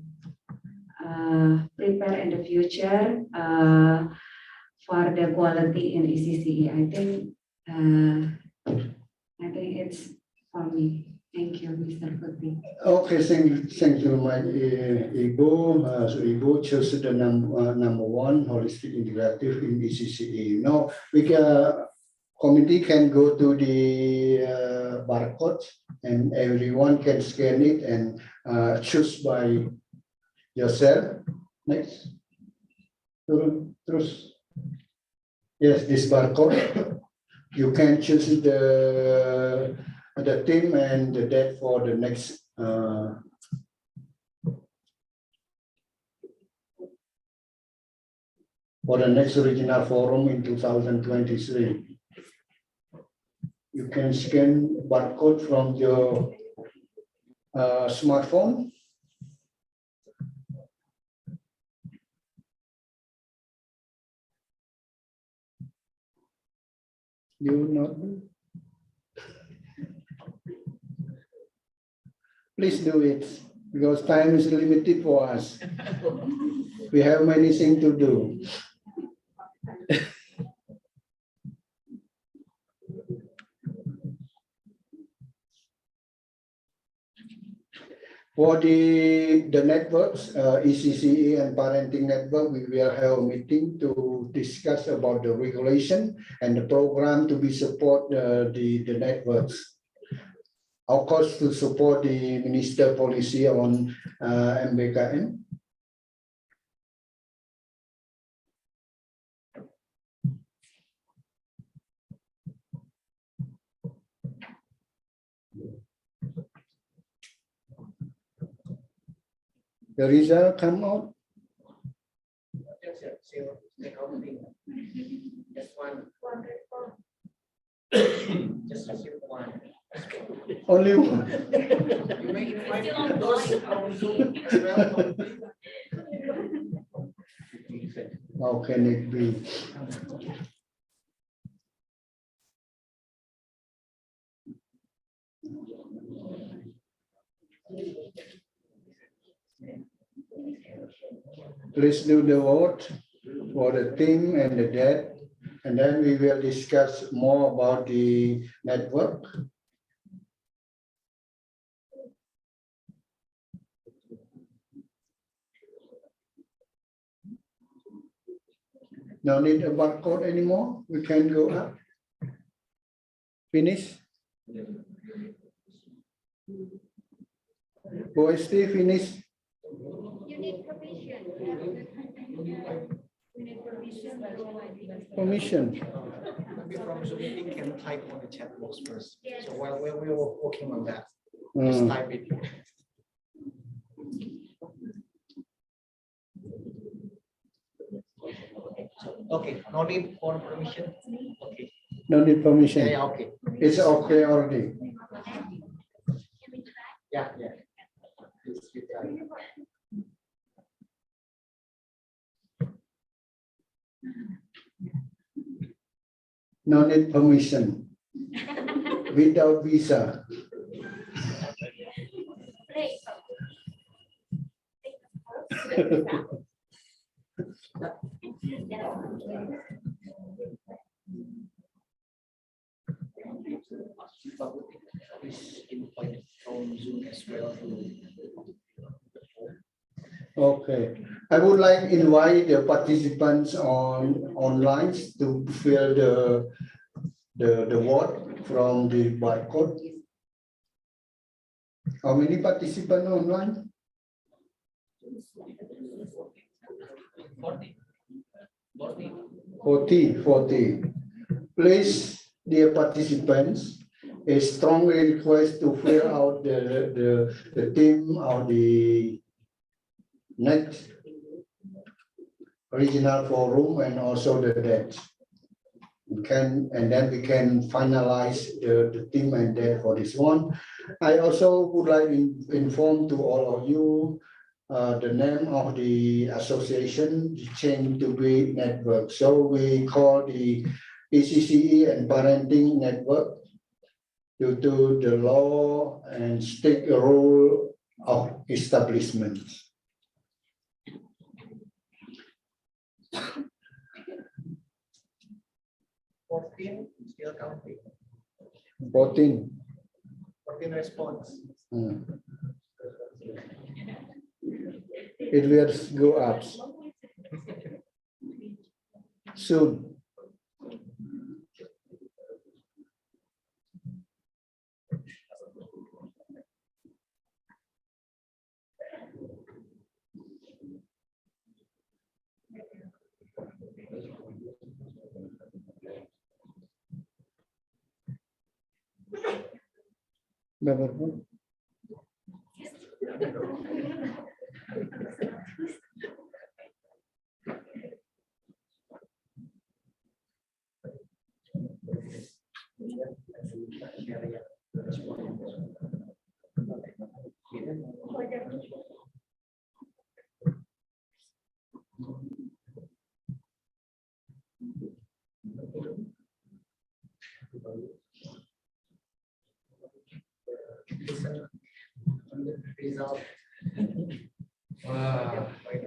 prepare in the future for the quality in ECCE. I think it's for me. Thank you, Mr. Putri. Okay, thank you, my Ibu. So Ibu chose the number one, holistic integrative in ECCE. Now, committee can go to the barcode and everyone can scan it and choose by yourself. Next. Yes, this barcode. You can choose the theme and the date for the next regional forum in 2023. You can scan barcode from your smartphone. You not? Please do it because time is limited for us. We have many things to do. For the networks, ECCE and parenting network, we will have a meeting to discuss about the regulation and the program to be support the networks. Of course, to support the minister policy on MBKM. The result come out. Just one. Just receive one. Only one. You may invite those from Zoom as well. How can it be? Please do the vote for the theme and the date, and then we will discuss more about the network. No need a barcode anymore. We can go up. Finish. OST finish. You need permission. Permission. Maybe from Zoom meeting can type on the chat box first. So while we were working on that, Mm. just type it. Okay, no need for permission. Okay. No need permission. Yeah, okay. It's okay already. Yeah, yeah. Please, we try. No need permission. Without visa. Please invite from Zoom as well. Okay, I would like to invite the participants on online to fill the word from the barcode. How many participants online? 40. Please, dear participants, a strongly request to fill out the theme of the next regional forum and also the date. And then we can finalize the theme and date for this one. I also would like to inform to all of you the name of the association changed to be network. So we call the ECCE and Parenting Network due to the law and state rule of establishment. 14 still counting. 14. 14 response. It will go up soon. Berapa?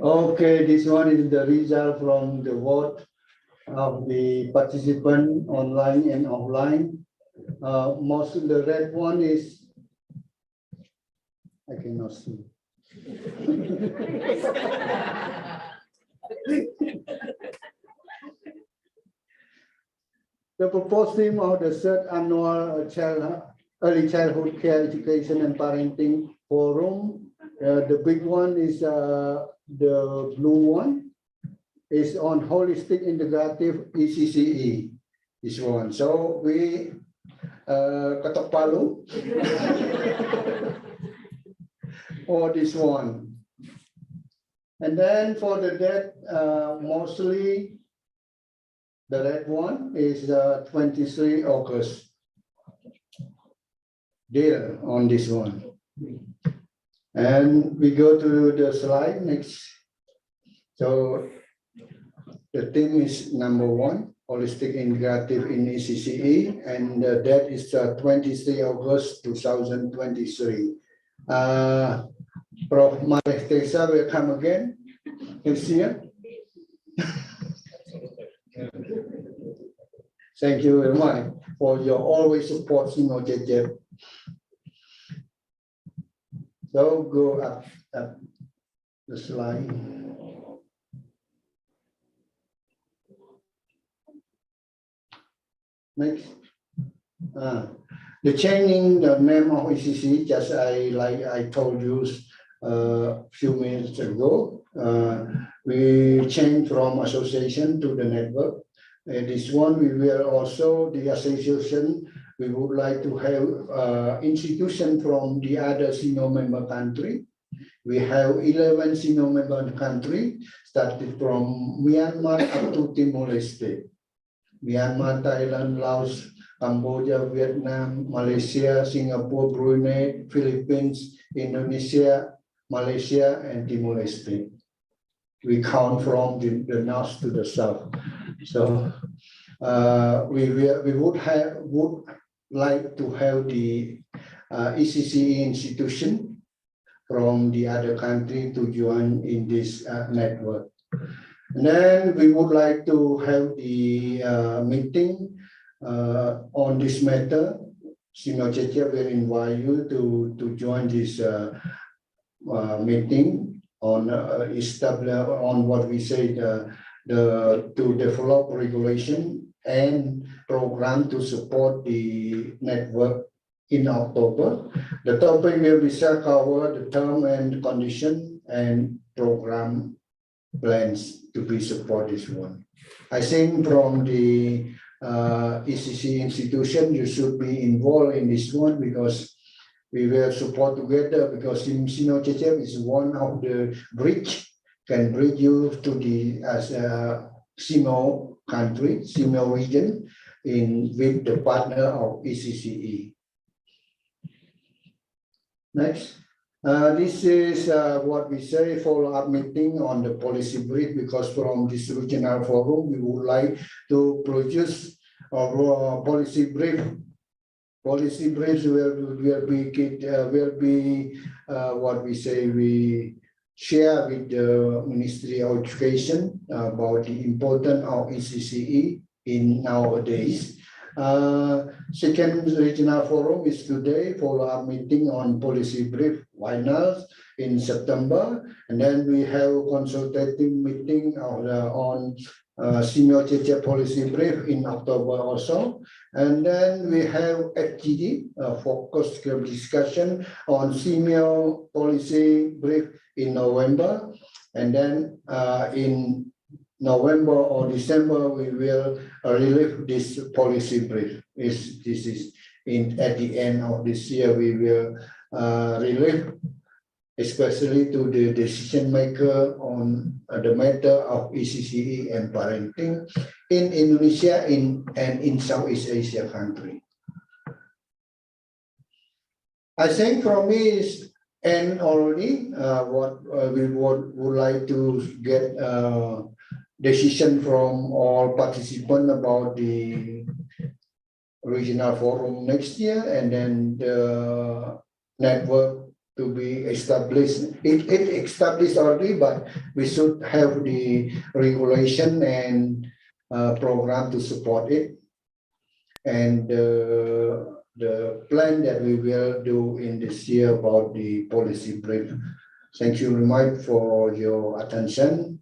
Okay, this one is the result from the vote of the participant online and offline. Most of the red one is, I cannot see. The proposed theme of the third annual Early Childhood Care Education and Parenting Forum, the big one is the blue one, is on holistic integrative ECCE. This one. So we ketok palu for this one. And then for the debt, mostly the red one is 23 August. Deal on this one. And we go to the slide next. So the theme is number 1, holistic integrative in ECCE, and that is 23 August 2023. Prof. Marek Tesa will come again next year. Thank you very much for your always support, Sino JJ. So go up the slide. Next. The changing the name of ECC, just I told you few minutes ago. We changed from association to the network. This one, we will also, the association, we would like to have institution from the other CINO member country. We have 11 CINO member country, started from Myanmar up to Timor-Leste. Myanmar, Thailand, Laos, Cambodia, Vietnam, Malaysia, Singapore, Brunei, Philippines, Indonesia, Malaysia, and Timor-Leste. We count from the north to the south. So we would like to have the ECCE institution from the other country to join in this network. And then we would like to have the meeting on this matter. CIMIO Czechia will invite you to join this meeting on on what we say to develop regulation and program to support the network in October. The topic will be cover the term and condition and program plans to be support this one. I think from the ECC institution, you should be involved in this one because we will support together, because CIMIO Czechia is one of the bridge, can bridge you to the CIMIO country, CIMIO region with the partner of ECCE. Next. This is what we say follow-up meeting on the policy brief, because from this regional forum, we would like to produce a policy brief. Policy briefs will be what we say we share with the Ministry of Education about the importance of ECCE in nowadays. Second regional forum is today, follow-up meeting on policy brief finals in September, and then we have consultative meeting on CIMIO Czechia policy brief in October also, and then we have FGD, focus group discussion on CIMIO policy brief in November, and then in November or December, we will release this policy brief. This is at the end of this year, we will release, especially to the decision maker on the matter of ECCE and parenting in Indonesia and in Southeast Asia country. I think from me is end already. What we would like to get decision from all participants about the regional forum next year, and then the network to be established. It established already, but we should have the regulation and program to support it, and the plan that we will do in this year about the policy brief. Thank you very much for your attention.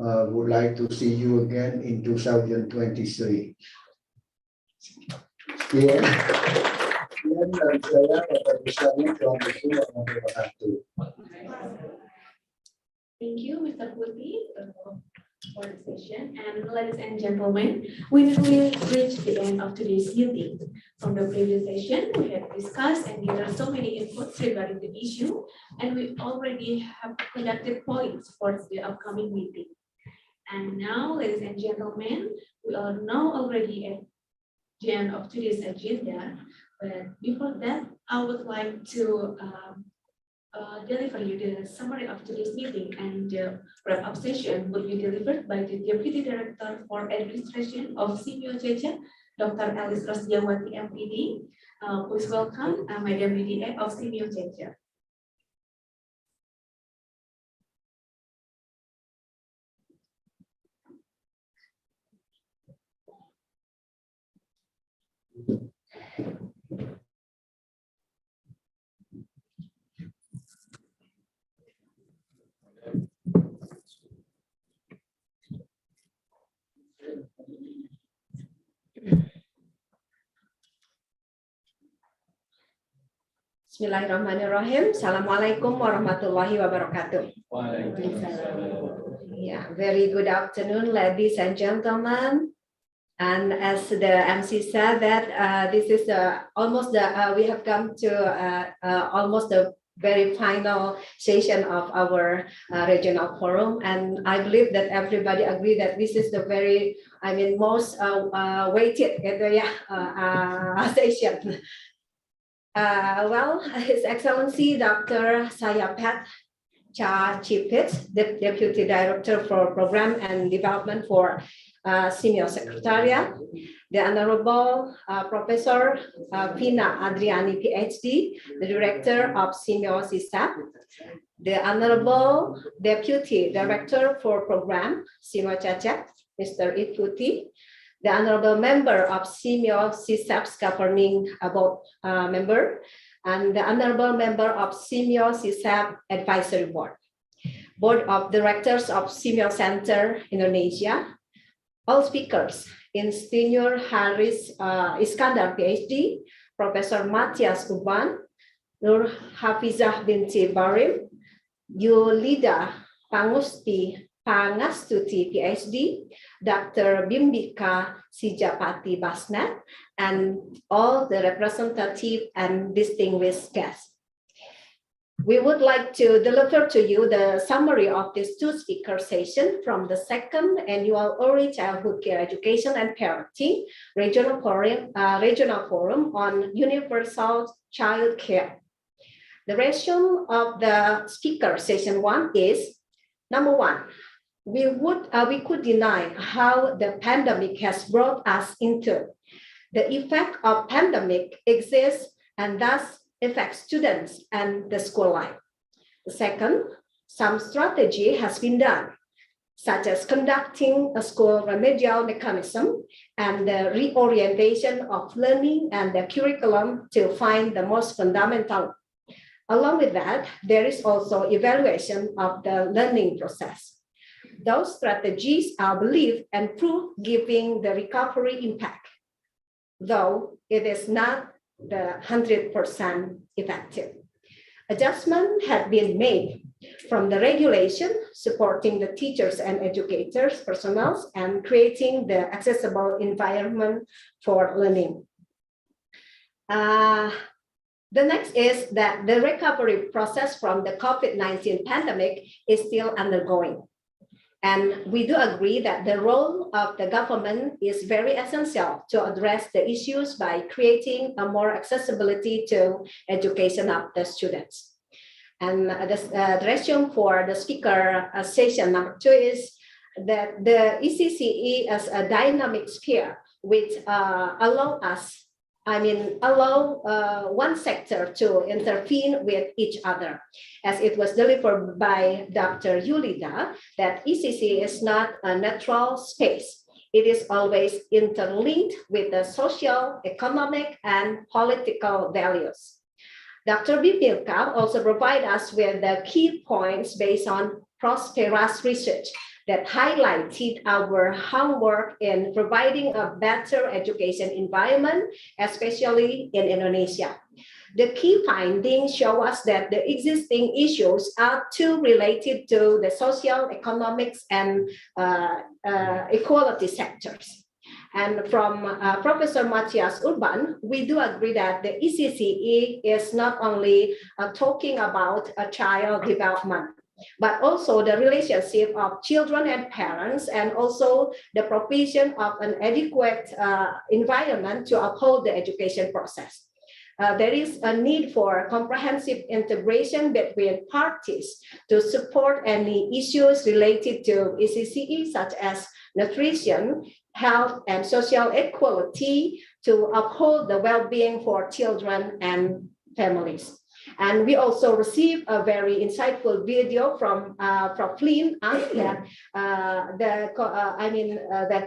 Would like to see you again in 2023. Yeah. Thank you, Mr. Putri, for the session. And ladies and gentlemen, we will reach the end of today's meeting. From the previous session, we have discussed and there are so many inputs regarding the issue, and we already have conducted points for the upcoming meeting. And now, ladies and gentlemen, we are now already at the end of today's agenda. But before that, I would like to deliver you the summary of today's meeting, and the wrap-up session will be delivered by the Deputy Director for Administration of CIMIO Czechia, Dr. Alice Rosdiawati, MPD. Please welcome Madam DDA of CIMIO Czechia. Bismillahirrahmanirrahim. Assalamualaikum warahmatullahi wabarakatuh. Yeah, very good afternoon, ladies and gentlemen. And as the MC said that this is almost we have come to almost the very final session of our regional forum, and I believe that everybody agree that this is the very, most weighted session. Well, His Excellency Dr. Saya Pat Cha Chipit, the Deputy Director for Program and Development for Senior Secretariat, the Honorable Professor Vina Adriani, PhD, the Director of Senior CSAP, the Honorable Deputy Director for Program, Senior Cacet, Mr. Ifuti, the Honorable Member of Senior CSAP's Governing Board Member, and the Honorable Member of Senior CSAP Advisory Board, Board of Directors of Senior Center Indonesia, all speakers, Insinyur Haris Iskandar, PhD, Professor Matthias Urban, Nur Hafizah binti Barim, Yulida Pangustuti, PhD, Dr. Bimbika Sijapati Basnet, and all the representative and distinguished guests. We would like to deliver to you the summary of this two-speaker session from the second annual Early Childhood Care Education and Parenting Regional Forum on Universal Child Care. The ratio of the speaker session one is, number one, we could deny how the pandemic has brought us into. The effect of pandemic exists and thus affects students and the school life. The second, some strategy has been done, such as conducting a school remedial mechanism and the reorientation of learning and the curriculum to find the most fundamental. Along with that, there is also evaluation of the learning process. Those strategies are believed and proved giving the recovery impact, though it is not the 100% effective. Adjustment had been made from the regulation supporting the teachers and educators, personnel, and creating the accessible environment for learning. The next is that the recovery process from the COVID-19 pandemic is still undergoing. And we do agree that the role of the government is very essential to address the issues by creating a more accessibility to education of the students. And the resume for the speaker session number two is that the ECCE as a dynamic sphere which allow one sector to intervene with each other. As it was delivered by Dr. Yulida, that ECC is not a neutral space. It is always interlinked with the social, economic, and political values. Dr. Bibilka also provided us with the key points based on Prospera's research that highlighted our homework in providing a better education environment, especially in Indonesia. The key findings show us that the existing issues are too related to the social, economics, and equality sectors. And from Professor Matthias Urban, we do agree that the ECCE is not only talking about a child development, but also the relationship of children and parents, and also the provision of an adequate environment to uphold the education process. There is a need for comprehensive integration between parties to support any issues related to ECCE, such as nutrition, health, and social equality to uphold the well-being for children and families. And we also received a very insightful video from Flynn that that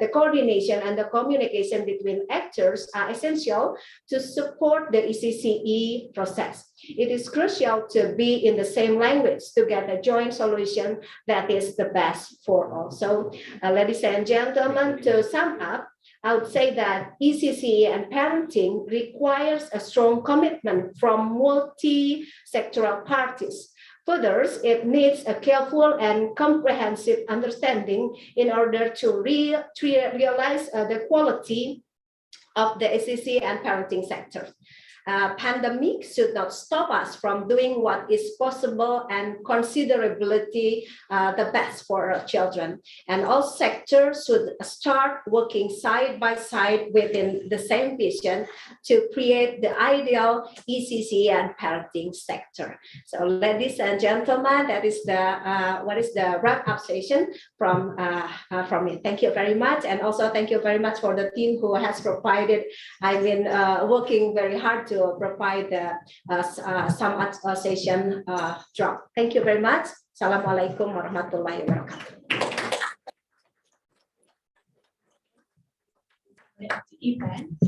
the coordination and the communication between actors are essential to support the ECCE process. It is crucial to be in the same language to get a joint solution that is the best for all. So, ladies and gentlemen, to sum up, I would say that ECC and parenting requires a strong commitment from multi-sectoral parties. Further, it needs a careful and comprehensive understanding in order to realize the quality of the ECC and parenting sector. Pandemic should not stop us from doing what is possible and considerably the best for our children. And all sectors should start working side by side within the same vision to create the ideal ECC and parenting sector. So, ladies and gentlemen, that is the wrap-up session from me. Thank you very much, and also thank you very much for the team who has provided. I've been working very hard to provide the summit session drop. Thank you very much. Assalamualaikum warahmatullahi wabarakatuh. Event.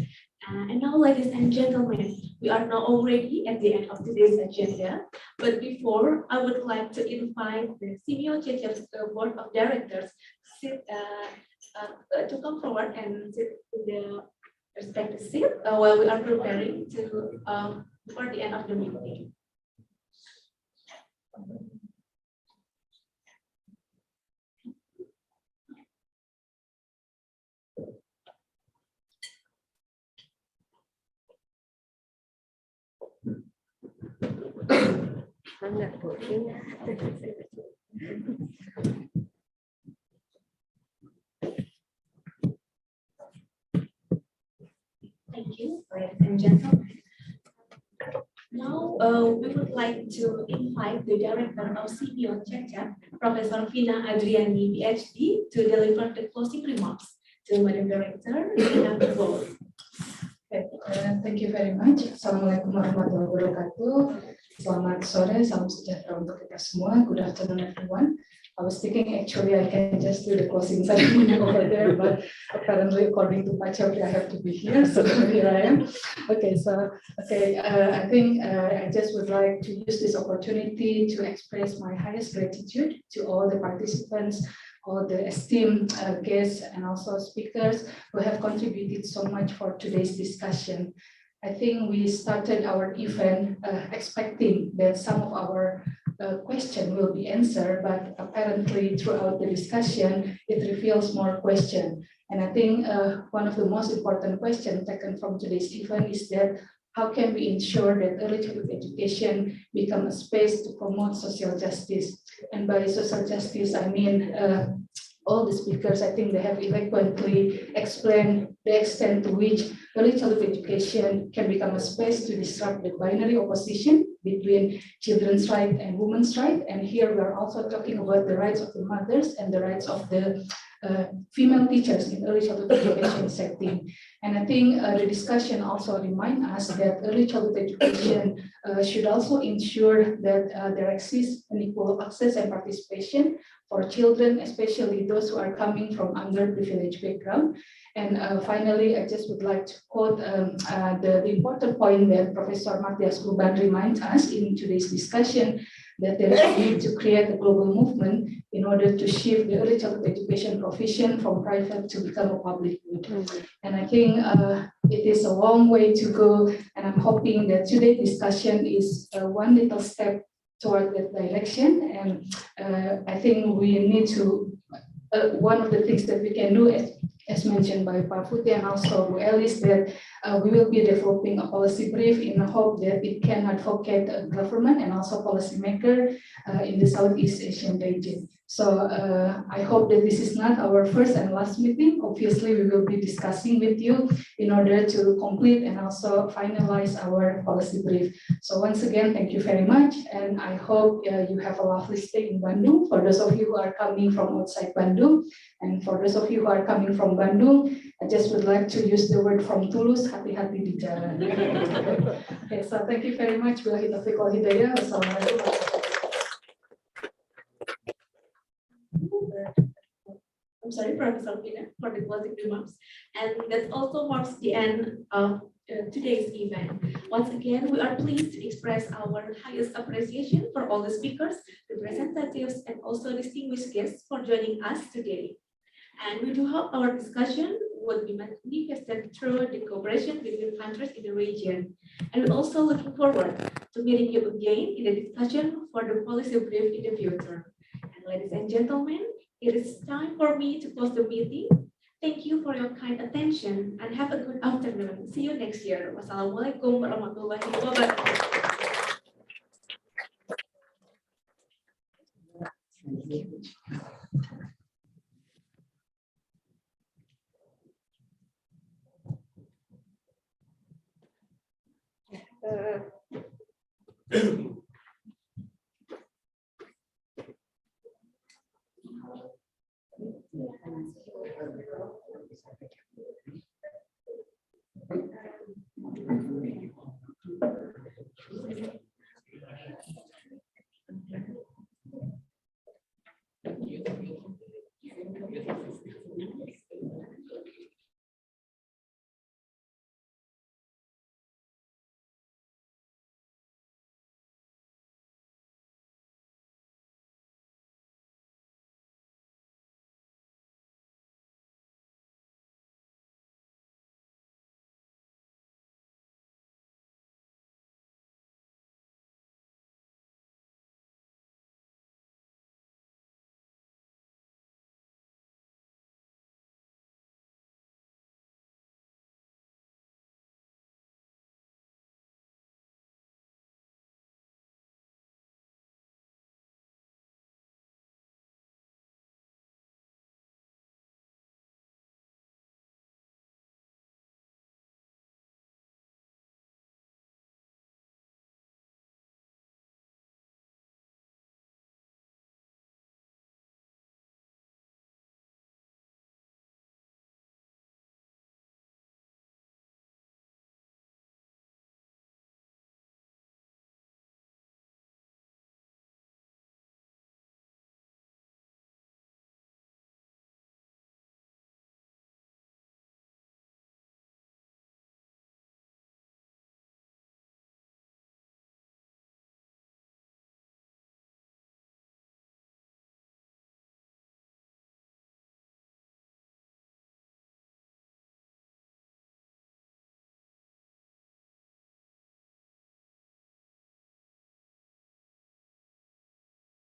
And now, ladies and gentlemen, we are now already at the end of today's agenda. But before, I would like to invite the Simeo CCF Board of Directors to come forward and sit in the respective seat while we are preparing to for the end of the meeting. Thank you, ladies and gentlemen. Now, we would like to invite the director of CBO CCF, Professor Vina Adriani, PhD, to deliver the closing remarks. To Madam Director, you have the floor. Okay, thank you very much. Assalamualaikum warahmatullahi wabarakatuh. Selamat sore, salam sejahtera untuk kita semua. Good afternoon, everyone. I was thinking actually I can just do the closing ceremony over there, but apparently according to Pak Chowdhury, I have to be here, so here I am. Okay, so I think I just would like to use this opportunity to express my highest gratitude to all the participants, all the esteemed guests and also speakers who have contributed so much for today's discussion. I think we started our event expecting that some of our question will be answered, but apparently throughout the discussion, it reveals more question. And I think one of the most important questions taken from today's event is that how can we ensure that early childhood education become a space to promote social justice? And by social justice, I mean all the speakers, I think they have eloquently explained the extent to which early childhood education can become a space to disrupt the binary opposition between children's rights and women's rights. And here we are also talking about the rights of the mothers and the rights of the female teachers in early childhood education setting. And I think the discussion also reminds us that early childhood education should also ensure that there exists an equal access and participation for children, especially those who are coming from underprivileged background. And finally, I just would like to quote the important point that Professor Matthias Urban reminds us in today's discussion, that there is a need to create a global movement in order to shift the early childhood education provision from private to become a public good. And I think it is a long way to go, and I'm hoping that today's discussion is one little step toward that direction. And I think we need to, one of the things that we can do, as mentioned by Pak Putih and also Bu Elis, that we will be developing a policy brief in the hope that it can advocate government and also policymaker in the Southeast Asian region. So I hope that this is not our first and last meeting. Obviously, we will be discussing with you in order to complete and also finalize our policy brief. So once again, thank you very much. And I hope you have a lovely stay in Bandung. For those of you who are coming from outside Bandung, and for those of you who are coming from Bandung, I just would like to use the word from Tulus, hati-hati di jalan. Okay, so thank you very much. Wabillahi taufiq wal hidayah. Wassalamualaikum. I'm sorry, Professor Vina, for the closing remarks. And that also marks the end of today's event. Once again, we are pleased to express our highest appreciation for all the speakers, representatives, and also distinguished guests for joining us today. And we do hope our discussion would be manifested through the cooperation between countries in the region. And we're also looking forward to meeting you again in the discussion for the policy brief in the future. And ladies and gentlemen, it is time for me to close the meeting. Thank you for your kind attention and have a good afternoon. See you next year. Wassalamualaikum warahmatullahi wabarakatuh.